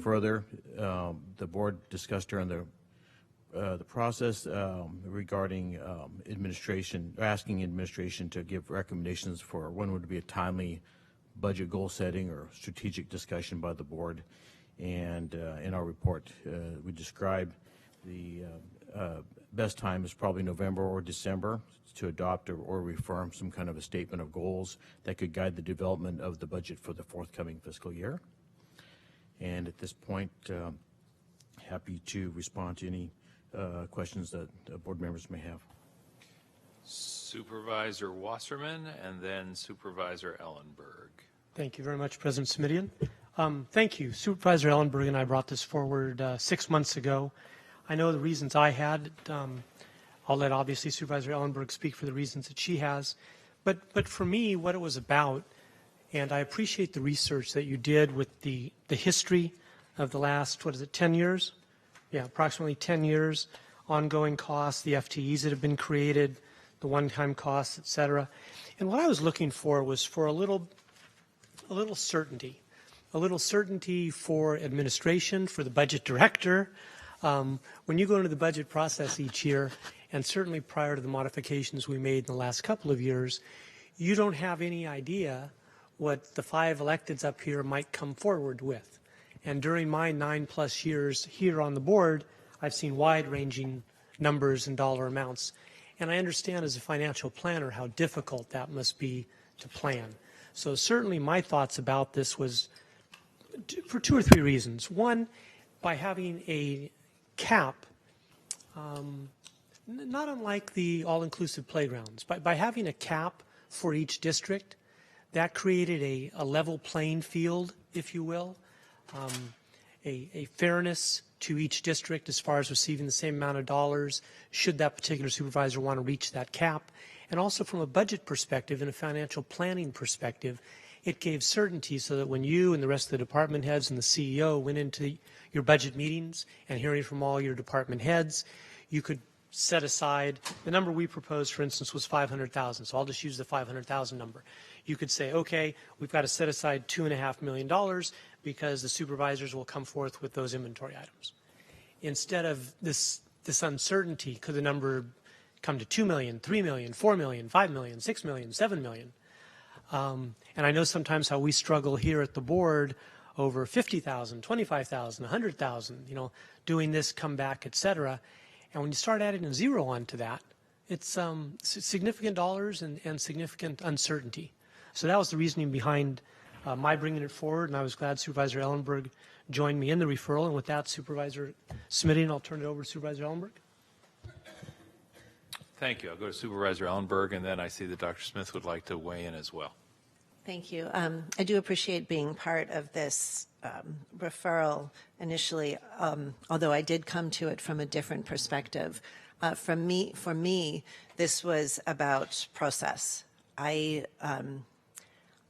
Further, the board discussed during the process regarding administration, asking administration to give recommendations for when would be a timely budget goal setting or strategic discussion by the board. And in our report, we describe the best time is probably November or December to adopt or reaffirm some kind of a statement of goals that could guide the development of the budget for the forthcoming fiscal year. And at this point, happy to respond to any questions that board members may have. Supervisor Wasserman and then Supervisor Ellenberg. Thank you very much, President Smidian. Thank you. Supervisor Ellenberg and I brought this forward 6 months ago. I know the reasons I had. I'll let obviously Supervisor Ellenberg speak for the reasons that she has. But for me, what it was about, and I appreciate the research that you did with the history of the last, 10 years? Yeah, approximately 10 years, ongoing costs, the FTEs that have been created, the one-time costs, et cetera. And what I was looking for was for a little certainty for administration, for the budget director. When you go into the budget process each year, and certainly prior to the modifications we made in the last couple of years, you don't have any idea what the 5 electeds up here might come forward with. And during my 9+ years here on the board, I've seen wide-ranging numbers and dollar amounts. And I understand as a financial planner how difficult that must be to plan. So certainly my thoughts about this was for 2 or 3 reasons. One, by having a cap, not unlike the all-inclusive playgrounds, by having a cap for each district, that created a level playing field, if you will, a fairness to each district as far as receiving the same amount of dollars should that particular supervisor want to reach that cap. And also from a budget perspective and a financial planning perspective, it gave certainty so that when you and the rest of the department heads and the CEO went into your budget meetings and hearing from all your department heads, you could set aside, the number we proposed, for instance, was $500,000. So I'll just use the $500,000 number. You could say, okay, we've got to set aside $2.5 million because the supervisors will come forth with those inventory items. Instead of this uncertainty, could the number come to 2 million, 3 million, 4 million, 5 million, 6 million, 7 million? And I know sometimes how we struggle here at the board over 50,000, 25,000, 100,000, doing this, come back, et cetera. And when you start adding a zero onto that, it's significant dollars and significant uncertainty. So that was the reasoning behind my bringing it forward, and I was glad Supervisor Ellenberg joined me in the referral. And with that, Supervisor Smidian, I'll turn it over to Supervisor Ellenberg. Thank you. I'll go to Supervisor Ellenberg, and then I see that Dr. Smith would like to weigh in as well. Thank you. I do appreciate being part of this referral initially, although I did come to it from a different perspective. For me, this was about process. I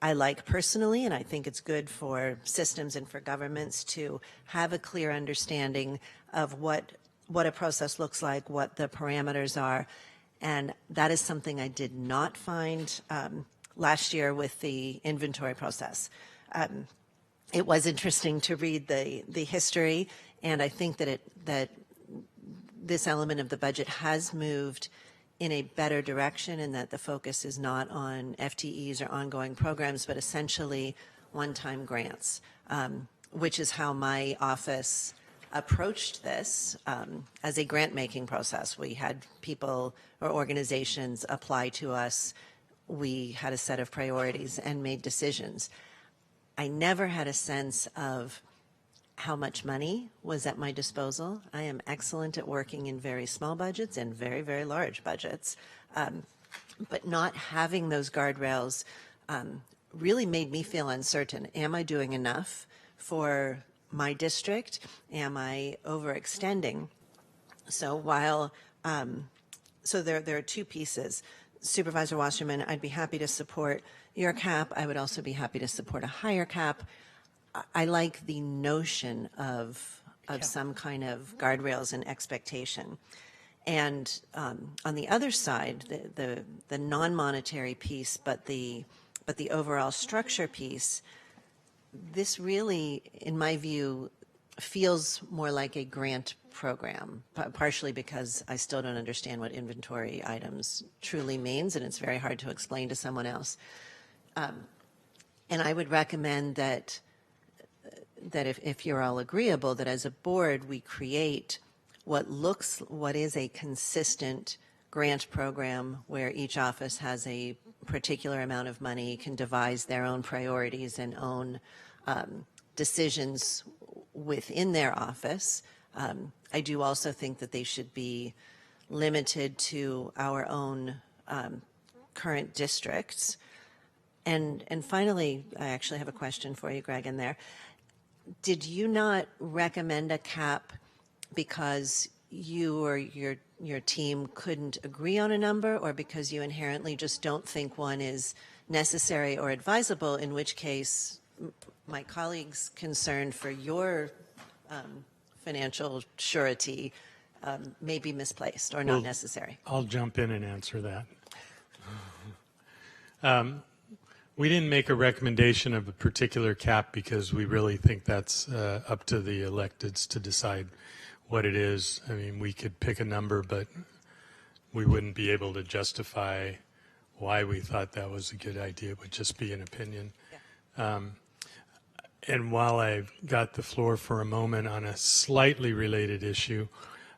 I like personally, and I think it's good for systems and for governments to have a clear understanding of what a process looks like, what the parameters are, and that is something I did not find last year with the inventory process. It was interesting to read the history, and I think that this element of the budget has moved in a better direction, and that the focus is not on FTEs or ongoing programs, but essentially one-time grants, which is how my office approached this as a grant-making process. We had people or organizations apply to us. We had a set of priorities and made decisions. I never had a sense of how much money was at my disposal. I am excellent at working in very small budgets and very, very large budgets. But not having those guardrails really made me feel uncertain. Am I doing enough for my district? Am I overextending? So there are two pieces. Supervisor Wasserman, I'd be happy to support your cap. I would also be happy to support a higher cap. I like the notion of some kind of guardrails and expectation. And on the other side, the non-monetary piece, but the overall structure piece, this really, in my view, feels more like a grant program, partially because I still don't understand what inventory items truly means, and it's very hard to explain to someone else. And I would recommend that if you're all agreeable, that as a board we create what is a consistent grant program where each office has a particular amount of money, can devise their own priorities and own decisions within their office. I do also think that they should be limited to our own current districts. And finally, I actually have a question for you, Greg, in there. Did you not recommend a cap because you or your team couldn't agree on a number, or because you inherently just don't think one is necessary or advisable, in which case my colleagues' concern for your financial surety may be misplaced or not necessary? I'll jump in and answer that. We didn't make a recommendation of a particular cap because we really think that's up to the electeds to decide what it is. I mean, we could pick a number, but we wouldn't be able to justify why we thought that was a good idea. It would just be an opinion. Yeah. And while I've got the floor for a moment on a slightly related issue,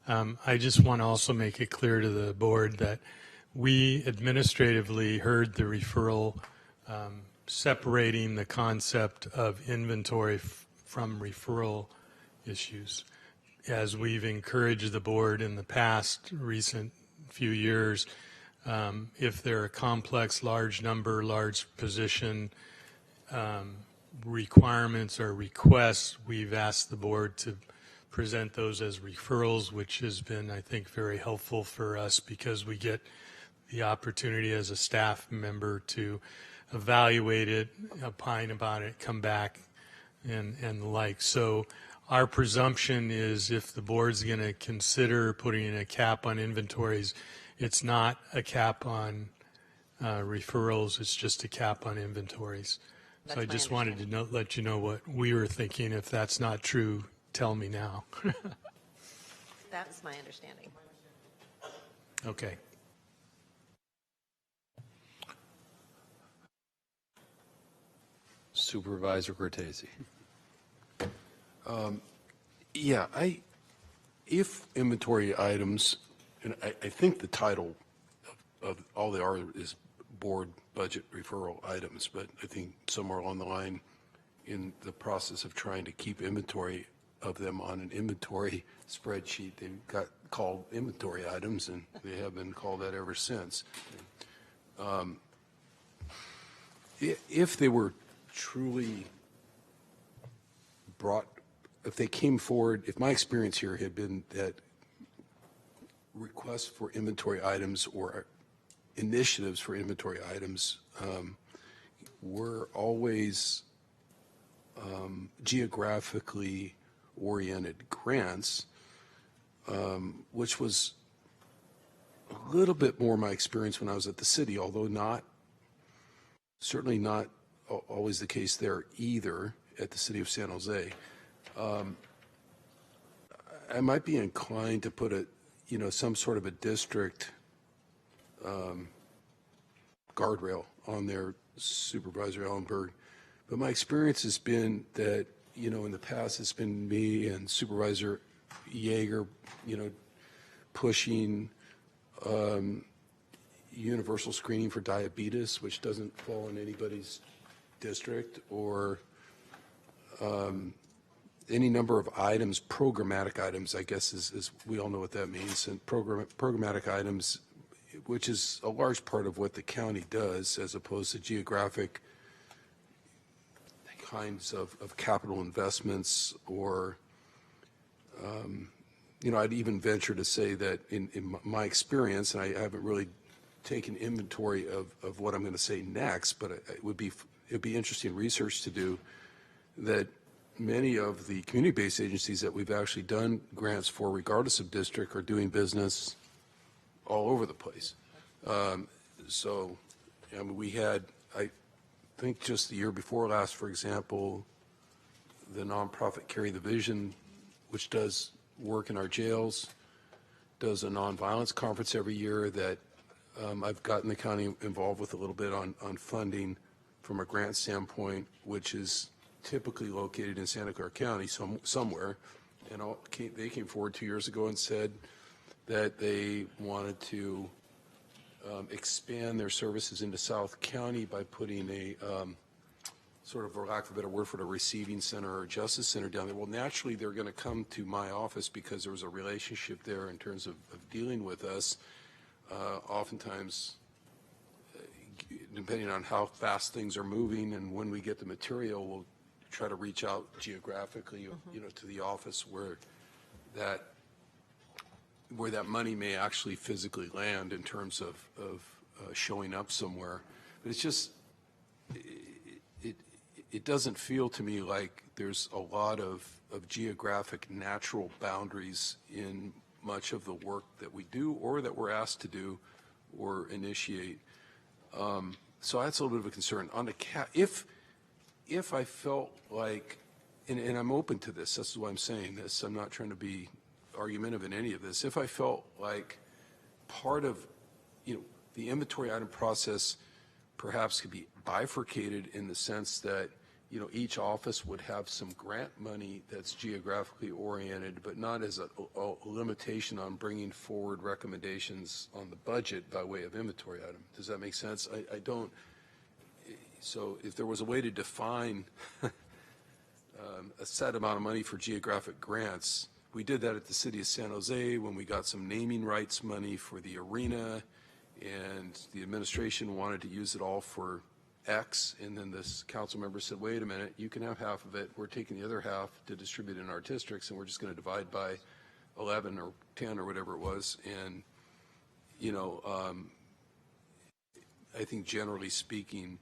I just want to also make it clear to the board that we administratively heard the referral separating the concept of inventory from referral issues. As we've encouraged the board in the past recent few years, if there are complex, large number, large position requirements or requests, we've asked the board to present those as referrals, which has been, I think, very helpful for us because we get the opportunity as a staff member to evaluate it, opine about it, come back, and the like. So our presumption is if the board's going to consider putting in a cap on inventories, it's not a cap on referrals, it's just a cap on inventories. So I just wanted to let you know what we were thinking. If that's not true, tell me now. That's my understanding. Okay. Supervisor Cortese. Yeah, if inventory items, and I think the title of all they are is board budget referral items, but I think somewhere along the line in the process of trying to keep inventory of them on an inventory spreadsheet, they got called inventory items, and they have been called that ever since. If they were truly brought, if they came forward, if my experience here had been that requests for inventory items or initiatives for inventory items were always geographically oriented grants, which was a little bit more my experience when I was at the city, although certainly not always the case there either at the city of San Jose. I might be inclined to put some sort of a district guardrail on there, Supervisor Ellenberg. But my experience has been that, in the past it's been me and Supervisor Yeager, pushing universal screening for diabetes, which doesn't fall in anybody's district, or any number of items, programmatic items, I guess is we all know what that means, and programmatic items, which is a large part of what the county does, as opposed to geographic kinds of capital investments, or I'd even venture to say that in my experience, and I haven't really taken inventory of what I'm going to say next, but it'd be interesting research to do, that many of the community-based agencies that we've actually done grants for, regardless of district, are doing business all over the place. We had, I think just the year before last, for example, the nonprofit Carry the Vision, which does work in our jails, does a nonviolence conference every year that I've gotten the county involved with a little bit on funding from a grant standpoint, which is typically located in Santa Clara County somewhere. And they came forward 2 years ago and said that they wanted to expand their services into South County by putting a sort of, for lack of a better word, for a receiving center or a justice center down there. Well, naturally, they're going to come to my office because there was a relationship there in terms of dealing with us. Oftentimes, depending on how fast things are moving and when we get the material, we'll try to reach out geographically, to the office where that money may actually physically land in terms of showing up somewhere. But it's just, it doesn't feel to me like there's a lot of geographic natural boundaries in much of the work that we do or that we're asked to do or initiate. So that's a little bit of a concern. On the if I felt like, and I'm open to this, that's why I'm saying this, I'm not trying to be argumentative in any of this, if I felt like part of, the inventory item process perhaps could be bifurcated in the sense that, each office would have some grant money that's geographically oriented, but not as a limitation on bringing forward recommendations on the budget by way of inventory item. Does that make sense? I don't. So if there was a way to define a set amount of money for geographic grants, we did that at the city of San Jose when we got some naming rights money for the arena, and the administration wanted to use it all for X, and then this council member said, wait a minute, you can have half of it, we're taking the other half to distribute in our districts, and we're just going to divide by 11 or 10 or whatever it was. And I think generally speaking,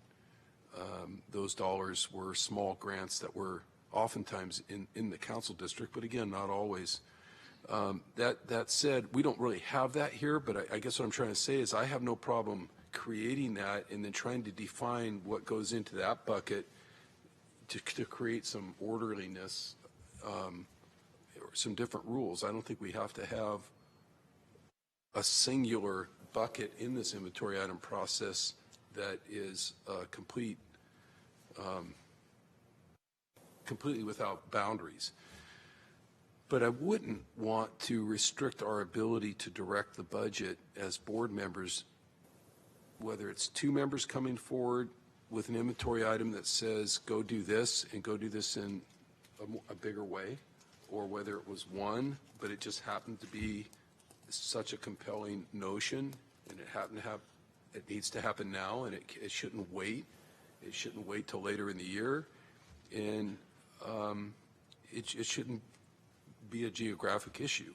those dollars were small grants that were oftentimes in the council district, but again, not always. That said, we don't really have that here, but I guess what I'm trying to say is I have no problem creating that and then trying to define what goes into that bucket to create some orderliness, or some different rules. I don't think we have to have a singular bucket in this inventory item process that is completely without boundaries. But I wouldn't want to restrict our ability to direct the budget as board members, whether it's 2 members coming forward with an inventory item that says go do this and go do this in a bigger way, or whether it was 1, but it just happened to be such a compelling notion and it needs to happen now, and it shouldn't wait. It shouldn't wait till later in the year, and it shouldn't be a geographic issue.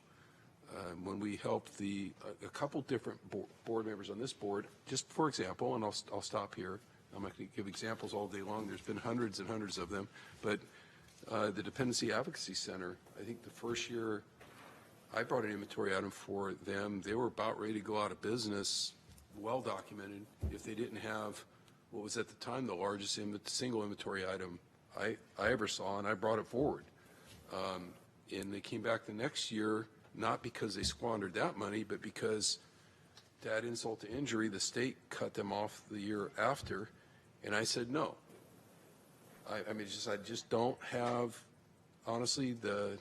When we helped a couple different board members on this board, just for example, and I'll stop here, I'm not going to give examples all day long. There's been hundreds and hundreds of them. But the Dependency Advocacy Center, I think the first year I brought an inventory item for them, they were about ready to go out of business, well documented, if they didn't have what was at the time the largest single inventory item I ever saw, and I brought it forward. And they came back the next year, not because they squandered that money, but because, to add insult to injury, the state cut them off the year after, and I said no. I mean, I just don't have, honestly, the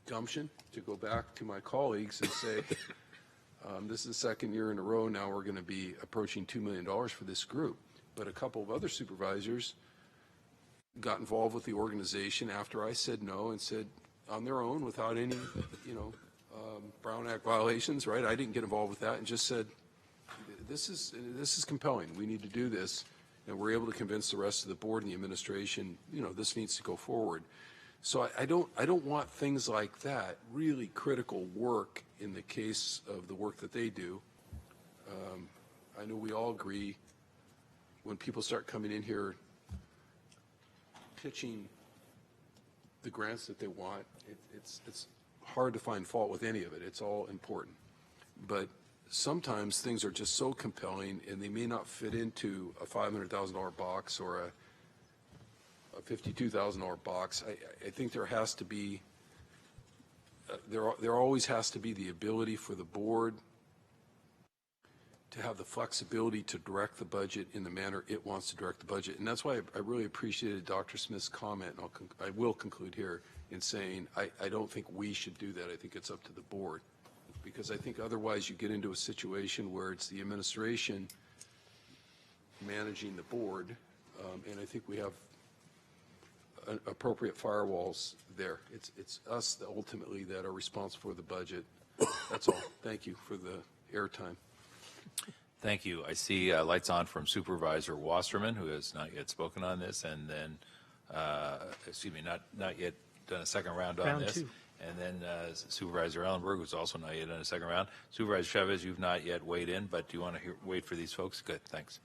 gumption to go back to my colleagues and say, this is the second year in a row now we're going to be approaching $2 million for this group. But a couple of other supervisors got involved with the organization after I said no, and said on their own without any, Brown Act violations, right? I didn't get involved with that, and just said, this is compelling. We need to do this. And we're able to convince the rest of the board and the administration, this needs to go forward. So I don't want things like that, really critical work in the case of the work that they do. I know we all agree when people start coming in here pitching the grants that they want, it's hard to find fault with any of it. It's all important. But sometimes things are just so compelling, and they may not fit into a $500,000 box or a $52,000 box. I think there has to be, there always has to be the ability for the board to have the flexibility to direct the budget in the manner it wants to direct the budget. And that's why I really appreciated Dr. Smith's comment, and I will conclude here in saying I don't think we should do that. I think it's up to the board. Because I think otherwise you get into a situation where it's the administration managing the board, and I think we have appropriate firewalls there. It's us ultimately that are responsible for the budget. That's all. Thank you for the airtime. Thank you. I see lights on from Supervisor Wasserman, who has not yet spoken on this, and then, not yet done a second round on this. Two. And then Supervisor Ellenberg, who's also not yet in a second round. Supervisor Chavez, you've not yet weighed in, but do you want to wait for these folks? Good, thanks.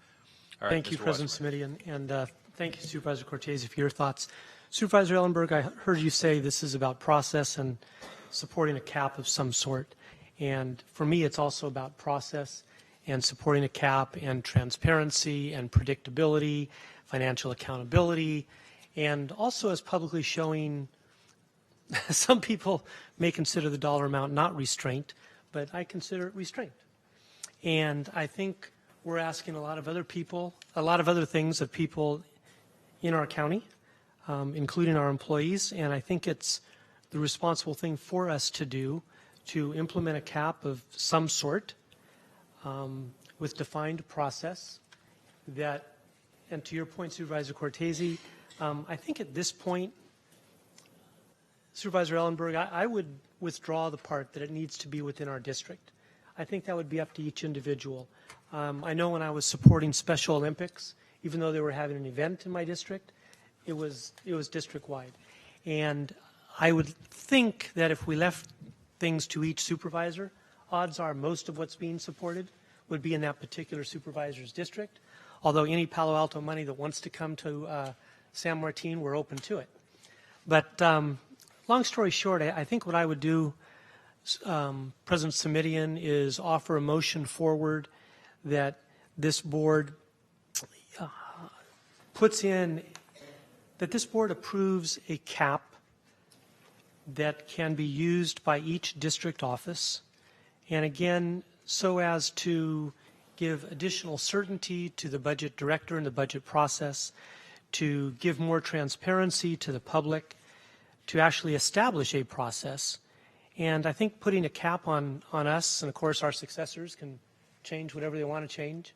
All right, thank you, Mr. President Wasserman. Smitty, and thank you, Supervisor Cortese, for your thoughts. Supervisor Ellenberg, I heard you say this is about process and supporting a cap of some sort. And for me, it's also about process and supporting a cap and transparency and predictability, financial accountability, and also as publicly showing. Some people may consider the dollar amount not restraint, but I consider it restraint. And I think we're asking a lot of other people, a lot of other things of people in our county, including our employees, and I think it's the responsible thing for us to do to implement a cap of some sort with defined process that, and to your point, Supervisor Cortese, I think at this point, Supervisor Ellenberg, I would withdraw the part that it needs to be within our district. I think that would be up to each individual. I know when I was supporting Special Olympics, even though they were having an event in my district, it was district-wide. And I would think that if we left things to each supervisor, odds are most of what's being supported would be in that particular supervisor's district. Although any Palo Alto money that wants to come to San Martin, we're open to it. But long story short, I think what I would do, President Simidian, is offer a motion forward that this board puts in, that this board approves a cap that can be used by each district office, and again, so as to give additional certainty to the budget director and the budget process, to give more transparency to the public, to actually establish a process. And I think putting a cap on us, and of course our successors can change whatever they want to change,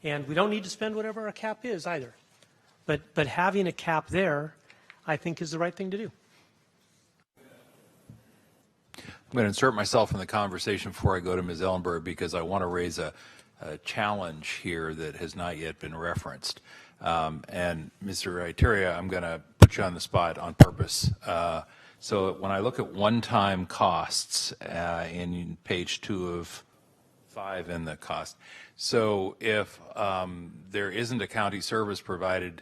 and we don't need to spend whatever our cap is either. But having a cap there, I think, is the right thing to do. I'm going to insert myself in the conversation before I go to Ms. Ellenberg, because I want to raise a challenge here that has not yet been referenced. And Mr. Iteria, I'm going to put you on the spot on purpose. So when I look at one-time costs in page 2 of 5 in the cost. So if there isn't a county service provided,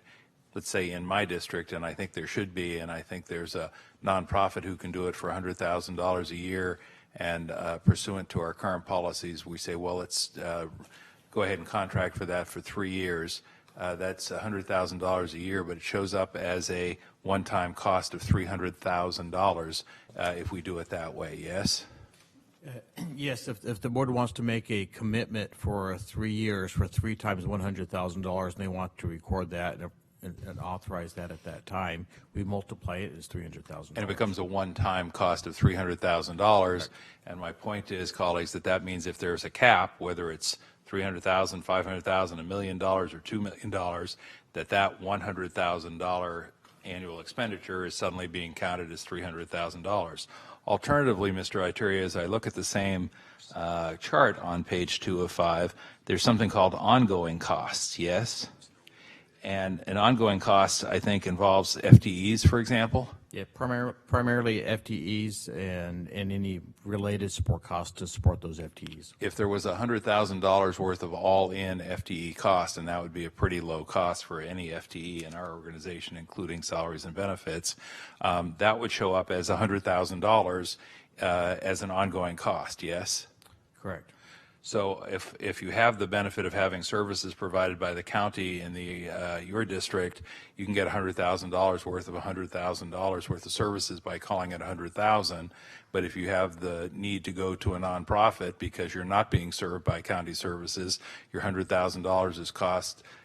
let's say in my district, and I think there should be, and I think there's a nonprofit who can do it for $100,000 a year, and pursuant to our current policies, we say, well, let's go ahead and contract for that for 3 years. That's $100,000 a year, but it shows up as a one-time cost of $300,000 if we do it that way, yes? Yes, if the board wants to make a commitment for 3 years for 3 times $100,000 and they want to record that and authorize that at that time, we multiply it as $300,000. And it becomes a one-time cost of $300,000. And my point is, colleagues, that means if there's a cap, whether it's $300,000, $500,000, $1 million, or $2 million, that $100,000 annual expenditure is suddenly being counted as $300,000. Alternatively, Mr. Ituria, as I look at the same chart on page 2 of 5, there's something called ongoing costs, yes? And an ongoing cost, I think, involves FTEs, for example? Yeah, primarily FTEs and any related support costs to support those FTEs. If there was $100,000 worth of all-in FTE cost, and that would be a pretty low cost for any FTE in our organization, including salaries and benefits, that would show up as $100,000 as an ongoing cost, yes? Correct. So if you have the benefit of having services provided by the county in your district, you can get $100,000 worth of $100,000 worth of services by calling it $100,000. But if you have the need to go to a nonprofit because you're not being served by county services, your $100,000 is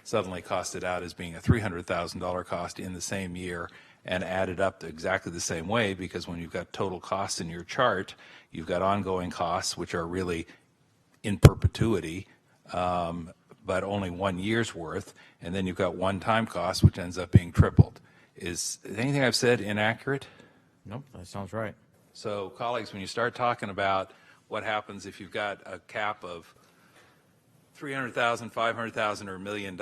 suddenly costed out as being a $300,000 cost in the same year and added up exactly the same way, because when you've got total costs in your chart, you've got ongoing costs, which are really in perpetuity, but only 1 year's worth, and then you've got one-time costs, which ends up being tripled. Is anything I've said inaccurate? Nope, that sounds right. So, colleagues, when you start talking about what happens if you've got a cap of $300,000, $500,000, or $1 million,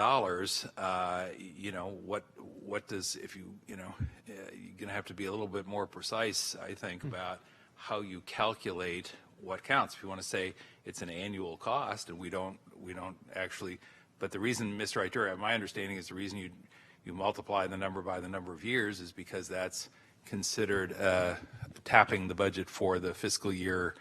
what does, if you're going to have to be a little bit more precise, I think, about how you calculate what counts. If you want to say it's an annual cost, and we don't actually, but the reason, Mr. Ituria, my understanding is the reason you multiply the number by the number of years is because that's considered tapping the budget for the fiscal year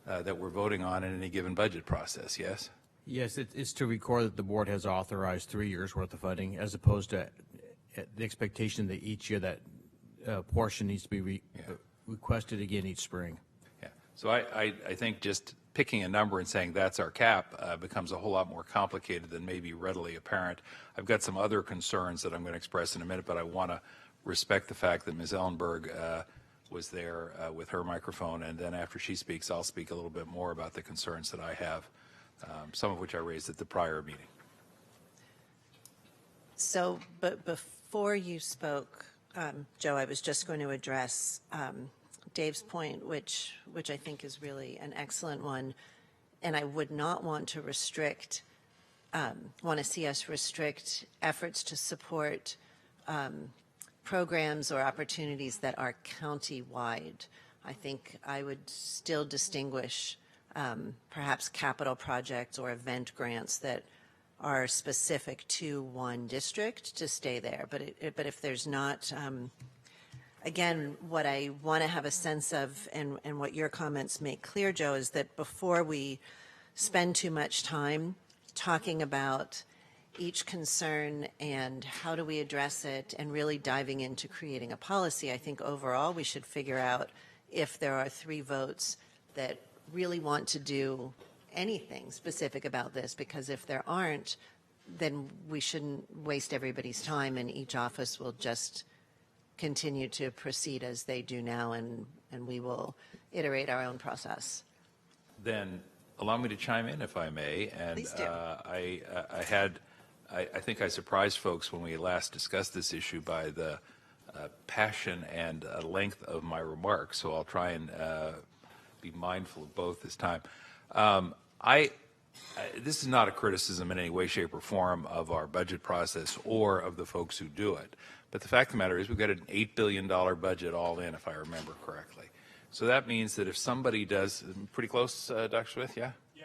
that we're voting on in any given budget process, yes? Yes, it's to record that the board has authorized 3 years worth of funding, as opposed to the expectation that each year that portion needs to be requested again each spring. Yeah. So I think just picking a number and saying that's our cap becomes a whole lot more complicated than maybe readily apparent. I've got some other concerns that I'm going to express in a minute, but I want to respect the fact that Ms. Ellenberg was there with her microphone, and then after she speaks, I'll speak a little bit more about the concerns that I have, some of which I raised at the prior meeting. So, but before you spoke, Joe, I was just going to address Dave's point, which I think is really an excellent one, and I would not want to want to see us restrict efforts to support programs or opportunities that are county-wide. I think I would still distinguish perhaps capital projects or event grants that are specific to one district to stay there. But if there's not, again, what I want to have a sense of, and what your comments make clear, Joe, is that before we spend too much time talking about each concern and how do we address it and really diving into creating a policy, I think overall we should figure out if there are 3 votes that really want to do anything specific about this, because if there aren't, then we shouldn't waste everybody's time, and each office will just continue to proceed as they do now, and we will iterate our own process. Then allow me to chime in, if I may. And please do. I think I surprised folks when we last discussed this issue by the passion and length of my remarks, so I'll try and be mindful of both this time. This is not a criticism in any way, shape, or form of our budget process or of the folks who do it. But the fact of the matter is we've got an $8 billion budget all in, if I remember correctly. So that means that if somebody does, pretty close, Dr. Smith, yeah? Yeah.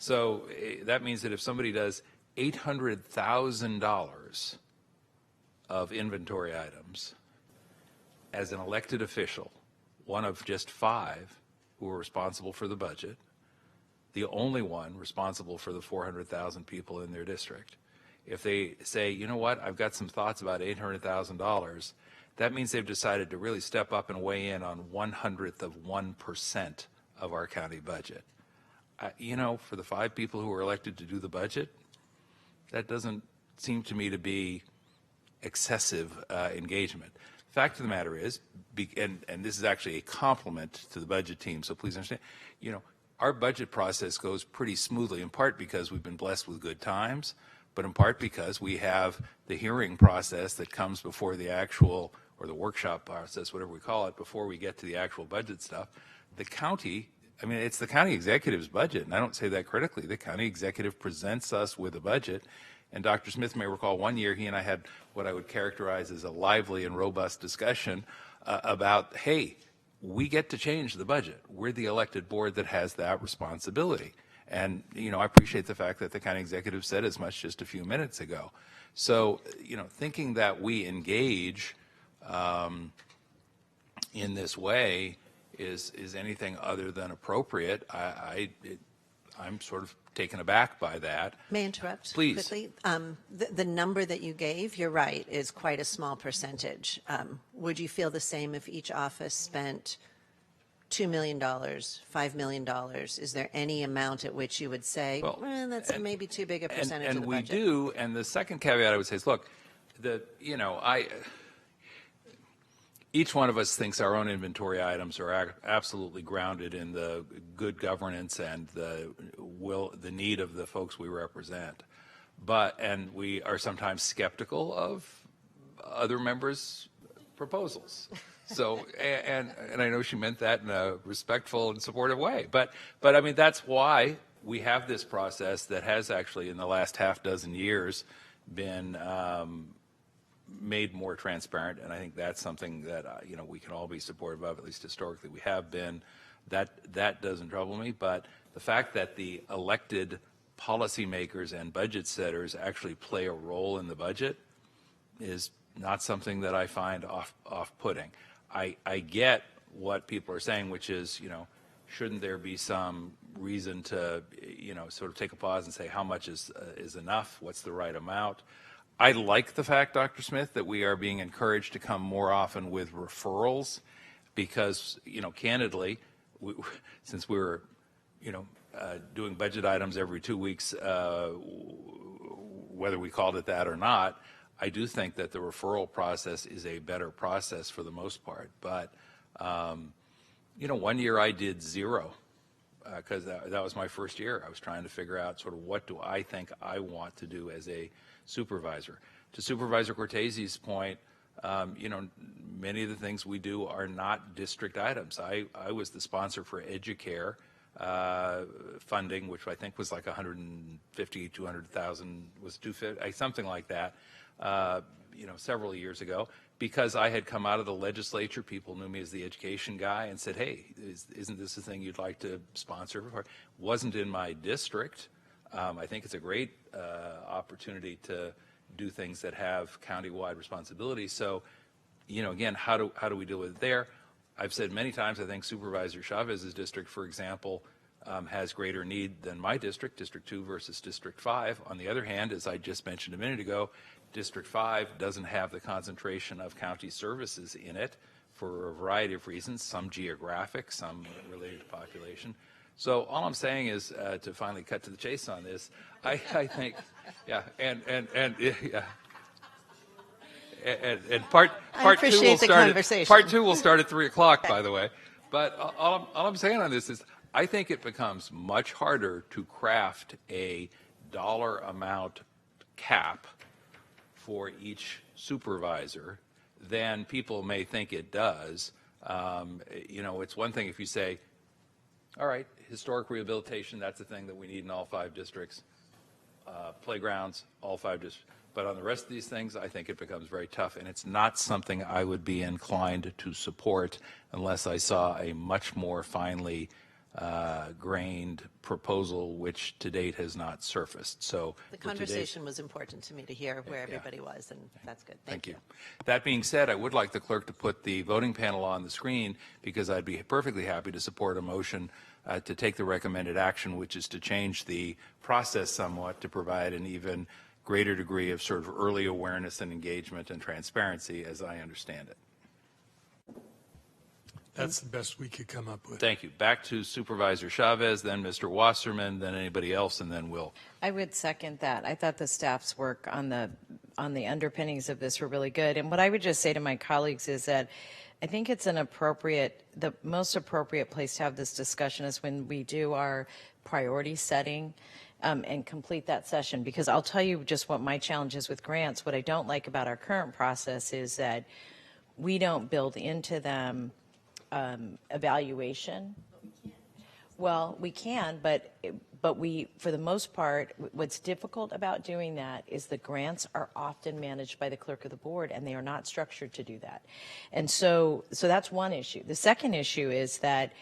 So that means that if somebody does $800,000 of inventory items as an elected official, one of just 5 who are responsible for the budget, the only one responsible for the 400,000 people in their district, if they say, you know what, I've got some thoughts about $800,000, that means they've decided to really step up and weigh in on 1/100% of our county budget. You know, for the 5 people who are elected to do the budget, that doesn't seem to me to be excessive engagement. The fact of the matter is, and this is actually a compliment to the budget team, so please understand, you know, our budget process goes pretty smoothly, in part because we've been blessed with good times, but in part because we have the hearing process that comes before the actual, or the workshop process, whatever we call it, before we get to the actual budget stuff. The county, I mean, it's the county executive's budget, and I don't say that critically. The county executive presents us with a budget, and Dr. Smith may recall one year he and I had what I would characterize as a lively and robust discussion about, hey, we get to change the budget. We're the elected board that has that responsibility. And, you know, I appreciate the fact that the county executive said as much just a few minutes ago. So, you know, thinking that we engage in this way is anything other than appropriate. I'm sort of taken aback by that. May I interrupt Please. quickly? The number that you gave, you're right, is quite a small percentage. Would you feel the same if each office spent $2 million, $5 million? Is there any amount at which you would say, well, that's maybe too big a percentage of the budget? And we do, and the second caveat I would say is, look, each one of us thinks our own inventory items are absolutely grounded in the good governance and the need of the folks we represent. And we are sometimes skeptical of other members' proposals. So, and I know she meant that in a respectful and supportive way. But I mean, that's why we have this process that has actually in the last half dozen years been made more transparent, and I think that's something that you know, we can all be supportive of. At least historically we have been. That doesn't trouble me, but the fact that the elected policymakers and budget setters actually play a role in the budget is not something that I find off-putting. I get what people are saying, which is, you know, shouldn't there be some reason to, you know, sort of take a pause and say how much is enough? What's the right amount? I like the fact, Dr. Smith, that we are being encouraged to come more often with referrals because, you know, candidly, since we were, you know, doing budget items every 2 weeks, whether we called it that or not, I do think that the referral process is a better process for the most part. But, you know, one year I did 0 because that was my first year. I was trying to figure out sort of what do I think I want to do as a supervisor. To Supervisor Cortese's point, you know, many of the things we do are not district items. I was the sponsor for Educare funding, which I think was like 150, 200,000, was 250, something like that, you know, several years ago, because I had come out of the legislature. People knew me as the education guy and said, hey, isn't this a thing you'd like to sponsor? Wasn't in my district. I think it's a great opportunity to do things that have county-wide responsibility. So, you know, again, how do we deal with it there? I've said many times, I think Supervisor Chavez's district, for example, has greater need than my district, District 2 versus District 5. On the other hand, as I just mentioned a minute ago, District 5 doesn't have the concentration of county services in it for a variety of reasons, some geographic, some related to population. So all I'm saying is, to finally cut to the chase on this, I think, yeah, and part two will start. Part 2 will start at 3 o'clock, by the way. But all I'm saying on this is, I think it becomes much harder to craft a dollar amount cap for each supervisor than people may think it does. You know, it's one thing if you say, all right, historic rehabilitation, that's a thing that we need in all 5 districts. Playgrounds, all 5 districts. But on the rest of these things, I think it becomes very tough, and it's not something I would be inclined to support unless I saw a much more finely grained proposal, which to date has not surfaced. So the conversation was important to me to hear where everybody was, and that's good. Thank you. That being said, I would like the clerk to put the voting panel on the screen, because I'd be perfectly happy to support a motion to take the recommended action, which is to change the process somewhat to provide an even greater degree of sort of early awareness and engagement and transparency, as I understand it. That's the best we could come up with. Thank you. Back to Supervisor Chavez, then Mr. Wasserman, then anybody else, and then Will. I would second that. I thought the staff's work on the underpinnings of this were really good. And what I would just say to my colleagues is that I think it's the most appropriate place to have this discussion is when we do our priority setting and complete that session. Because I'll tell you just what my challenge is with grants. What I don't like about our current process is that we don't build into them evaluation. Well, we can, but we, for the most part, what's difficult about doing that is the grants are often managed by the clerk of the board, and they are not structured to do that. And so that's one issue. The second issue is that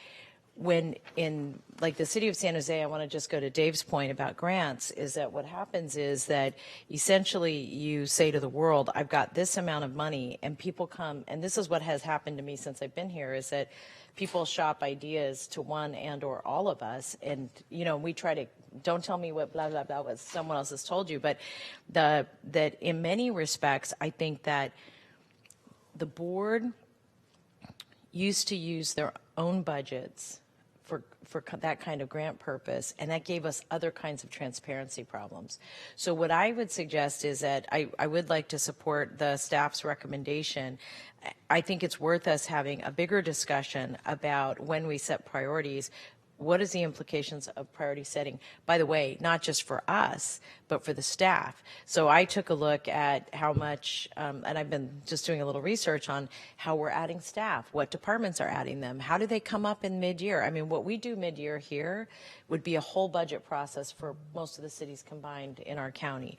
when in like the city of San Jose, I want to just go to Dave's point about grants, is that what happens is that essentially you say to the world, I've got this amount of money, and people come, and this is what has happened to me since I've been here, is that people shop ideas to one and or all of us, and we try to, don't tell me what blah blah blah what someone else has told you, but that in many respects I think that the board used to use their own budgets for that kind of grant purpose, and that gave us other kinds of transparency problems. So what I would suggest is that I would like to support the staff's recommendation. I think it's worth us having a bigger discussion about when we set priorities. What is the implications of priority setting? By the way, not just for us, but for the staff. So I took a look at how much, and I've been just doing a little research on how we're adding staff, what departments are adding them, how do they come up in mid-year? I mean, what we do mid-year here would be a whole budget process for most of the cities combined in our county.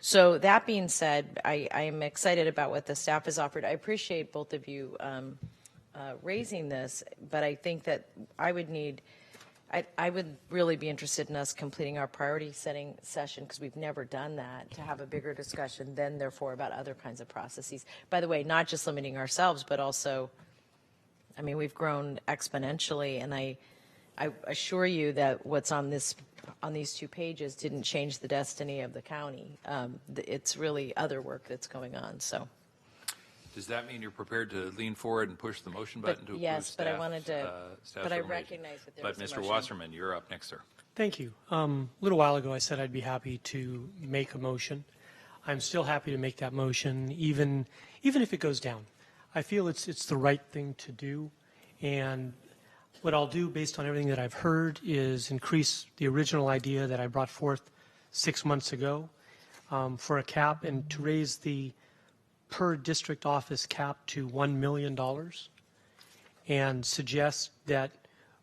So that being said, I am excited about what the staff has offered. I appreciate both of you raising this, but I think that I would really be interested in us completing our priority setting session, because we've never done that, to have a bigger discussion then therefore about other kinds of processes. By the way, not just limiting ourselves, but also, I mean, we've grown exponentially, and I assure you that what's on these 2 pages didn't change the destiny of the county. It's really other work that's going on. So. Does that mean you're prepared to lean forward and push the motion button to approve yes, staff? but I wanted to. But I recommendation? recognize that there But was a Mr. motion. Wasserman, you're up next, sir. Thank you. A little while ago, I said I'd be happy to make a motion. I'm still happy to make that motion, even if it goes down. I feel it's the right thing to do, and what I'll do, based on everything that I've heard, is increase the original idea that I brought forth 6 months ago for a cap, and to raise the per district office cap to $1 million, and suggest that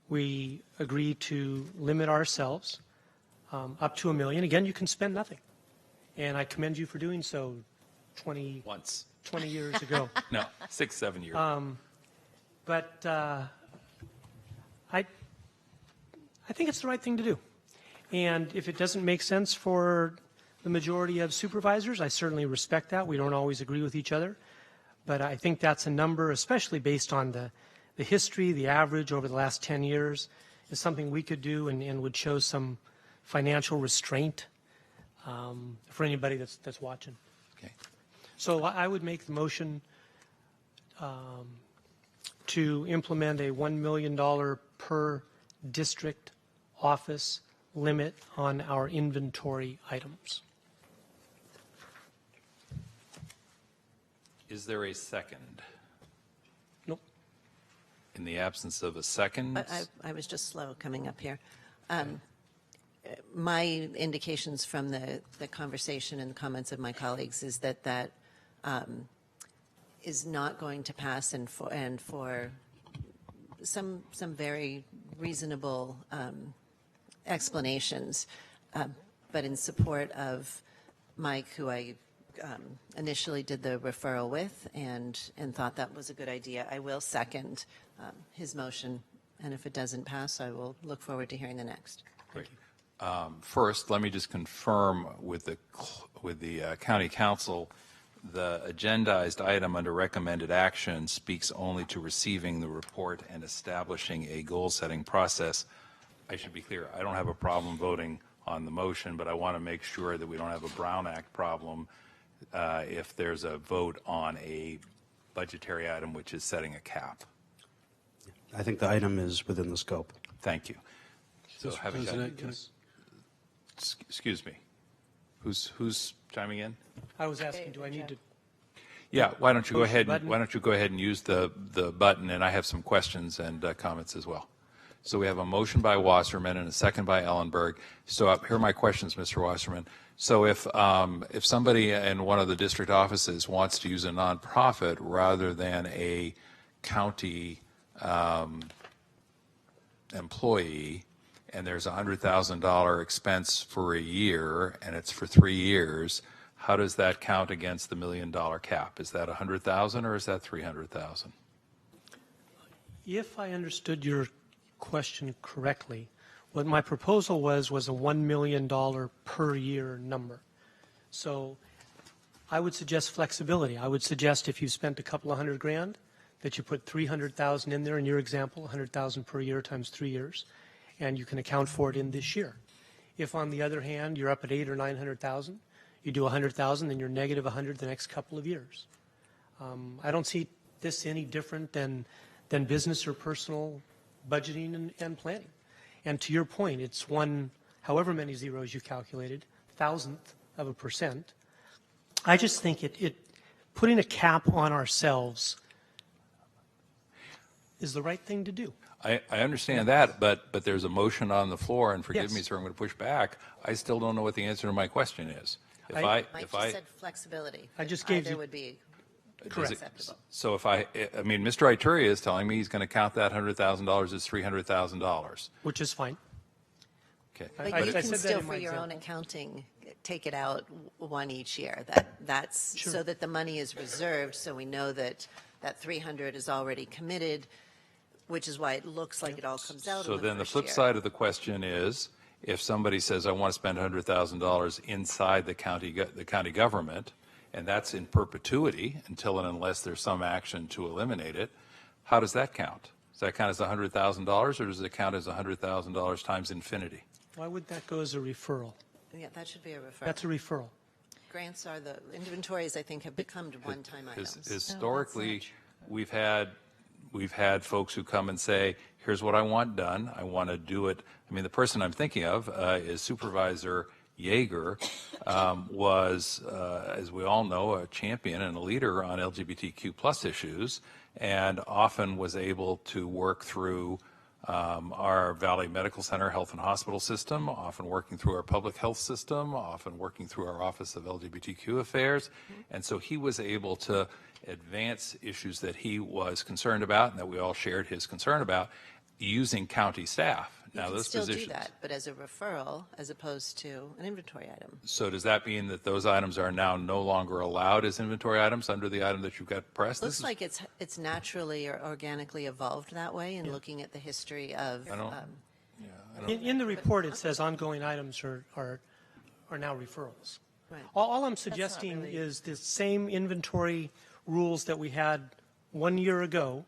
we agree to limit ourselves up to $1 million. Again, you can spend nothing, and I commend you for doing so 20 years ago. No, 6, 7 years. But I think it's the right thing to do, and if it doesn't make sense for the majority of supervisors, I certainly respect that. We don't always agree with each other, but I think that's a number, especially based on the history, the average over the last 10 years, is something we could do and would show some financial restraint for anybody that's watching. Okay. So I would make the motion to implement a $1 million per district office limit on our inventory items. Is there a second? Nope. In the absence of a second? I was just slow coming up here. My indications from the conversation and the comments of my colleagues is that is not going to pass, and for some very reasonable explanations, but in support of Mike, who I initially did the referral with and thought that was a good idea, I will second his motion And if it doesn't pass, I will look forward to hearing the next. Great. First, let me just confirm with the county council, the agendized item under recommended action speaks only to receiving the report and establishing a goal-setting process. I should be clear, I don't have a problem voting on the motion, but I want to make sure that we don't have a Brown Act problem if there's a vote on a budgetary item which is setting a cap. I think the item is within the scope. Thank you. So Mr. having President, done, excuse me, who's chiming in? I was asking, do I need to? Yeah, why don't you go Push the ahead? button? Why don't you go ahead and use the button? And I have some questions and comments as well. So we have a motion by Wasserman and a second by Ellenberg. So here are my questions, Mr. Wasserman. So if somebody in one of the district offices wants to use a nonprofit rather than a county employee, and there's a $100,000 expense for a year, and it's for 3 years, how does that count against the $1 million cap? Is that 100,000 or is that 300,000? If I understood your question correctly, what my proposal was a $1 million per year number. So I would suggest flexibility. I would suggest if you spent a couple of $100,000 that you put 300,000 in there in your example, 100,000 per year times 3 years, and you can account for it in this year. If on the other hand you're up at 800,000 or 900,000, you do 100,000, then you're negative 100 the next couple of years. I don't see this any different than business or personal budgeting and planning. And to your point, it's one, however many zeros you calculated, 1,000%. I just think it putting a cap on ourselves is the right thing to do. I understand that, but there's a motion on the floor, and forgive Yes. me, sir, I'm going to push back. I still don't know what the answer to my question is. Mike just said flexibility. I just gave Either you- would be Correct. acceptable. So if I mean, Mr. Ituria is telling me he's going to count that $100,000 as $300,000. Which is fine. Okay. But I you said can that still, in for my your own example. accounting, take it out one each year. That's Sure. so that the money is reserved, so we know that that 300 is already committed, which is why it looks like it all comes out. So in then the first flip year. side of the question is, if somebody says, I want to spend $100,000 inside the county government, and that's in perpetuity until and unless there's some action to eliminate it, how does that count? Does that count as $100,000, or does it count as $100,000 times infinity? Why would that go as a referral? Yeah, that should be a referral. That's a referral. Grants are the inventories. I think have become one-time items. Historically, we've had folks who come and say, here's what I want done. I want to do it. I mean, the person I'm thinking of is Supervisor Yeager, was, as we all know, a champion and a leader on LGBTQ plus issues, and often was able to work through our Valley Medical Center health and hospital system, often working through our public health system, often working through our Office of LGBTQ Affairs. And so he was able to advance issues that he was concerned about and that we all shared his concern about using county staff. You Now, can those still positions. do that, but as a referral, as opposed to an inventory item. So does that mean that those items are now no longer allowed as inventory items under the item that you've got pressed? Looks like it's naturally or organically evolved that way in looking at the history of. In the report, it says ongoing items are now referrals. Right. All I'm suggesting is the same inventory rules that we had 1 year ago,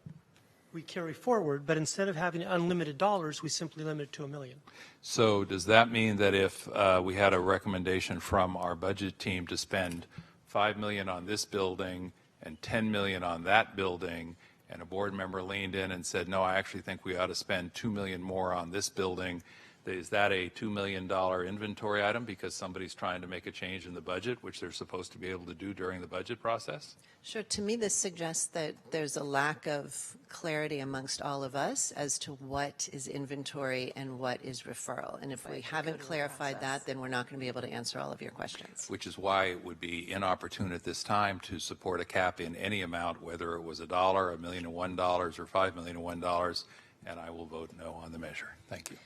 we carry forward, but instead of having unlimited dollars, we simply limit it to $1 million. So does that mean that if we had a recommendation from our budget team to spend $5 million on this building and $10 million on that building, and a board member leaned in and said, no, I actually think we ought to spend $2 million more on this building, is that a $2 million inventory item because somebody's trying to make a change in the budget, which they're supposed to be able to do during the budget process? Sure. To me, this suggests that there's a lack of clarity amongst all of us as to what is inventory and what is referral. And if we haven't clarified that, then we're not going to be able to answer all of your questions. Which is why it would be inopportune at this time to support a cap in any amount, whether it was $1, $1,001,001, or $5,001,001, and I will vote no on the measure. Thank you.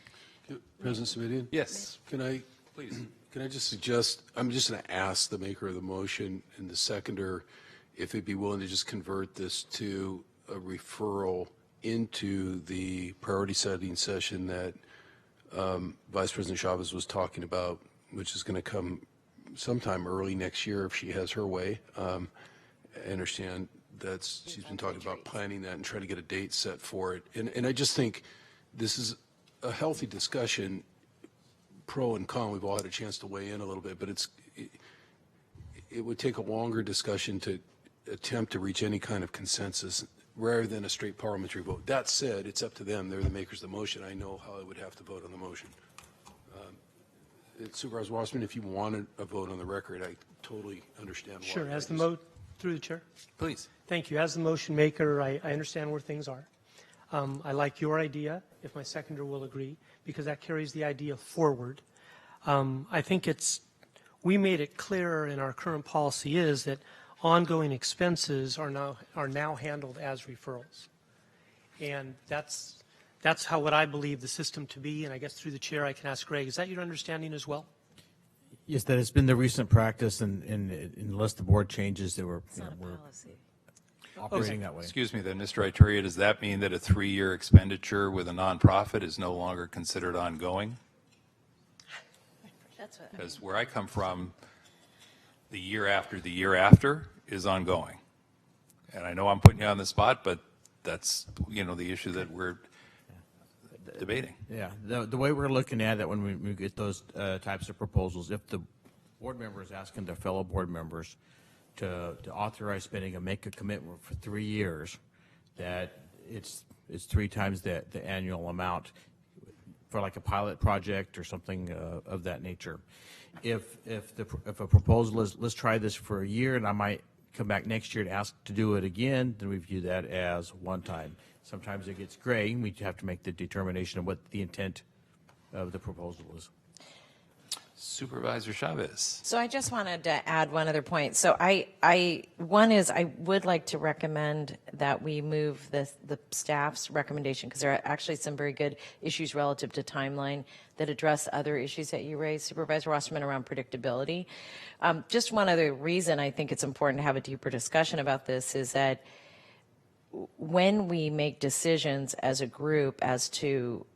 President Smidian? Yes. Can I Please. Can I just suggest, I'm just going to ask the maker of the motion and the seconder if they'd be willing to just convert this to a referral into the priority setting session that Vice President Chavez was talking about, which is going to come sometime early next year if she has her way. I understand that she's been talking about planning that and trying to get a date set for it. And I just think this is a healthy discussion, pro and con. We've all had a chance to weigh in a little bit, but it would take a longer discussion to attempt to reach any kind of consensus rather than a straight parliamentary vote. That said, it's up to them. They're the makers of the motion. I know how I would have to vote on the motion. Supervisor Wasserman, if you wanted a vote on the record, I totally understand why. Sure. Through the chair. Please. Thank you. As the motion maker, I understand where things are. I like your idea, if my seconder will agree, because that carries the idea forward. I think we made it clearer in our current policy is that ongoing expenses are now handled as referrals. And that's what I believe the system to be, and I guess through the chair I can ask Greg, is that your understanding as well? Yes, that has been the recent practice, and unless the board changes, we're operating that way. Excuse me then, Mr. Ituria, does that mean that a 3-year expenditure with a nonprofit is no longer considered ongoing? Because where I come from, the year after is ongoing. And I know I'm putting you on the spot, but that's, the issue that we're debating. Yeah, the way we're looking at it when we get those types of proposals, if the board member is asking their fellow board members to authorize spending and make a commitment for 3 years, that it's 3 times the annual amount for like a pilot project or something of that nature. If a proposal is, let's try this for a year and I might come back next year and ask to do it again, then we view that as one time. Sometimes it gets gray and we have to make the determination of what the intent of the proposal is. Supervisor Chavez. So I just wanted to add one other point. So one is I would like to recommend that we move the staff's recommendation, because there are actually some very good issues relative to timeline that address other issues that you raised, Supervisor Wasserman, around predictability. Just one other reason I think it's important to have a deeper discussion about this is that when we make decisions as a group as to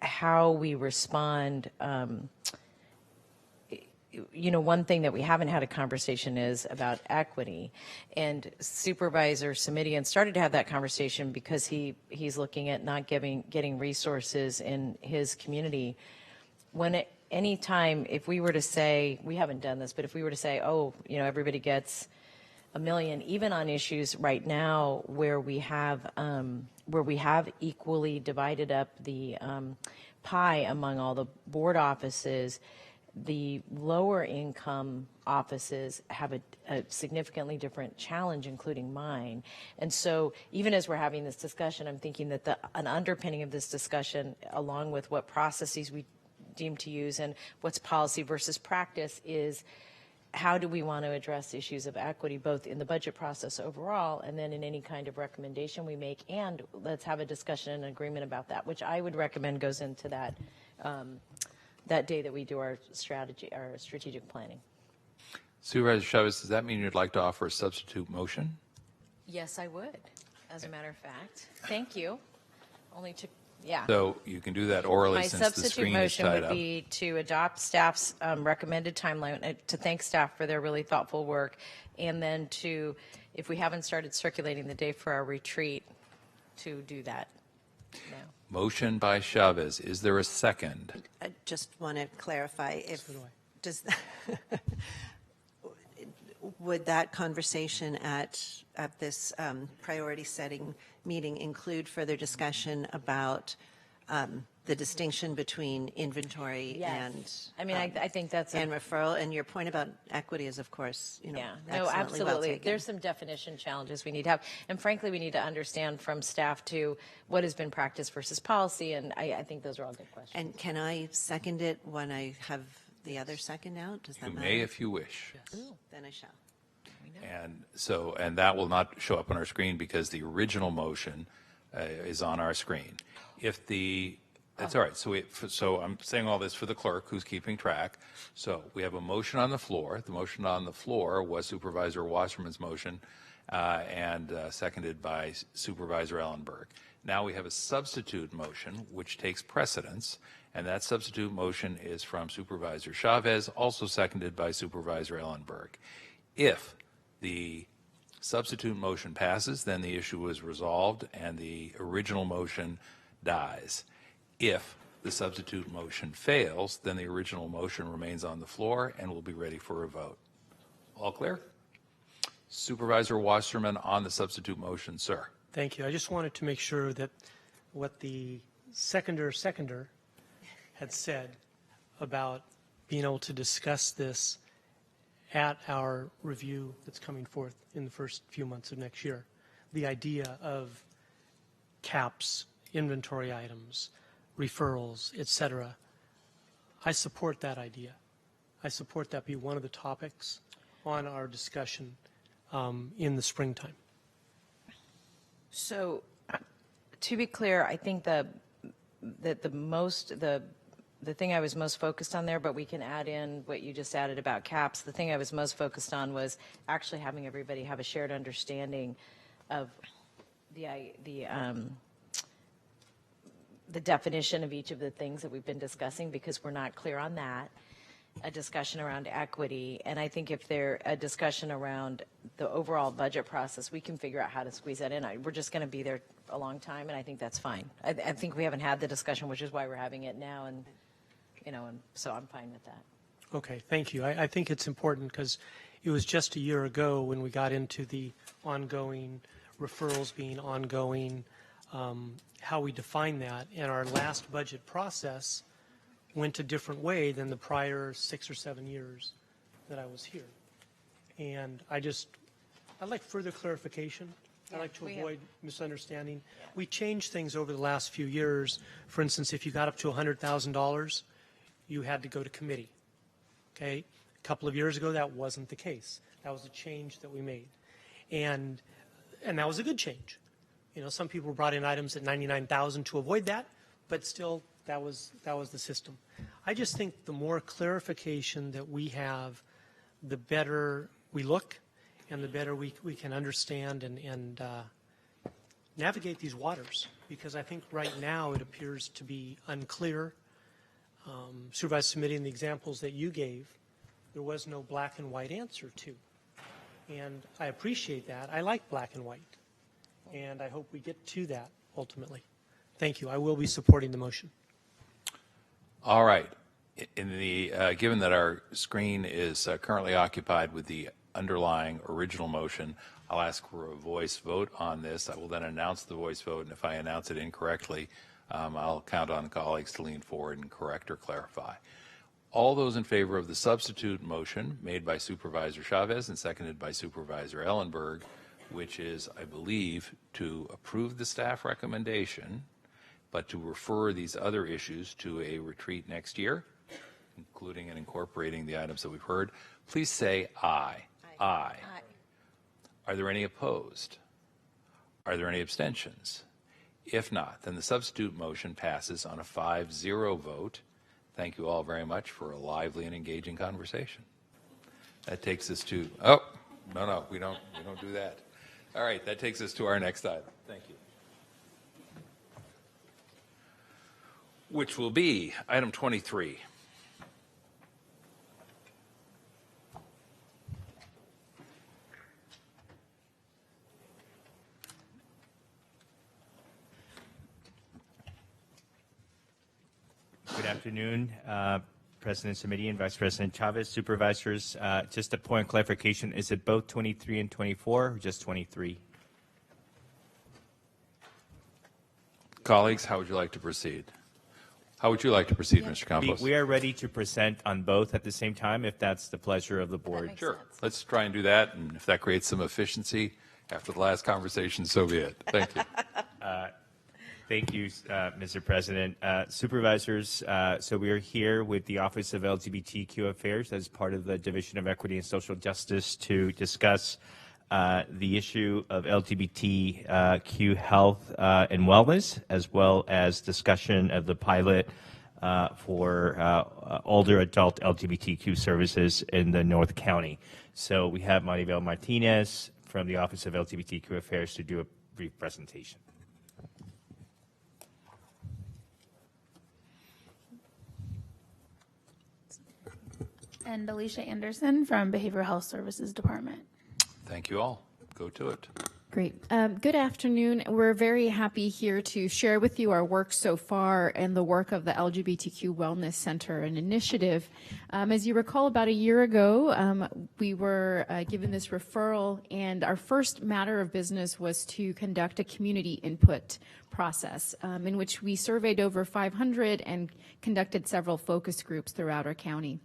how we respond, one thing that we haven't had a conversation is about equity. And Supervisor Samitian started to have that conversation because he's looking at not getting resources in his community. Anytime, if we were to say, we haven't done this, but if we were to say, everybody gets $1 million, even on issues right now where we have equally divided up the pie among all the board offices, the lower income offices have a significantly different challenge, including mine. And so even as we're having this discussion, I'm thinking that an underpinning of this discussion, along with what processes we deem to use and what's policy versus practice, is how do we want to address issues of equity, both in the budget process overall and then in any kind of recommendation we make. And let's have a discussion and agreement about that, which I would recommend goes into that that day that we do our strategic planning. Supervisor Chavez, does that mean you'd like to offer a substitute motion? Yes, I would, as a matter of fact. Thank you. So you can do that orally since the screen is tied up. My substitute motion would be to adopt staff's recommended timeline, to thank staff for their really thoughtful work, and then to, if we haven't started circulating the day for our retreat, to do that now. Motion by Chavez. Is there a second? I just want to clarify would that conversation at this priority setting meeting include further discussion about the distinction between inventory and I think that's and referral? And your point about equity is, of course, absolutely. Well taken. There's some definition challenges we need to have, and frankly, we need to understand from staff too what has been practice versus policy, and I think those are all good questions. And can I second it when I have the other second out? Does that You matter? may if you wish. Yes. Then I shall. And that will not show up on our screen because the original motion is on our screen. That's all right. So I'm saying all this for the clerk who's keeping track. So we have a motion on the floor. The motion on the floor was Supervisor Wasserman's motion and seconded by Supervisor Ellenberg. Now we have a substitute motion which takes precedence, and that substitute motion is from Supervisor Chavez, also seconded by Supervisor Ellenberg. If the substitute motion passes, then the issue is resolved and the original motion dies. If the substitute motion fails, then the original motion remains on the floor and will be ready for a vote. All clear? Supervisor Wasserman on the substitute motion, sir. Thank you. I just wanted to make sure that what the seconder had said about being able to discuss this at our review that's coming forth in the first few months of next year, the idea of caps, inventory items, referrals, etc. I support that idea. I support that be one of the topics on our discussion in the springtime. So, to be clear, I think that the thing I was most focused on there, but we can add in what you just added about caps. The thing I was most focused on was actually having everybody have a shared understanding of the definition of each of the things that we've been discussing, because we're not clear on that. A discussion around equity, and I think if there's a discussion around the overall budget process, we can figure out how to squeeze that in. We're just going to be there a long time, and I think that's fine. I think we haven't had the discussion, which is why we're having it now, and and so I'm fine with that. Okay, thank you. I think it's important because it was just a year ago when we got into the ongoing referrals being ongoing, how we define that, and our last budget process went a different way than the prior 6 or 7 years that I was here. And I'd like further clarification. I'd like to avoid misunderstanding. Yeah. We changed things over the last few years. For instance, if you got up to $100,000, you had to go to committee. Okay? A couple of years ago, that wasn't the case. That was a change that we made. And that was a good change. Some people brought in items at $99,000 to avoid that, but still, that was the system. I just think the more clarification that we have, the better we look and the better we can understand and navigate these waters, because I think right now it appears to be unclear. Supervisor submitting the examples that you gave, there was no black and white answer to. And I appreciate that. I like black and white. And I hope we get to that ultimately. Thank you. I will be supporting the motion. All right. Given that our screen is currently occupied with the underlying original motion, I'll ask for a voice vote on this. I will then announce the voice vote, and if I announce it incorrectly, I'll count on colleagues to lean forward and correct or clarify. All those in favor of the substitute motion made by Supervisor Chavez and seconded by Supervisor Ellenberg, which is, I believe, to approve the staff recommendation, but to refer these other issues to a retreat next year, including and incorporating the items that we've heard, please say aye. Aye. Aye. Are there any opposed? Are there any abstentions? If not, then the substitute motion passes on a 5-0 vote. Thank you all very much for a lively and engaging conversation. That takes us to, no, we don't do that. All right, that takes us to our next item. Thank you. Which will be item 23. Good afternoon, President Samidi and Vice President Chavez, Supervisors. Just a point of clarification, is it both 23 and 24 or just 23? Colleagues, how would you like to proceed? How would you like to proceed, Mr. Campos? We are ready to present on both at the same time, if that's the pleasure of the board. Sure. Let's try and do that, and if that creates some efficiency after the last conversation, so be it. Thank you. Thank you, Mr. President. Supervisors, so we are here with the Office of LGBTQ Affairs as part of the Division of Equity and Social Justice to discuss the issue of LGBTQ health and wellness, as well as discussion of the pilot for older adult LGBTQ services in the North County. So we have Maribel Martinez from the Office of LGBTQ Affairs to do a brief presentation. And Alicia Anderson from Behavioral Health Services Department. Thank you all. Go to it. Great. Good afternoon. We're very happy here to share with you our work so far and the work of the LGBTQ Wellness Center and Initiative. As you recall, about a year ago, we were given this referral, and our first matter of business was to conduct a community input process in which we surveyed over 500 and conducted several focus groups throughout our county.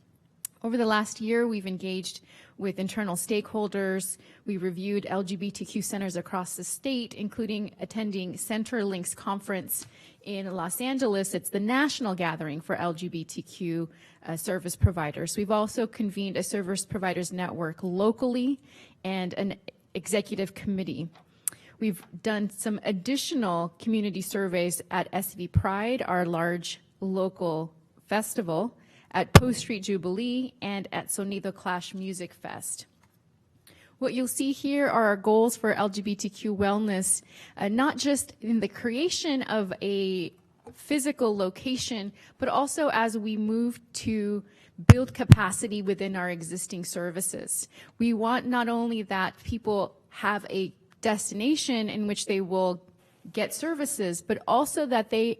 Over the last year, we've engaged with internal stakeholders. We reviewed LGBTQ centers across the state, including attending CenterLinks conference in Los Angeles. It's the national gathering for LGBTQ service providers. We've also convened a service providers network locally and an executive committee. We've done some additional community surveys at SV Pride, our large local festival, at Post Street Jubilee, and at Sonido Clash Music Fest. What you'll see here are our goals for LGBTQ wellness, not just in the creation of a physical location, but also as we move to build capacity within our existing services. We want not only that people have a destination in which they will get services, but also that they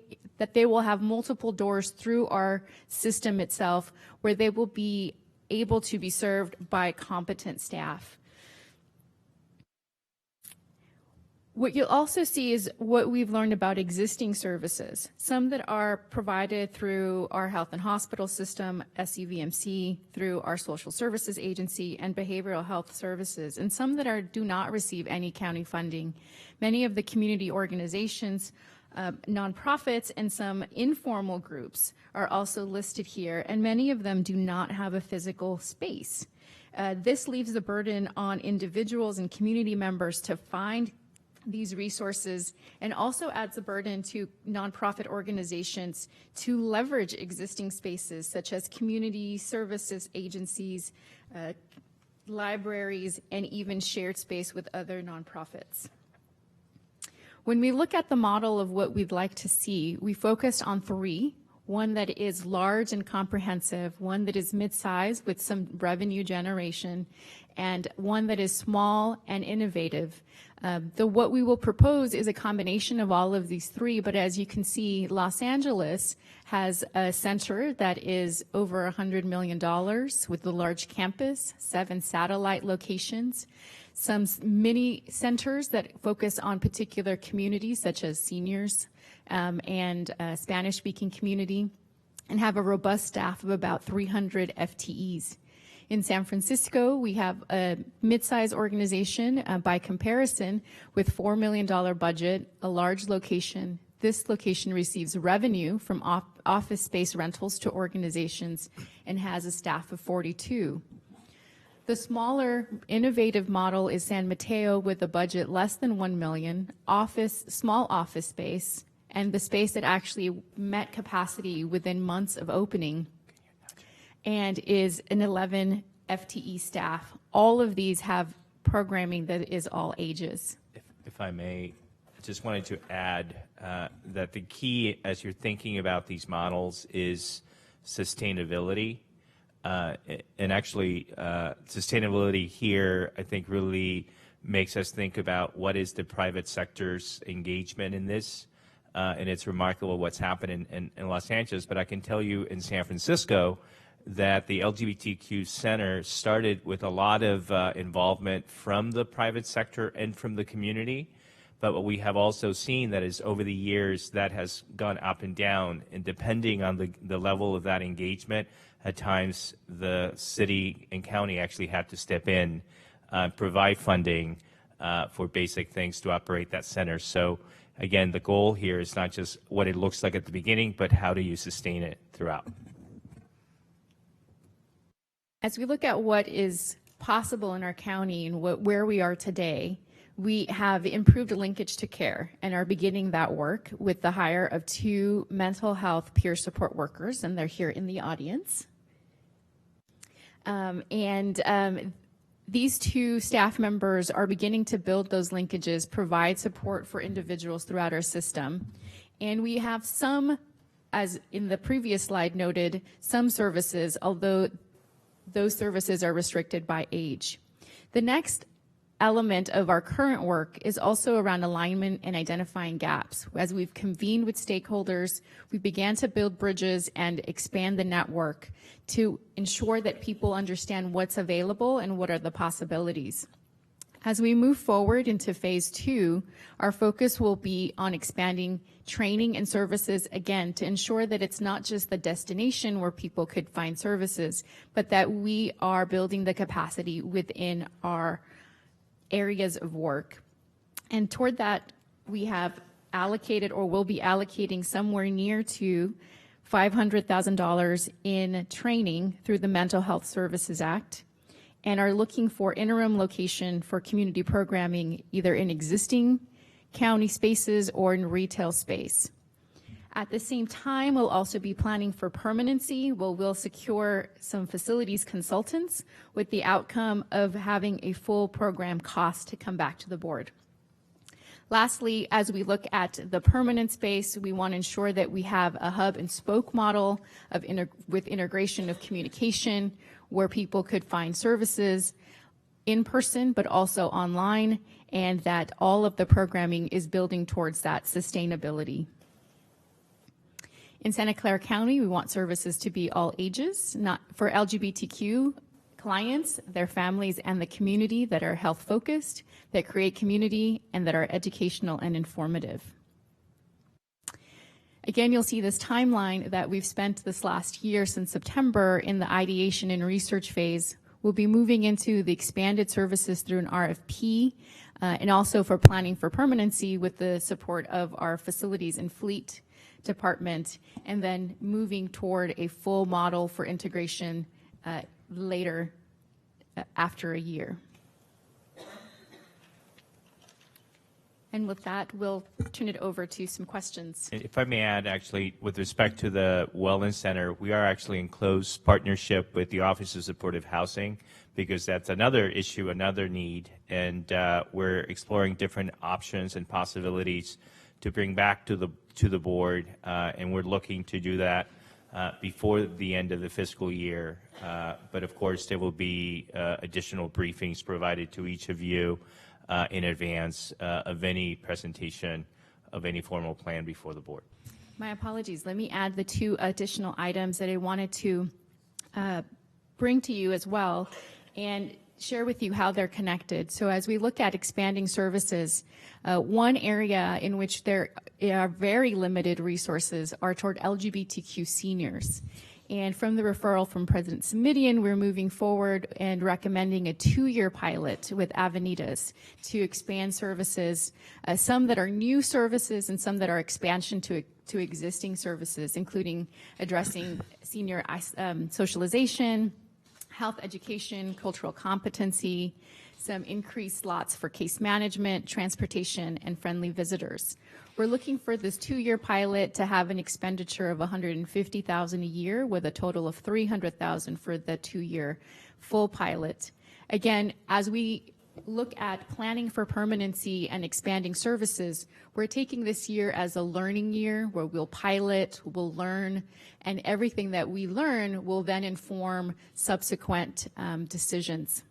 will have multiple doors through our system itself where they will be able to be served by competent staff. What you'll also see is what we've learned about existing services, some that are provided through our health and hospital system, SCVMC, through our social services agency and behavioral health services, and some that do not receive any county funding. Many of the community organizations, nonprofits, and some informal groups are also listed here, and many of them do not have a physical space. This leaves the burden on individuals and community members to find these resources, and also adds a burden to nonprofit organizations to leverage existing spaces such as community services agencies, libraries, and even shared space with other nonprofits. When we look at the model of what we'd like to see, we focused on three: one that is large and comprehensive, one that is mid-sized with some revenue generation, and one that is small and innovative. What we will propose is a combination of all of these three, but as you can see, Los Angeles has a center that is over $100 million with a large campus, 7 satellite locations, some mini centers that focus on particular communities such as seniors and Spanish-speaking community, and have a robust staff of about 300 FTEs. In San Francisco, we have a mid-sized organization by comparison with $4 million budget, a large location. This location receives revenue from office space rentals to organizations and has a staff of 42. The smaller, innovative model is San Mateo with a budget less than $1 million, small office space, and the space that actually met capacity within months of opening, and is an 11 FTE staff. All of these have programming that is all ages. If I may, I just wanted to add that the key as you're thinking about these models is sustainability. And actually, sustainability here, I think, really makes us think about what is the private sector's engagement in this. And it's remarkable what's happened in Los Angeles. But I can tell you in San Francisco that the LGBTQ Center started with a lot of involvement from the private sector and from the community. But what we have also seen that is over the years that has gone up and down, and depending on the level of that engagement, at times the city and county actually had to step in, provide funding for basic things to operate that center. So again, the goal here is not just what it looks like at the beginning, but how do you sustain it throughout? As we look at what is possible in our county and where we are today, we have improved linkage to care and are beginning that work with the hire of 2 mental health peer support workers, and they're here in the audience. These 2 staff members are beginning to build those linkages, provide support for individuals throughout our system. And we have some, as in the previous slide noted, some services, although those services are restricted by age. The next element of our current work is also around alignment and identifying gaps. As we've convened with stakeholders, we began to build bridges and expand the network to ensure that people understand what's available and what are the possibilities. As we move forward into phase 2, our focus will be on expanding training and services, again, to ensure that it's not just the destination where people could find services, but that we are building the capacity within our areas of work. And toward that, we have allocated or will be allocating somewhere near to $500,000 in training through the Mental Health Services Act, and are looking for interim location for community programming either in existing county spaces or in retail space. At the same time, we'll also be planning for permanency. We'll secure some facilities consultants with the outcome of having a full program cost to come back to the board. Lastly, as we look at the permanent space, we want to ensure that we have a hub and spoke model of with integration of communication where people could find services in person but also online, and that all of the programming is building towards that sustainability. In Santa Clara County, we want services to be all ages, not for LGBTQ clients, their families, and the community that are health focused, that create community, and that are educational and informative. Again, you'll see this timeline that we've spent this last year since September in the ideation and research phase. We'll be moving into the expanded services through an RFP, and also for planning for permanency with the support of our facilities and fleet department, and then moving toward a full model for integration later after a year. And with that, we'll turn it over to some questions. If I may add, actually, with respect to the Wellness Center, we are actually in close partnership with the Office of Supportive Housing, because that's another issue, another need, and we're exploring different options and possibilities to bring back to the board, and we're looking to do that before the end of the fiscal year. But of course, there will be additional briefings provided to each of you in advance of any presentation of any formal plan before the board. My apologies. Let me add the 2 additional items that I wanted to bring to you as well and share with you how they're connected. So as we look at expanding services, one area in which there are very limited resources are toward LGBTQ seniors. And from the referral from President Simidian, we're moving forward and recommending a 2-year pilot with Avenidas to expand services, some that are new services and some that are expansion to existing services, including addressing senior socialization, health education, cultural competency, some increased slots for case management, transportation, and friendly visitors. We're looking for this 2-year pilot to have an expenditure of $150,000 a year with a total of $300,000 for the 2-year full pilot. Again, as we look at planning for permanency and expanding services, we're taking this year as a learning year where we'll pilot, we'll learn, and everything that we learn will then inform subsequent decisions.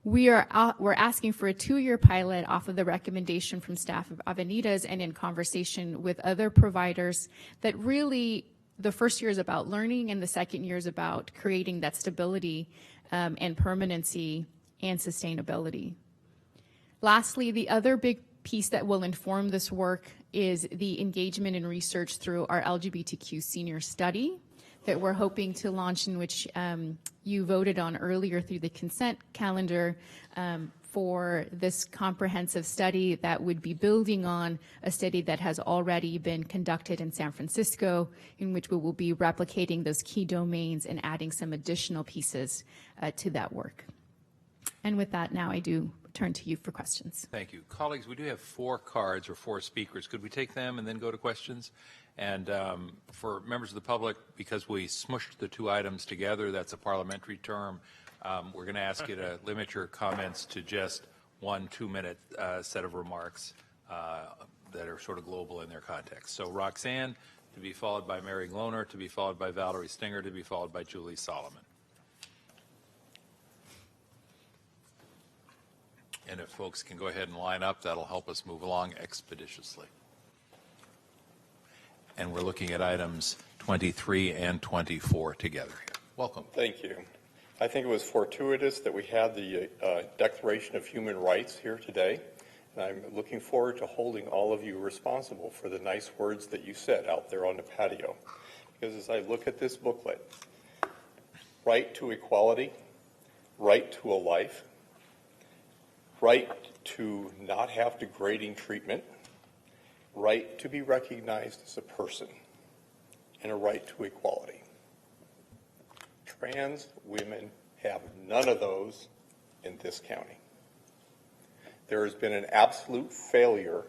We're asking for a 2-year pilot off of the recommendation from staff of Avenidas and in conversation with other providers that really the first year is about learning and the second year is about creating that stability and permanency and sustainability. Lastly, the other big piece that will inform this work is the engagement and research through our LGBTQ senior study that we're hoping to launch, in which you voted on earlier through the consent calendar for this comprehensive study that would be building on a study that has already been conducted in San Francisco, in which we will be replicating those key domains and adding some additional pieces to that work. And with that, now I do turn to you for questions. Thank you. Colleagues, we do have 4 cards or 4 speakers. Could we take them and then go to questions? And for members of the public, because we smushed the 2 items together, that's a parliamentary term, we're going to ask you to limit your comments to just 1 2-minute set of remarks that are sort of global in their context. So Roxanne, to be followed by Mary Gloner, to be followed by Valerie Stinger, to be followed by Julie Solomon. And if folks can go ahead and line up, that'll help us move along expeditiously. And we're looking at items 23 and 24 together. Welcome. Thank you. I think it was fortuitous that we had the Declaration of Human Rights here today. And I'm looking forward to holding all of you responsible for the nice words that you said out there on the patio. Because as I look at this booklet, right to equality, right to a life, right to not have degrading treatment, right to be recognized as a person, and a right to equality. Trans women have none of those in this county. There has been an absolute failure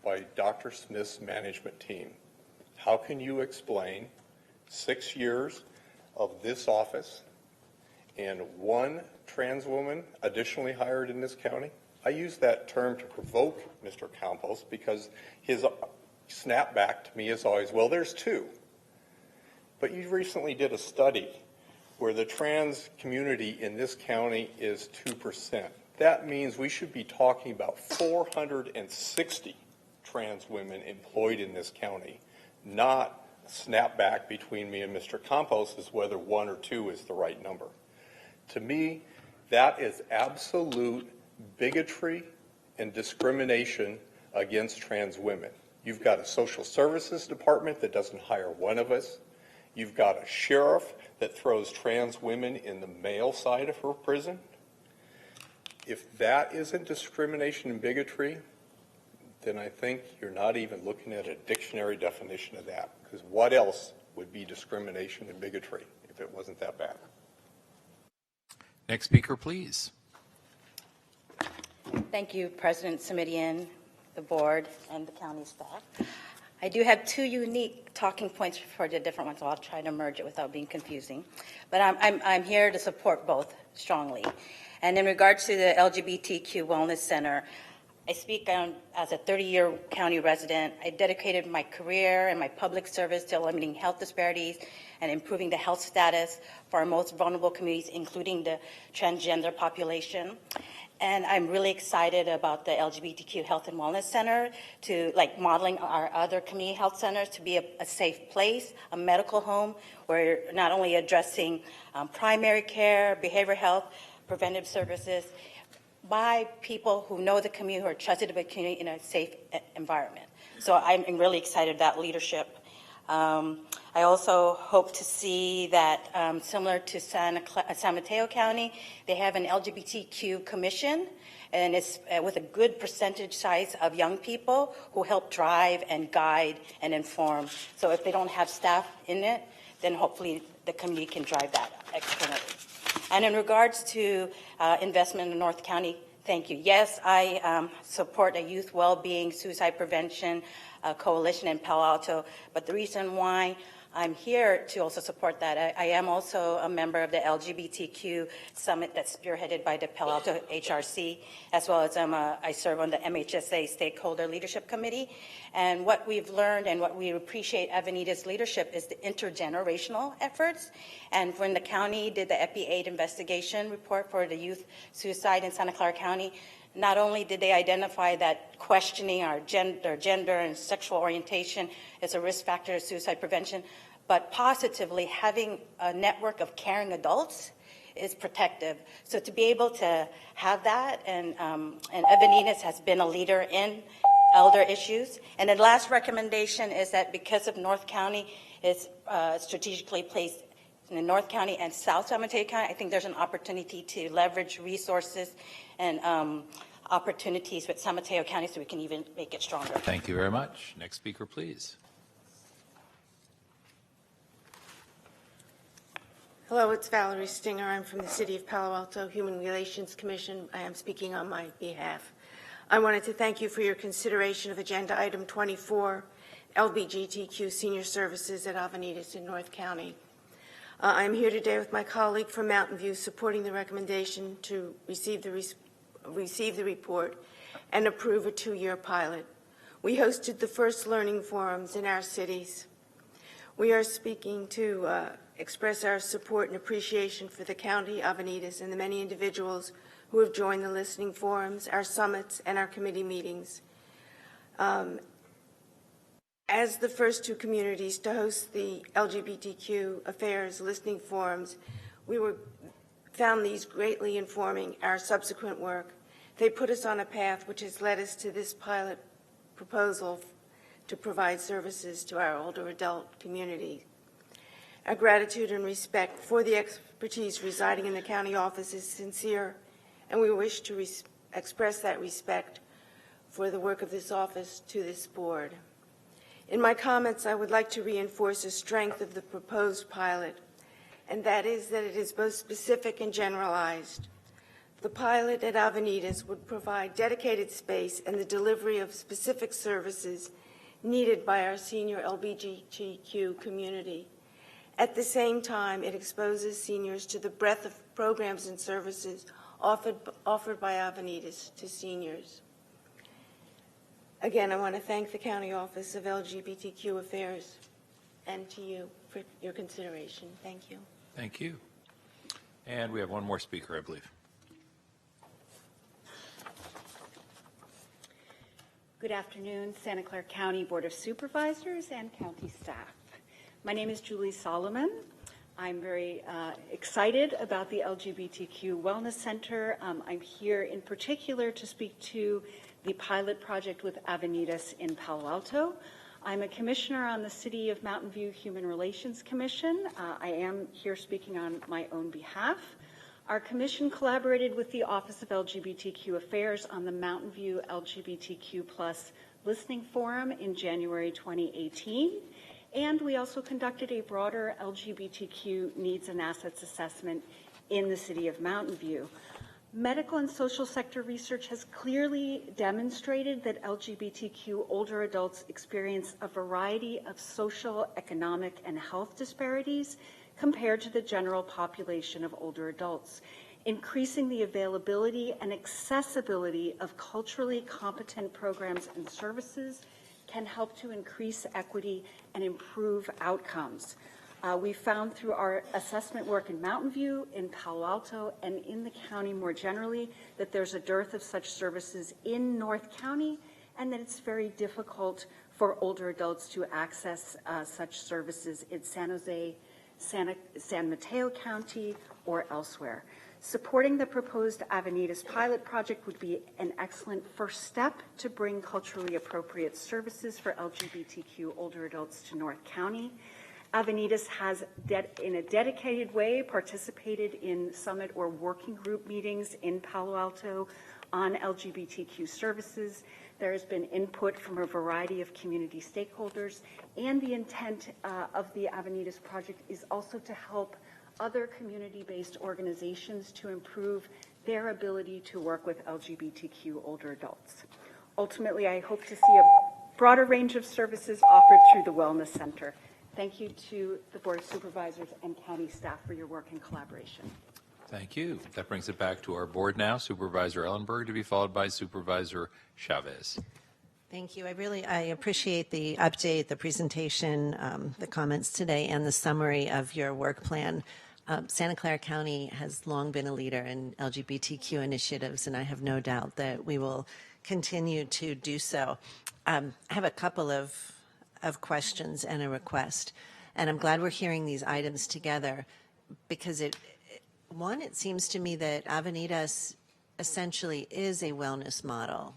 by Dr. Smith's management team. How can you explain 6 years of this office and one trans woman additionally hired in this county? I use that term to provoke Mr. Campos because his snapback to me is always, well, there's two. But you recently did a study where the trans community in this county is 2%. That means we should be talking about 460 trans women employed in this county, not a snapback between me and Mr. Campos as whether 1 or 2 is the right number. To me, that is absolute bigotry and discrimination against trans women. You've got a social services department that doesn't hire one of us. You've got a sheriff that throws trans women in the male side of her prison. If that isn't discrimination and bigotry, then I think you're not even looking at a dictionary definition of that. Because what else would be discrimination and bigotry if it wasn't that bad? Next speaker, please. Thank you, President Simidian, the board, and the county staff. I do have two unique talking points for the different ones, so I'll try to merge it without being confusing. But I'm here to support both strongly. And in regards to the LGBTQ Wellness Center, I speak as a 30-year county resident. I dedicated my career and my public service to eliminating health disparities and improving the health status for our most vulnerable communities, including the transgender population. And I'm really excited about the LGBTQ Health and Wellness Center to modeling our other community health centers to be a safe place, a medical home where you're not only addressing primary care, behavioral health, preventive services by people who know the community, who are trusted to the community in a safe environment. So I'm really excited about leadership. I also hope to see that, similar to San Mateo County, they have an LGBTQ commission, and it's with a good percentage size of young people who help drive and guide and inform. So if they don't have staff in it, then hopefully the community can drive that externally. And in regards to investment in North County, thank you. Yes, I support a youth well-being suicide prevention coalition in Palo Alto, but the reason why I'm here to also support that, I am also a member of the LGBTQ summit that's spearheaded by the Palo Alto HRC, as well as I serve on the MHSA Stakeholder Leadership Committee. And what we've learned and what we appreciate Avenita's leadership is the intergenerational efforts. And when the county did the EPI-8 investigation report for the youth suicide in Santa Clara County, not only did they identify that questioning our gender and sexual orientation is a risk factor of suicide prevention, but positively having a network of caring adults is protective. So to be able to have that, and Avenidas has been a leader in elder issues. And the last recommendation is that because of North County is strategically placed in North County and South San Mateo County, I think there's an opportunity to leverage resources and opportunities with San Mateo County so we can even make it stronger. Thank you very much. Next speaker, please. Hello, it's Valerie Stinger. I'm from the City of Palo Alto Human Relations Commission. I am speaking on my behalf. I wanted to thank you for your consideration of Agenda Item 24, LGBTQ Senior Services at Avenidas in North County. I'm here today with my colleague from Mountain View supporting the recommendation to receive the report and approve a 2-year pilot. We hosted the first learning forums in our cities. We are speaking to express our support and appreciation for the County of Avenidas and the many individuals who have joined the listening forums, our summits, and our committee meetings. As the first two communities to host the LGBTQ affairs listening forums, we found these greatly informing our subsequent work. They put us on a path which has led us to this pilot proposal to provide services to our older adult community. Our gratitude and respect for the expertise residing in the county office is sincere, and we wish to express that respect for the work of this office to this board. In my comments, I would like to reinforce the strength of the proposed pilot, and that is that it is both specific and generalized. The pilot at Avenidas would provide dedicated space and the delivery of specific services needed by our senior LGBTQ community. At the same time, it exposes seniors to the breadth of programs and services offered by Avenidas to seniors. Again, I want to thank the County Office of LGBTQ Affairs and to you for your consideration. Thank you. Thank you. And we have one more speaker, I believe. Good afternoon, Santa Clara County Board of Supervisors and county staff. My name is Julie Solomon. I'm very excited about the LGBTQ Wellness Center. I'm here in particular to speak to the pilot project with Avenidas in Palo Alto. I'm a commissioner on the City of Mountain View Human Relations Commission. I am here speaking on my own behalf. Our commission collaborated with the Office of LGBTQ Affairs on the Mountain View LGBTQ+ Listening Forum in January 2018. And we also conducted a broader LGBTQ needs and assets assessment in the City of Mountain View. Medical and social sector research has clearly demonstrated that LGBTQ older adults experience a variety of social, economic, and health disparities compared to the general population of older adults. Increasing the availability and accessibility of culturally competent programs and services can help to increase equity and improve outcomes. We found through our assessment work in Mountain View, in Palo Alto, and in the county more generally that there's a dearth of such services in North County and that it's very difficult for older adults to access such services in San Jose, San Mateo County, or elsewhere. Supporting the proposed Avenidas pilot project would be an excellent first step to bring culturally appropriate services for LGBTQ older adults to North County. Avenidas has, in a dedicated way, participated in summit or working group meetings in Palo Alto on LGBTQ services. There has been input from a variety of community stakeholders, and the intent of the Avenidas project is also to help other community-based organizations to improve their ability to work with LGBTQ older adults. Ultimately, I hope to see a broader range of services offered through the Wellness Center. Thank you to the Board of Supervisors and county staff for your work and collaboration. Thank you. That brings it back to our board now. Supervisor Ellenberg to be followed by Supervisor Chavez. Thank you. I appreciate the update, the presentation, the comments today, and the summary of your work plan. Santa Clara County has long been a leader in LGBTQ initiatives, and I have no doubt that we will continue to do so. I have a couple of questions and a request, and I'm glad we're hearing these items together because it seems to me that Avenidas essentially is a wellness model.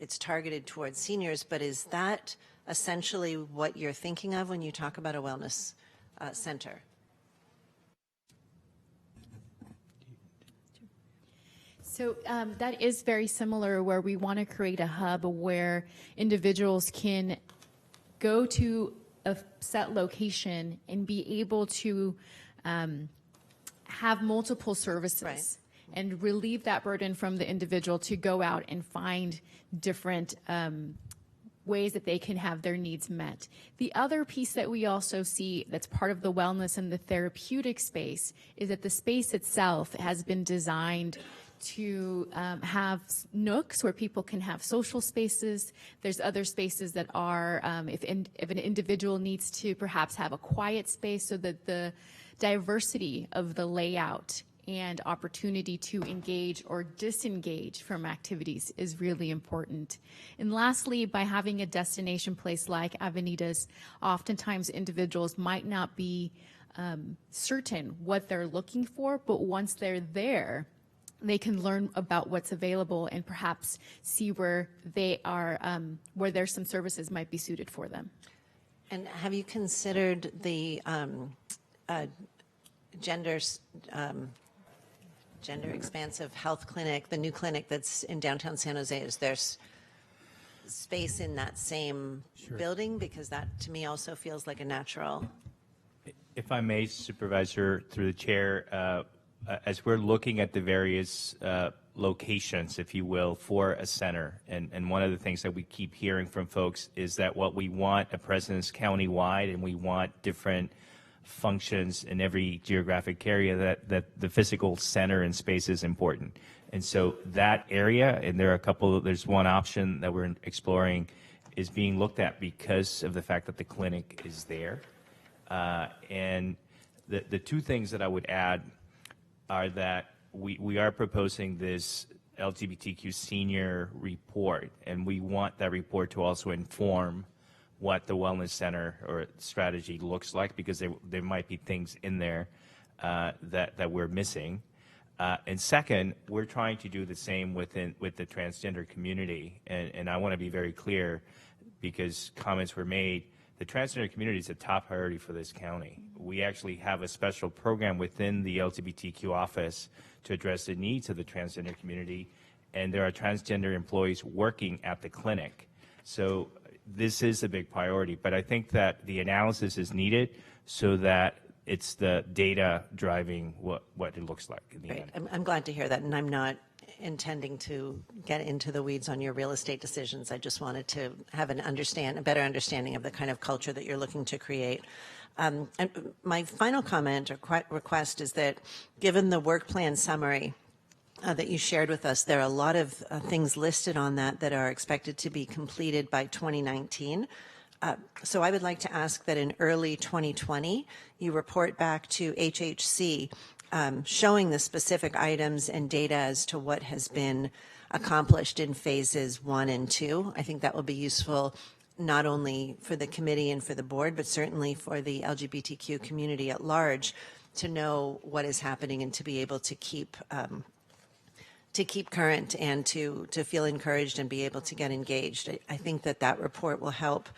It's targeted towards seniors, but is that essentially what you're thinking of when you talk about a wellness center? So that is very similar, where we want to create a hub where individuals can go to a set location and be able to have multiple services. Right. And relieve that burden from the individual to go out and find different ways that they can have their needs met. The other piece that we also see that's part of the wellness and the therapeutic space is that the space itself has been designed to have nooks where people can have social spaces. There's other spaces that are, if an individual needs to perhaps have a quiet space, so that the diversity of the layout and opportunity to engage or disengage from activities is really important. And lastly, by having a destination place like Avenidas, oftentimes individuals might not be certain what they're looking for, but once they're there, they can learn about what's available and perhaps see where they are, where there's some services might be suited for them. And have you considered the gender expansive health clinic, the new clinic that's in downtown San Jose? Is there space in that same building? Because that to me also feels like a natural. If I may, Supervisor, through the chair, as we're looking at the various locations, if you will, for a center, and one of the things that we keep hearing from folks is that what we want a presence county-wide, and we want different functions in every geographic area, that the physical center and space is important. And so that area, and there are a couple, there's one option that we're exploring, is being looked at because of the fact that the clinic is there. And the two things that I would add are that we are proposing this LGBTQ senior report, and we want that report to also inform what the wellness center or strategy looks like, because there might be things in there that we're missing. And second, we're trying to do the same with the transgender community, and I want to be very clear, because comments were made. The transgender community is a top priority for this county. We actually have a special program within the LGBTQ office to address the needs of the transgender community, and there are transgender employees working at the clinic. So this is a big priority, but I think that the analysis is needed so that it's the data driving what it looks like in the end. I'm glad to hear that, and I'm not intending to get into the weeds on your real estate decisions. I just wanted to have a better understanding of the kind of culture that you're looking to create. And my final comment or request is that, given the work plan summary that you shared with us, there are a lot of things listed on that are expected to be completed by 2019. So I would like to ask that in early 2020, you report back to HHC showing the specific items and data as to what has been accomplished in phases 1 and 2. I think that will be useful not only for the committee and for the board, but certainly for the LGBTQ community at large, to know what is happening and to be able to keep current and to feel encouraged and be able to get engaged. I think that report will help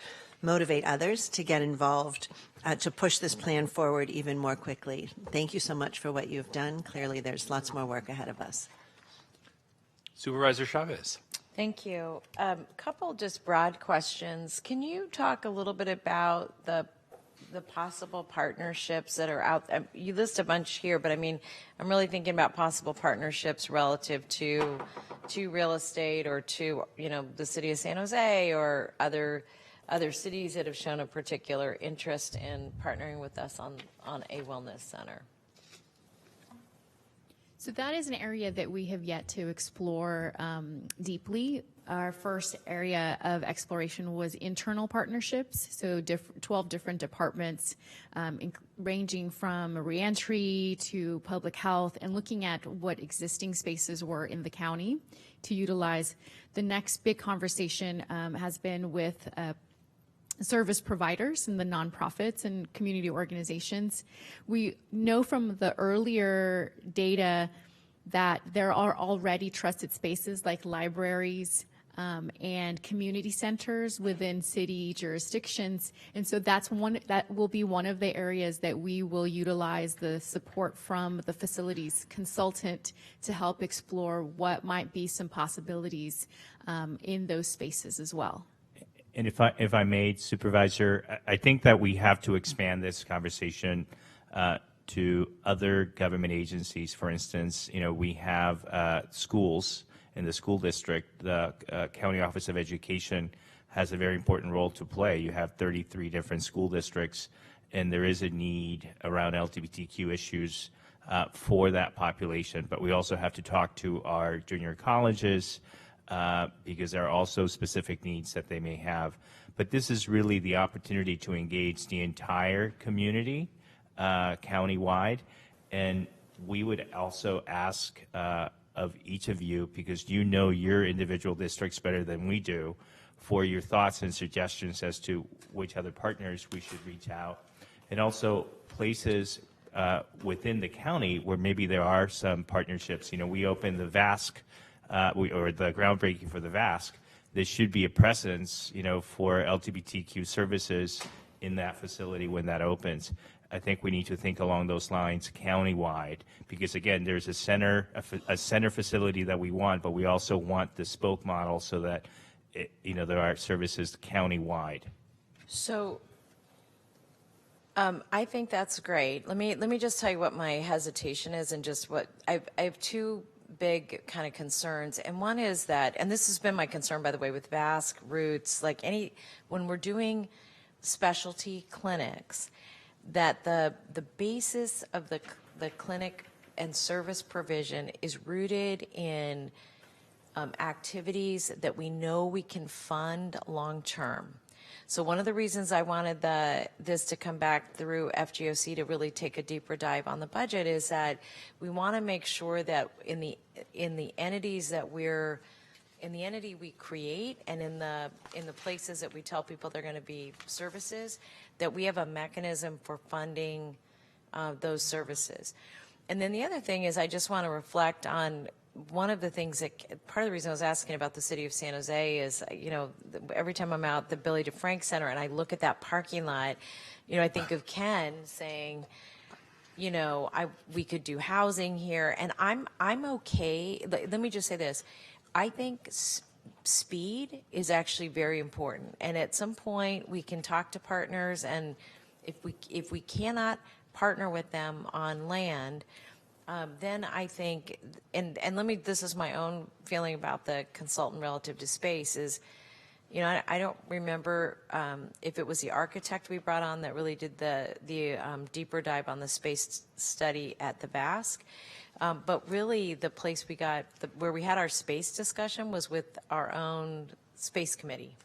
motivate others to get involved, to push this plan forward even more quickly. Thank you so much for what you've done. Clearly, there's lots more work ahead of us. Supervisor Chavez. Thank you. Couple just broad questions. Can you talk a little bit about the possible partnerships that are out? You list a bunch here, but I mean, I'm really thinking about possible partnerships relative to real estate, or to, the city of San Jose, or other cities that have shown a particular interest in partnering with us on a wellness center. So that is an area that we have yet to explore deeply. Our first area of exploration was internal partnerships, so 12 different departments ranging from reentry to public health, and looking at what existing spaces were in the county to utilize. The next big conversation has been with service providers and the nonprofits and community organizations. We know from the earlier data that there are already trusted spaces like libraries and community centers within city jurisdictions. And so that will be one of the areas that we will utilize the support from the facilities consultant to help explore what might be some possibilities in those spaces as well. And if I may, Supervisor, I think that we have to expand this conversation to other government agencies. For instance, we have schools in the school district. The County Office of Education has a very important role to play. You have 33 different school districts, and there is a need around LGBTQ issues for that population. But we also have to talk to our junior colleges because there are also specific needs that they may have. But this is really the opportunity to engage the entire community countywide. And we would also ask of each of you, because you know your individual districts better than we do, for your thoughts and suggestions as to which other partners we should reach out. And also places within the county where maybe there are some partnerships. You know, we opened the VASC, or the groundbreaking for the VASC. There should be a presence, you know, for LGBTQ services in that facility when that opens. I think we need to think along those lines countywide, because again, there's a center facility that we want, but we also want the spoke model so that you know, there are services countywide. So I think that's great. Let me just tell you what my hesitation is, and just what I have two big kind of concerns. And one is that, and this has been my concern, by the way, with VASC, Roots, like when we're doing specialty clinics, that the basis of the clinic and service provision is rooted in activities that we know we can fund long term. So one of the reasons I wanted this to come back through FGOC to really take a deeper dive on the budget is that we want to make sure that in the entities that in the entity we create and in the places that we tell people they're going to be services, that we have a mechanism for funding those services. And then the other thing is I just want to reflect on one of the things that, part of the reason I was asking about the city of San Jose is, you know, every time I'm out the Billy DeFrank Center and I look at that parking lot, you know, I think of Ken saying, you know, we could do housing here, and I'm okay. Let me just say this. I think speed is actually very important, and at some point we can talk to partners, and if we cannot partner with them on land, then I think, and this is my own feeling about the consultant relative to space is, you know, I don't remember if it was the architect we brought on that really did the deeper dive on the space study at the VASC. But really the place we got, where we had our space discussion was with our own space committee.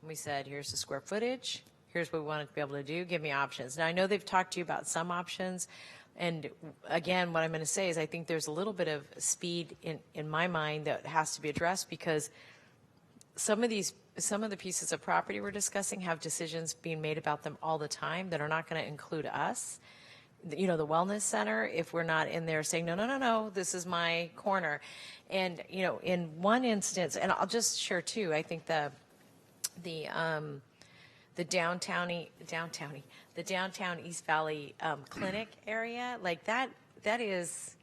And we said, here's the square footage, here's what we want to be able to do, give me options. Now I know they've talked to you about some options. And again, what I'm going to say is I think there's a little bit of speed in my mind that has to be addressed, because some of the pieces of property we're discussing have decisions being made about them all the time that are not going to include us. You know, the wellness center, if we're not in there saying, no, this is my corner. And, you know, in one instance, and I'll just share too, I think the downtown East Valley clinic area, like that is,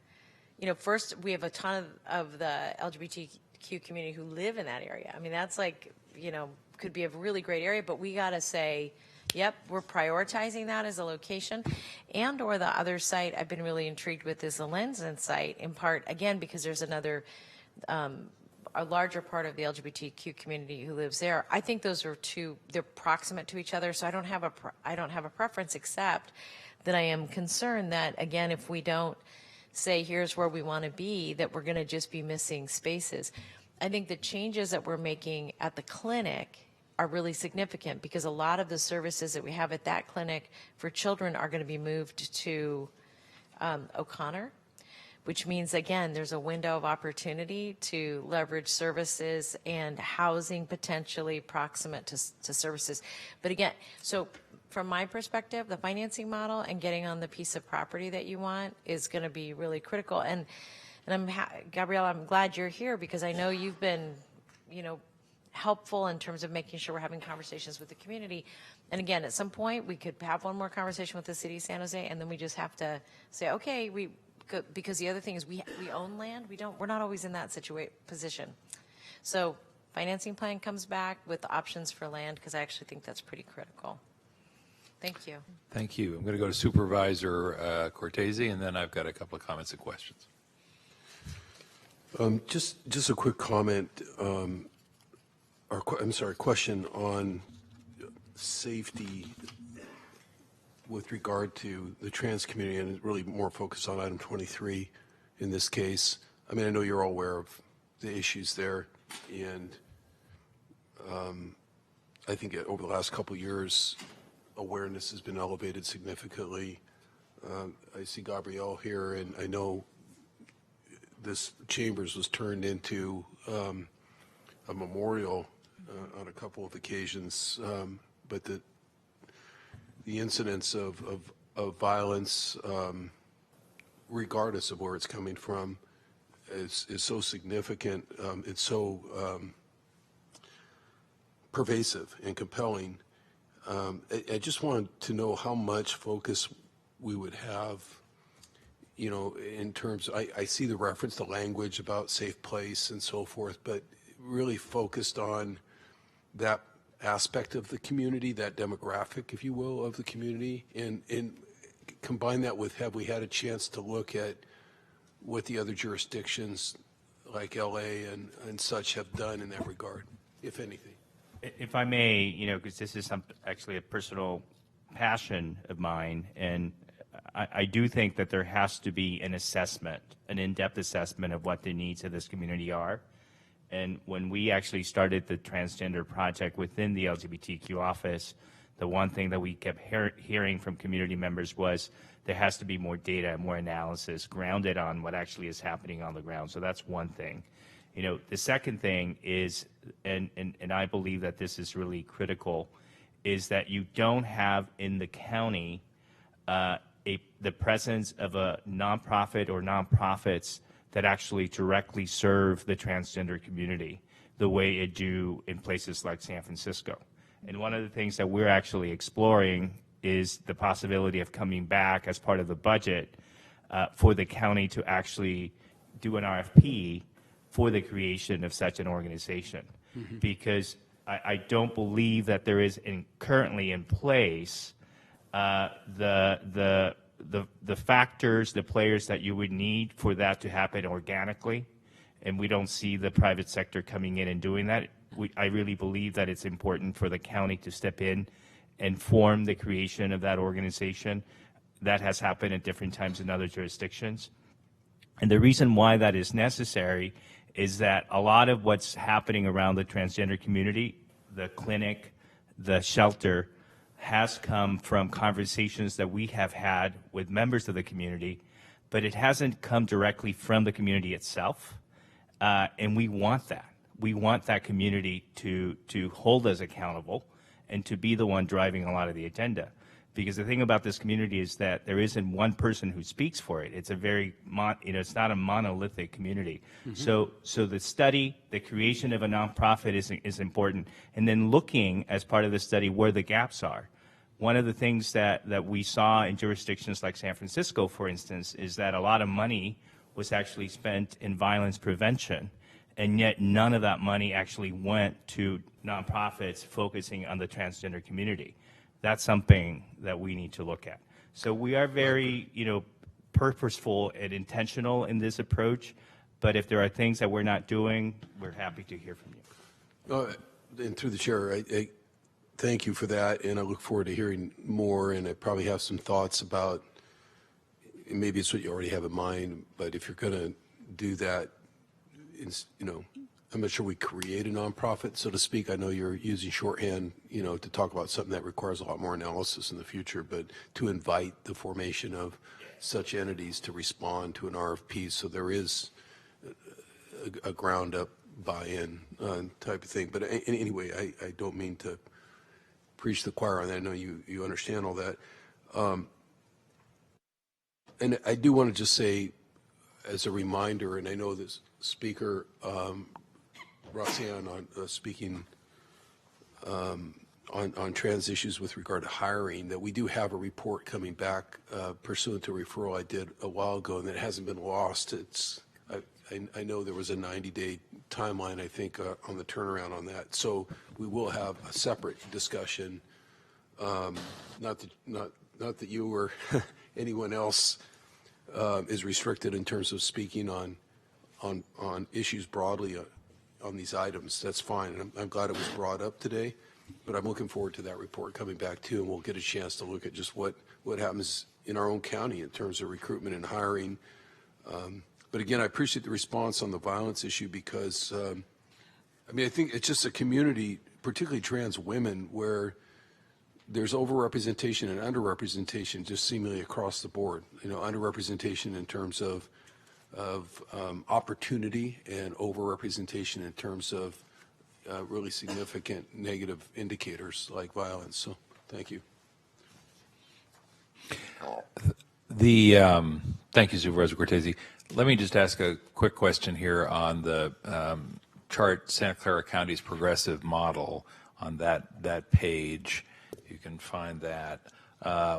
you know, first we have a ton of the LGBTQ community who live in that area. I mean, that's like, you know, could be a really great area, but we got to say, yep, we're prioritizing that as a location. And or the other site I've been really intrigued with is the Lenzen site, in part, again, because there's another, a larger part of the LGBTQ community who lives there. I think those are they're proximate to each other, so I don't have a preference, except that I am concerned that, again, if we don't say here's where we want to be, that we're going to just be missing spaces. I think the changes that we're making at the clinic are really significant, because a lot of the services that we have at that clinic for children are going to be moved to O'Connor, which means, again, there's a window of opportunity to leverage services and housing potentially proximate to services. But again, so from my perspective, the financing model and getting on the piece of property that you want is going to be really critical. And Gabrielle, I'm glad you're here, because I know you've been, you know, helpful in terms of making sure we're having conversations with the community. And again, at some point, we could have one more conversation with the city of San Jose, and then we just have to say, okay, because the other thing is we own land. We're not always in that position. So financing plan comes back with options for land, because I actually think that's pretty critical. Thank you. Thank you. I'm going to go to Supervisor Cortese, and then I've got a couple of comments and questions. Just a quick comment, question on safety with regard to the trans community, and really more focused on item 23 in this case. I mean, I know you're all aware of the issues there, and I think over the last couple of years, awareness has been elevated significantly. I see Gabrielle here, and I know this Chambers was turned into a memorial on a couple of occasions, but the incidence of violence, regardless of where it's coming from, is so significant. It's so pervasive and compelling. I just wanted to know how much focus we would have, you know, in terms, I see the reference to language about safe place and so forth, but really focused on that aspect of the community, that demographic, if you will, of the community, and combine that with, have we had a chance to look at what the other jurisdictions like LA and such have done in that regard, if anything? If I may, you know, because this is actually a personal passion of mine, and I do think that there has to be an assessment, an in-depth assessment of what the needs of this community are. And when we actually started the transgender project within the LGBTQ office, the one thing that we kept hearing from community members was there has to be more data, more analysis grounded on what actually is happening on the ground. So that's one thing. You know, the second thing is, and I believe that this is really critical, is that you don't have in the county the presence of a nonprofit or nonprofits that actually directly serve the transgender community the way it do in places like San Francisco. And one of the things that we're actually exploring is the possibility of coming back as part of the budget for the county to actually do an RFP for the creation of such an organization. Mm-hmm. Because I don't believe that there is currently in place the factors, the players that you would need for that to happen organically, and we don't see the private sector coming in and doing that. I really believe that it's important for the county to step in and form the creation of that organization. That has happened at different times in other jurisdictions. And the reason why that is necessary is that a lot of what's happening around the transgender community, the clinic, the shelter, has come from conversations that we have had with members of the community, but it hasn't come directly from the community itself. And we want that. We want that community to hold us accountable and to be the one driving a lot of the agenda. Because the thing about this community is that there isn't one person who speaks for it. It's a very, it's not a monolithic community. Mm-hmm. So the study, the creation of a nonprofit is important. And then looking as part of the study where the gaps are. One of the things that we saw in jurisdictions like San Francisco, for instance, is that a lot of money was actually spent in violence prevention, and yet none of that money actually went to nonprofits focusing on the transgender community. That's something that we need to look at. So we are very, purposeful and intentional in this approach, but if there are things that we're not doing, we're happy to hear from you. And through the chair, I thank you for that, and I look forward to hearing more, and I probably have some thoughts about, maybe it's what you already have in mind, but if you're going to do that, I'm not sure we create a nonprofit, so to speak. I know you're using shorthand, to talk about something that requires a lot more analysis in the future, but to invite the formation of such entities to respond to an RFP, so there is a ground-up buy-in type of thing. But anyway, I don't mean to preach the choir on that. I know you understand all that. And I do want to just say, as a reminder, and I know this speaker, Roxanne, on speaking on trans issues with regard to hiring, that we do have a report coming back pursuant to a referral I did a while ago, and that hasn't been lost. I know there was a 90-day timeline, I think, on the turnaround on that. So we will have a separate discussion. Not that you or anyone else is restricted in terms of speaking on issues broadly on these items. That's fine. And I'm glad it was brought up today. But I'm looking forward to that report coming back too, and we'll get a chance to look at just what happens in our own county in terms of recruitment and hiring. But again, I appreciate the response on the violence issue because, I mean, I think it's just a community, particularly trans women, where there's overrepresentation and underrepresentation just seemingly across the board. You know, underrepresentation in terms of opportunity and overrepresentation in terms of really significant negative indicators like violence. So, thank you. Thank you, Supervisor Cortese. Let me just ask a quick question here on the chart, Santa Clara County's progressive model on that page. You can find that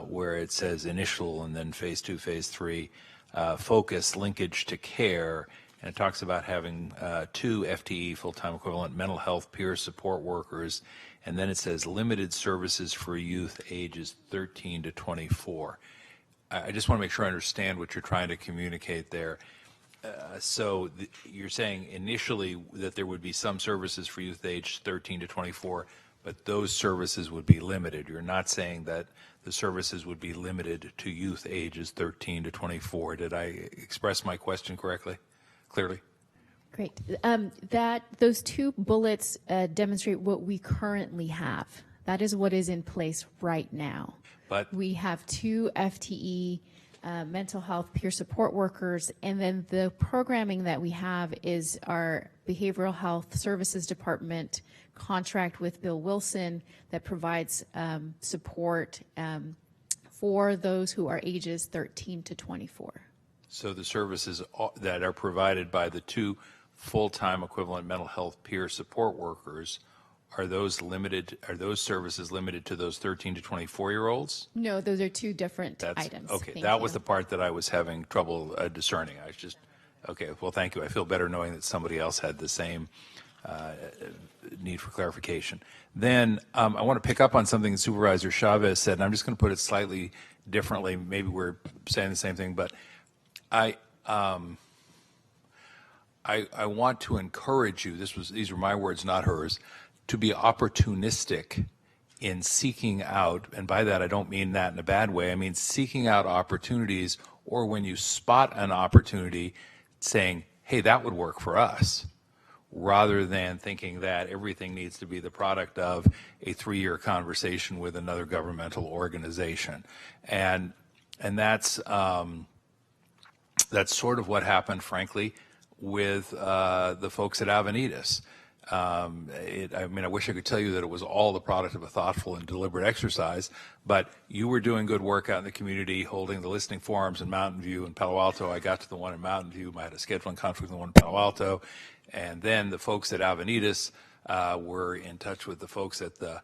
where it says initial and then phase 2, phase 3, focus, linkage to care, and it talks about having 2 FTE, full-time equivalent, mental health peer support workers, and then it says limited services for youth ages 13 to 24. I just want to make sure I understand what you're trying to communicate there. So you're saying initially that there would be some services for youth age 13 to 24, but those services would be limited. You're not saying that the services would be limited to youth ages 13 to 24. Did I express my question correctly, clearly? Great. Those 2 bullets demonstrate what we currently have. That is what is in place right now. But we have 2 FTE mental health peer support workers, and then the programming that we have is our Behavioral Health Services Department contract with Bill Wilson that provides support for those who are ages 13 to 24. So the services that are provided by the 2 full-time equivalent mental health peer support workers, are those services limited to those 13 to 24-year-olds? No, those are 2 different items. Okay, that was the part that I was having trouble discerning. I was just, okay, well, thank you. I feel better knowing that somebody else had the same need for clarification. Then I want to pick up on something that Supervisor Chavez said, and I'm just going to put it slightly differently. Maybe we're saying the same thing, but I want to encourage you, these were my words, not hers, to be opportunistic in seeking out, and by that I don't mean that in a bad way, I mean seeking out opportunities, or when you spot an opportunity, saying, hey, that would work for us, rather than thinking that everything needs to be the product of a 3-year conversation with another governmental organization. And that's sort of what happened, frankly, with the folks at Avenidas. I mean, I wish I could tell you that it was all the product of a thoughtful and deliberate exercise, but you were doing good work out in the community, holding the listening forums in Mountain View and Palo Alto. I got to the one in Mountain View. I had a scheduling conflict with the one in Palo Alto. And then the folks at Avenidas were in touch with the folks at the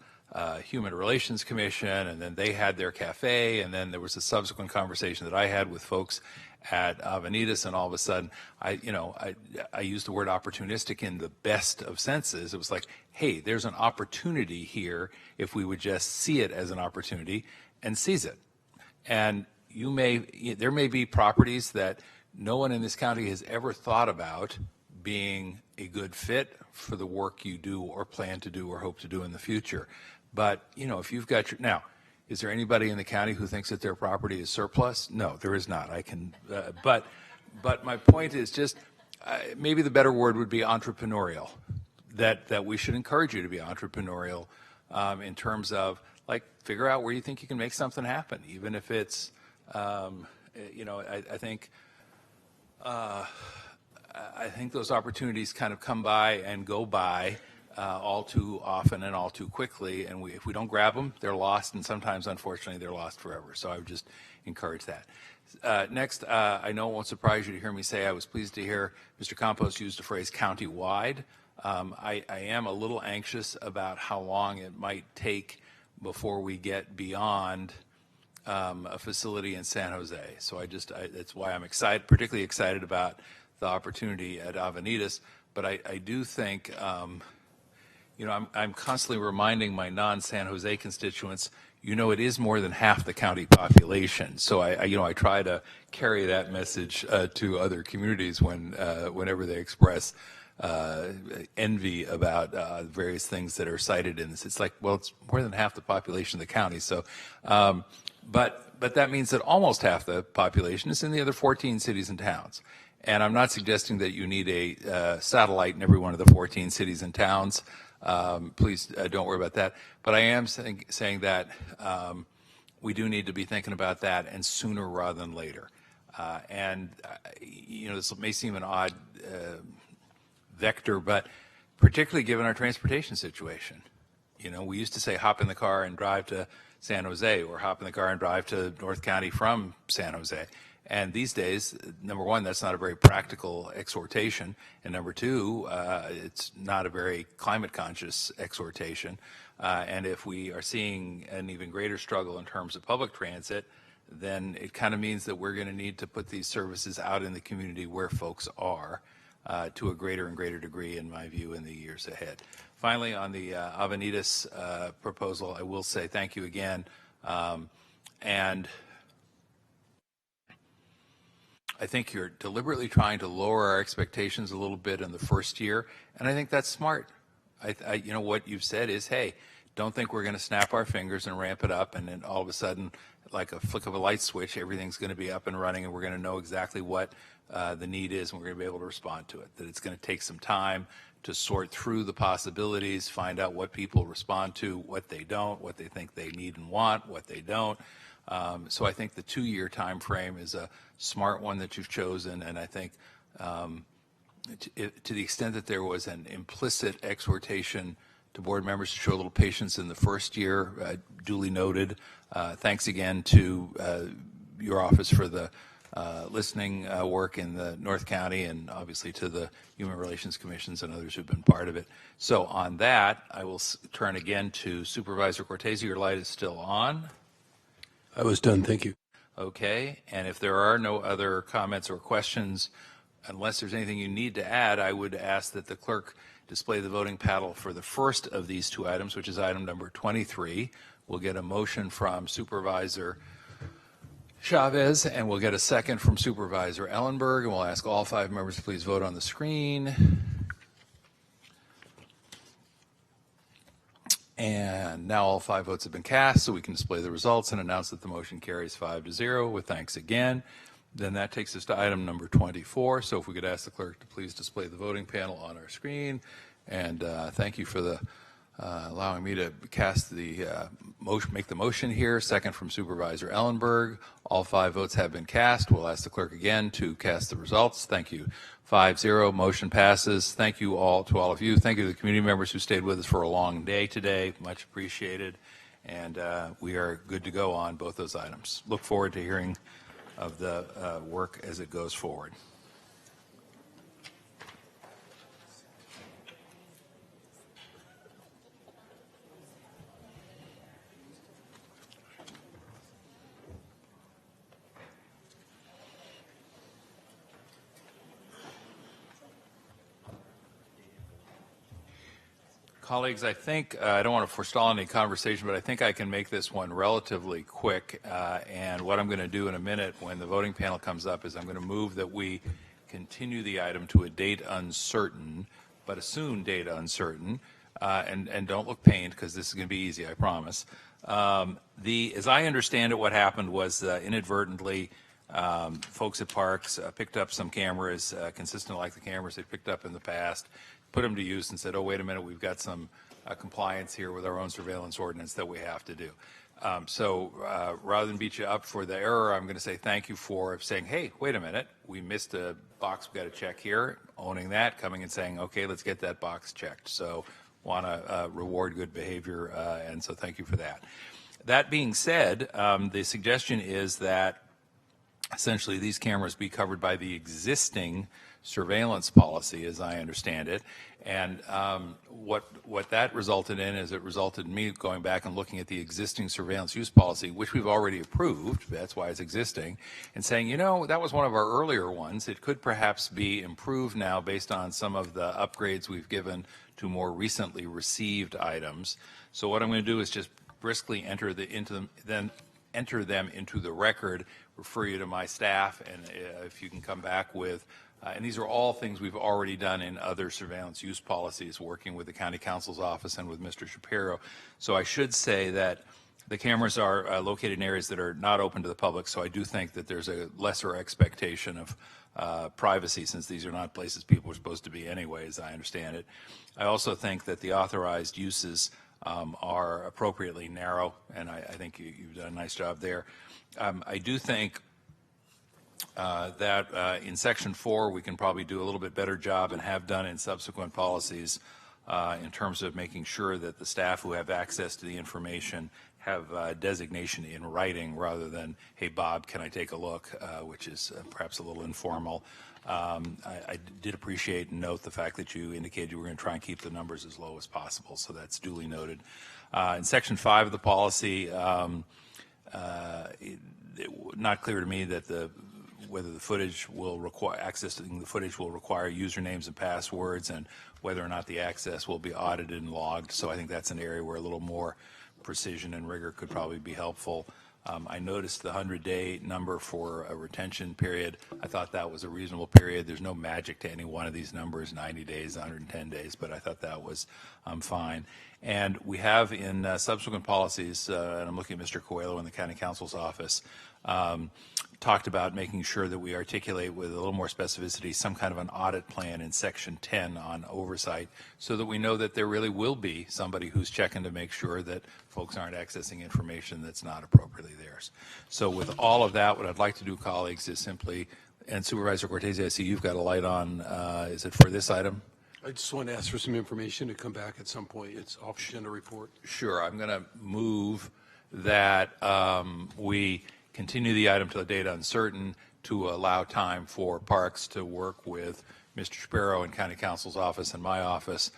Human Relations Commission, and then they had their cafe, and then there was a subsequent conversation that I had with folks at Avenidas, and all of a sudden, I used the word opportunistic in the best of senses. It was like, hey, there's an opportunity here if we would just see it as an opportunity and seize it. And there may be properties that no one in this county has ever thought about being a good fit for the work you do or plan to do or hope to do in the future. But, if you've got now, is there anybody in the county who thinks that their property is surplus? No, there is not. But my point is just maybe the better word would be entrepreneurial. That we should encourage you to be entrepreneurial in terms of figure out where you think you can make something happen, even if it's I think those opportunities kind of come by and go by all too often and all too quickly, and if we don't grab them, they're lost, and sometimes, unfortunately, they're lost forever. So I would just encourage that. Next, I know it won't surprise you to hear me say I was pleased to hear Mr. Campos use the phrase county-wide. I am a little anxious about how long it might take before we get beyond a facility in San Jose. So that's why I'm particularly excited about the opportunity at Avenidas. But I do think, I'm constantly reminding my non-San Jose constituents, it is more than half the county population. So I try to carry that message to other communities whenever they express envy about various things that are cited in this. It's like, well, it's more than half the population of the county. So, but that means that almost half the population is in the other 14 cities and towns. And I'm not suggesting that you need a satellite in every one of the 14 cities and towns. Please don't worry about that. But I am saying that we do need to be thinking about that, and sooner rather than later. You know, this may seem an odd vector, but particularly given our transportation situation. You know, we used to say hop in the car and drive to San Jose, or hop in the car and drive to North County from San Jose. And these days, number one, that's not a very practical exhortation. And number two, it's not a very climate conscious exhortation. And if we are seeing an even greater struggle in terms of public transit, then it kind of means that we're going to need to put these services out in the community where folks are to a greater and greater degree, in my view, in the years ahead. Finally, on the Avenidas proposal, I will say thank you again. And I think you're deliberately trying to lower our expectations a little bit in the first year, and I think that's smart. You know, what you've said is, hey, don't think we're going to snap our fingers and ramp it up, and then all of a sudden, like a flick of a light switch, everything's going to be up and running, and we're going to know exactly what the need is, and we're going to be able to respond to it. That it's going to take some time to sort through the possibilities, find out what people respond to, what they don't, what they think they need and want, what they don't. So I think the 2-year time frame is a smart one that you've chosen, and I think to the extent that there was an implicit exhortation to board members to show a little patience in the first year, duly noted. Thanks again to your office for the listening work in the North County, and obviously to the Human Relations Commissions and others who've been part of it. So on that, I will turn again to Supervisor Cortese. Your light is still on. I was done, thank you. Okay, and if there are no other comments or questions, unless there's anything you need to add, I would ask that the clerk display the voting paddle for the first of these two items, which is item number 23. We'll get a motion from Supervisor Chavez, and we'll get a second from Supervisor Ellenberg, and we'll ask all 5 members to please vote on the screen. And now all 5 votes have been cast, so we can display the results and announce that the motion carries 5-0 with thanks again. Then that takes us to item number 24. So if we could ask the clerk to please display the voting panel on our screen. And thank you for the allowing me to cast the motion, make the motion here. Second from Supervisor Ellenberg. All 5 votes have been cast. We'll ask the clerk again to cast the results. Thank you. 5-0, motion passes. Thank you all to all of you. Thank you to the community members who stayed with us for a long day today. Much appreciated. And we are good to go on both those items. Look forward to hearing of the work as it goes forward. Colleagues, I think, I don't want to forestall any conversation, but I think I can make this one relatively quick. And what I'm going to do in a minute when the voting panel comes up is I'm going to move that we continue the item to a date uncertain, but a soon date uncertain. And don't look pained, because this is going to be easy, I promise. As I understand it, what happened was inadvertently folks at Parks picked up some cameras, consistent like the cameras they picked up in the past, put them to use and said, oh, wait a minute, we've got some compliance here with our own surveillance ordinance that we have to do. So rather than beat you up for the error, I'm going to say thank you for saying, hey, wait a minute, we missed a box we've got to check here, owning that, coming and saying, okay, let's get that box checked. So want to reward good behavior, and so thank you for that. That being said, the suggestion is that essentially these cameras be covered by the existing surveillance policy, as I understand it. And what that resulted in is it resulted in me going back and looking at the existing surveillance use policy, which we've already approved, that's why it's existing, and saying, you know, that was one of our earlier ones. It could perhaps be improved now based on some of the upgrades we've given to more recently received items. So what I'm going to do is just briskly enter them into the record refer you to my staff, and if you can come back with, and these are all things we've already done in other surveillance use policies, working with the County Counsel's Office and with Mr. Shapiro. So I should say that the cameras are located in areas that are not open to the public, so I do think that there's a lesser expectation of privacy, since these are not places people are supposed to be anyway, as I understand it. I also think that the authorized uses are appropriately narrow, and I think you've done a nice job there. I do think that in Section 4 we can probably do a little bit better job, and have done in subsequent policies, in terms of making sure that the staff who have access to the information have designation in writing, rather than, hey, Bob, can I take a look, which is perhaps a little informal. I did appreciate and note the fact that you indicated you were going to try and keep the numbers as low as possible, so that's duly noted. In Section 5 of the policy, not clear to me that whether the footage will require, accessing the footage will require usernames and passwords, and whether or not the access will be audited and logged. So I think that's an area where a little more precision and rigor could probably be helpful. I noticed the 100-day number for a retention period. I thought that was a reasonable period. There's no magic to any one of these numbers, 90 days, 110 days, but I thought that was fine. And we have in subsequent policies, and I'm looking at Mr. Coelho in the County Counsel's Office, talked about making sure that we articulate with a little more specificity some kind of an audit plan in Section 10 on oversight, so that we know that there really will be somebody who's checking to make sure that folks aren't accessing information that's not appropriately theirs. So with all of that, what I'd like to do, colleagues, is simply, and Supervisor Cortese, I see you've got a light on. Is it for this item? I just want to ask for some information to come back at some point. It's off-agenda report. Sure. I'm going to move that we continue the item to a date uncertain, to allow time for Parks to work with Mr. Shapiro and County Counsel's Office and my office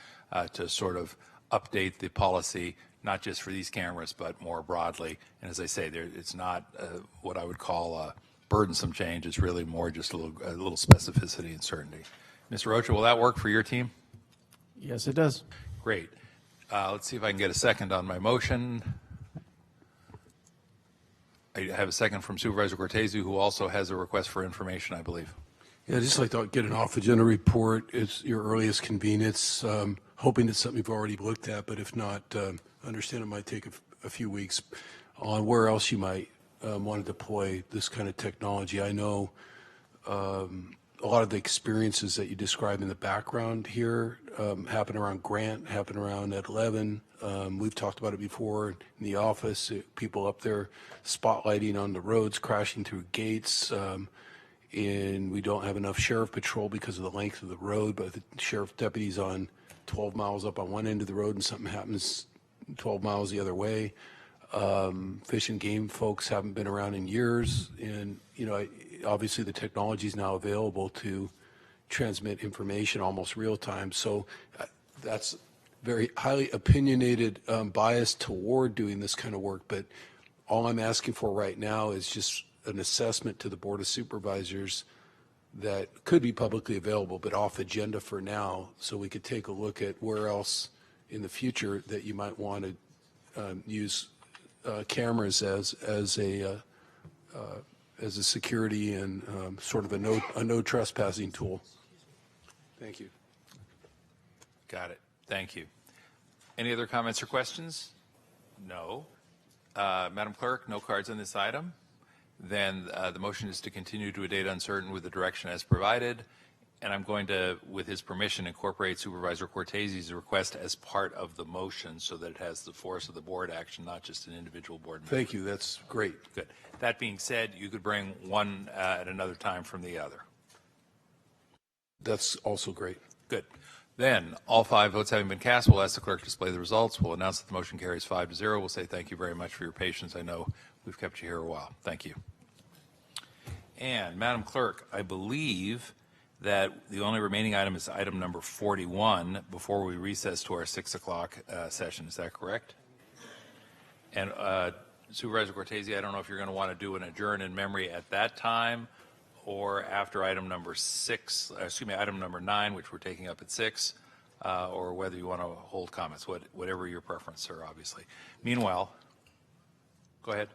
to sort of update the policy, not just for these cameras, but more broadly. And as I say, it's not what I would call a burdensome change. It's really more just a little specificity and certainty. Mr. Rocha, will that work for your team? Yes, it does. Great. Let's see if I can get a second on my motion. I have a second from Supervisor Cortese, who also has a request for information, I believe. Yeah, I'd just like to get an off-agenda report. It's your earliest convenience. Hoping it's something you've already looked at, but if not, I understand it might take a few weeks on where else you might want to deploy this kind of technology. I know a lot of the experiences that you describe in the background here happen around Grant, happen around at 11. We've talked about it before in the office, people up there spotlighting on the roads, crashing through gates, and we don't have enough sheriff patrol because of the length of the road, but the sheriff deputy's on 12 miles up on one end of the road and something happens 12 miles the other way. Fish and game folks haven't been around in years, and obviously the technology is now available to transmit information almost real time. So that's very highly opinionated bias toward doing this kind of work, but all I'm asking for right now is just an assessment to the Board of Supervisors that could be publicly available, but off agenda for now, so we could take a look at where else in the future that you might want to use cameras as a security and sort of a no trespassing tool. Thank you. Got it. Thank you. Any other comments or questions? No. Madam Clerk, no cards on this item. Then the motion is to continue to a date uncertain with the direction as provided. And I'm going to, with his permission, incorporate Supervisor Cortese's request as part of the motion so that it has the force of the board action, not just an individual board member. Thank you. That's great. Good. That being said, you could bring one at another time from the other. That's also great. Good. Then, all 5 votes having been cast, we'll ask the clerk to display the results. We'll announce that the motion carries 5-0. We'll say thank you very much for your patience. I know we've kept you here a while. Thank you. And, Madam Clerk, I believe that the only remaining item is item number 41 before we recess to our 6 o'clock session. Is that correct? And Supervisor Cortese, I don't know if you're going to want to do an adjourn in memory at that time or after item number 6, item number 9, which we're taking up at 6, or whether you want to hold comments, whatever your preference, sir, obviously. Meanwhile, go ahead.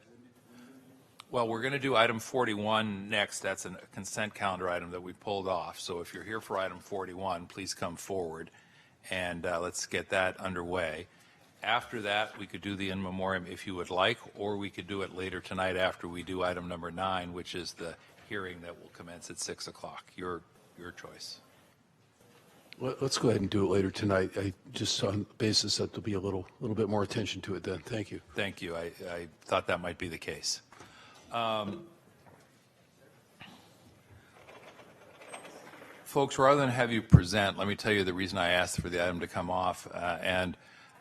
Well, we're going to do item 41 next. That's a consent calendar item that we pulled off. So if you're here for item 41, please come forward, and let's get that underway. After that, we could do the in memoriam if you would like, or we could do it later tonight after we do item number 9, which is the hearing that will commence at 6 o'clock. Your choice. Let's go ahead and do it later tonight. I just on the basis that there'll be a little bit more attention to it then. Thank you. Thank you. I thought that might be the case. Folks, rather than have you present, let me tell you the reason I asked for the item to come off.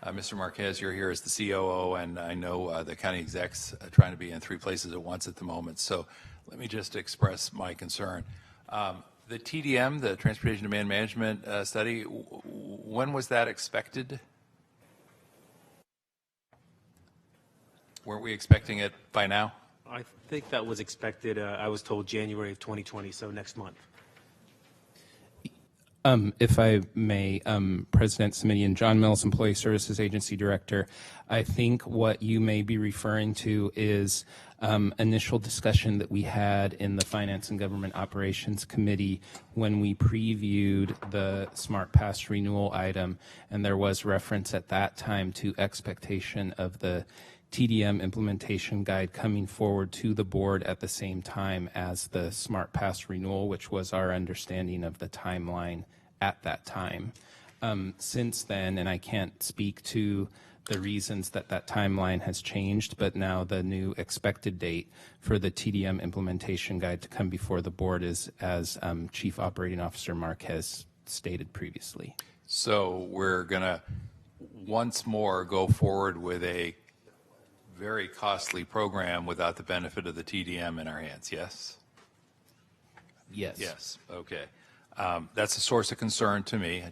Mr. Marquez, you're here as the COO, and I know the county exec's trying to be in 3 places at once at the moment. So let me just express my concern. The TDM, the Transportation Demand Management Study, when was that expected? Weren't we expecting it by now? I think that was expected, I was told January of 2020, so next month. If I may, President Simidian, John Mills, Employee Services Agency Director, I think what you may be referring to is initial discussion that we had in the Finance and Government Operations Committee when we previewed the Smart Pass renewal item, and there was reference at that time to expectation of the TDM implementation guide coming forward to the board at the same time as the Smart Pass renewal, which was our understanding of the timeline at that time. Since then, and I can't speak to the reasons that that timeline has changed, but now the new expected date for the TDM implementation guide to come before the board is, as Chief Operating Officer Marquez stated previously. So we're going to once more go forward with a very costly program without the benefit of the TDM in our hands, yes? Yes. Yes, okay. That's a source of concern to me.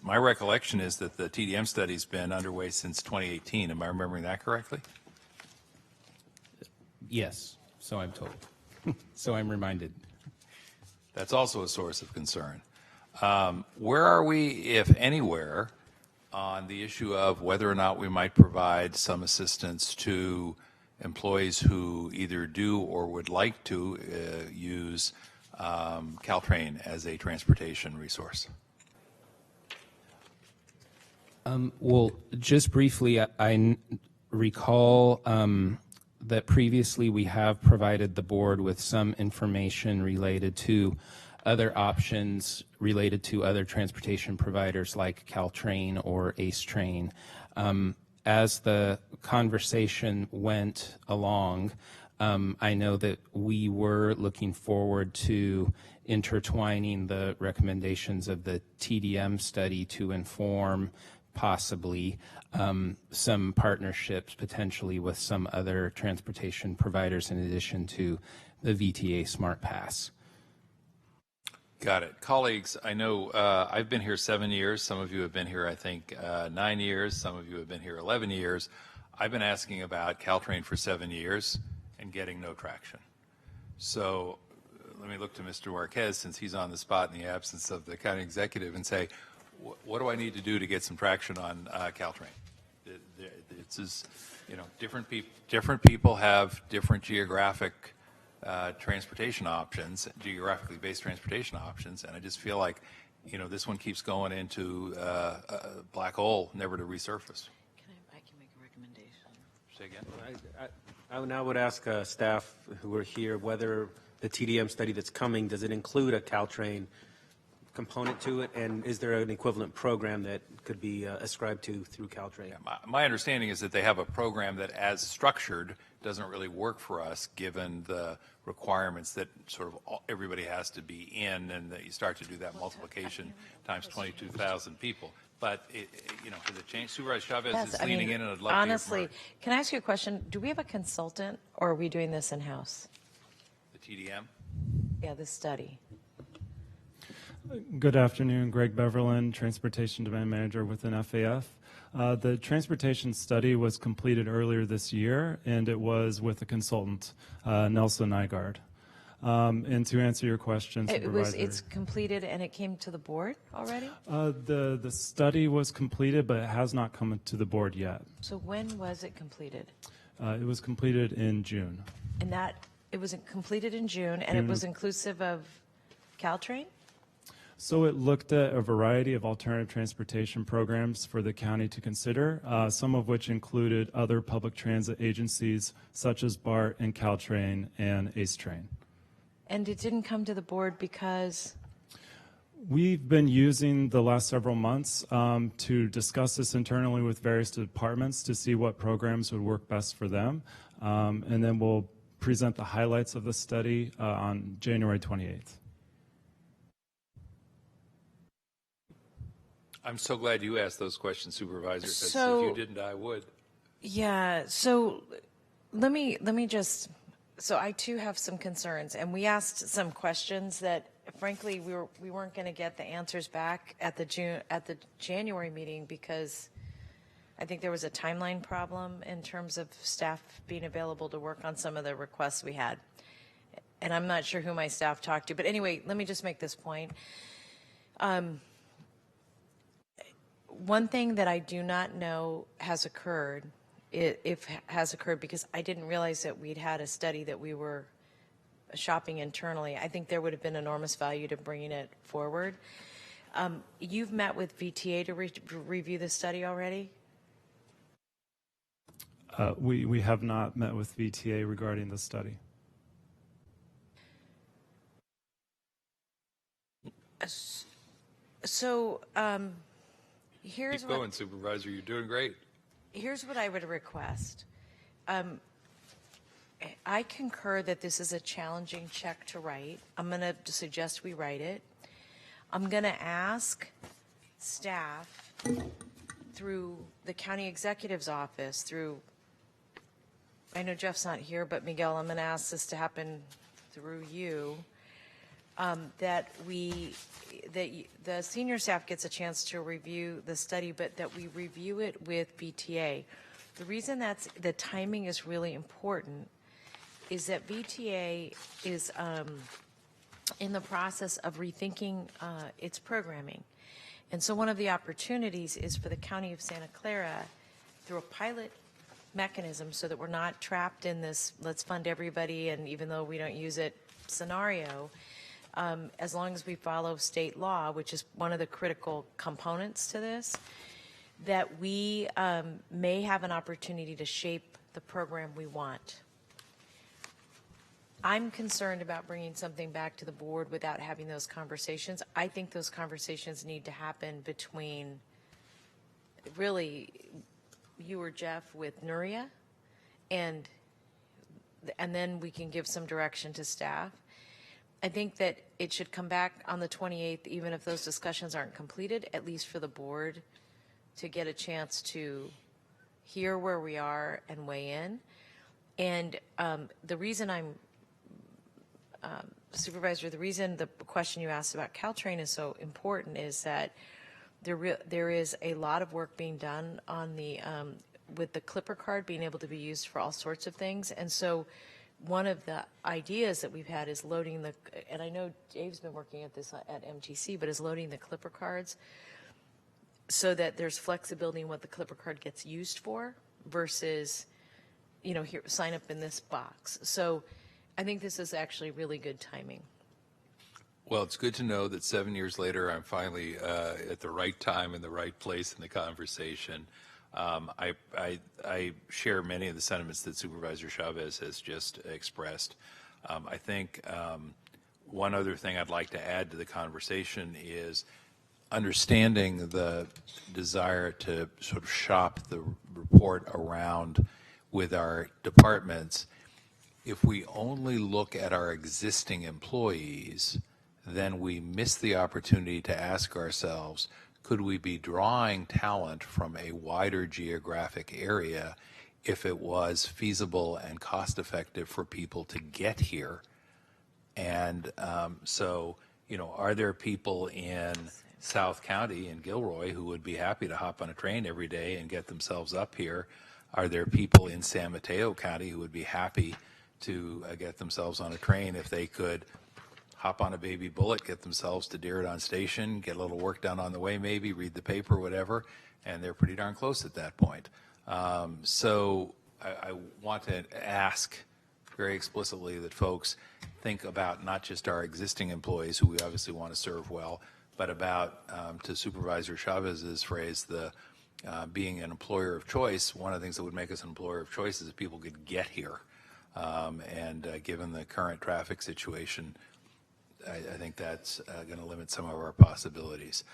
My recollection is that the TDM study's been underway since 2018. Am I remembering that correctly? Yes, so I'm told. So I'm reminded. That's also a source of concern. Where are we, if anywhere, on the issue of whether or not we might provide some assistance to employees who either do or would like to use Caltrain as a transportation resource? Well, just briefly, I recall that previously we have provided the board with some information related to other options related to other transportation providers like Caltrain or Ace Train. As the conversation went along, I know that we were looking forward to intertwining the recommendations of the TDM study to inform possibly some partnerships potentially with some other transportation providers in addition to the VTA Smart Pass. Got it. Colleagues, I know I've been here 7 years. Some of you have been here, I think, 9 years. Some of you have been here 11 years. I've been asking about Caltrain for 7 years and getting no traction. So let me look to Mr. Marquez, since he's on the spot in the absence of the county executive, and say, what do I need to do to get some traction on Caltrain? It's just, different people have different geographic transportation options, geographically based transportation options, and I just feel like, this one keeps going into a black hole, never to resurface. I can make a recommendation. Say again? I now would ask staff who are here whether the TDM study that's coming, does it include a Caltrain component to it, and is there an equivalent program that could be ascribed to through Caltrain? Yeah, my understanding is that they have a program that, as structured, doesn't really work for us given the requirements that sort of everybody has to be in, and that you start to do that multiplication times 22,000 people. But, for the change, Supervisor Chavez is leaning in, and I'd love honestly, to hear can I ask you a question? Do we have a consultant, or are we doing this in-house? the TDM. Yeah, this study. Good afternoon, Greg Beverland, Transportation Demand Manager within FAF. The transportation study was completed earlier this year, and it was with a consultant, Nelson Nygaard. And to answer your question, Supervisor, It's completed and it came to the board already? The study was completed, but it has not come to the board yet. So when was it completed? It was completed in June. And that, it was completed in June, and it was inclusive of Caltrain? So it looked at a variety of alternative transportation programs for the county to consider, some of which included other public transit agencies such as BART and Caltrain and ACE Train. And it didn't come to the board because? We've been using the last several months to discuss this internally with various departments to see what programs would work best for them. And then we'll present the highlights of the study on January 28th. I'm so glad you asked those questions, Supervisor, because So- if you didn't, I would. Yeah, so let me just, so I too have some concerns, and we asked some questions that frankly we weren't going to get the answers back at the January meeting because I think there was a timeline problem in terms of staff being available to work on some of the requests we had. And I'm not sure who my staff talked to, but anyway, let me just make this point. One thing that I do not know has occurred, if has occurred, because I didn't realize that we'd had a study that we were shopping internally. I think there would have been enormous value to bringing it forward. You've met with VTA to review the study already? We have not met with VTA regarding the study. So here's Keep going, Supervisor. You're doing great. Here's what I would request. I concur that this is a challenging check to write. I'm going to suggest we write it. I'm going to ask staff through the county executive's office, through, I know Jeff's not here, but Miguel, I'm going to ask this to happen through you, that the senior staff gets a chance to review the study, but that we review it with VTA. The reason the timing is really important is that VTA is in the process of rethinking its programming. And so one of the opportunities is for the County of Santa Clara, through a pilot mechanism, so that we're not trapped in this let's fund everybody and even though we don't use it scenario, as long as we follow state law, which is one of the critical components to this, that we may have an opportunity to shape the program we want. I'm concerned about bringing something back to the board without having those conversations. I think those conversations need to happen between really you or Jeff with Nuria, and then we can give some direction to staff. I think that it should come back on the 28th, even if those discussions aren't completed, at least for the board to get a chance to hear where we are and weigh in. And the reason Supervisor, the reason the question you asked about Caltrain is so important is that there is a lot of work being done on the with the Clipper card being able to be used for all sorts of things. And so one of the ideas that we've had is loading and I know Dave's been working at this at MTC, but is loading the Clipper cards so that there's flexibility in what the Clipper card gets used for versus, here, sign up in this box. So I think this is actually really good timing. Well, it's good to know that 7 years later, I'm finally at the right time in the right place in the conversation. I share many of the sentiments that Supervisor Chavez has just expressed. I think one other thing I'd like to add to the conversation is understanding the desire to sort of shop the report around with our departments. If we only look at our existing employees, then we miss the opportunity to ask ourselves, could we be drawing talent from a wider geographic area if it was feasible and cost effective for people to get here? And are there people in South County, in Gilroy, who would be happy to hop on a train every day and get themselves up here? Are there people in San Mateo County who would be happy to get themselves on a train if they could hop on a baby bullet, get themselves to Diridon Station, get a little work done on the way maybe, read the paper, whatever, and they're pretty darn close at that point. So I want to ask very explicitly that folks think about not just our existing employees, who we obviously want to serve well, but about, to Supervisor Chavez's phrase, the being an employer of choice. One of the things that would make us an employer of choice is if people could get here. Given the current traffic situation, I think that's going to limit some of our possibilities.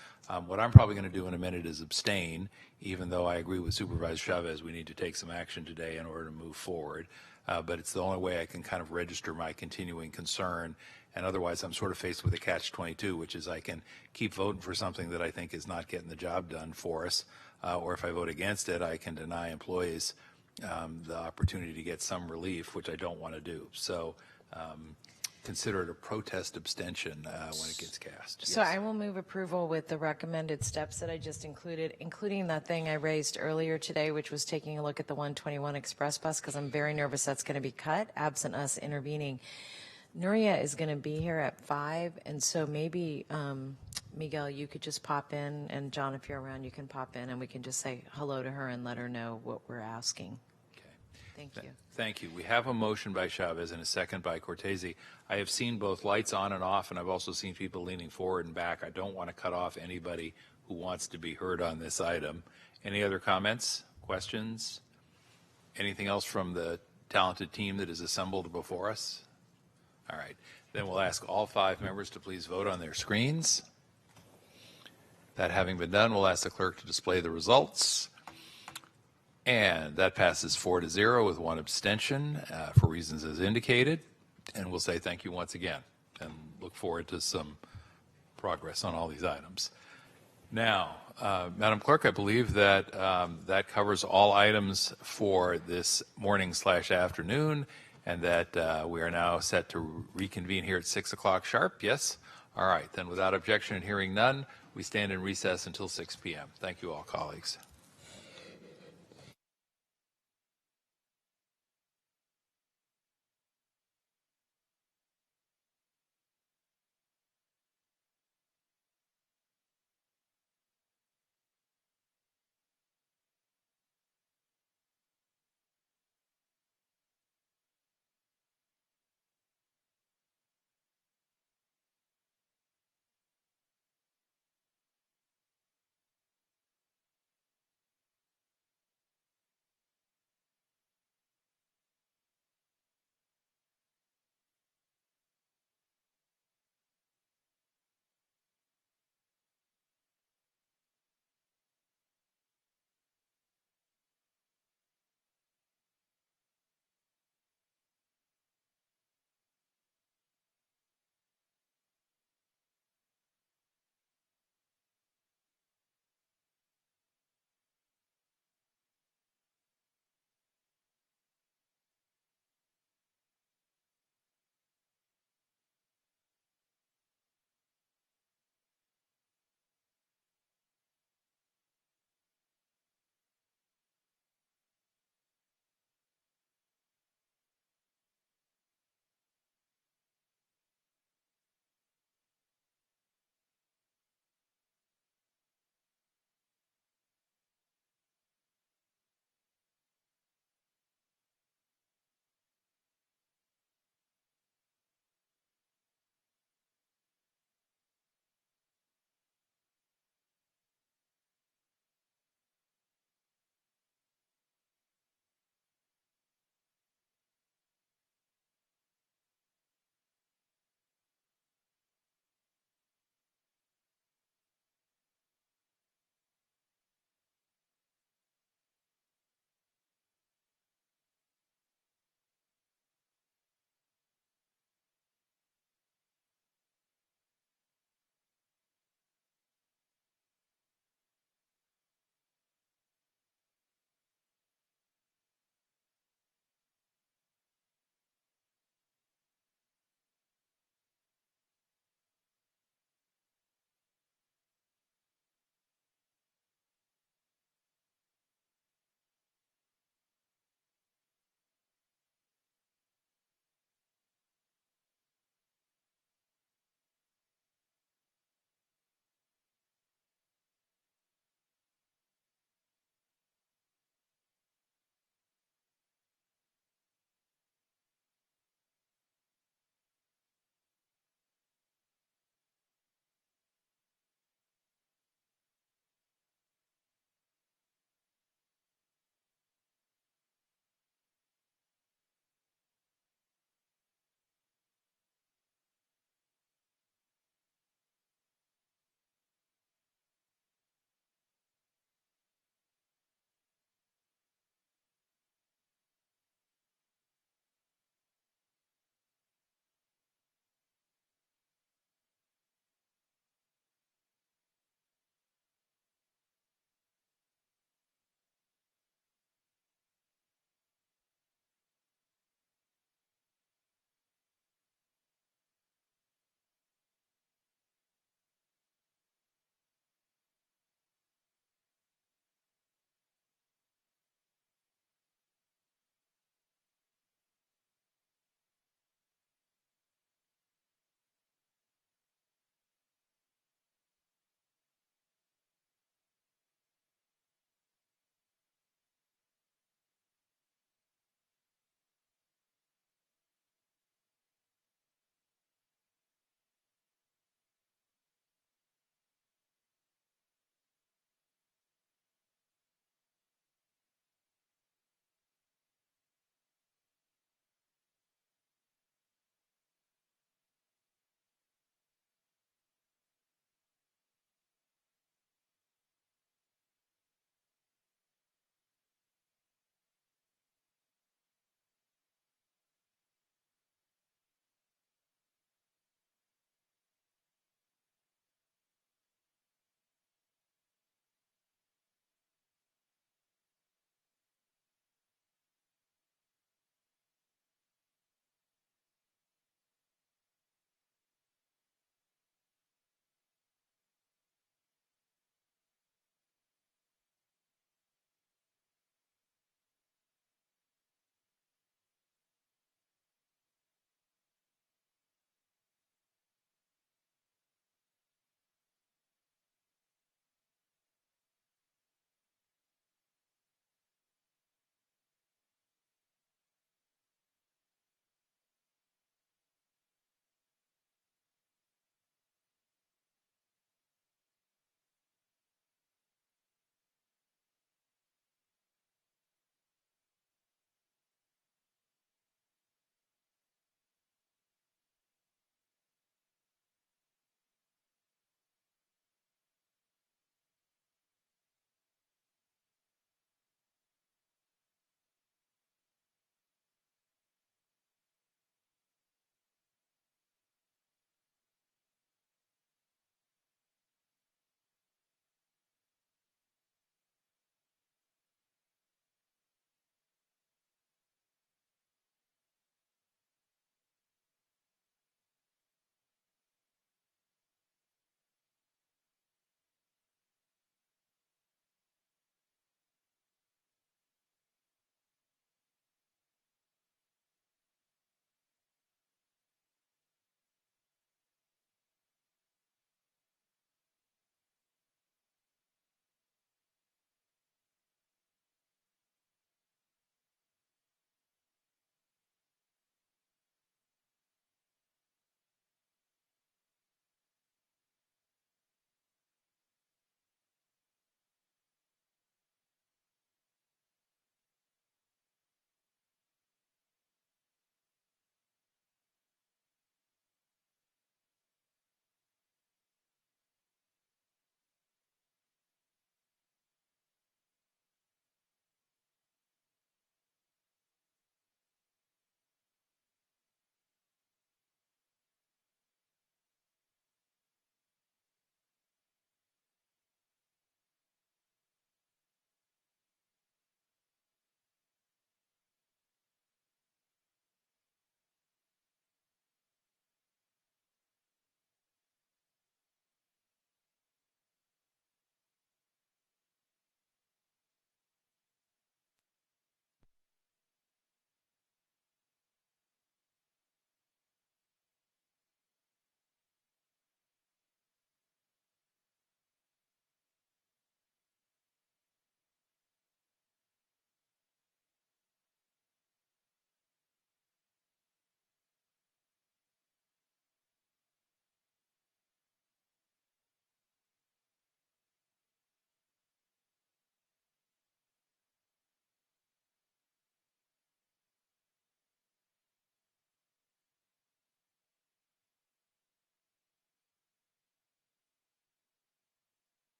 What I'm probably going to do in a minute is abstain, even though I agree with Supervisor Chavez, we need to take some action today in order to move forward. But it's the only way I can kind of register my continuing concern. And otherwise, I'm sort of faced with a catch-22, which is I can keep voting for something that I think is not getting the job done for us. Or if I vote against it, I can deny employees the opportunity to get some relief, which I don't want to do. So consider it a protest abstention when it gets cast. So I will move approval with the recommended steps that I just included, including that thing I raised earlier today, which was taking a look at the 121 Express bus, because I'm very nervous that's going to be cut, absent us intervening. Nuria is going to be here at 5, and so maybe, Miguel, you could just pop in, and John, if you're around, you can pop in, and we can just say hello to her and let her know what we're asking. Thank you. Thank you. We have a motion by Chavez and a second by Cortese. I have seen both lights on and off, and I've also seen people leaning forward and back. I don't want to cut off anybody who wants to be heard on this item. Any other comments, questions? Anything else from the talented team that is assembled before us? All right. Then we'll ask all 5 members to please vote on their screens. That having been done, we'll ask the clerk to display the results. And that passes 4-0 with 1 abstention for reasons as indicated. And we'll say thank you once again and look forward to some progress on all these items. Now, Madam Clerk, I believe that that covers all items for this morning/afternoon, and that we are now set to reconvene here at 6 o'clock sharp. Yes? All right. Then without objection and hearing none, we stand in recess until 6 p.m. Thank you all, colleagues.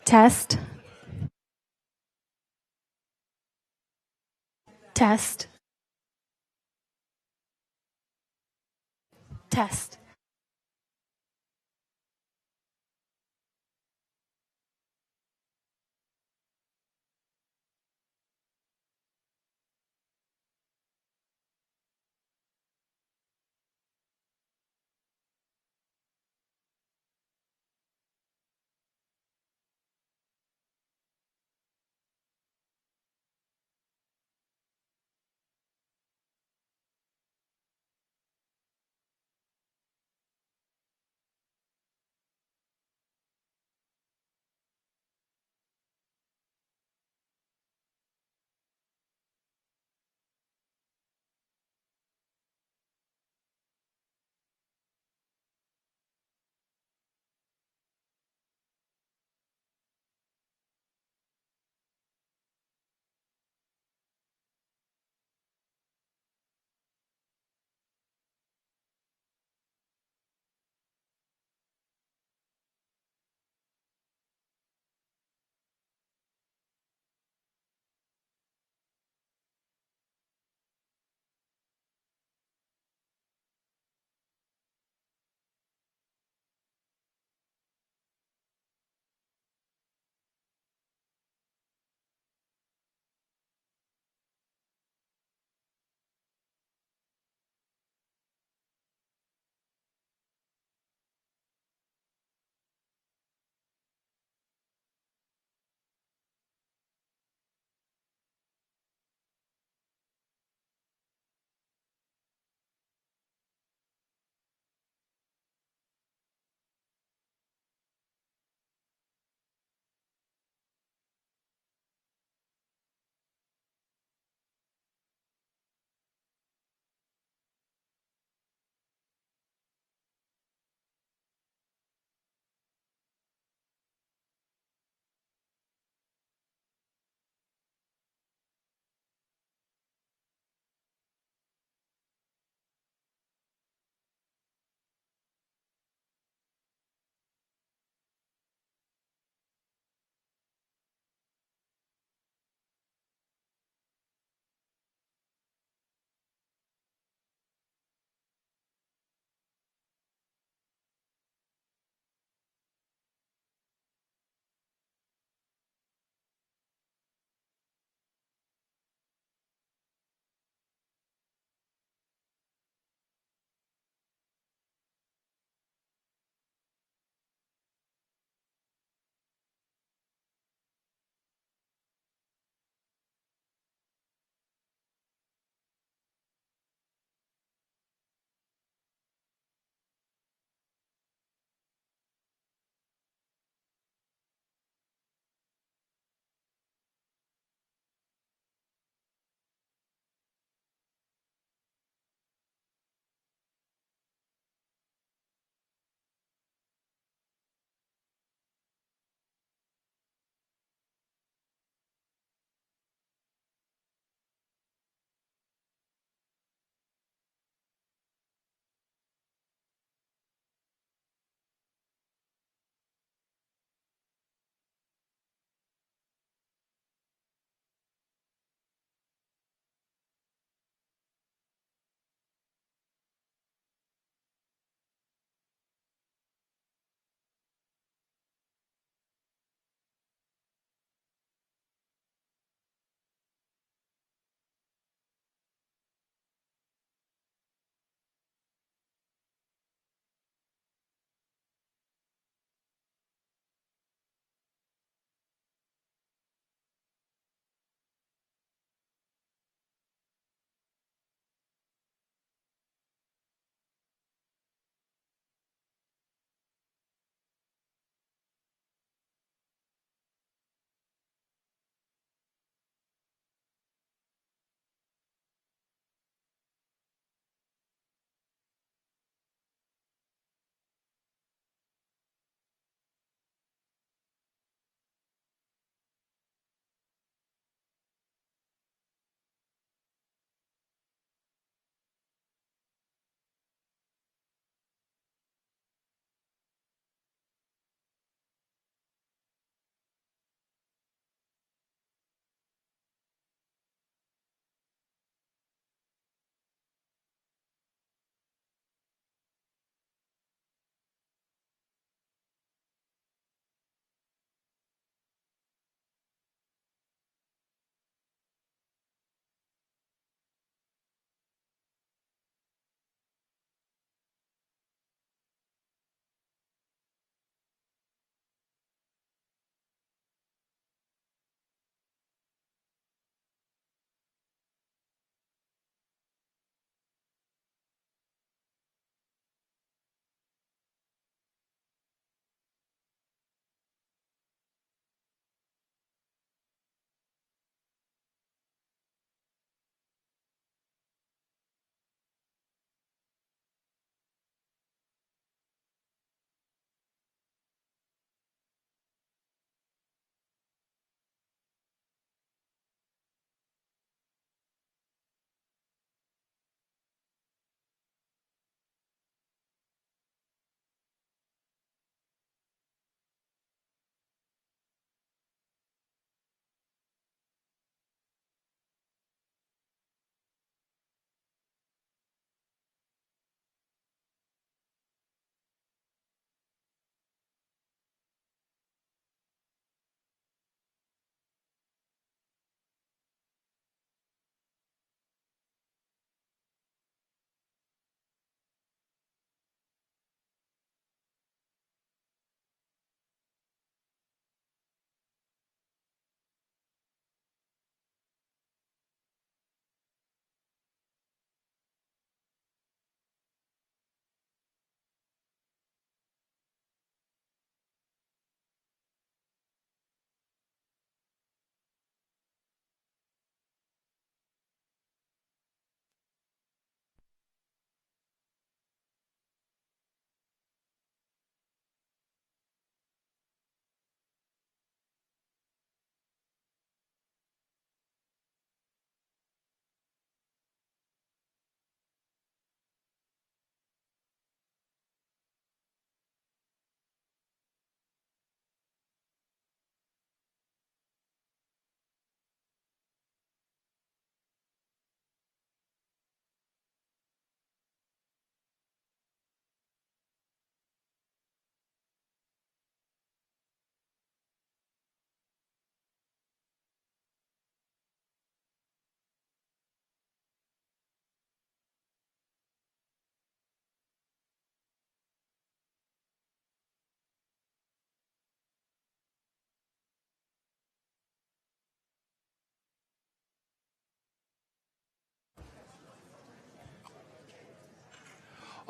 Test. Test. Test.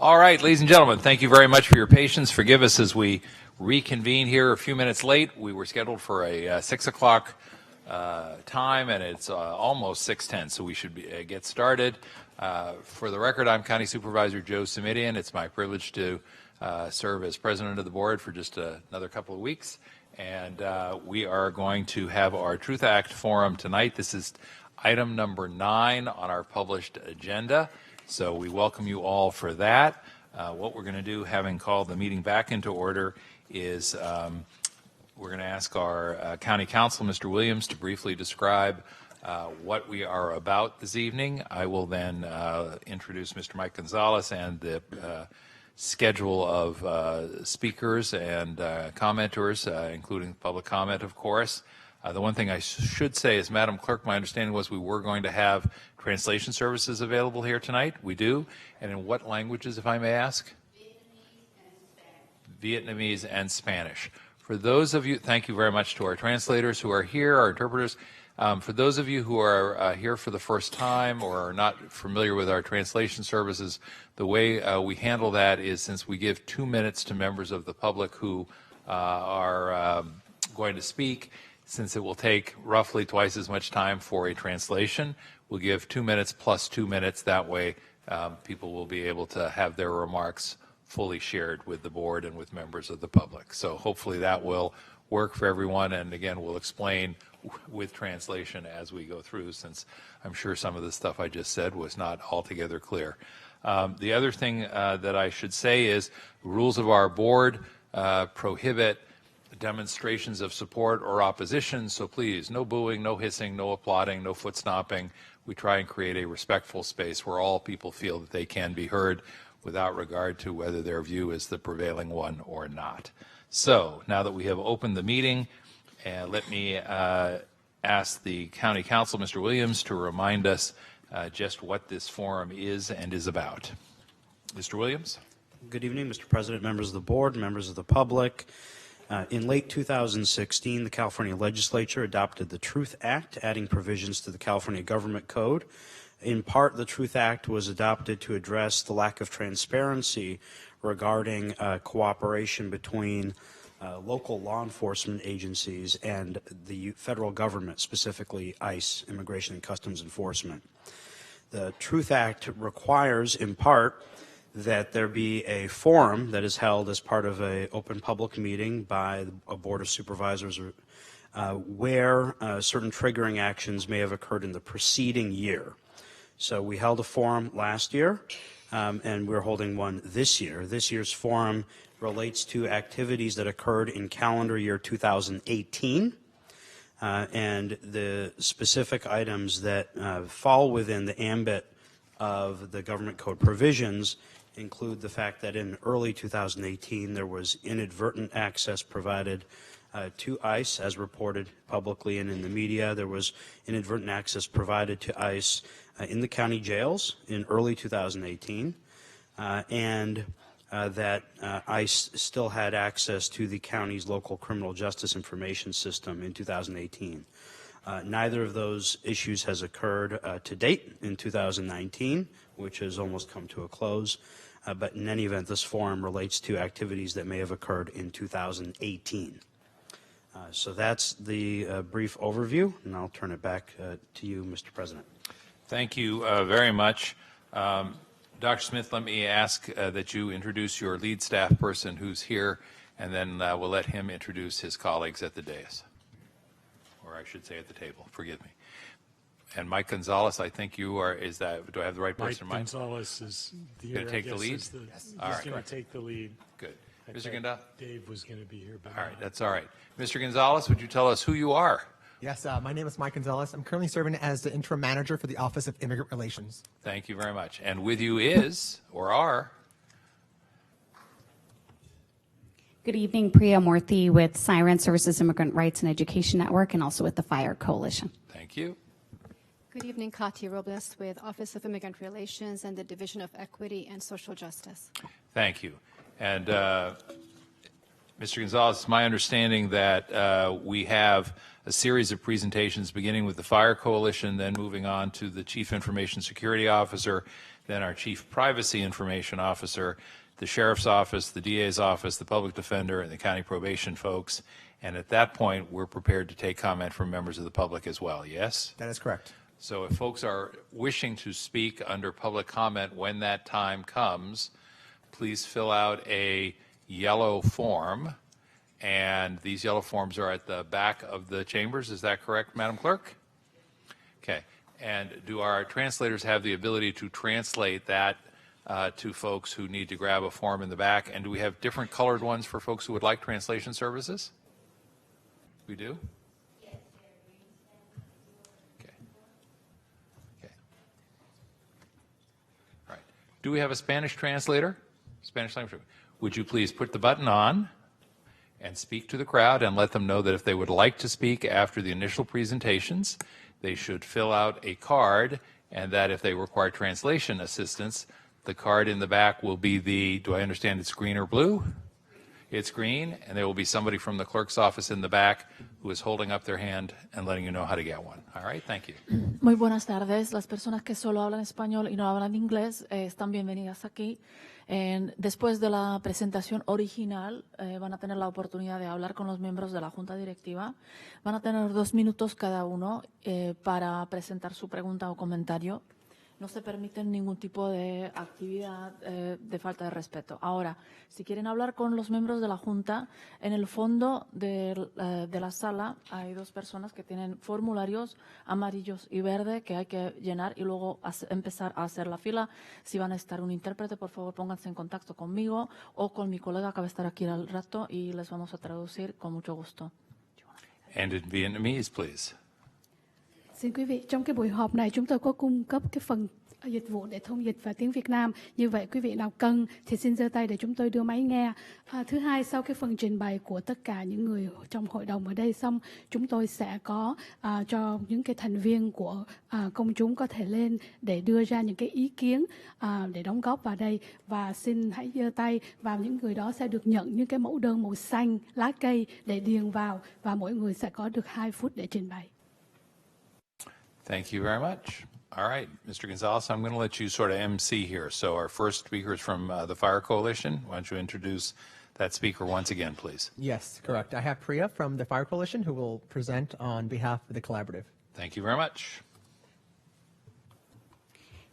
All right, ladies and gentlemen, thank you very much for your patience. Forgive us as we reconvene here a few minutes late. We were scheduled for a 6 o'clock time, and it's almost 6:10, so we should get started. For the record, I'm County Supervisor Joe Simidian. It's my privilege to serve as president of the board for just another couple of weeks. And we are going to have our Truth Act forum tonight. This is item number 9 on our published agenda. So we welcome you all for that. What we're going to do, having called the meeting back into order, is we're going to ask our County Counsel, Mr. Williams, to briefly describe what we are about this evening. I will then introduce Mr. Mike Gonzalez and the schedule of speakers and commenters, including public comment, of course. The one thing I should say is, Madam Clerk, my understanding was we were going to have translation services available here tonight. We do. And in what languages, if I may ask? Vietnamese and Spanish. For those of you, thank you very much to our translators who are here, our interpreters. For those of you who are here for the first time or are not familiar with our translation services, the way we handle that is, since we give 2 minutes to members of the public who are going to speak, since it will take roughly twice as much time for a translation, we'll give 2 minutes plus 2 minutes. That way people will be able to have their remarks fully shared with the board and with members of the public. So hopefully that will work for everyone, and again, we'll explain with translation as we go through, since I'm sure some of the stuff I just said was not altogether clear. The other thing that I should say is rules of our board prohibit demonstrations of support or opposition, so please, no booing, no hissing, no applauding, no foot stomping. We try and create a respectful space where all people feel that they can be heard without regard to whether their view is the prevailing one or not. So now that we have opened the meeting, let me ask the County Counsel, Mr. Williams, to remind us just what this forum is and is about. Mr. Williams? Good evening, Mr. President, members of the board, members of the public. In late 2016, the California legislature adopted the Truth Act, adding provisions to the California Government Code. In part, the Truth Act was adopted to address the lack of transparency regarding cooperation between local law enforcement agencies and the federal government, specifically ICE, Immigration and Customs Enforcement. The Truth Act requires, in part, that there be a forum that is held as part of an open public meeting by a board of supervisors where certain triggering actions may have occurred in the preceding year. So we held a forum last year, and we're holding one this year. This year's forum relates to activities that occurred in calendar year 2018, and the specific items that fall within the ambit of the Government Code provisions include the fact that in early 2018 there was inadvertent access provided to ICE, as reported publicly and in the media. There was inadvertent access provided to ICE in the county jails in early 2018, and that ICE still had access to the county's local criminal justice information system in 2018. Neither of those issues has occurred to date in 2019, which has almost come to a close. But in any event, this forum relates to activities that may have occurred in 2018. So that's the brief overview, and I'll turn it back to you, Mr. President. Thank you very much. Dr. Smith, let me ask that you introduce your lead staff person who's here, and then we'll let him introduce his colleagues at the dais. Or I should say at the table, forgive me. And Mike Gonzalez, I think you are, is that, do I have the right person in mind? Mike Gonzalez is going to take the lead? He's going to take the lead. Good. Mr. Gonzalez? Dave was going to be here. But all right, that's all right. Mr. Gonzalez, would you tell us who you are? Yes, my name is Mike Gonzalez. I'm currently serving as the interim manager for the Office of Immigrant Relations. Thank you very much. And with you is, or are? Good evening, Priya Murthy with Siren Services Immigrant Rights and Education Network, and also with the Fire Coalition. Thank you. Good evening, Katia Robles with Office of Immigrant Relations and the Division of Equity and Social Justice. Thank you. And Mr. Gonzalez, it's my understanding that we have a series of presentations beginning with the Fire Coalition, then moving on to the Chief Information Security Officer, then our Chief Privacy Information Officer, the Sheriff's Office, the DA's Office, the Public Defender, and the County Probation folks. And at that point, we're prepared to take comment from members of the public as well, yes? That is correct. So if folks are wishing to speak under public comment when that time comes, please fill out a yellow form. And these yellow forms are at the back of the chambers. Is that correct, Madam Clerk? Okay. And do our translators have the ability to translate that to folks who need to grab a form in the back? And do we have different colored ones for folks who would like translation services? We do? Okay. Okay. All right. Do we have a Spanish translator? Spanish language. Would you please put the button on and speak to the crowd and let them know that if they would like to speak after the initial presentations, they should fill out a card, and that if they require translation assistance, the card in the back will be the, do I understand it's green or blue? It's green, and there will be somebody from the clerk's office in the back who is holding up their hand and letting you know how to get one. All right, thank you. Muy buenas tardes. Las personas que solo hablan español y no hablan inglés están bienvenidas aquí. Después de la presentación original van a tener la oportunidad de hablar con los miembros de la Junta Directiva. Van a tener 2 minutos cada uno para presentar su pregunta o comentario. No se permite ningún tipo de actividad de falta de respeto. Ahora, si quieren hablar con los miembros de la Junta, en el fondo de la sala hay 2 personas que tienen formularios amarillos y verde que hay que llenar y luego empezar a hacer la fila. Si van a estar un intérprete, por favor, pónganse en contacto conmigo o con mi colega que va a estar aquí al rato y les vamos a traducir con mucho gusto. And in Vietnamese, please. Xin quý vị, trong cái buổi họp này chúng tôi có cung cấp cái phần dịch vụ để thông dịch vào tiếng Việt Nam. Như vậy quý vị nào cần thì xin giơ tay để chúng tôi đưa máy nghe. Thứ hai, sau cái phần trình bày của tất cả những người trong hội đồng ở đây xong, chúng tôi sẽ có cho những cái thành viên của công chúng có thể lên để đưa ra những cái ý kiến để đóng góp vào đây. Và xin hãy giơ tay và những người đó sẽ được nhận những cái mẫu đơn màu xanh, lá cây để điền vào và mỗi người sẽ có được 2 phút để trình bày. Thank you very much. All right, Mr. Gonzalez, I'm going to let you sort of MC here. So our first speaker is from the Fire Coalition. Why don't you introduce that speaker once again, please? Yes, correct. I have Priya from the Fire Coalition who will present on behalf of the collaborative. Thank you very much.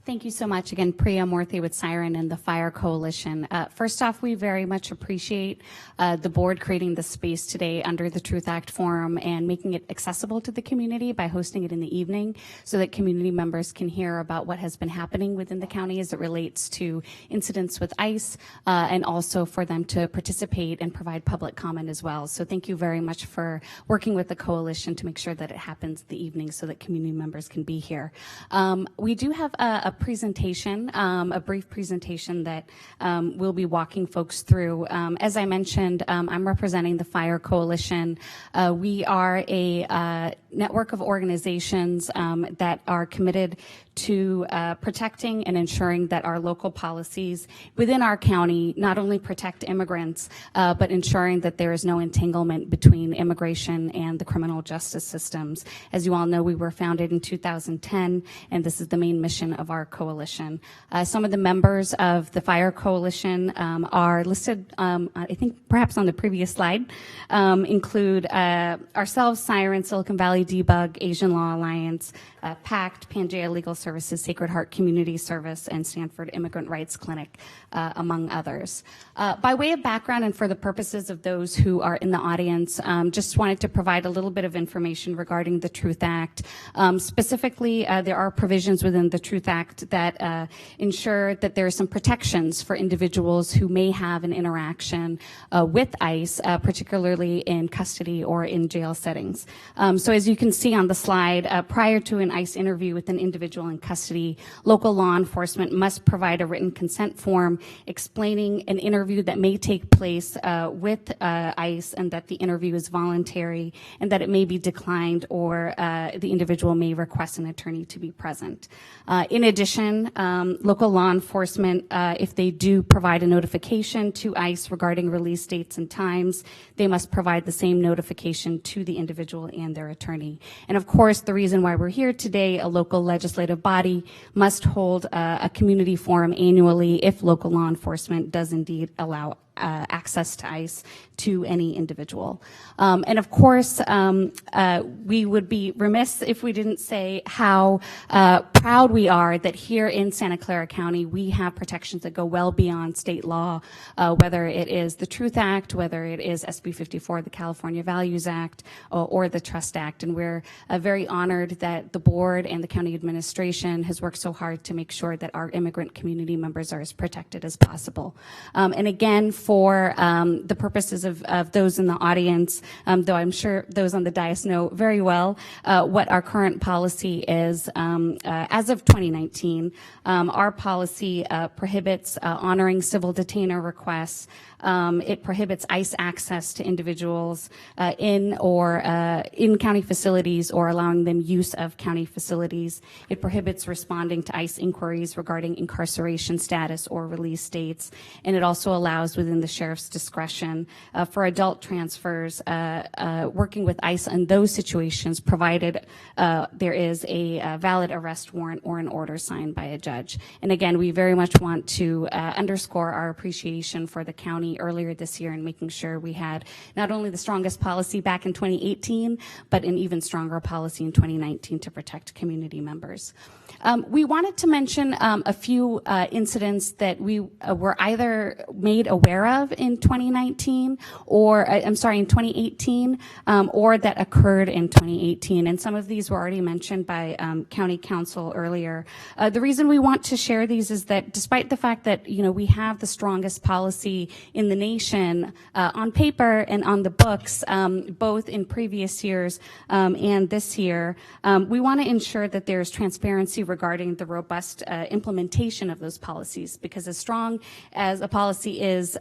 Thank you so much. Again, Priya Murthy with Siren and the Fire Coalition. First off, we very much appreciate the board creating the space today under the Truth Act Forum and making it accessible to the community by hosting it in the evening so that community members can hear about what has been happening within the county as it relates to incidents with ICE and also for them to participate and provide public comment as well. So thank you very much for working with the coalition to make sure that it happens the evening so that community members can be here. We do have a presentation, a brief presentation that we'll be walking folks through. As I mentioned, I'm representing the Fire Coalition. We are a network of organizations that are committed to protecting and ensuring that our local policies within our county not only protect immigrants, but ensuring that there is no entanglement between immigration and the criminal justice systems. As you all know, we were founded in 2010, and this is the main mission of our coalition. Some of the members of the Fire Coalition are listed, I think perhaps on the previous slide, include ourselves, Siren, Silicon Valley Debug, Asian Law Alliance, PACT, Pangea Legal Services, Sacred Heart Community Service, and Stanford Immigrant Rights Clinic, among others. By way of background and for the purposes of those who are in the audience, just wanted to provide a little bit of information regarding the Truth Act. Specifically, there are provisions within the Truth Act that ensure that there are some protections for individuals who may have an interaction with ICE, particularly in custody or in jail settings. So as you can see on the slide, prior to an ICE interview with an individual in custody, local law enforcement must provide a written consent form explaining an interview that may take place with ICE and that the interview is voluntary and that it may be declined or the individual may request an attorney to be present. In addition, addition, local law enforcement, if they do provide a notification to ICE regarding release dates and times, they must provide the same notification to the individual and their attorney. And of course, the reason why we're here today, a local legislative body must hold a community forum annually if local law enforcement does indeed allow access to ICE to any individual. And of course, we would be remiss if we didn't say how proud we are that here in Santa Clara County, we have protections that go well beyond state law, whether it is the Truth Act, whether it is SB 54, the California Values Act, or the Trust Act. And we're very honored that the board and the county administration has worked so hard to make sure that our immigrant community members are as protected as possible. And again, for the purposes of those in the audience, though I'm sure those on the dais know very well what our current policy is. As of 2019, our policy prohibits honoring civil detainer requests. It prohibits ICE access to individuals in county facilities or allowing them use of county facilities. It prohibits responding to ICE inquiries regarding incarceration status or release dates. And it also allows, within the sheriff's discretion, for adult transfers, working with ICE in those situations, provided there is a valid arrest warrant or an order signed by a judge. And again, we very much want to underscore our appreciation for the county earlier this year in making sure we had not only the strongest policy back in 2018, but an even stronger policy in 2019 to protect community members. We wanted to mention a few incidents that we were either made aware of in 2019 or, in 2018, or that occurred in 2018. And some of these were already mentioned by County Council earlier. The reason we want to share these is that despite the fact that, we have the strongest policy in the nation on paper and on the books, both in previous years and this year, we want to ensure that there's transparency regarding the robust implementation of those policies, because as strong as a policy is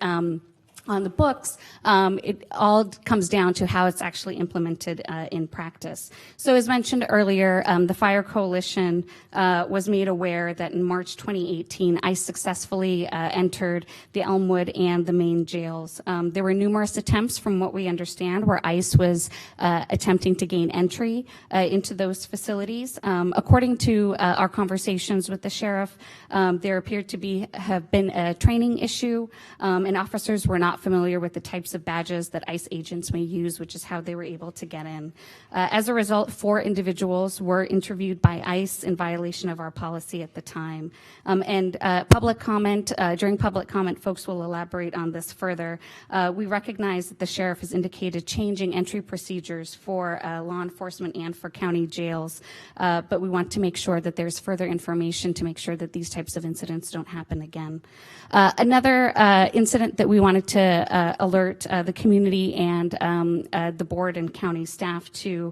on the books, it all comes down to how it's actually implemented in practice. So as mentioned earlier, the Fire Coalition was made aware that in March 2018, ICE successfully entered the Elmwood and the Maine jails. There were numerous attempts, from what we understand, where ICE was attempting to gain entry into those facilities. According to our conversations with the sheriff, there appeared to have been a training issue, and officers were not familiar with the types of badges that ICE agents may use, which is how they were able to get in. As a result, 4 individuals were interviewed by ICE in violation of our policy at the time. Public comment, during public comment, folks will elaborate on this further. We recognize that the sheriff has indicated changing entry procedures for law enforcement and for county jails, but we want to make sure that there's further information to make sure that these types of incidents don't happen again. Another incident that we wanted to alert the community and the board and county staff to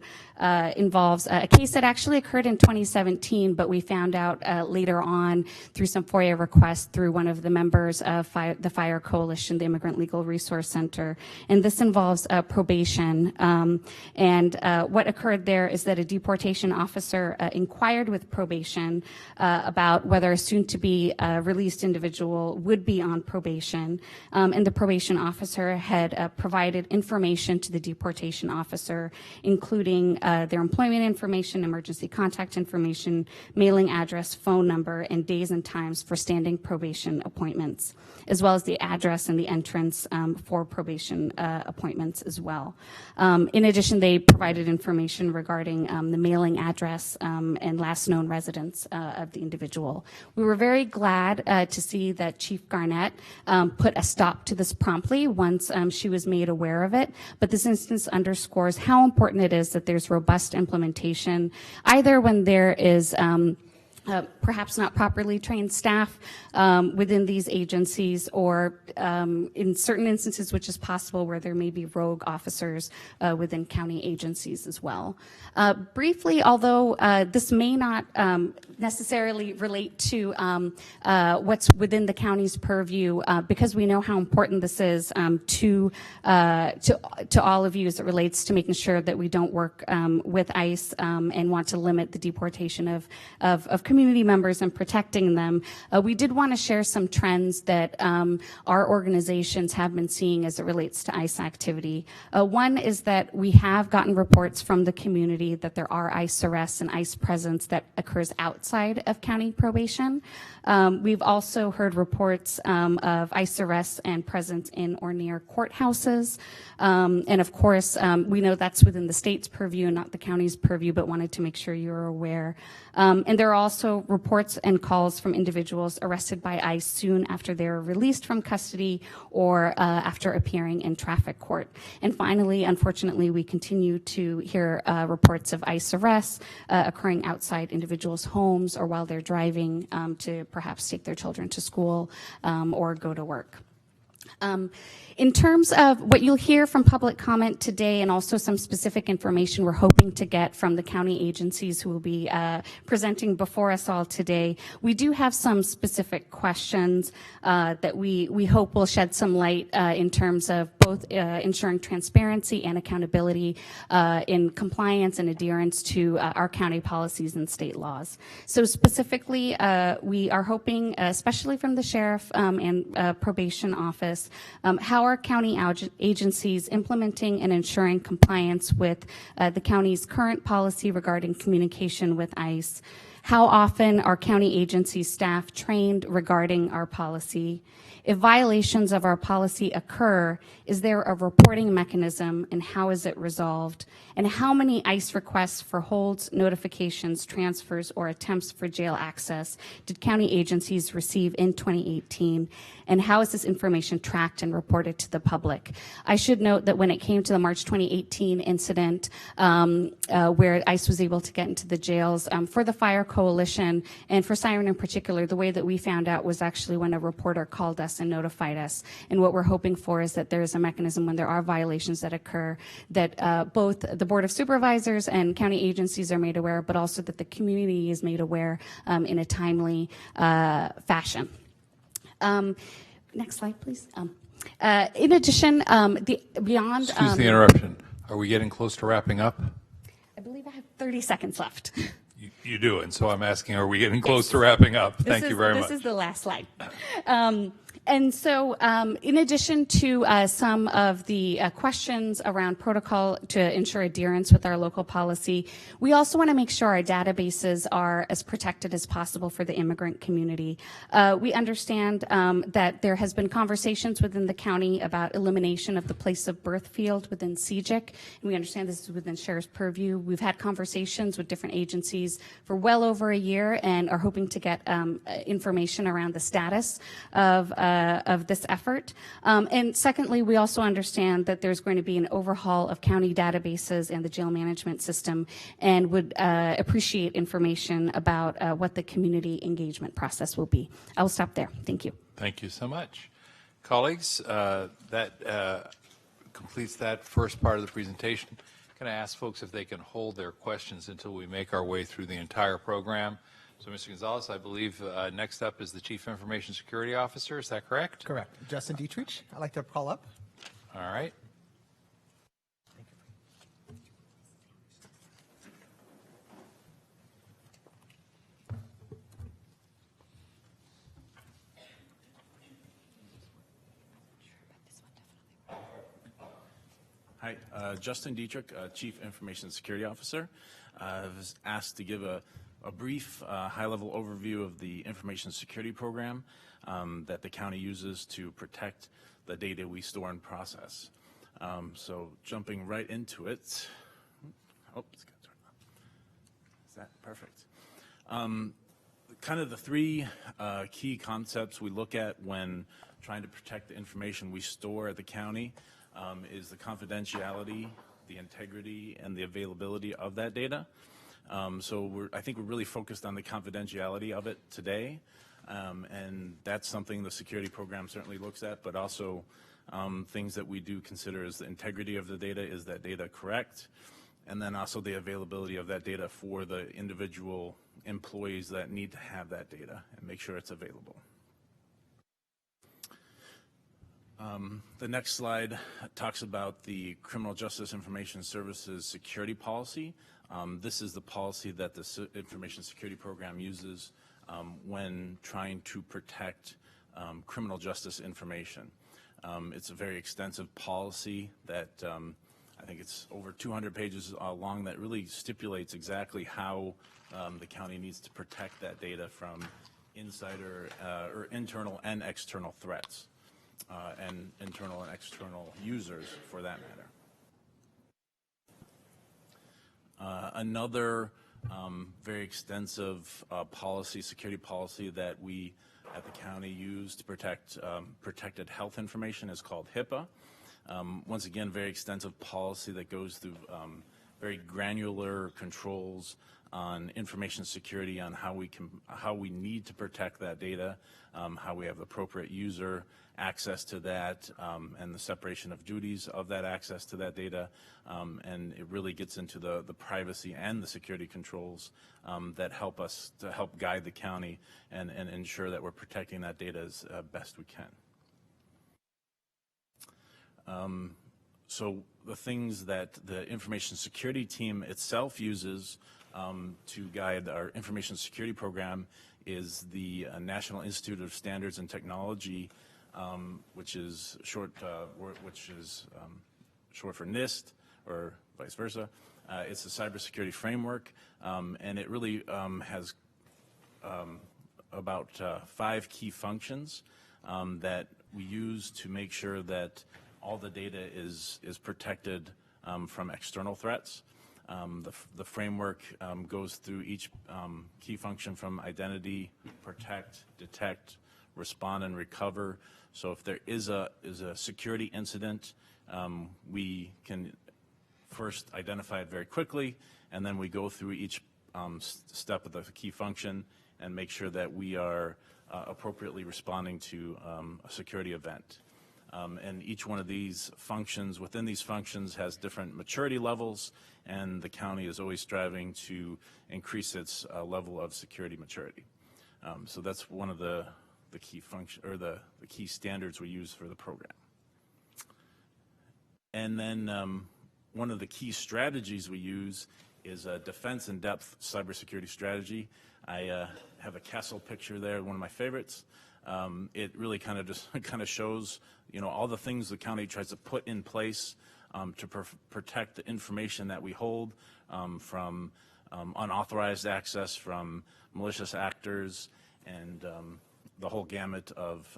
involves a case that actually occurred in 2017, but we found out later on through some FOIA requests through one of the members of the Fire Coalition, the Immigrant Legal Resource Center. And this involves probation. What occurred there is that a deportation officer inquired with probation about whether a soon-to-be released individual would be on probation. And the probation officer had provided information to the deportation officer, including their employment information, emergency contact information, mailing address, phone number, and days and times for standing probation appointments, as well as the address and the entrance for probation appointments as well. In addition, they provided information regarding the mailing address and last known residence of the individual. We were very glad to see that Chief Garnett put a stop to this promptly once she was made aware of it, but this instance underscores how important it is that there's robust implementation, either when there is perhaps not properly trained staff within these agencies, or in certain instances, which is possible, where there may be rogue officers within county agencies as well. Briefly, although this may not necessarily relate to what's within the county's purview, because we know how important this is to all of you as it relates to making sure that we don't work with ICE and want to limit the deportation of community community members and protecting them, we did want to share some trends that our organizations have been seeing as it relates to ICE activity. One is that we have gotten reports from the community that there are ICE arrests and ICE presence that occurs outside of county probation. We've also heard reports of ICE arrests and presence in or near courthouses. And of course, we know that's within the state's purview, not the county's purview, but wanted to make sure you're aware. And there are also reports and calls from individuals arrested by ICE soon after they're released from custody or after appearing in traffic court. And finally, unfortunately, we continue to hear reports of ICE arrests occurring outside individuals' homes or while they're driving to perhaps take their children to school or go to work. In terms of what you'll hear from public comment today and also some specific information we're hoping to get from the county agencies who will be presenting before us all today, we do have some specific questions that we hope will shed some light in terms of both ensuring transparency and accountability in compliance and adherence to our county policies and state laws. So specifically, we are hoping, especially from the sheriff and probation office, how are county agencies implementing and ensuring compliance with the county's current policy regarding communication with ICE? How often are county agency staff trained regarding our policy? If violations of our policy occur, is there a reporting mechanism and how is it resolved? And how many ICE requests for holds, notifications, transfers, or attempts for jail access did county agencies receive in 2018? And how is this information tracked and reported to the public? I should note that when it came to the March 2018 incident where ICE was able to get into the jails, for the Fire Coalition and for Siren in particular, the way that we found out was actually when a reporter called us and notified us. And what we're hoping for is that there is a mechanism when there are violations that occur that both the Board of Supervisors and county agencies are made aware, but also that the community is made aware in a timely fashion. Next slide, please. In addition, beyond... Excuse the interruption. Are we getting close to wrapping up? I believe I have 30 seconds left. You do, and so I'm asking, are we getting close to wrapping up? Thank you very much. This is the last slide. And so in addition to some of the questions around protocol to ensure adherence with our local policy, we also want to make sure our databases are as protected as possible for the immigrant community. We understand that there has been conversations within the county about elimination of the place of birth field within CJIC, and we understand this is within Sheriff's purview. We've had conversations with different agencies for well over a year and are hoping to get information around the status of this effort. And secondly, we also understand that there's going to be an overhaul of county databases and the jail management system and would appreciate information about what the community engagement process will be. I will stop there. Thank you. Thank you so much. Colleagues, that completes that first part of the presentation. Can I ask folks if they can hold their questions until we make our way through the entire program? So, Mr. Gonzalez, I believe next up is the Chief Information Security Officer. Is that correct? Correct. Justin Dietrich, I'd like to call up. All right. Hi, Justin Dietrich, Chief Information Security Officer. I was asked to give a brief high-level overview of the information security program that the county uses to protect the data we store and process. So jumping right into it. Oh, it's got to turn on. Is that perfect? Kind of the three key concepts we look at when trying to protect the information we store at the county is the confidentiality, the integrity, and the availability of that data. So I think we're really focused on the confidentiality of it today, and that's something the security program certainly looks at, but also things that we do consider is the integrity of the data. Is that data correct? And then also the availability of that data for the individual employees that need to have that data and make sure it's available. The next slide talks about the Criminal Justice Information Services security policy. This is the policy that the Information Security Program uses when trying to protect criminal justice information. It's a very extensive policy that I think it's over 200 pages long that really stipulates exactly how the county needs to protect that data from insider or internal and external threats. And internal and external users for that matter. Another very extensive security policy that we at the county use to protect protected health information is called HIPAA. Once again, very extensive policy that goes through very granular controls on information security, on how we need to protect that data, how we have appropriate user access to that, and the separation of duties of that access to that data, and it really gets into the privacy and the security controls that help us to help guide the county and ensure that we're protecting that data as best we can. So the things that the information security team itself uses to guide our information security program is the National Institute of Standards and Technology, which is short for NIST, or vice versa. It's a cybersecurity framework, and it really has about 5 key functions that we use to make sure that all the data is protected from external threats. The framework goes through each key function from identity, protect, detect, respond, and recover. So if there is a security incident, we can first identify it very quickly, and then we go through each step of the key function and make sure that we are appropriately responding to a security event. And each one of these functions, within these functions, has different maturity levels, and the county is always striving to increase its level of security maturity. So that's one of the key function, or the key standards we use for the program. And then one of the key strategies we use is a defense in depth cybersecurity strategy. I have a castle picture there, one of my favorites. It really kind of shows, all the things the county tries to put in place to protect the information that we hold from unauthorized access, from malicious actors, and the whole gamut of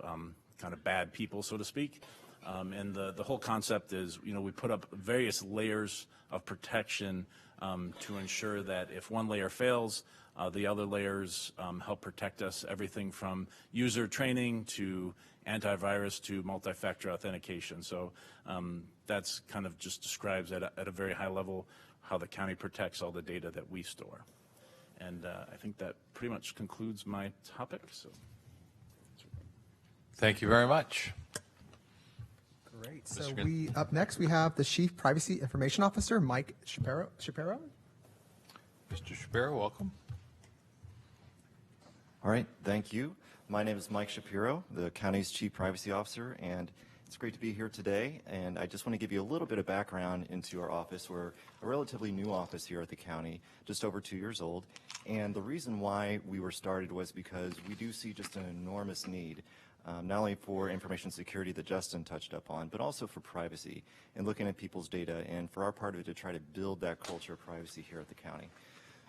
kind of bad people, so to speak. And the whole concept is, we put up various layers of protection to ensure that if one layer fails, the other layers help protect us, everything from user training to antivirus to multi-factor authentication. So that's kind of just describes at a very high level how the county protects all the data that we store. And I think that pretty much concludes my topic. So, thank you very much. Great. So up next we have the Chief Privacy Information Officer, Mike Shapiro. Mr. Shapiro, welcome. All right, thank you. My name is Mike Shapiro, the county's Chief Privacy Officer, and it's great to be here today. And I just want to give you a little bit of background into our office. We're a relatively new office here at the county, just over 2 years old. And the reason why we were started was because we do see just an enormous need, not only for information security that Justin touched up on, but also for privacy and looking at people's data, and for our part of it to try to build that culture of privacy here at the county.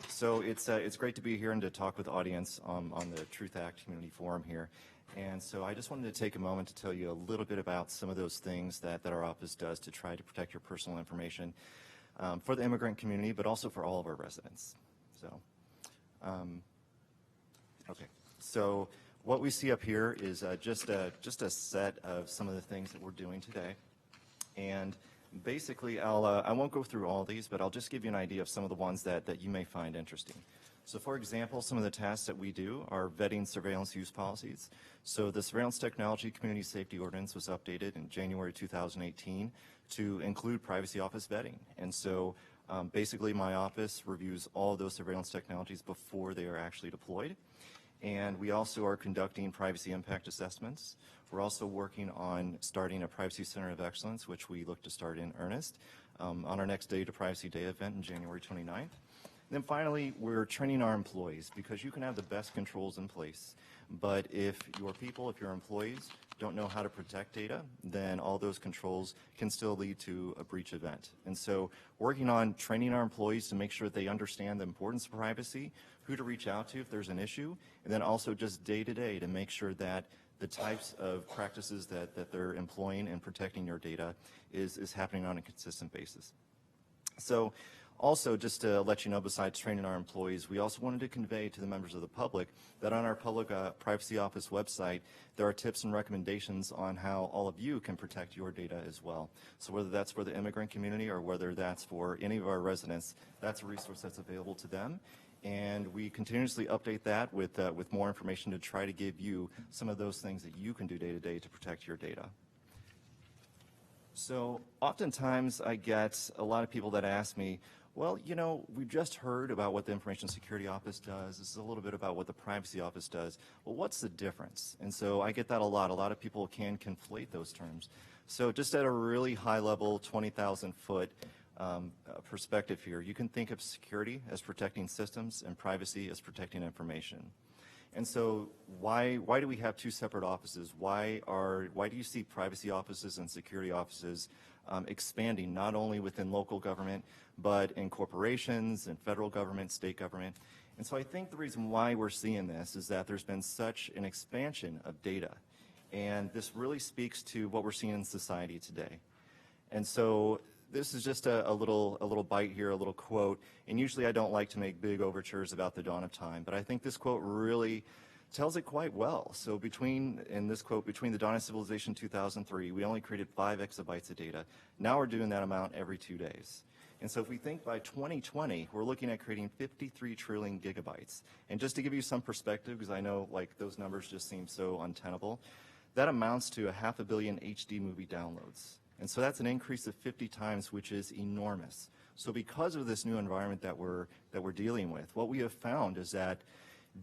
So it's great to be here and to talk with the audience on the Truth Act Community Forum here. And so I just wanted to take a moment to tell you a little bit about some of those things that our office does to try to protect your personal information for the immigrant community, but also for all of our residents. So, okay. So what we see up here is just a set of some of the things that we're doing today. And basically, I won't go through all these, but I'll just give you an idea of some of the ones that you may find interesting. So for example, some of the tasks that we do are vetting surveillance use policies. So the Surveillance Technology Community Safety Ordinance was updated in January 2018 to include privacy office vetting. And so basically my office reviews all of those surveillance technologies before they are actually deployed. And we also are conducting privacy impact assessments. We're also working on starting a Privacy Center of Excellence, which we look to start in earnest on our next Data Privacy Day event on January 29th. And then finally, we're training our employees, because you can have the best controls in place, but if your people, if your employees don't know how to protect data, then all those controls can still lead to a breach event. And so working on training our employees to make sure that they understand the importance of privacy, who to reach out to if there's an issue, and then also just day to day to make sure that the types of practices that they're employing and protecting your data is happening on a consistent basis. So also, just to let you know, besides training our employees, we also wanted to convey to the members of the public that on our Public Privacy Office website, there are tips and recommendations on how all of you can protect your data as well. So whether that's for the immigrant community or whether that's for any of our residents, that's a resource that's available to them. And we continuously update that with more information to try to give you some of those things that you can do day to day to protect your data. So oftentimes I get a lot of people that ask me, well, you know, we've just heard about what the Information Security Office does. This is a little bit about what the Privacy Office does. Well, what's the difference? And so I get that a lot. A lot of people can conflate those terms. So just at a really high level, 20,000-foot perspective here, you can think of security as protecting systems and privacy as protecting information. And so why do we have two separate offices? Why do you see privacy offices and security offices expanding not only within local government, but in corporations and federal government, state government? And so I think the reason why we're seeing this is that there's been such an expansion of data. And this really speaks to what we're seeing in society today. And so this is just a little bite here, a little quote. And usually I don't like to make big overtures about the dawn of time, but I think this quote really tells it quite well. So in this quote, between the dawn of civilization 2003, we only created 5 exabytes of data. Now we're doing that amount every 2 days. And so if we think by 2020, we're looking at creating 53 trillion gigabytes. And just to give you some perspective, because I know like those numbers just seem so untenable, that amounts to 500 million HD movie downloads. And so that's an increase of 50 times, which is enormous. So because of this new environment that we're dealing with, what we have found is that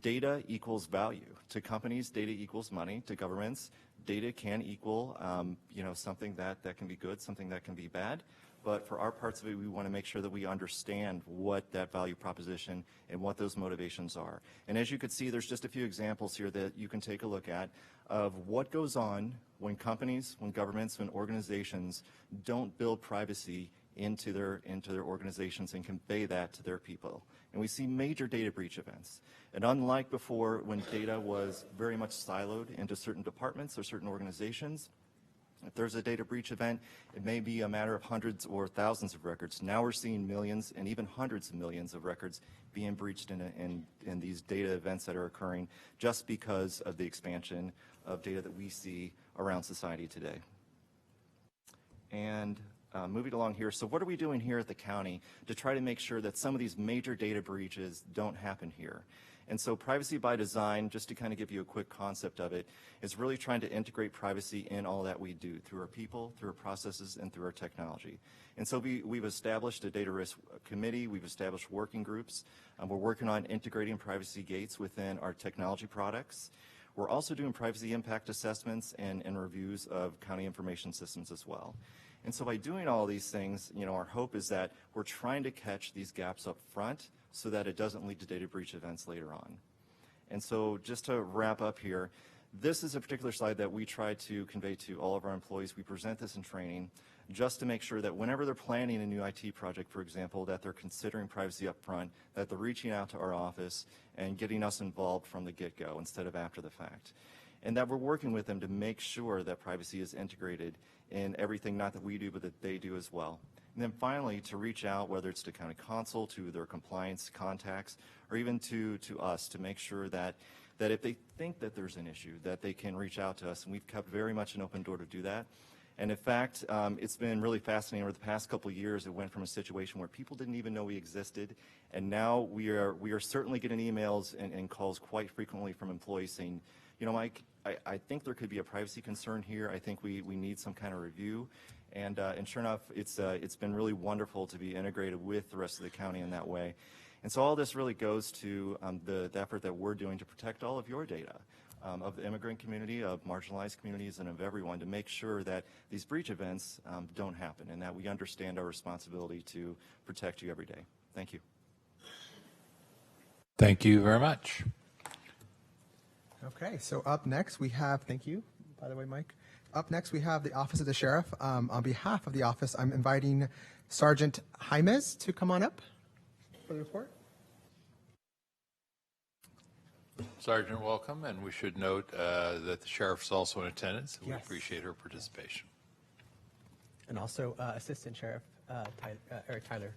data equals value. To companies, data equals money. To governments, data can equal something that can be good, something that can be bad. But for our parts of it, we want to make sure that we understand what that value proposition and what those motivations are. And as you can see, there's just a few examples here that you can take a look at of what goes on when companies, when governments, when organizations don't build privacy into their organizations and convey that to their people. And we see major data breach events. And unlike before, when data was very much siloed into certain departments or certain organizations, if there's a data breach event, it may be a matter of hundreds or thousands of records. Now we're seeing millions and even hundreds of millions of records being breached in these data events that are occurring just because of the expansion of data that we see around society today. And moving along here, so what are we doing here at the county to try to make sure that some of these major data breaches don't happen here? And so privacy by design, just to kind of give you a quick concept of it, is really trying to integrate privacy in all that we do, through our people, through our processes, and through our technology. And so we've established a data risk committee, we've established working groups, we're working on integrating privacy gates within our technology products. We're also doing privacy impact assessments and reviews of county information systems as well. And so by doing all these things, our hope is that we're trying to catch these gaps up front so that it doesn't lead to data breach events later on. And so just to wrap up here, this is a particular slide that we try to convey to all of our employees. We present this in training just to make sure that whenever they're planning a new IT project, for example, that they're considering privacy up front, that they're reaching out to our office and getting us involved from the get-go instead of after the fact. And that we're working with them to make sure that privacy is integrated in everything, not that we do, but that they do as well. And then finally, to reach out, whether it's to county council, to their compliance contacts, or even to us, to make sure that if they think that there's an issue, that they can reach out to us. And we've kept very much an open door to do that. And in fact, it's been really fascinating. Over the past couple of years, it went from a situation where people didn't even know we existed, and now we are certainly getting emails and calls quite frequently from employees saying, Mike, I think there could be a privacy concern here. I think we need some kind of review. And sure enough, it's been really wonderful to be integrated with the rest of the county in that way. And so all this really goes to the effort that we're doing to protect all of your data, of the immigrant community, of marginalized communities, and of everyone, to make sure that these breach events don't happen and that we understand our responsibility to protect you every day. Thank you. Thank you very much. Okay, so up next we have, thank you, by the way, Mike. Up next we have the Office of the Sheriff. On behalf of the office, I'm inviting Sergeant Jaimes to come on up for the report. Sergeant, welcome, and we should note that the sheriff's also in attendance, and we appreciate her participation. And also Assistant Sheriff Eric Tyler.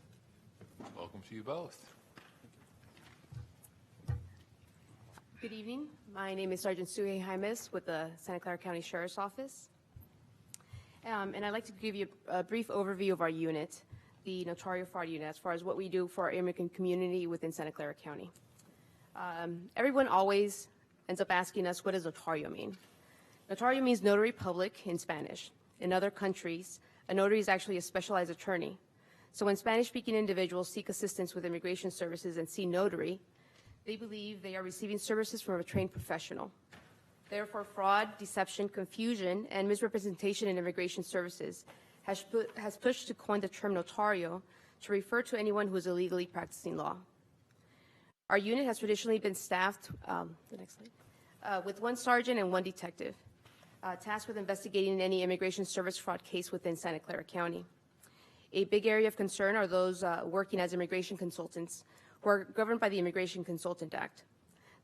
Welcome to you both. Good evening. My name is Sergeant Suhei Jaimes with the Santa Clara County Sheriff's Office. And I'd like to give you a brief overview of our unit, the Notario Fraud Unit, as far as what we do for our immigrant community within Santa Clara County. Everyone always ends up asking us, what does notario mean? Notario means notary public in Spanish. In other countries, a notary is actually a specialized attorney. So when Spanish-speaking individuals seek assistance with immigration services and see notary, they believe they are receiving services from a trained professional. Therefore, fraud, deception, confusion, and misrepresentation in immigration services has pushed to coin the term notario to refer to anyone who is illegally practicing law. Our unit has traditionally been staffed, with one sergeant and one detective, tasked with investigating any immigration service fraud case within Santa Clara County. A big area of concern are those working as immigration consultants who are governed by the Immigration Consultant Act.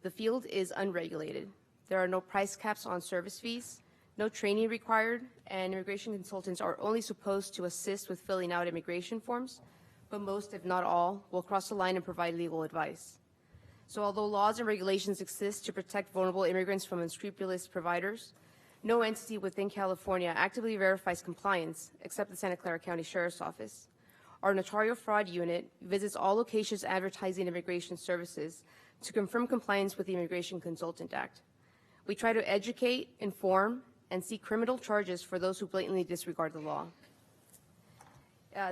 The field is unregulated. There are no price caps on service fees, no training required, and immigration consultants are only supposed to assist with filling out immigration forms, but most, if not all, will cross the line and provide legal advice. So although laws and regulations exist to protect vulnerable immigrants from unscrupulous providers, no entity within California actively verifies compliance except the Santa Clara County Sheriff's Office. Our Notario Fraud Unit visits all locations advertising immigration services to confirm compliance with the Immigration Consultant Act. We try to educate, inform, and seek criminal charges for those who blatantly disregard the law.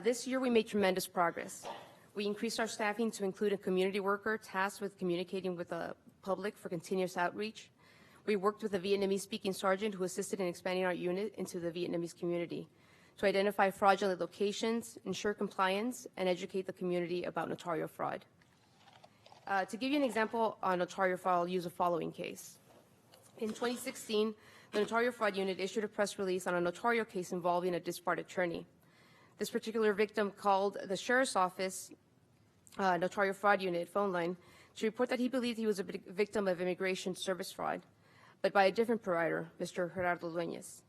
This year we made tremendous progress. We increased our staffing to include a community worker tasked with communicating with the public for continuous outreach. We worked with a Vietnamese-speaking sergeant who assisted in expanding our unit into the Vietnamese community to identify fraudulent locations, ensure compliance, and educate the community about notario fraud. To give you an example on notario fraud, I'll use a following case. In 2016, the Notario Fraud Unit issued a press release on a notario case involving a disbarred attorney. This particular victim called the Sheriff's Office Notario Fraud Unit phone line to report that he believed he was a victim of immigration service fraud, but by a different provider, Mr. Gerardo Dueñas.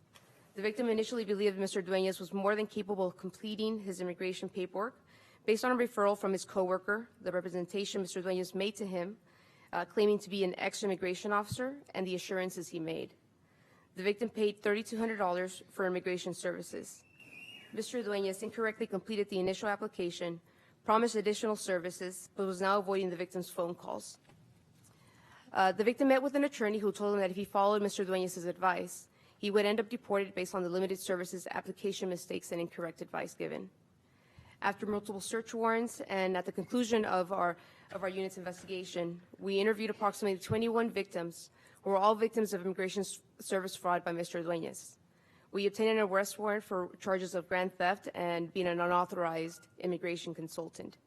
The victim initially believed Mr. Dueñas was more than capable of completing his immigration paperwork based on a referral from his coworker, the representation Mr. Dueñas made to him, claiming to be an ex-immigration officer, and the assurances he made. The victim paid $3,200 for immigration services. Mr. Dueñas incorrectly completed the initial application, promised additional services, but was now avoiding the victim's phone calls. The victim met with an attorney who told him that if he followed Mr. Dueñas' advice, he would end up deported based on the limited services application mistakes and incorrect advice given. After multiple search warrants and at the conclusion of our unit's investigation, we interviewed approximately 21 victims who were all victims of immigration service fraud by Mr. Dueñas. We obtained an arrest warrant for charges of grand theft and being an unauthorized immigration consultant.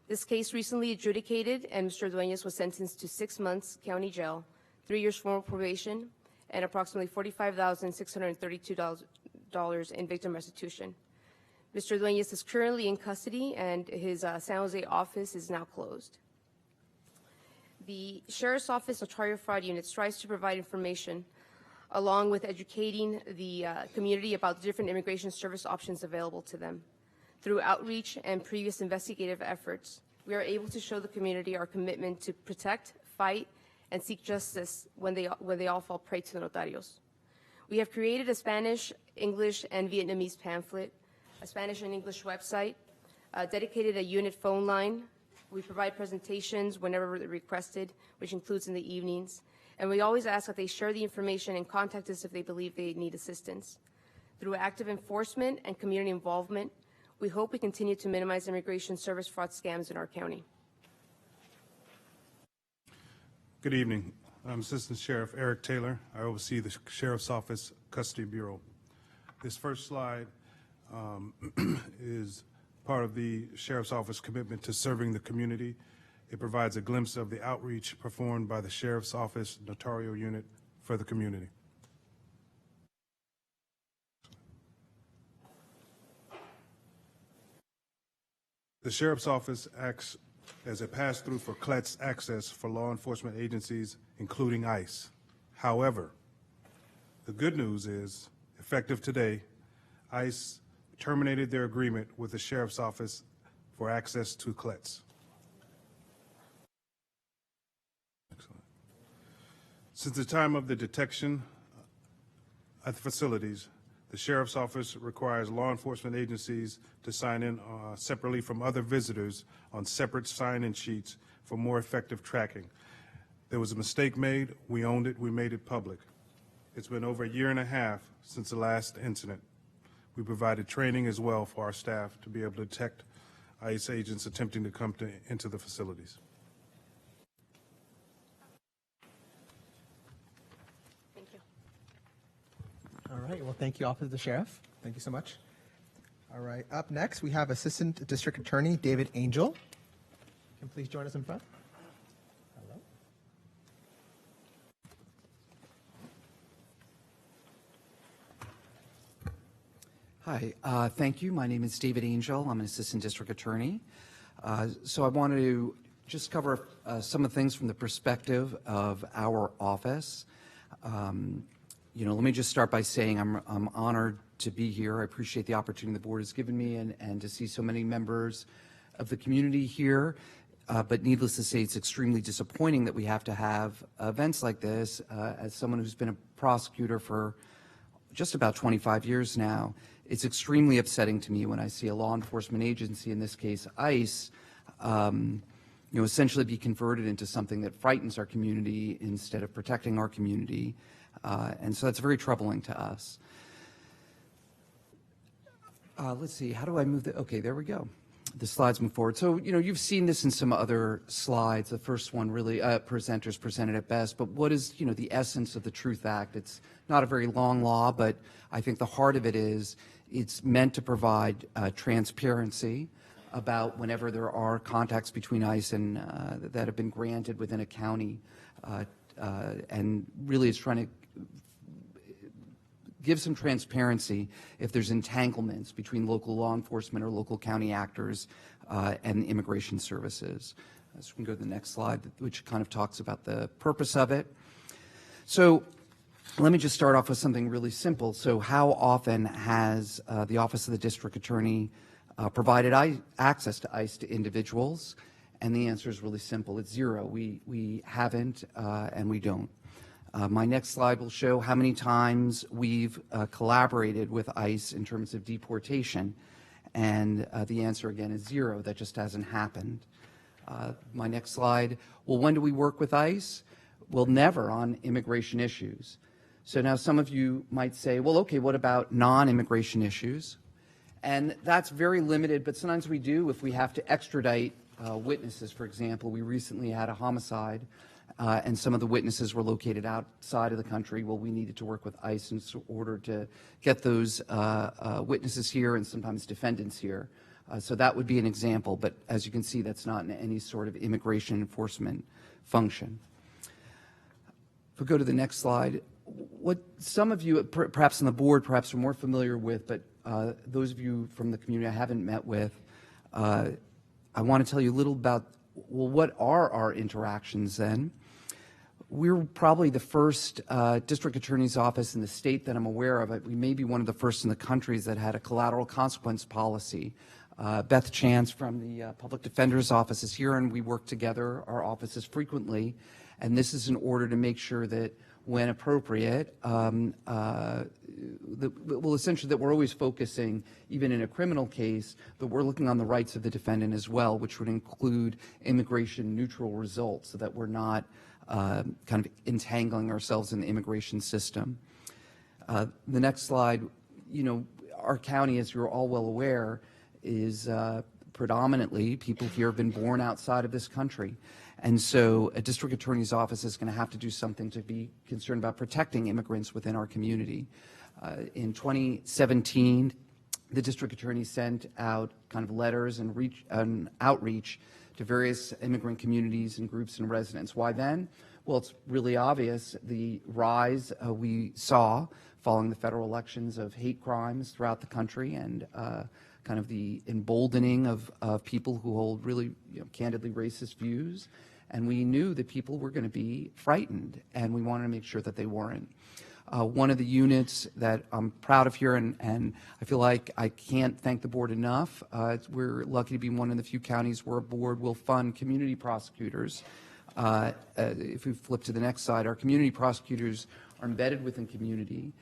This case recently adjudicated, and Mr. Dueñas was sentenced to 6 months county jail, 3 years formal probation, and approximately $45,632 in victim restitution. Mr. Dueñas is currently in custody, and his San Jose office is now closed. The Sheriff's Office Notario Fraud Unit strives to provide information along with educating the community about the different immigration service options available to them. Through outreach and previous investigative efforts, we are able to show the community our commitment to protect, fight, and seek justice when they all fall prey to the notarios. We have created a Spanish, English, and Vietnamese pamphlet, a Spanish and English website, dedicated a unit phone line. We provide presentations whenever requested, which includes in the evenings, and we always ask that they share the information and contact us if they believe they need assistance. Through active enforcement and community involvement, we hope we continue to minimize immigration service fraud scams in our county. Good evening. I'm Assistant Sheriff Eric Taylor. I oversee the Sheriff's Office Custody Bureau. This first slide is part of the Sheriff's Office commitment to serving the community. It provides a glimpse of the outreach performed by the Sheriff's Office Notario Unit for the community. The Sheriff's Office acts as a pass-through for CLETS access for law enforcement agencies, including ICE. However, the good news is, effective today, ICE terminated their agreement with the Sheriff's Office for access to CLETS. Excellent. Since the time of the detection at the facilities, the Sheriff's Office requires law enforcement agencies to sign in separately from other visitors on separate sign-in sheets for more effective tracking. There was a mistake made, we owned it, we made it public. It's been over a year and a half since the last incident. We provided training as well for our staff to be able to detect ICE agents attempting to come into the facilities. All right, well, thank you, Office of the Sheriff. Thank you so much. All right, up next, we have Assistant District Attorney David Angel. Can you please join us in front? Hello. Hi, thank you. My name is David Angel. I'm an Assistant District Attorney. So I wanted to just cover some of the things from the perspective of our office. Let me just start by saying I'm honored to be here. I appreciate the opportunity the board has given me and to see so many members of the community here. But needless to say, it's extremely disappointing that we have to have events like this. As someone who's been a prosecutor for just about 25 years now, it's extremely upsetting to me when I see a law enforcement agency, in this case ICE, essentially be converted into something that frightens our community instead of protecting our community. And so that's very troubling to us. Let's see, how do I move okay, there we go. The slides move forward. So, you've seen this in some other slides. The first one really, presenters presented it best, but what is, the essence of the Truth Act? It's not a very long law, but I think the heart of it is it's meant to provide transparency about whenever there are contacts between ICE and that have been granted within a county, and really it's trying to give some transparency if there's entanglements between local law enforcement or local county actors and immigration services. So we can go to the next slide, which kind of talks about the purpose of it. So let me just start off with something really simple. So how often has the Office of the District Attorney provided access to ICE to individuals? And the answer is really simple. It's zero. We haven't and we don't. My next slide will show how many times we've collaborated with ICE in terms of deportation. And the answer again is zero. That just hasn't happened. My next slide, well, when do we work with ICE? Well, never on immigration issues. So now some of you might say, well, okay, what about non-immigration issues? And that's very limited, but sometimes we do if we have to extradite witnesses. For example, we recently had a homicide and some of the witnesses were located outside of the country. Well, we needed to work with ICE in order to get those witnesses here and sometimes defendants here. So that would be an example, but as you can see, that's not in any sort of immigration enforcement function. If we go to the next slide, what some of you, perhaps on the board, perhaps are more familiar with, but those of you from the community I haven't met with, I want to tell you a little about, well, what are our interactions then? We're probably the first district attorney's office in the state that I'm aware of. We may be one of the first in the countries that had a collateral consequence policy. Beth Chance from the Public Defender's Office is here, and we work together, our offices, frequently. And this is in order to make sure that when appropriate, well, essentially that we're always focusing, even in a criminal case, that we're looking on the rights of the defendant as well, which would include immigration neutral results so that we're not kind of entangling ourselves in the immigration system. The next slide, our county, as you're all well aware, is predominantly people here have been born outside of this country. And so a district attorney's office is going to have to do something to be concerned about protecting immigrants within our community. In 2017, the district attorney sent out kind of letters and outreach to various immigrant communities and groups and residents. Why then? Well, it's really obvious. The rise we saw following the federal elections of hate crimes throughout the country and kind of the emboldening of people who hold really candidly racist views. And we knew that people were going to be frightened, and we wanted to make sure that they weren't. One of the units that I'm proud of here, and I feel like I can't thank the board enough, we're lucky to be one of the few counties where a board will fund community prosecutors. If we flip to the next slide, our community prosecutors are embedded within community.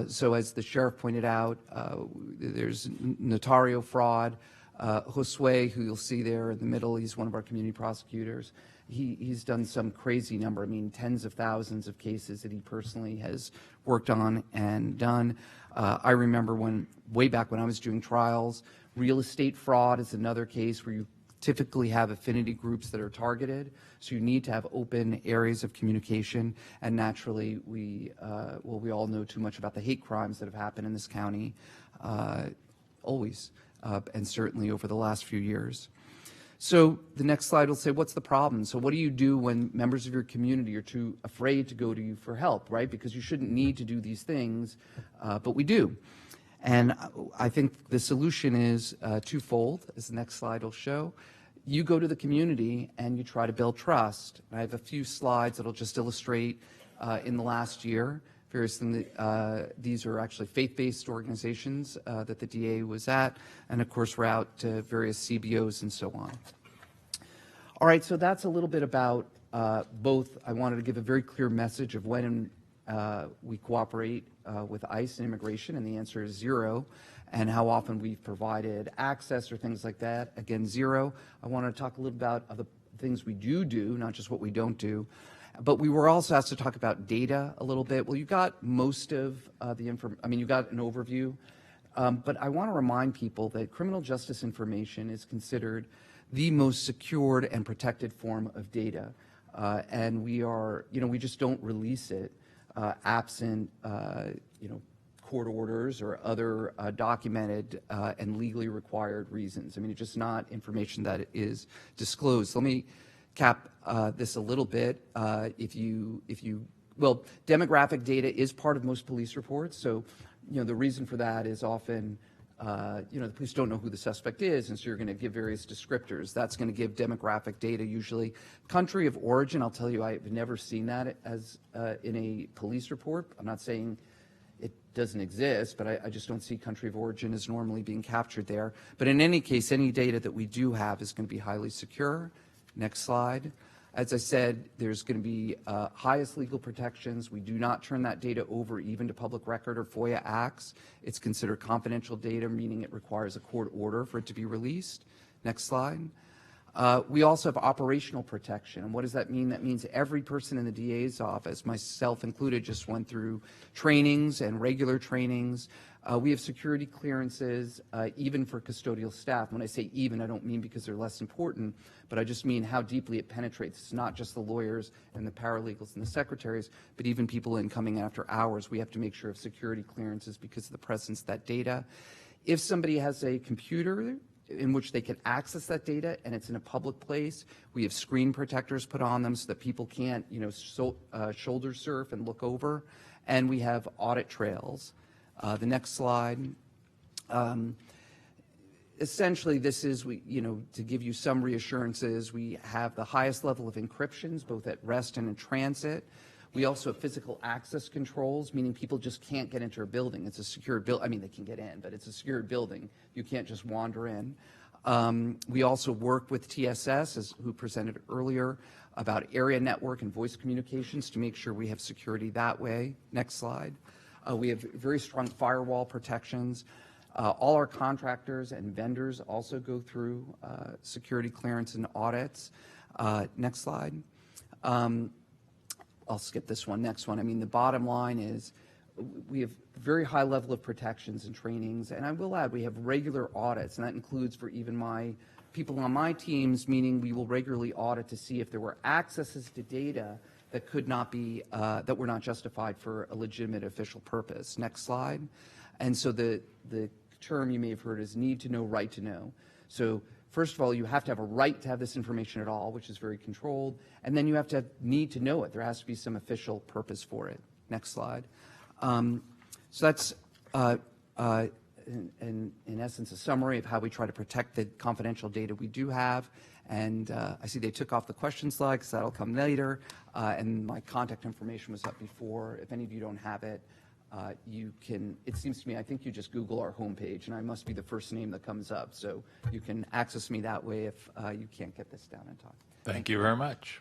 So as the sheriff pointed out, there's notario fraud. Josue, who you'll see there in the middle, he's one of our community prosecutors. He's done some crazy number, I mean, tens of thousands of cases that he personally has worked on and done. I remember way back when I was doing trials, real estate fraud is another case where you typically have affinity groups that are targeted, so you need to have open areas of communication. And naturally, we all know too much about the hate crimes that have happened in this county, always, and certainly over the last few years. So the next slide will say, what's the problem? So what do you do when members of your community are too afraid to go to you for help, right? Because you shouldn't need to do these things, but we do. And I think the solution is twofold, as the next slide will show. You go to the community and you try to build trust. I have a few slides that will just illustrate in the last year various things. These are actually faith-based organizations that the DA was at, and of course we're out to various CBOs and so on. All right, so that's a little bit about both. I wanted to give a very clear message of when we cooperate with ICE and immigration, and the answer is zero, and how often we've provided access or things like that. Again, zero. I want to talk a little about the things we do, not just what we don't do. But we were also asked to talk about data a little bit. Well, you got most of the information. I mean, you got an overview. But I want to remind people that criminal justice information is considered the most secured and protected form of data. And we just don't release it absent, court orders or other documented and legally required reasons. I mean, it's just not information that is disclosed. Let me cap this a little bit. Well, demographic data is part of most police reports. So, the reason for that is often, the police don't know who the suspect is, and so you're going to give various descriptors. That's going to give demographic data usually. Country of origin, I'll tell you, I've never seen that as in a police report. I'm not saying it doesn't exist, but I just don't see country of origin as normally being captured there. But in any case, any data that we do have is going to be highly secure. Next slide. As I said, there's going to be highest legal protections. We do not turn that data over even to public record or FOIA acts. It's considered confidential data, meaning it requires a court order for it to be released. Next slide. We also have operational protection. And what does that mean? That means every person in the DA's office, myself included, just went through trainings and regular trainings. We have security clearances, even for custodial staff. When I say even, I don't mean because they're less important, but I just mean how deeply it penetrates. It's not just the lawyers and the paralegals and the secretaries, but even people in coming after hours. We have to make sure of security clearances because of the presence of that data. If somebody has a computer in which they can access that data and it's in a public place, we have screen protectors put on them so that people can't, shoulder surf and look over. And we have audit trails. The next slide. Essentially, this is, to give you some reassurances, we have the highest level of encryptions, both at rest and in transit. We also have physical access controls, meaning people just can't get into a building. It's a secured building. I mean, they can get in, but it's a secured building. You can't just wander in. We also work with TSS, who presented earlier, about area network and voice communications to make sure we have security that way. Next slide. We have very strong firewall protections. All our contractors and vendors also go through security clearance and audits. Next slide. I'll skip this one. Next one. I mean, the bottom line is we have very high level of protections and trainings, and I will add we have regular audits, and that includes for even my people on my teams, meaning we will regularly audit to see if there were accesses to data that could not be, that were not justified for a legitimate official purpose. Next slide. And so the term you may have heard is need to know, right to know. So first of all, you have to have a right to have this information at all, which is very controlled, and then you have to need to know it. There has to be some official purpose for it. Next slide. So that's, in essence, a summary of how we try to protect the confidential data we do have. And I see they took off the question slide because that'll come later. And my contact information was up before. If any of you don't have it, you can, it seems to me, I think you just Google our homepage, and I must be the first name that comes up. So you can access me that way if you can't get this down in time. Thank you very much.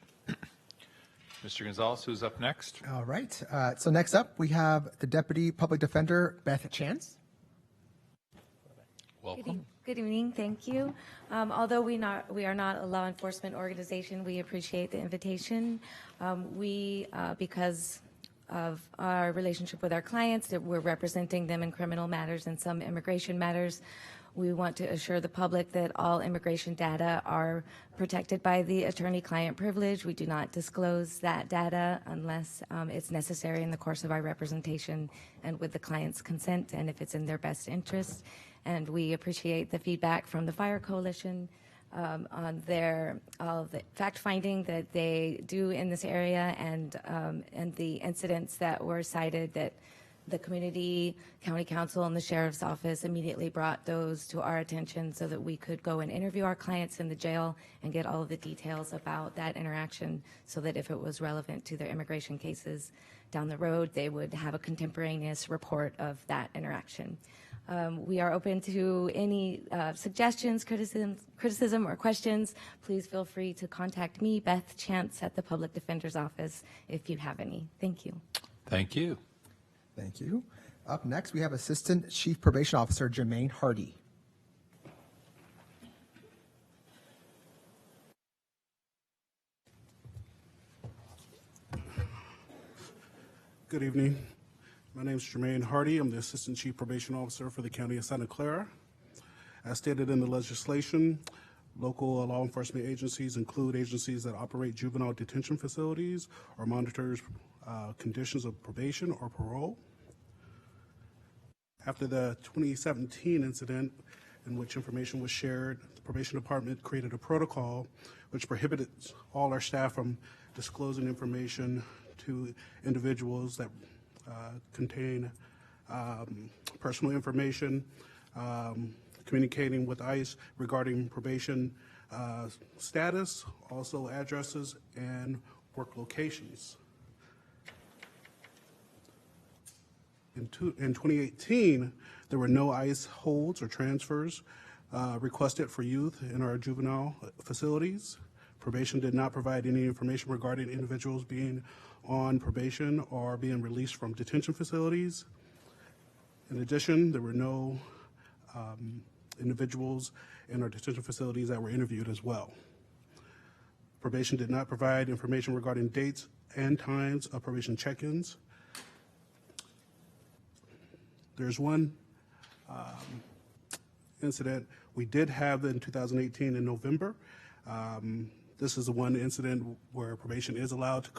Mr. Gonzalez, who's up next? All right. So next up, we have the Deputy Public Defender, Beth Chance. Welcome. Good evening. Thank you. Although we are not a law enforcement organization, we appreciate the invitation. Because of our relationship with our clients, that we're representing them in criminal matters and some immigration matters. We want to assure the public that all immigration data are protected by the attorney-client privilege. We do not disclose that data unless it's necessary in the course of our representation and with the client's consent and if it's in their best interest. And we appreciate the feedback from the Fire Coalition on all of the fact-finding that they do in this area and the incidents that were cited that the community, county council, and the sheriff's office immediately brought those to our attention so that we could go and interview our clients in the jail and get all of the details about that interaction so that if it was relevant to their immigration cases down the road, they would have a contemporaneous report of that interaction. We are open to any suggestions, criticism, or questions. Please feel free to contact me, Beth Chance, at the Public Defender's Office if you have any. Thank you. Thank you. Thank you. Up next, we have Assistant Chief Probation Officer Jermaine Hardy. Good evening. My name is Jermaine Hardy. I'm the Assistant Chief Probation Officer for the County of Santa Clara. As stated in the legislation, local law enforcement agencies include agencies that operate juvenile detention facilities or monitors conditions of probation or parole. After the 2017 incident in which information was shared, the Probation Department created a protocol which prohibited all our staff from disclosing information to individuals that contain personal information, communicating with ICE regarding probation status, also addresses and work locations. In 2018, there were no ICE holds or transfers requested for youth in our juvenile facilities. Probation did not provide any information regarding individuals being on probation or being released from detention facilities. In addition, there were no individuals in our detention facilities that were interviewed as well. Probation did not provide information regarding dates and times of probation check-ins. There's one incident we did have in 2018 in November. This is the one incident where probation is allowed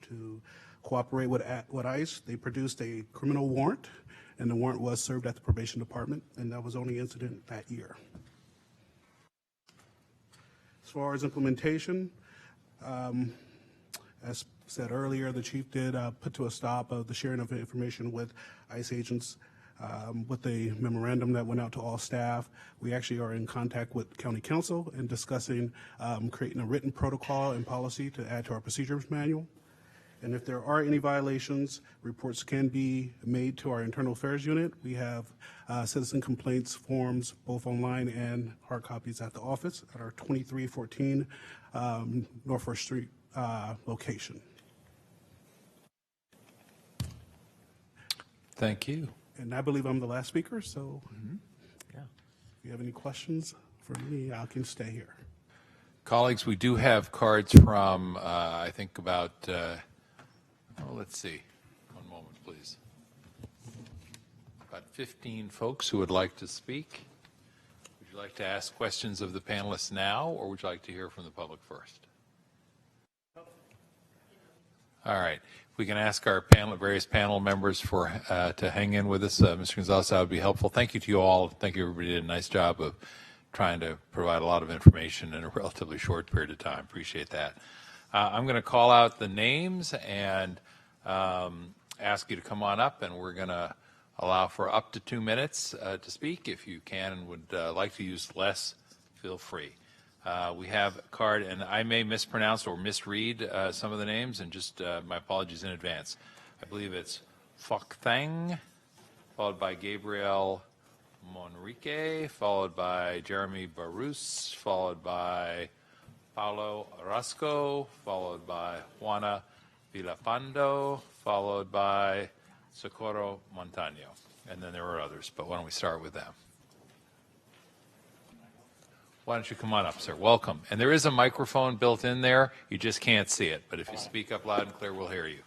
to cooperate with ICE. They produced a criminal warrant, and the warrant was served at the probation department, and that was the only incident that year. As far as implementation, as said earlier, the chief did put to a stop of the sharing of information with ICE agents with the memorandum that went out to all staff. We actually are in contact with county council and discussing creating a written protocol and policy to add to our procedures manual. And if there are any violations, reports can be made to our internal affairs unit. We have citizen complaints forms, both online and hard copies at the office at our 2314 North First Street location. Thank you. And I believe I'm the last speaker, so yeah. If you have any questions for me, I can stay here. Colleagues, we do have cards from, I think about, let's see. One moment, please. 15 folks who would like to speak. Would you like to ask questions of the panelists now, or would you like to hear from the public first? All right. If we can ask our various panel members to hang in with us, Mr. Gonzalez, that would be helpful. Thank you to you all. Thank you, everybody did a nice job of trying to provide a lot of information in a relatively short period of time. Appreciate that. I'm going to call out the names and ask you to come on up, and we're going to allow for up to 2 minutes to speak. If you can and would like to use less, feel free. We have a card, and I may mispronounce or misread some of the names, and just my apologies in advance. I believe it's Phuoc Thang, followed by Gabriel Monrique, followed by Jeremy Barus, followed by Paulo Orozco, followed by Juana Villapando, followed by Socorro Montano. And then there were others, but why don't we start with them? Why don't you come on up, sir? Welcome. And there is a microphone built in there. You just can't see it. But if you speak up loud and clear, we'll hear you.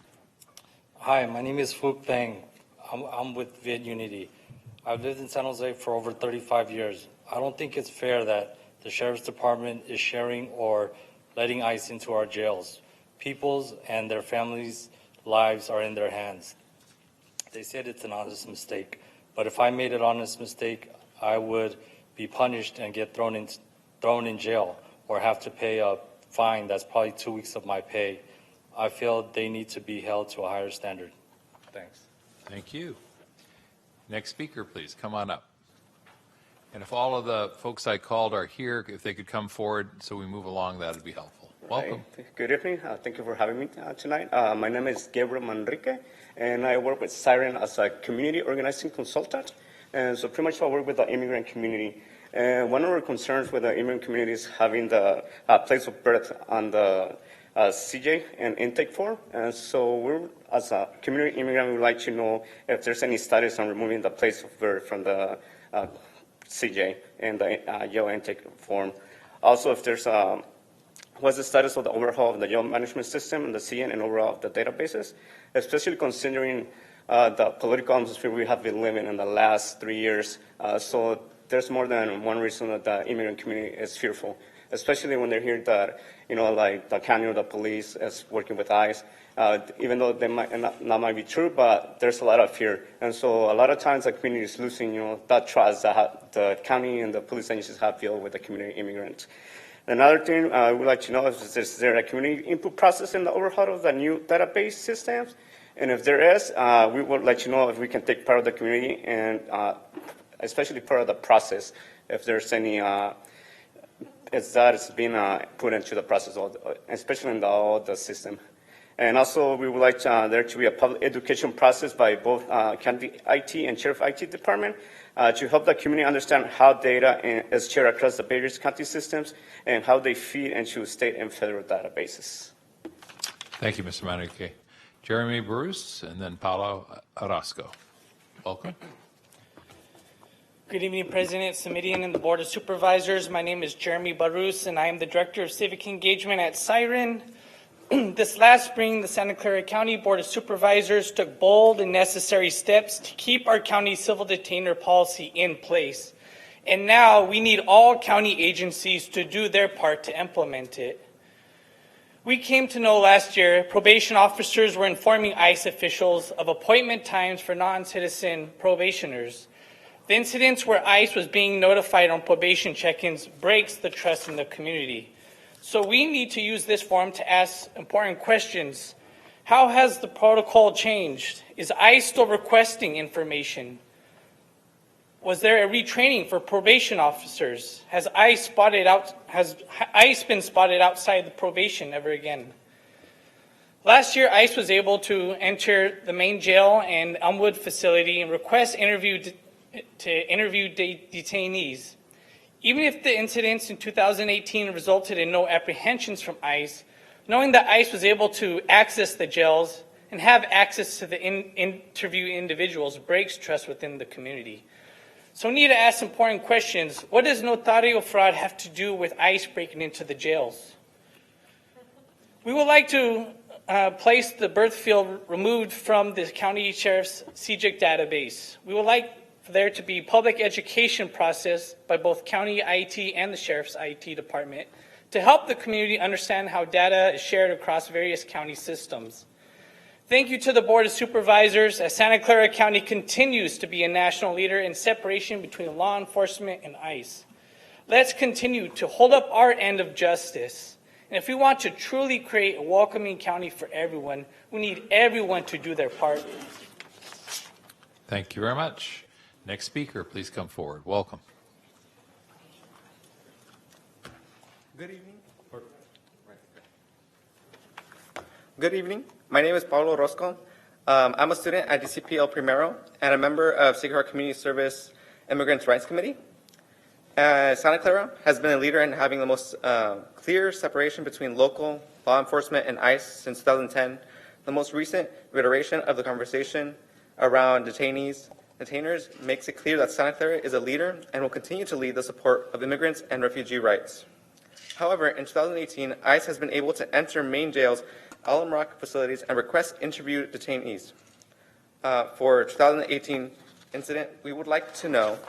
Hi, my name is Phuoc Thang. I'm with Viet Unity. I've lived in San Jose for over 35 years. I don't think it's fair that the Sheriff's Department is sharing or letting ICE into our jails. People's and their families' lives are in their hands. They said it's an honest mistake. But if I made an honest mistake, I would be punished and get thrown in jail or have to pay a fine that's probably 2 weeks of my pay. I feel they need to be held to a higher standard. Thanks. Thank you. Next speaker, please. Come on up. And if all of the folks I called are here, if they could come forward so we move along, that would be helpful. Welcome. Hi. Good evening. Thank you for having me tonight. My name is Gabriel Manrique, and I work with Siren as a community organizing consultant. And so pretty much I work with the immigrant community. And one of our concerns with the immigrant community is having the place of birth on the CJ and intake form. And so we're, as a community immigrant, we would like to know if there's any status on removing the place of birth from the CJ and the jail intake form. Also, if there's what's the status of the overhaul of the jail management system and the CN and overall of the databases, especially considering the political atmosphere we have been living in the last 3 years. So there's more than one reason that the immigrant community is fearful, especially when they hear that, like the county or the police is working with ICE, even though they might not be true, but there's a lot of fear. And so a lot of times the community is losing, that trust that the county and the police agencies have built with the community immigrants. Another thing we'd like to know is there a community input process in the overhaul of the new database systems? And if there is, we would let you know if we can take part of the community and especially part of the process, if there's any, if that is being put into the process, especially in the system. And also, we would like there to be a public education process by both county IT and sheriff IT department to help the community understand how data is shared across the various county systems and how they feed into state and federal databases. Thank you, Mr. Manrique. Jeremy Bruce, and then Paulo Orozco. Welcome. Good evening, President Samidian and the Board of Supervisors. My name is Jeremy Barus, and I am the Director of Civic Engagement at Siren. This last spring, the Santa Clara County Board of Supervisors took bold and necessary steps to keep our county civil detainer policy in place. And now we need all county agencies to do their part to implement it. We came to know last year probation officers were informing ICE officials of appointment times for non-citizen probationers. The incidents where ICE was being notified on probation check-ins breaks the trust in the community. So we need to use this forum to ask important questions. How has the protocol changed? Is ICE still requesting information? Was there a retraining for probation officers? Has ICE been spotted outside the probation ever again? Last year, ICE was able to enter the main jail and Elmwood facility and request interview detainees. Even if the incidents in 2018 resulted in no apprehensions from ICE, knowing that ICE was able to access the jails and have access to the interview individuals breaks trust within the community. So we need to ask important questions. What does notario fraud have to do with ICE breaking into the jails? We would like to place the birth field removed from the county sheriff's CJIC database. We would like for there to be public education process by both county IT and the sheriff's IT department to help the community understand how data is shared across various county systems. Thank you to the Board of Supervisors as Santa Clara County continues to be a national leader in separation between law enforcement and ICE. Let's continue to hold up our end of justice. And if we want to truly create a welcoming county for everyone, we need everyone to do their part. Thank you very much. Next speaker, please come forward. Welcome. Good evening. Good evening. My name is Paulo Rosco. I'm a student at DCP El Primero and a member of Sacred Heart Community Service Immigrants' Rights Committee. Santa Clara has been a leader in having the most clear separation between local law enforcement and ICE since 2010. The most recent reiteration of the conversation around detainers makes it clear that Santa Clara is a leader and will continue to lead the support of immigrants and refugee rights. However, in 2018, ICE has been able to enter main jails, Alum Rock facilities, and request interview detainees. For 2018 incident, we would like to know,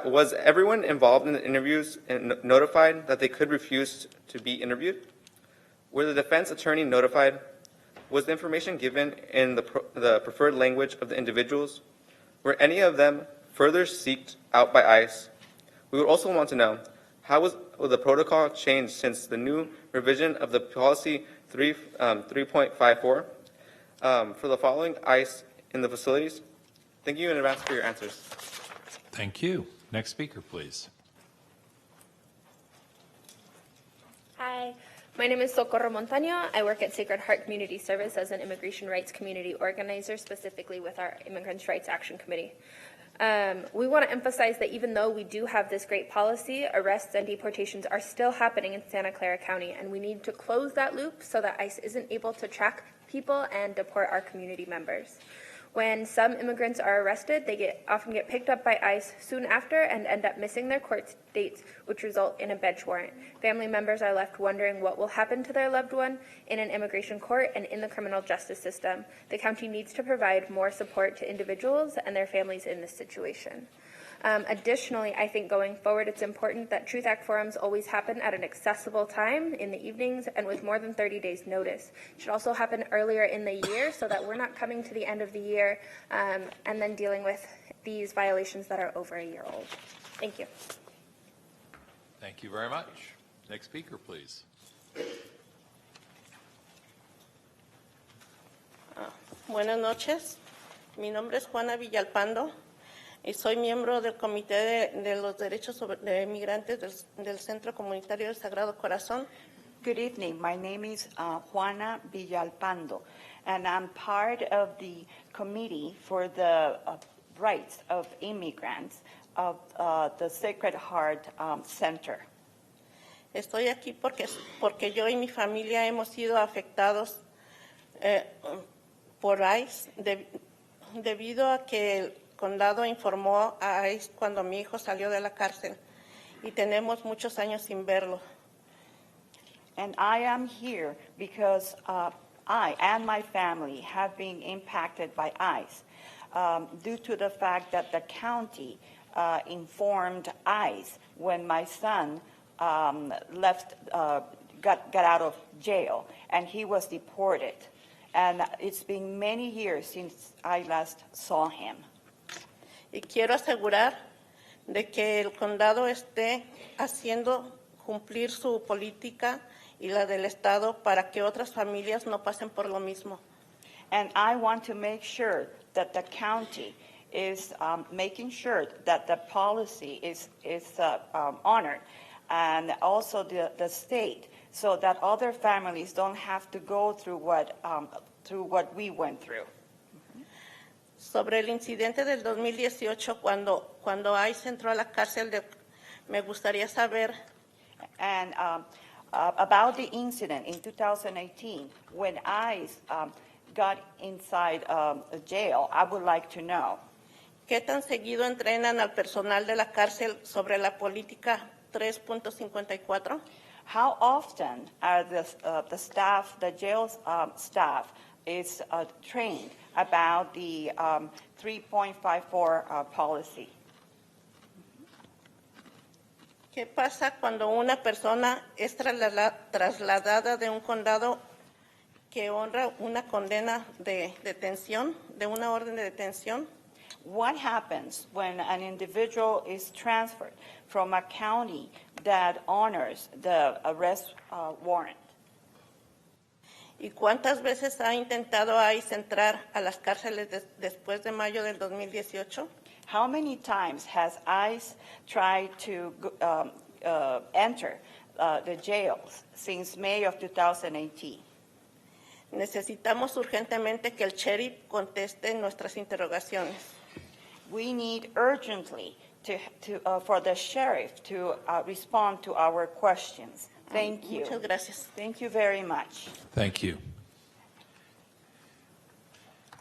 was everyone involved in the interviews and notified that they could refuse to be interviewed? Were the defense attorney notified? Was the information given in the preferred language of the individuals? Were any of them further sought out by ICE? We would also want to know, how was the protocol changed since the new revision of the policy 3.54 for the following ICE in the facilities? Thank you in advance for your answers. Thank you. Next speaker, please. Hi, my name is Socorro Montaño. I work at Sacred Heart Community Service as an immigration rights community organizer, specifically with our Immigrants' Rights Action Committee. We want to emphasize that even though we do have this great policy, arrests and deportations are still happening in Santa Clara County, and we need to close that loop so that ICE isn't able to track people and deport our community members. When some immigrants are arrested, they often get picked up by ICE soon after and end up missing their court dates, which result in a bench warrant. Family members are left wondering what will happen to their loved one in an immigration court and in the criminal justice system. The county needs to provide more support to individuals and their families in this situation. Additionally, I think going forward, it's important that Truth Act forums always happen at an accessible time in the evenings and with more than 30 days notice. It should also happen earlier in the year so that we're not coming to the end of the year and then dealing with these violations that are over a year old. Thank you. Thank you very much. Next speaker, please. Buenas noches. Mi nombre es Juana Villalpando. Y soy miembro del Comité de los Derechos de Migrantes del Centro Comunitario del Sagrado Corazón. Good evening. My name is Juana Villalpando, and I'm part of the Committee for the Rights of Immigrants of the Sacred Heart Center. Estoy aquí porque yo y mi familia hemos sido afectados por ICE debido a que el condado informó a ICE cuando mi hijo salió de la cárcel y tenemos muchos años sin verlo. And I am here because I and my family have been impacted by ICE due to the fact that the county informed ICE when my son got out of jail and he was deported. And it's been many years since I last saw him. Y quiero asegurar de que el condado esté haciendo cumplir su política y la del estado para que otras familias no pasen por lo mismo. And I want to make sure that the county is making sure that the policy is honored, and also the state, so that other families don't have to go through what we went through. Sobre el incidente del 2018, cuando ICE entró a la cárcel, me gustaría saber. And about the incident in 2018, when ICE got inside jail, I would like to know. ¿Qué tan seguido entrenan al personal de la cárcel sobre la política 3.54? How often are the staff, the jail staff, is trained about the 3.54 policy. ¿Qué pasa cuando una persona es trasladada de un condado que honra una condena de detención, de una orden de detención? What happens when an individual is transferred from a county that honors the arrest warrant? ¿Y cuántas veces ha intentado ICE entrar a las cárceles después de mayo del 2018? How many times has ICE tried to enter the jails since May of 2018? Necesitamos urgentemente que el sheriff conteste nuestras interrogaciones. We need urgently for the sheriff to respond to our questions. Thank you. Muchas gracias. Thank you very much. Thank you.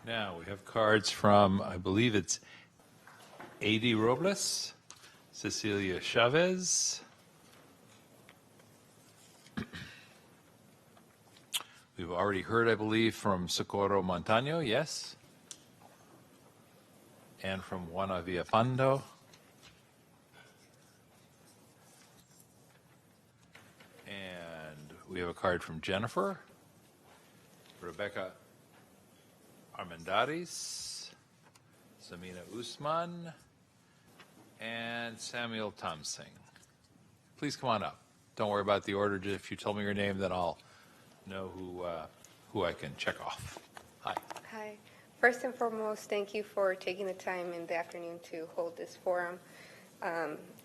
Now we have cards from, I believe it's A.D. Robles, Cecilia Chavez. We've already heard, I believe, from Socorro Montano, yes? And from Juana Villafando. And we have a card from Jennifer, Rebecca Armendariz, Samina Usman, and Samuel Thompson. Please come on up. Don't worry about the order. If you tell me your name, then I'll know who I can check off. Hi. Hi. First and foremost, thank you for taking the time in the afternoon to hold this forum.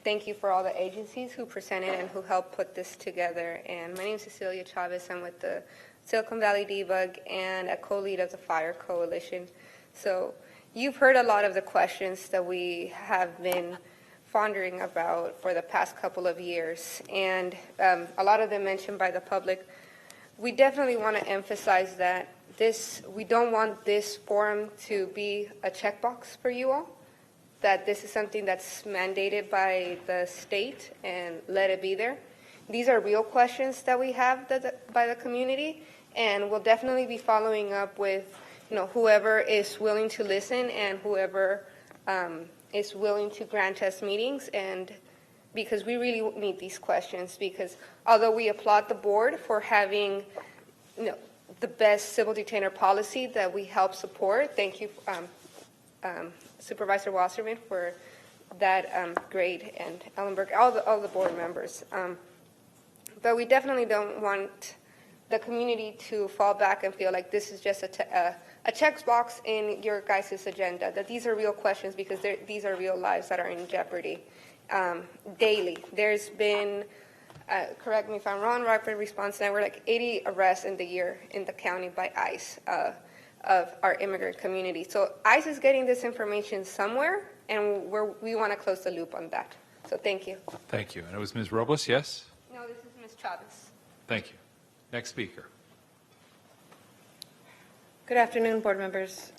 Thank you for all the agencies who presented and who helped put this together. And my name is Cecilia Chavez. I'm with the Silicon Valley Debug and a co-lead of the Fire Coalition. So you've heard a lot of the questions that we have been pondering about for the past couple of years. And a lot of them mentioned by the public. We definitely want to emphasize that we don't want this forum to be a checkbox for you all, that this is something that's mandated by the state and let it be there. These are real questions that we have by the community, and we'll definitely be following up with whoever is willing to listen and whoever is willing to grant us meetings, and because we really need these questions, because although we applaud the board for having the best civil detainer policy that we help support. Thank you, Supervisor Wasserman, for that grade, and Ellenberg, all the board members. But we definitely don't want the community to fall back and feel like this is just a checkbox in your guys' agenda, that these are real questions, because these are real lives that are in jeopardy daily. There's been correct me if I'm wrong, Rockford Response Network, like 80 arrests in the year in the county by ICE of our immigrant community. So ICE is getting this information somewhere, and we want to close the loop on that. So thank you. Thank you. And it was Ms. Robles, yes? No, this is Ms. Chavez. Thank you. Next speaker. Good afternoon, board members.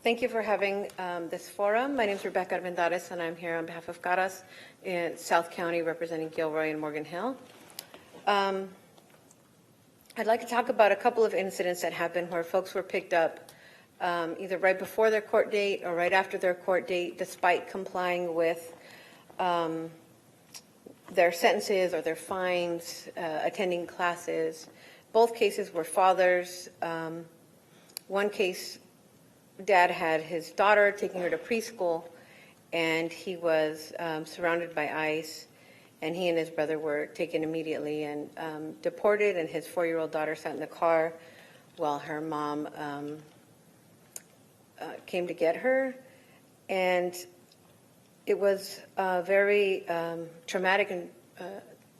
Thank you for having this forum. My name is Rebecca Armendariz, and I'm here on behalf of Caras in South County, representing Gilroy and Morgan Hill. I'd like to talk about a couple of incidents that happened where folks were picked up either right before their court date or right after their court date, despite complying with their sentences or their fines, attending classes. Both cases were fathers. One case, Dad had his daughter taking her to preschool, and he was surrounded by ICE, and he and his brother were taken immediately and deported, and his 4-year-old daughter sat in the car while her mom came to get her. And it was a very traumatic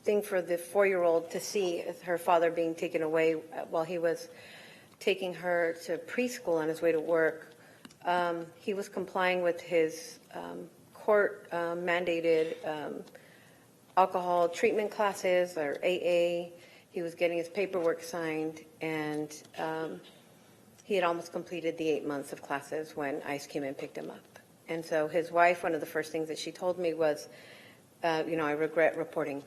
thing for the 4-year-old to see her father being taken away while he was taking her to preschool on his way to work. He was complying with his court mandated alcohol treatment classes, or AA. He was getting his paperwork signed, and he had almost completed the 8 months of classes when ICE came and picked him up. And so his wife, one of the first things that she told me was, I regret reporting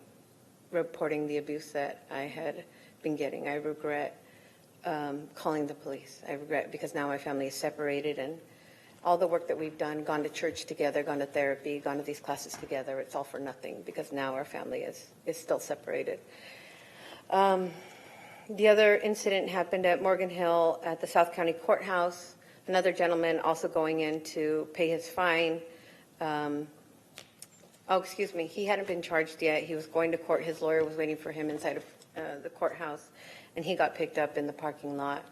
the abuse that I had been getting. I regret calling the police. I regret because now my family is separated, and all the work that we've done, gone to church together, gone to therapy, gone to these classes together, it's all for nothing because now our family is still separated. The other incident happened at Morgan Hill at the South County Courthouse. Another gentleman also going in to pay his fine. He hadn't been charged yet. He was going to court. His lawyer was waiting for him inside of the courthouse, and he got picked up in the parking lot,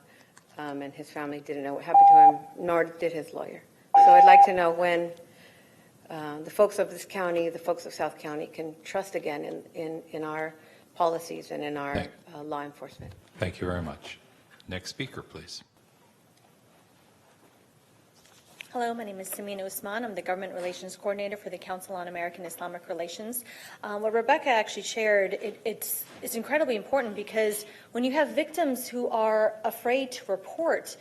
and his family didn't know what happened to him, nor did his lawyer. So I'd like to know when the folks of this county, the folks of South County, can trust again in our policies and in our law enforcement. Thank you very much. Next speaker, please. Hello, my name is Samina Usman. I'm the Government Relations Coordinator for the Council on American Islamic Relations. What Rebecca actually shared, it's incredibly important because when you have victims who are afraid to report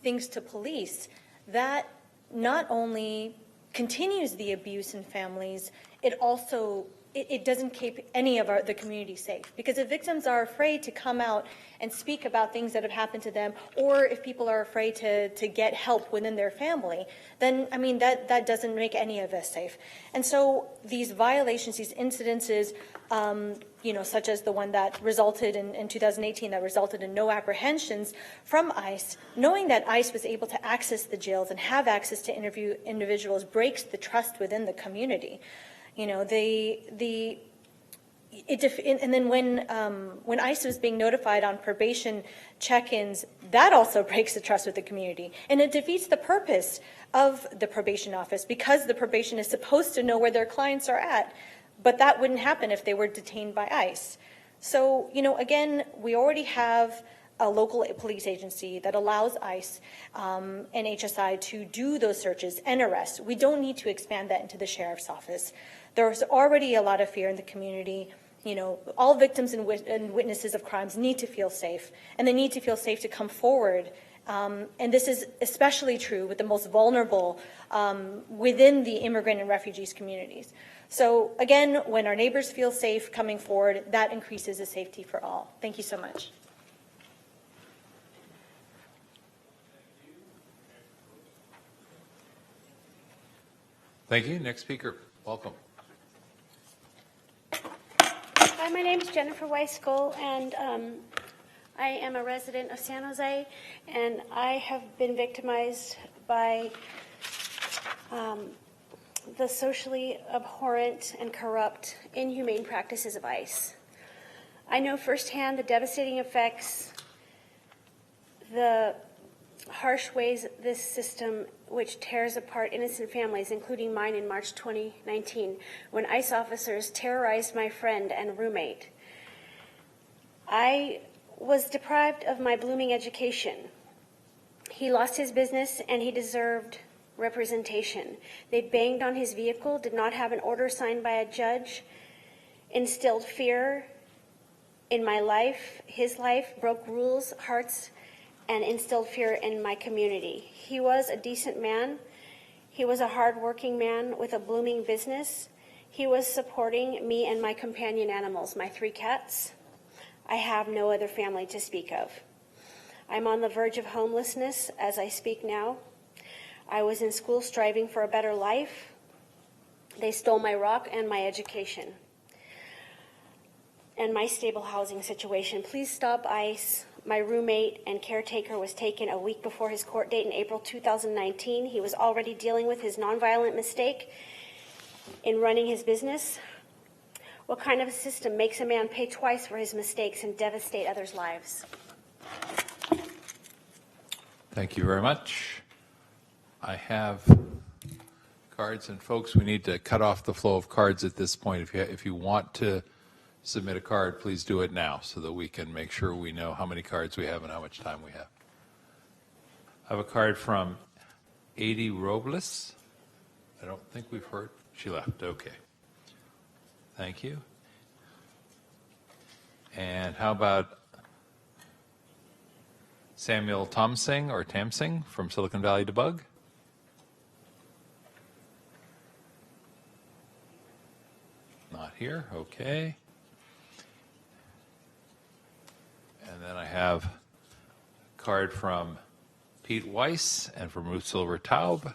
things to police, that not only continues the abuse in families, it also it doesn't keep any of the community safe. Because if victims are afraid to come out and speak about things that have happened to them, or if people are afraid to get help within their family, then, I mean, that doesn't make any of us safe. And so these violations, these incidences, such as the one that resulted in 2018, that resulted in no apprehensions from ICE, knowing that ICE was able to access the jails and have access to interview individuals breaks the trust within the community. And then when ICE was being notified on probation check-ins, that also breaks the trust with the community. And it defeats the purpose of the probation office because the probation is supposed to know where their clients are at. But that wouldn't happen if they were detained by ICE. So, again, we already have a local police agency that allows ICE and HSI to do those searches and arrests. We don't need to expand that into the sheriff's office. There's already a lot of fear in the community. All victims and witnesses of crimes need to feel safe, and they need to feel safe to come forward. And this is especially true with the most vulnerable within the immigrant and refugees communities. So again, when our neighbors feel safe coming forward, that increases the safety for all. Thank you so much. Thank you. Next speaker. Welcome. Hi, my name is Jennifer Weiskol, and I am a resident of San Jose, and I have been victimized by the socially abhorrent and corrupt, inhumane practices of ICE. I know firsthand the devastating effects, the harsh ways this system, which tears apart innocent families, including mine in March 2019, when ICE officers terrorized my friend and roommate. I was deprived of my blooming education. He lost his business and he deserved representation. They banged on his vehicle, did not have an order signed by a judge, instilled fear in my life, his life, broke rules, hearts, and instilled fear in my community. He was a decent man. He was a hardworking man with a blooming business. He was supporting me and my companion animals, my 3 cats. I have no other family to speak of. I'm on the verge of homelessness as I speak now. I was in school striving for a better life. They stole my rock and my education and my stable housing situation. Please stop ICE. My roommate and caretaker was taken a week before his court date in April 2019. He was already dealing with his nonviolent mistake in running his business. What kind of a system makes a man pay twice for his mistakes and devastate others' lives? Thank you very much. I have cards, and folks, we need to cut off the flow of cards at this point. If you want to submit a card, please do it now so that we can make sure we know how many cards we have and how much time we have. I have a card from Adi Robles. I don't think we've heard. She left. Okay. Thank you. And how about Samuel Tamsing or Tamsing from Silicon Valley Debug? Not here. Okay. And then I have card from Pete Weiss and from Ruth Silver Taub.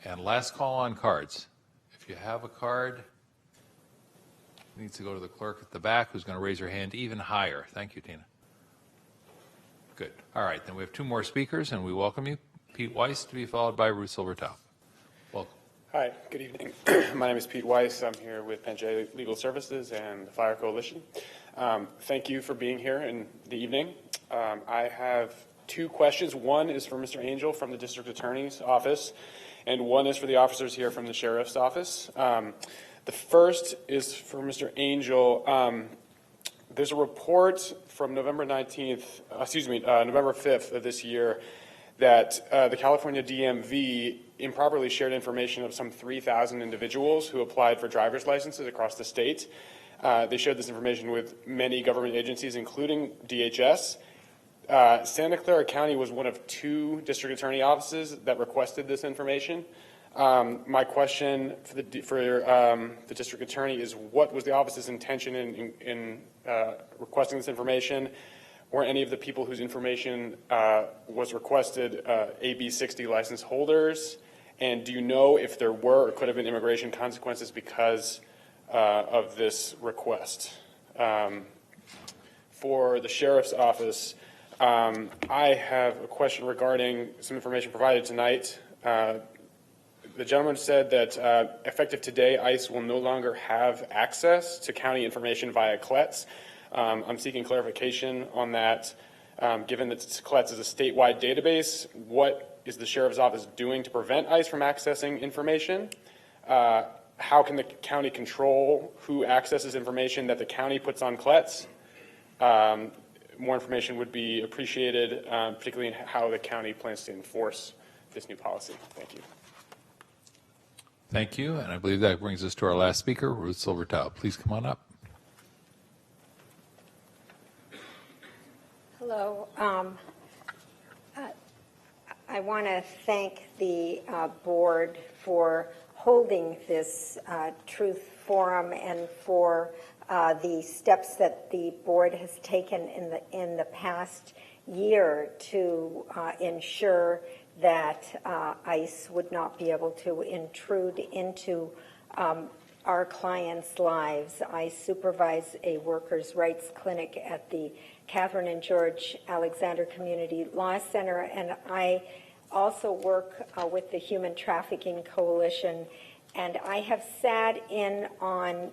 And last call on cards. If you have a card, it needs to go to the clerk at the back, who's going to raise her hand even higher. Thank you, Tina. Good. All right, then we have two more speakers, and we welcome you. Pete Weiss to be followed by Ruth Silver Taub. Welcome. Hi, good evening. My name is Pete Weiss. I'm here with Panjay Legal Services and the Fire Coalition. Thank you for being here in the evening. I have two questions. One is for Mr. Angel from the District Attorney's Office, and one is for the officers here from the Sheriff's Office. The first is for Mr. Angel. There's a report from November 5th of this year that the California DMV improperly shared information of some 3,000 individuals who applied for driver's licenses across the state. They shared this information with many government agencies, including DHS. Santa Clara County was one of two district attorney offices that requested this information. My question for the district attorney is, what was the office's intention in requesting this information? Were any of the people whose information was requested AB 60 license holders? And do you know if there were or could have been immigration consequences because of this request? For the Sheriff's Office, I have a question regarding some information provided tonight. The gentleman said that effective today, ICE will no longer have access to county information via CLETS. I'm seeking clarification on that. Given that CLETS is a statewide database, what is the Sheriff's Office doing to prevent ICE from accessing information? How can the county control who accesses information that the county puts on CLETS? More information would be appreciated, particularly in how the county plans to enforce this new policy. Thank you. Thank you, and I believe that brings us to our last speaker, Ruth Silver Taub. Please come on up. Hello. I want to thank the board for holding this truth forum and for the steps that the board has taken in the past year to ensure that ICE would not be able to intrude into our clients' lives. I supervise a workers' rights clinic at the Catherine and George Alexander Community Law Center, and I also work with the Human Trafficking Coalition, and I have sat in on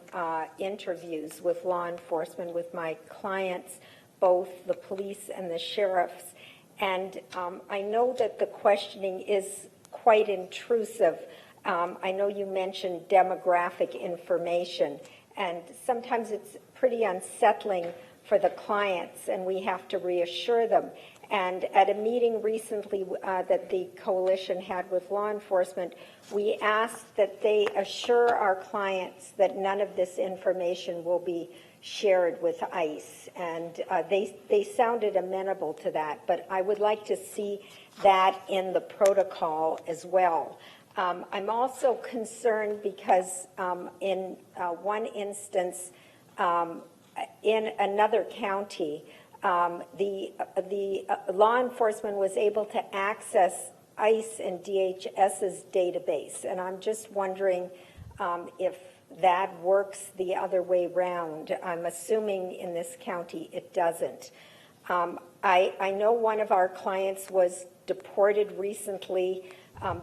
interviews with law enforcement, with my clients, both the police and the sheriffs, and I know that the questioning is quite intrusive. I know you mentioned demographic information, and sometimes it's pretty unsettling for the clients, and we have to reassure them. And at a meeting recently that the coalition had with law enforcement, we asked that they assure our clients that none of this information will be shared with ICE, and they sounded amenable to that, but I would like to see that in the protocol as well. I'm also concerned because in one instance, in another county, the law enforcement was able to access ICE and DHS's database, and I'm just wondering if that works the other way round. I'm assuming in this county it doesn't. I know one of our clients was deported recently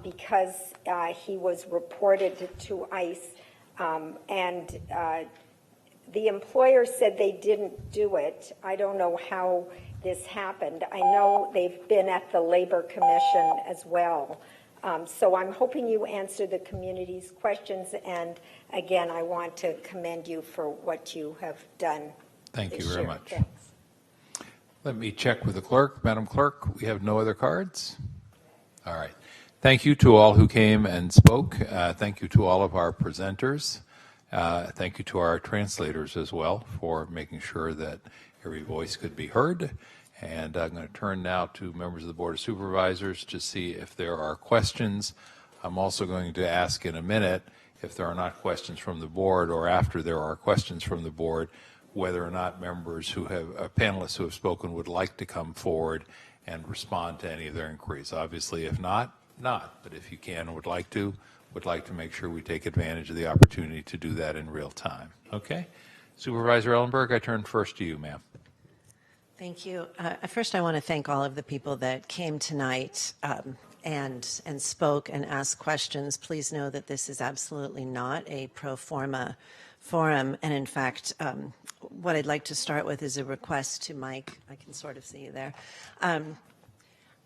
because he was reported to ICE, and the employer said they didn't do it. I don't know how this happened. I know they've been at the Labor Commission as well. So I'm hoping you answer the community's questions, and again, I want to commend you for what you have done. Thank you very much. Thanks. Let me check with the clerk. Madam Clerk, we have no other cards? All right. Thank you to all who came and spoke. Thank you to all of our presenters. Thank you to our translators as well for making sure that every voice could be heard. And I'm going to turn now to members of the Board of Supervisors to see if there are questions. I'm also going to ask in a minute if there are not questions from the board, or after there are questions from the board, whether or not members who have, panelists who have spoken would like to come forward and respond to any of their inquiries. Obviously, if not, not. But if you can and would like to make sure we take advantage of the opportunity to do that in real time. Okay? Supervisor Ellenberg, I turn first to you, ma'am. Thank you. First, I want to thank all of the people that came tonight and spoke and asked questions. Please know that this is absolutely not a pro forma forum. And in fact, what I'd like to start with is a request to Mike. I can sort of see you there.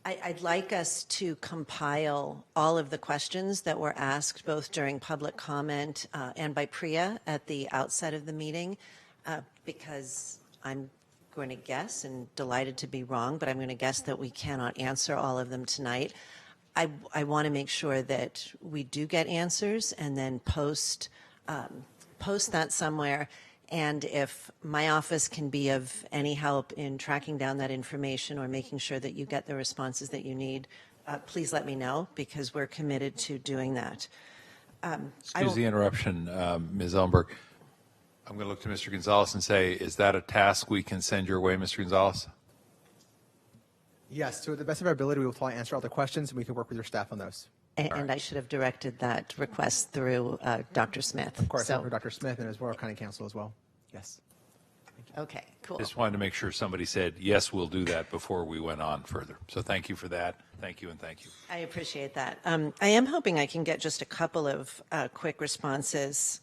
I'd like us to compile all of the questions that were asked both during public comment and by Priya at the outset of the meeting, because I'm going to guess, and delighted to be wrong, but I'm going to guess that we cannot answer all of them tonight. I want to make sure that we do get answers and then post that somewhere. And if my office can be of any help in tracking down that information or making sure that you get the responses that you need, please let me know, because we're committed to doing that. Excuse the interruption, Ms. Ellenberg. I'm going to look to Mr. Gonzalez and say, is that a task we can send your way, Mr. Gonzalez? Yes, to the best of our ability, we will try to answer all the questions, and we can work with your staff on those. And I should have directed that request through Dr. Smith. Of course, for Dr. Smith and as well, our county council as well. Yes. Okay, cool. Just wanted to make sure somebody said, yes, we'll do that before we went on further. So thank you for that. Thank you and thank you. I appreciate that. I am hoping I can get just a couple of quick responses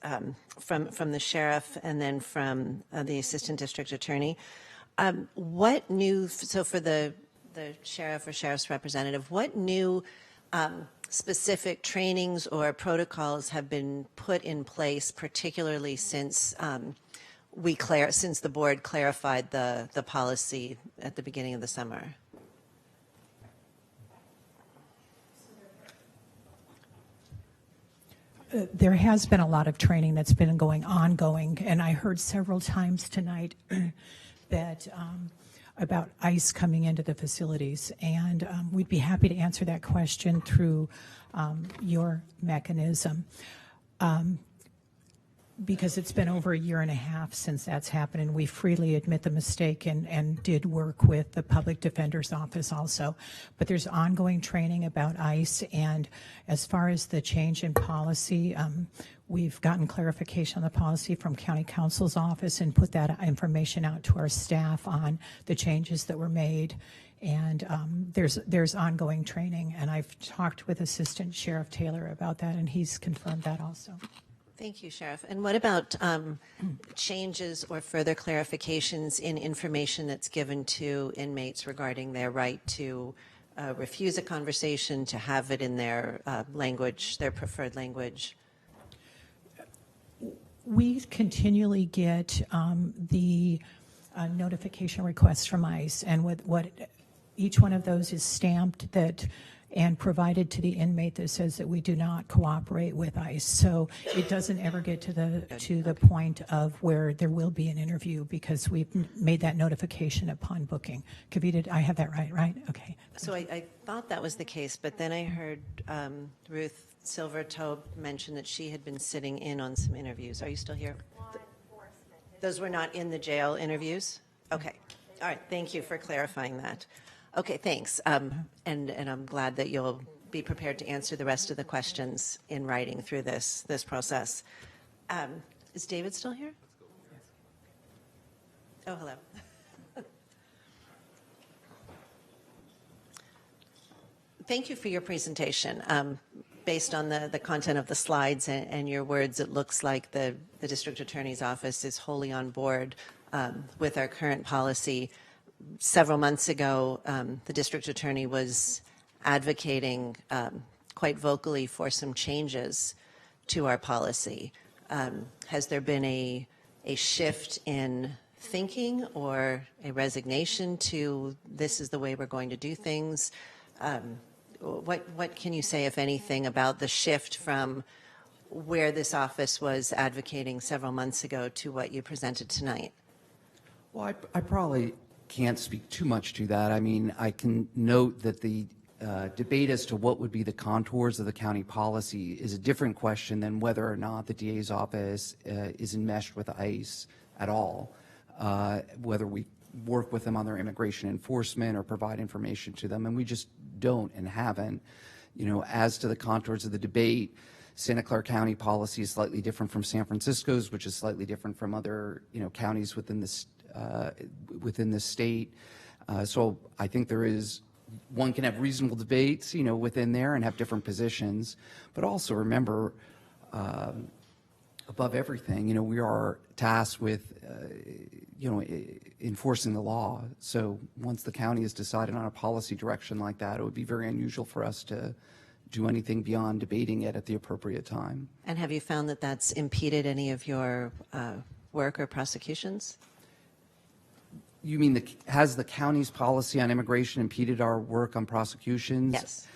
from the sheriff and then from the assistant district attorney. What new, so for the sheriff or sheriff's representative, what new specific trainings or protocols have been put in place, particularly since since the board clarified the policy at the beginning of the summer? There has been a lot of training that's been ongoing, and I heard several times tonight that about ICE coming into the facilities, and we'd be happy to answer that question through your mechanism. Because it's been over a year and a half since that's happened, and we freely admit the mistake and did work with the public defender's office also. But there's ongoing training about ICE, and as far as the change in policy, we've gotten clarification on the policy from county counsel's office and put that information out to our staff on the changes that were made. And there's ongoing training, and I've talked with Assistant Sheriff Taylor about that, and he's confirmed that also. Thank you, Sheriff. And what about changes or further clarifications in information that's given to inmates regarding their right to refuse a conversation, to have it in their language, their preferred language? We continually get the notification requests from ICE, and with what each one of those is stamped and provided to the inmate that says that we do not cooperate with ICE. So it doesn't ever get to the point of where there will be an interview, because we've made that notification upon booking. Kavita, I have that right? Okay. So I thought that was the case, but then I heard Ruth Silvertoe mention that she had been sitting in on some interviews. Are you still here? Those were not in the jail interviews? Okay. All right. Thank you for clarifying that. Okay, thanks. And I'm glad that you'll be prepared to answer the rest of the questions in writing through this process. Is David still here? Oh, hello. Thank you for your presentation. Based on the content of the slides and your words, it looks like the District Attorney's Office is wholly on board with our current policy. Several months ago, the district attorney was advocating quite vocally for some changes to our policy. Has there been a shift in thinking or a resignation to this is the way we're going to do things? What can you say, if anything, about the shift from where this office was advocating several months ago to what you presented tonight? Well, I probably can't speak too much to that. I mean, I can note that the debate as to what would be the contours of the county policy is a different question than whether or not the DA's office is enmeshed with ICE at all. Whether we work with them on their immigration enforcement or provide information to them, and we just don't and haven't. As to the contours of the debate, Santa Clara County policy is slightly different from San Francisco's, which is slightly different from other, counties within this state. So I think one can have reasonable debates, within there and have different positions, but also remember, above everything, we are tasked with, enforcing the law. So once the county has decided on a policy direction like that, it would be very unusual for us to do anything beyond debating it at the appropriate time. And have you found that that's impeded any of your work or prosecutions? You mean, has the county's policy on immigration impeded our work on prosecutions? Yes.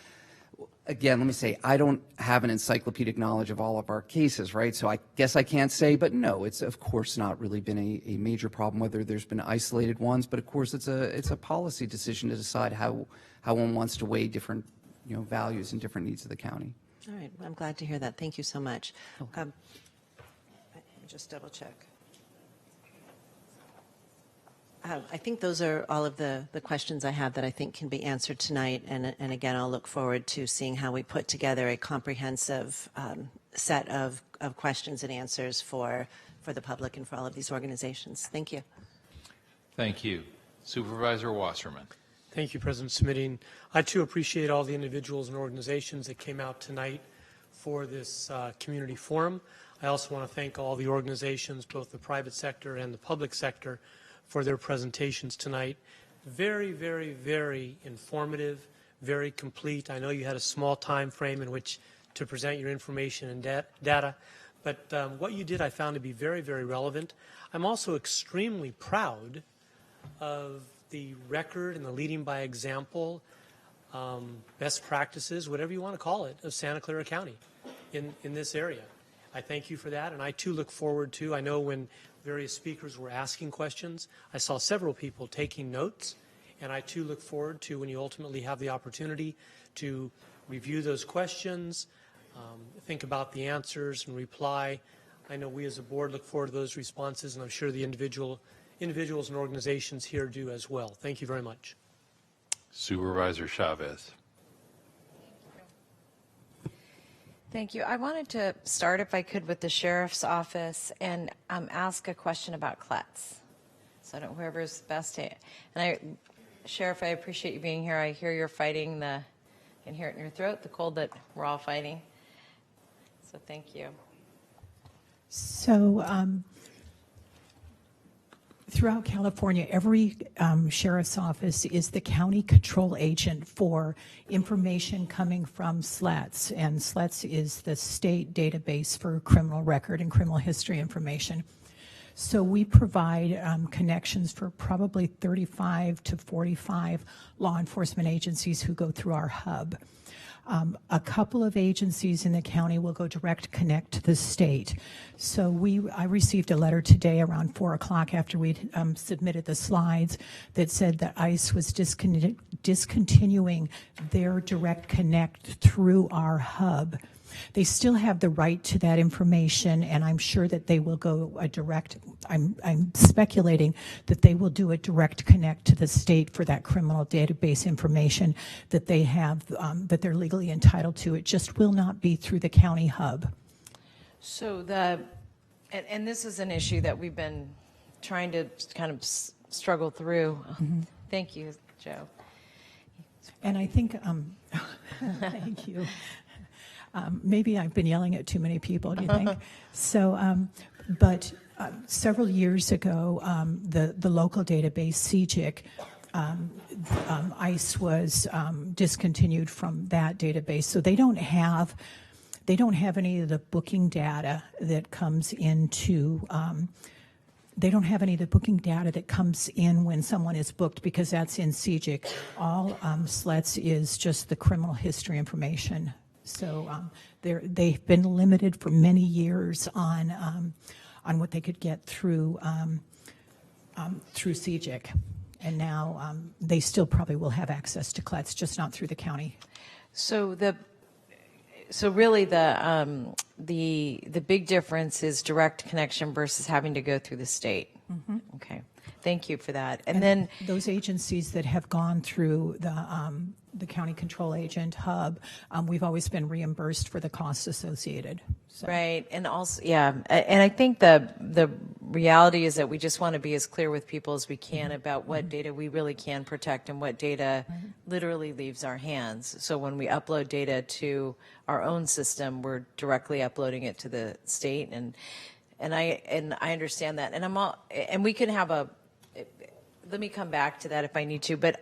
Again, let me say, I don't have an encyclopedic knowledge of all of our cases, right? So I guess I can't say, but no, it's of course not really been a major problem, whether there's been isolated ones, but of course it's a policy decision to decide how one wants to weigh different, values and different needs of the county. All right, I'm glad to hear that. Thank you so much. Let me just double check. I think those are all of the questions I have that I think can be answered tonight. And again, I'll look forward to seeing how we put together a comprehensive set of questions and answers for the public and for all of these organizations. Thank you. Thank you. Supervisor Wasserman. Thank you, President Smitty. I too appreciate all the individuals and organizations that came out tonight for this community forum. I also want to thank all the organizations, both the private sector and the public sector, for their presentations tonight. Very, very, very informative, very complete. I know you had a small time frame in which to present your information and data, but what you did I found to be very, very relevant. I'm also extremely proud of the record and the leading by example, best practices, whatever you want to call it, of Santa Clara County in this area. I thank you for that, and I too look forward to, I know when various speakers were asking questions, I saw several people taking notes, and I too look forward to when you ultimately have the opportunity to review those questions, think about the answers and reply. I know we as a board look forward to those responses, and I'm sure the individuals and organizations here do as well. Thank you very much. Supervisor Chavez. Thank you. I wanted to start, if I could, with the Sheriff's Office and ask a question about CLETS. So I don't, whoever's best to, and Sheriff, I appreciate you being here. I hear you're fighting I can hear it in your throat, the cold that we're all fighting. So thank you. So throughout California, every sheriff's office is the county control agent for information coming from SLETS, and SLETS is the state database for criminal record and criminal history information. So we provide connections for probably 35 to 45 law enforcement agencies who go through our hub. A couple of agencies in the county will go direct connect to the state. So I received a letter today around 4 o'clock after we'd submitted the slides that said that ICE was discontinuing their direct connect through our hub. They still have the right to that information, and I'm sure that they will go a direct, I'm speculating that they will do a direct connect to the state for that criminal database information that they have, that they're legally entitled to. It just will not be through the county hub. So and this is an issue that we've been trying to kind of struggle through. Mm-hmm. Thank you, Joe. And I think, thank you. Maybe I've been yelling at too many people, do you think? So, but several years ago, the local database, CGIC, ICE was discontinued from that database. So they don't have any of the booking data that comes into, they don't have any of the booking data that comes in when someone is booked, because that's in CGIC. All SLETS is just the criminal history information. So they've been limited for many years on what they could get through CGIC, and now they still probably will have access to CLETS, just not through the county. So really the big difference is direct connection versus having to go through the state. Mm-hmm. Okay, thank you for that. And then those agencies that have gone through the county control agent hub, we've always been reimbursed for the costs associated. So. Right, and also, yeah, and I think the reality is that we just want to be as clear with people as we can about what data we really can protect and what data literally leaves our hands. So when we upload data to our own system, we're directly uploading it to the state, and I understand that, and we can have a. Let me come back to that if I need to, but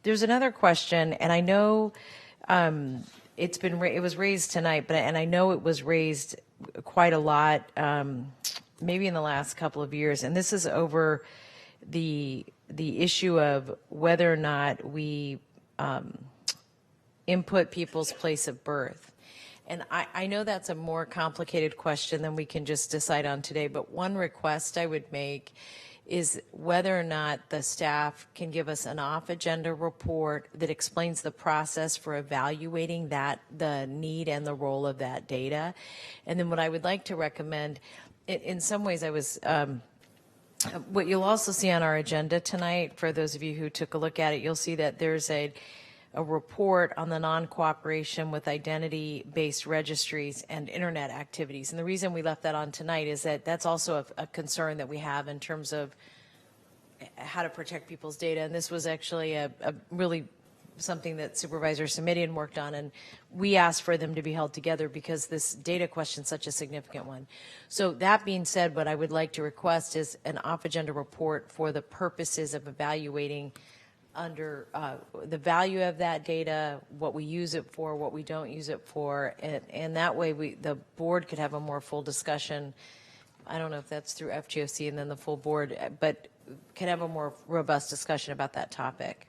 there's another question, and I know. It was raised tonight, and I know it was raised quite a lot, maybe in the last couple of years. And this is over the issue of whether or not we input people's place of birth. And I know that's a more complicated question than we can just decide on today. But one request I would make is whether or not the staff can give us an off-agenda report that explains the process for evaluating the need and the role of that data. And then what I would like to recommend, in some ways what you'll also see on our agenda tonight, for those of you who took a look at it, you'll see that there's a report on the non-cooperation with identity-based registries and internet activities. And the reason we left that on tonight is that that's also a concern that we have in terms of how to protect people's data. And this was actually a really something that Supervisor Semidian worked on, and we asked for them to be held together because this data question is such a significant one. So that being said, what I would like to request is an off-agenda report for the purposes of evaluating under the value of that data, what we use it for, what we don't use it for, and that way the board could have a more full discussion. I don't know if that's through FGOC and then the full board, but can have a more robust discussion about that topic.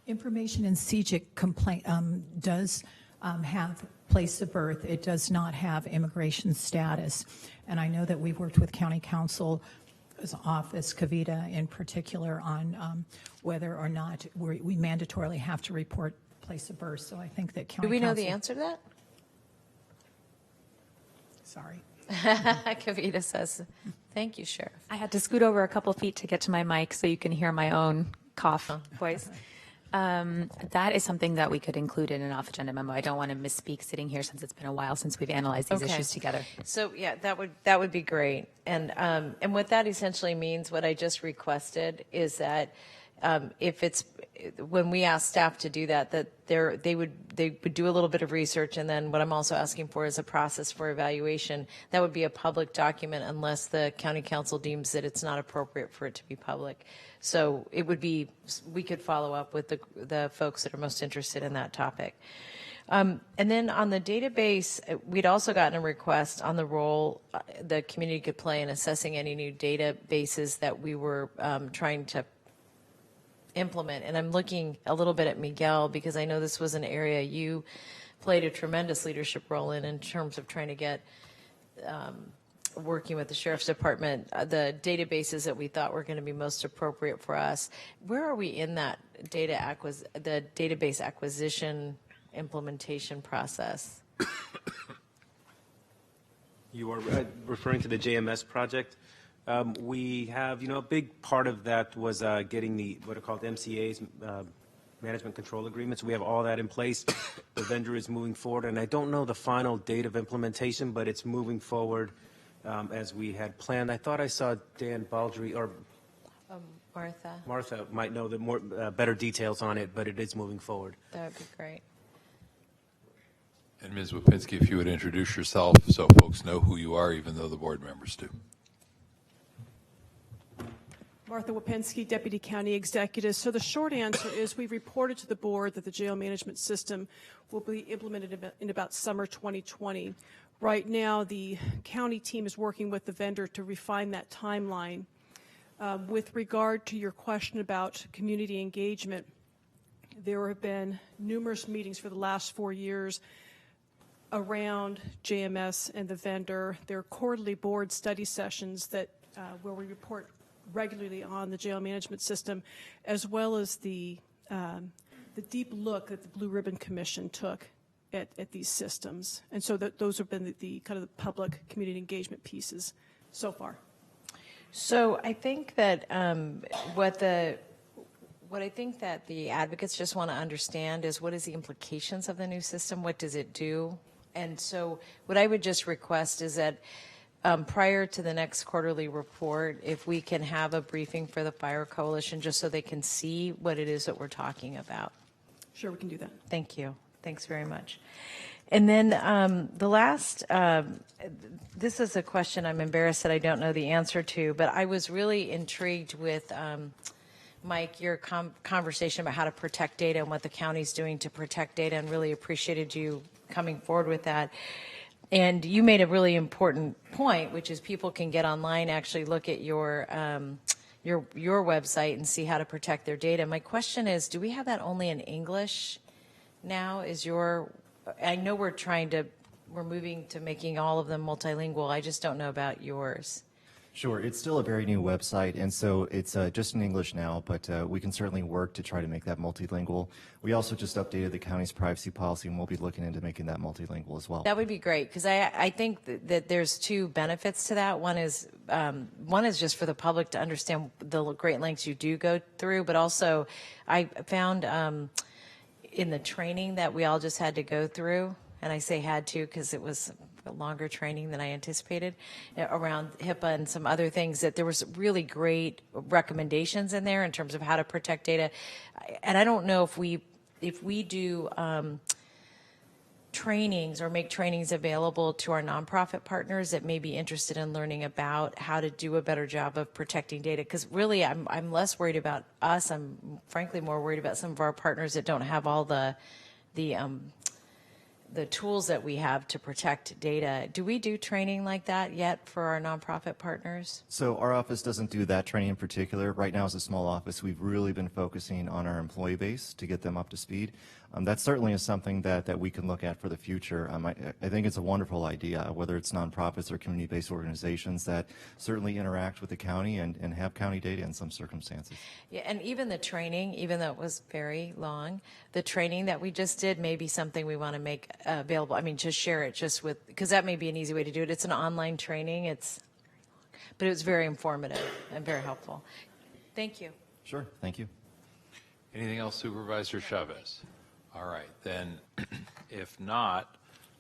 Information in CJIC complaint does have place of birth. It does not have immigration status. And I know that we've worked with County Council's office, Kavita in particular, on whether or not we mandatorily have to report place of birth. So I think that County Council... Do we know the answer to that? Sorry. Kavita says, thank you, Sheriff. I had to scoot over a couple feet to get to my mic so you can hear my own cough voice. That is something that we could include in an off-agenda memo. I don't want to misspeak sitting here since it's been a while since we've analyzed these issues together. So yeah, that would be great. And what that essentially means, what I just requested, is that when we ask staff to do that they would do a little bit of research, and then what I'm also asking for is a process for evaluation. That would be a public document unless the county council deems that it's not appropriate for it to be public. So it would be, we could follow up with the folks that are most interested in that topic. And then on the database, we'd also gotten a request on the role the community could play in assessing any new databases that we were trying to implement. And I'm looking a little bit at Miguel because I know this was an area you played a tremendous leadership role in terms of trying to get working with the Sheriff's Department, the databases that we thought were going to be most appropriate for us. Where are we in that the database acquisition implementation process? You are referring to the JMS project. We have, a big part of that was getting what are called MCAs, management control agreements. We have all that in place. The vendor is moving forward, and I don't know the final date of implementation, but it's moving forward as we had planned. I thought I saw Dan Baldry or Martha might know the better details on it, but it is moving forward. That would be great. And Ms. Wapinski, if you would introduce yourself so folks know who you are, even though the board members do. Martha Wapinski, Deputy County Executive. So the short answer is we reported to the board that the jail management system will be implemented in about summer 2020. Right now, the county team is working with the vendor to refine that timeline. With regard to your question about community engagement, there have been numerous meetings for the last 4 years around JMS and the vendor. There are quarterly board study sessions that where we report regularly on the jail management system, as well as the deep look that the Blue Ribbon Commission took at these systems. And so those have been the kind of the public community engagement pieces so far. So I think that what I think that the advocates just want to understand is what is the implications of the new system? What does it do? And so what I would just request is that prior to the next quarterly report, if we can have a briefing for the Fire Coalition just so they can see what it is that we're talking about. Sure, we can do that. Thank you. Thanks very much. And then the last, this is a question I'm embarrassed that I don't know the answer to, but I was really intrigued with, Mike, your conversation about how to protect data and what the county's doing to protect data, and really appreciated you coming forward with that. And you made a really important point, which is people can get online, actually look at your website and see how to protect their data. My question is, do we have that only in English now? I know we're moving to making all of them multilingual. I just don't know about yours. Sure, it's still a very new website, and so it's just in English now, but we can certainly work to try to make that multilingual. We also just updated the county's privacy policy, and we'll be looking into making that multilingual as well. That would be great, because I think that there's two benefits to that. One is just for the public to understand the great lengths you do go through, but also I found in the training that we all just had to go through, and I say had to because it was a longer training than I anticipated around HIPAA and some other things, that there was really great recommendations in there in terms of how to protect data. And I don't know if we do trainings or make trainings available to our nonprofit partners that may be interested in learning about how to do a better job of protecting data. Because really, I'm less worried about us. I'm frankly more worried about some of our partners that don't have all the tools that we have to protect data. Do we do training like that yet for our nonprofit partners? So our office doesn't do that training in particular. Right now, as a small office, we've really been focusing on our employee base to get them up to speed. That certainly is something that we can look at for the future. I think it's a wonderful idea, whether it's nonprofits or community-based organizations that certainly interact with the county and have county data in some circumstances. Yeah, and even the training, even though it was very long, the training that we just did may be something we want to make available. I mean, just share it just with, because that may be an easy way to do it. It's an online training, but it was very informative and very helpful. Thank you. Sure, thank you. Anything else, Supervisor Chavez? All right, then, if not,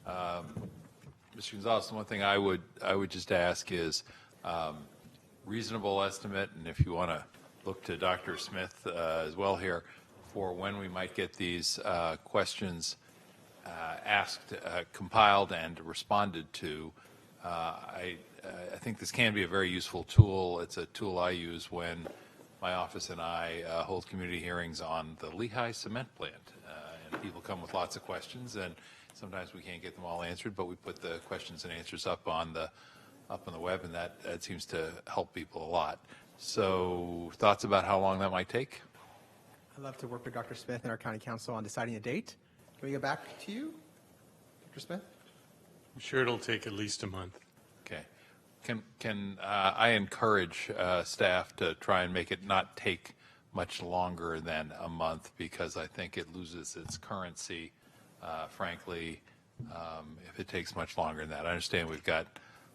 Mr. Gonzalez, the one thing I would just ask is reasonable estimate, and if you want to look to Dr. Smith as well here, for when we might get these questions asked, compiled, and responded to. I think this can be a very useful tool. It's a tool I use when my office and I hold community hearings on the Lehigh cement plant. People come with lots of questions, and sometimes we can't get them all answered, but we put the questions and answers up on the web, and that seems to help people a lot. So thoughts about how long that might take? I'd love to work with Dr. Smith and our county council on deciding a date. Can we get back to you, Dr. Smith? I'm sure it'll take at least a month. Okay. Can I encourage staff to try and make it not take much longer than a month, because I think it loses its currency, frankly, if it takes much longer than that. I understand we've got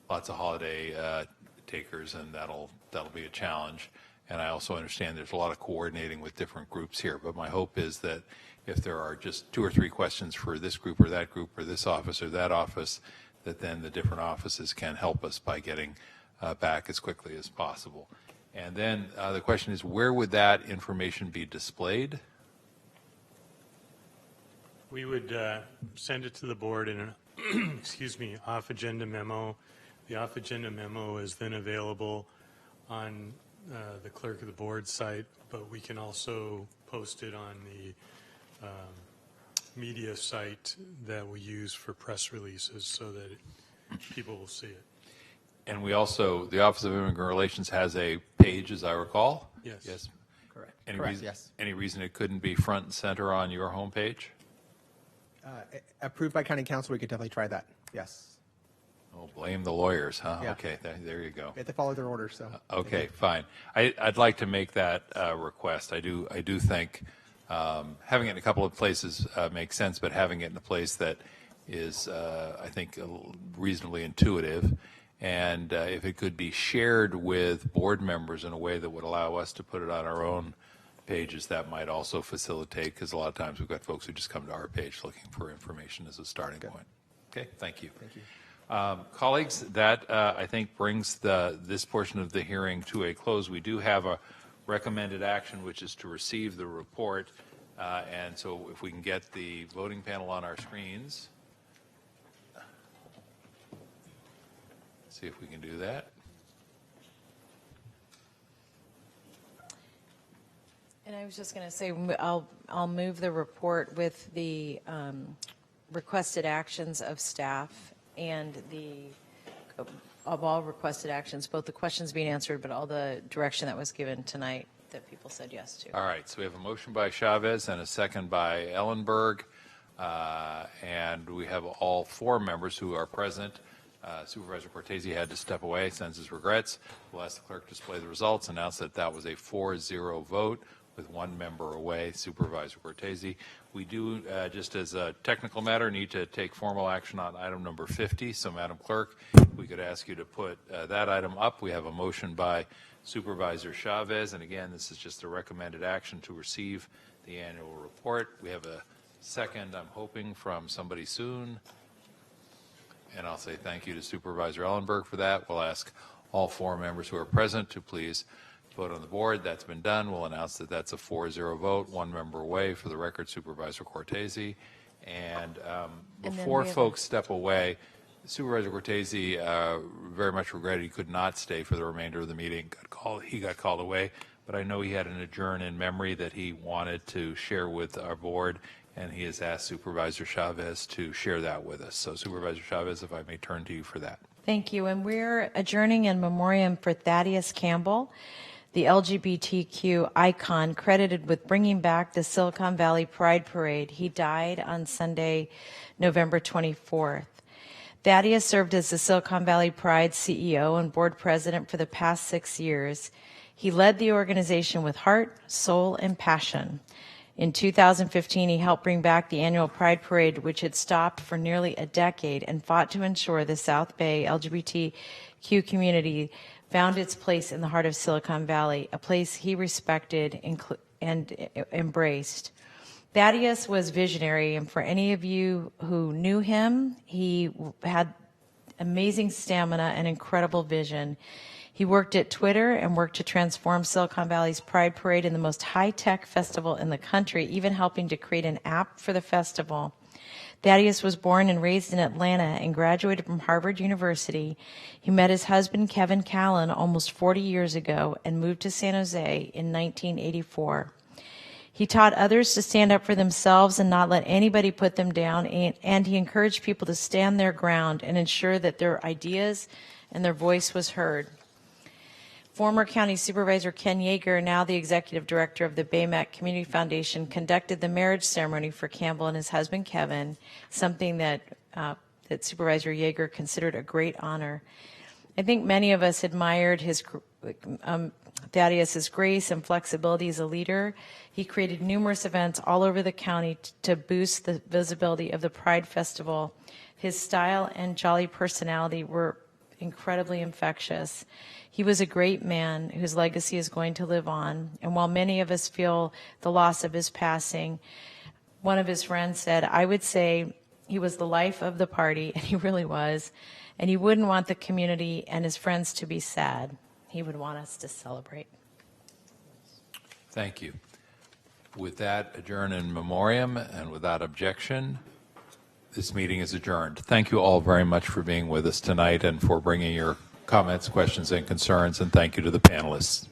lots of holiday takers, and that'll be a challenge. And I also understand there's a lot of coordinating with different groups here. But my hope is that if there are just 2 or 3 questions for this group or this office or that office, that then the different offices can help us by getting back as quickly as possible. And then the question is, where would that information be displayed? We would send it to the board in an excuse me, off-agenda memo. The off-agenda memo is then available on the clerk of the board site, but we can also post it on the media site that we use for press releases so that people will see it. And we also, the Office of Immigrant Relations has a page, as I recall? Yes. Yes. Correct. Yes. Any reason it couldn't be front and center on your homepage? Approved by county council, we could definitely try that. Yes. Oh, blame the lawyers, huh? Yeah. Okay, there you go. We have to follow their orders, so. Okay, fine. I'd like to make that request. I do think having it in a couple of places makes sense, but having it in a place that is, I think, reasonably intuitive. and if it could be shared with board members in a way that would allow us to put it on our own pages, that might also facilitate, because a lot of times we've got folks who just come to our page looking for information as a starting point. Okay, thank you. Thank you. Colleagues, that I think brings this portion of the hearing to a close. We do have a recommended action, which is to receive the report, and so if we can get the voting panel on our screens. Let's see if we can do that. And I was just going to say, I'll move the report with the requested actions of staff and of all requested actions, both the questions being answered, but all the direction that was given tonight that people said yes to. All right, so we have a motion by Chavez and a second by Ellenberg, and we have all four members who are present. Supervisor Cortese had to step away, sends his regrets. We'll ask the clerk to display the results, announce that that was a 4-0 vote with one member away, Supervisor Cortese. We do, just as a technical matter, need to take formal action on item number 50. So, Madam Clerk, we could ask you to put that item up. We have a motion by Supervisor Chavez, and again, this is just a recommended action to receive the annual report. We have a second, I'm hoping, from somebody soon. And I'll say thank you to Supervisor Ellenberg for that. We'll ask all four members who are present to please vote on the board. That's been done. We'll announce that that's a 4-0 vote, one member away. For the record, Supervisor Cortese. And before folks step away, Supervisor Cortese very much regretted he could not stay for the remainder of the meeting. He got called away, but I know he had an adjourn in memory that he wanted to share with our board, and he has asked Supervisor Chavez to share that with us. So, Supervisor Chavez, if I may turn to you for that. Thank you. And we're adjourning in memoriam for Thaddeus Campbell, the LGBTQ icon credited with bringing back the Silicon Valley Pride Parade. He died on Sunday, November 24th. Thaddeus served as the Silicon Valley Pride CEO and board president for the past 6 years. He led the organization with heart, soul, and passion. In 2015, he helped bring back the annual Pride Parade, which had stopped for nearly a decade, and fought to ensure the South Bay LGBTQ community found its place in the heart of Silicon Valley, a place he respected and embraced. Thaddeus was visionary, and for any of you who knew him, he had amazing stamina and incredible vision. He worked at Twitter and worked to transform Silicon Valley's Pride Parade in the most high-tech festival in the country, even helping to create an app for the festival. Thaddeus was born and raised in Atlanta and graduated from Harvard University. He met his husband, Kevin Callan, almost 40 years ago and moved to San Jose in 1984. He taught others to stand up for themselves and not let anybody put them down, and he encouraged people to stand their ground and ensure that their ideas and their voice was heard. Former County Supervisor Ken Yeager, now the Executive Director of the Baymack Community Foundation, conducted the marriage ceremony for Campbell and his husband Kevin, something that Supervisor Yeager considered a great honor. I think many of us admired Thaddeus's grace and flexibility as a leader. He created numerous events all over the county to boost the visibility of the Pride Festival. His style and jolly personality were incredibly infectious. He was a great man whose legacy is going to live on. And while many of us feel the loss of his passing, one of his friends said, I would say he was the life of the party, and he really was. And he wouldn't want the community and his friends to be sad. He would want us to celebrate. Thank you. With that, adjourn in memoriam, and without objection, this meeting is adjourned. Thank you all very much for being with us tonight and for bringing your comments, questions, and concerns, and thank you to the panelists.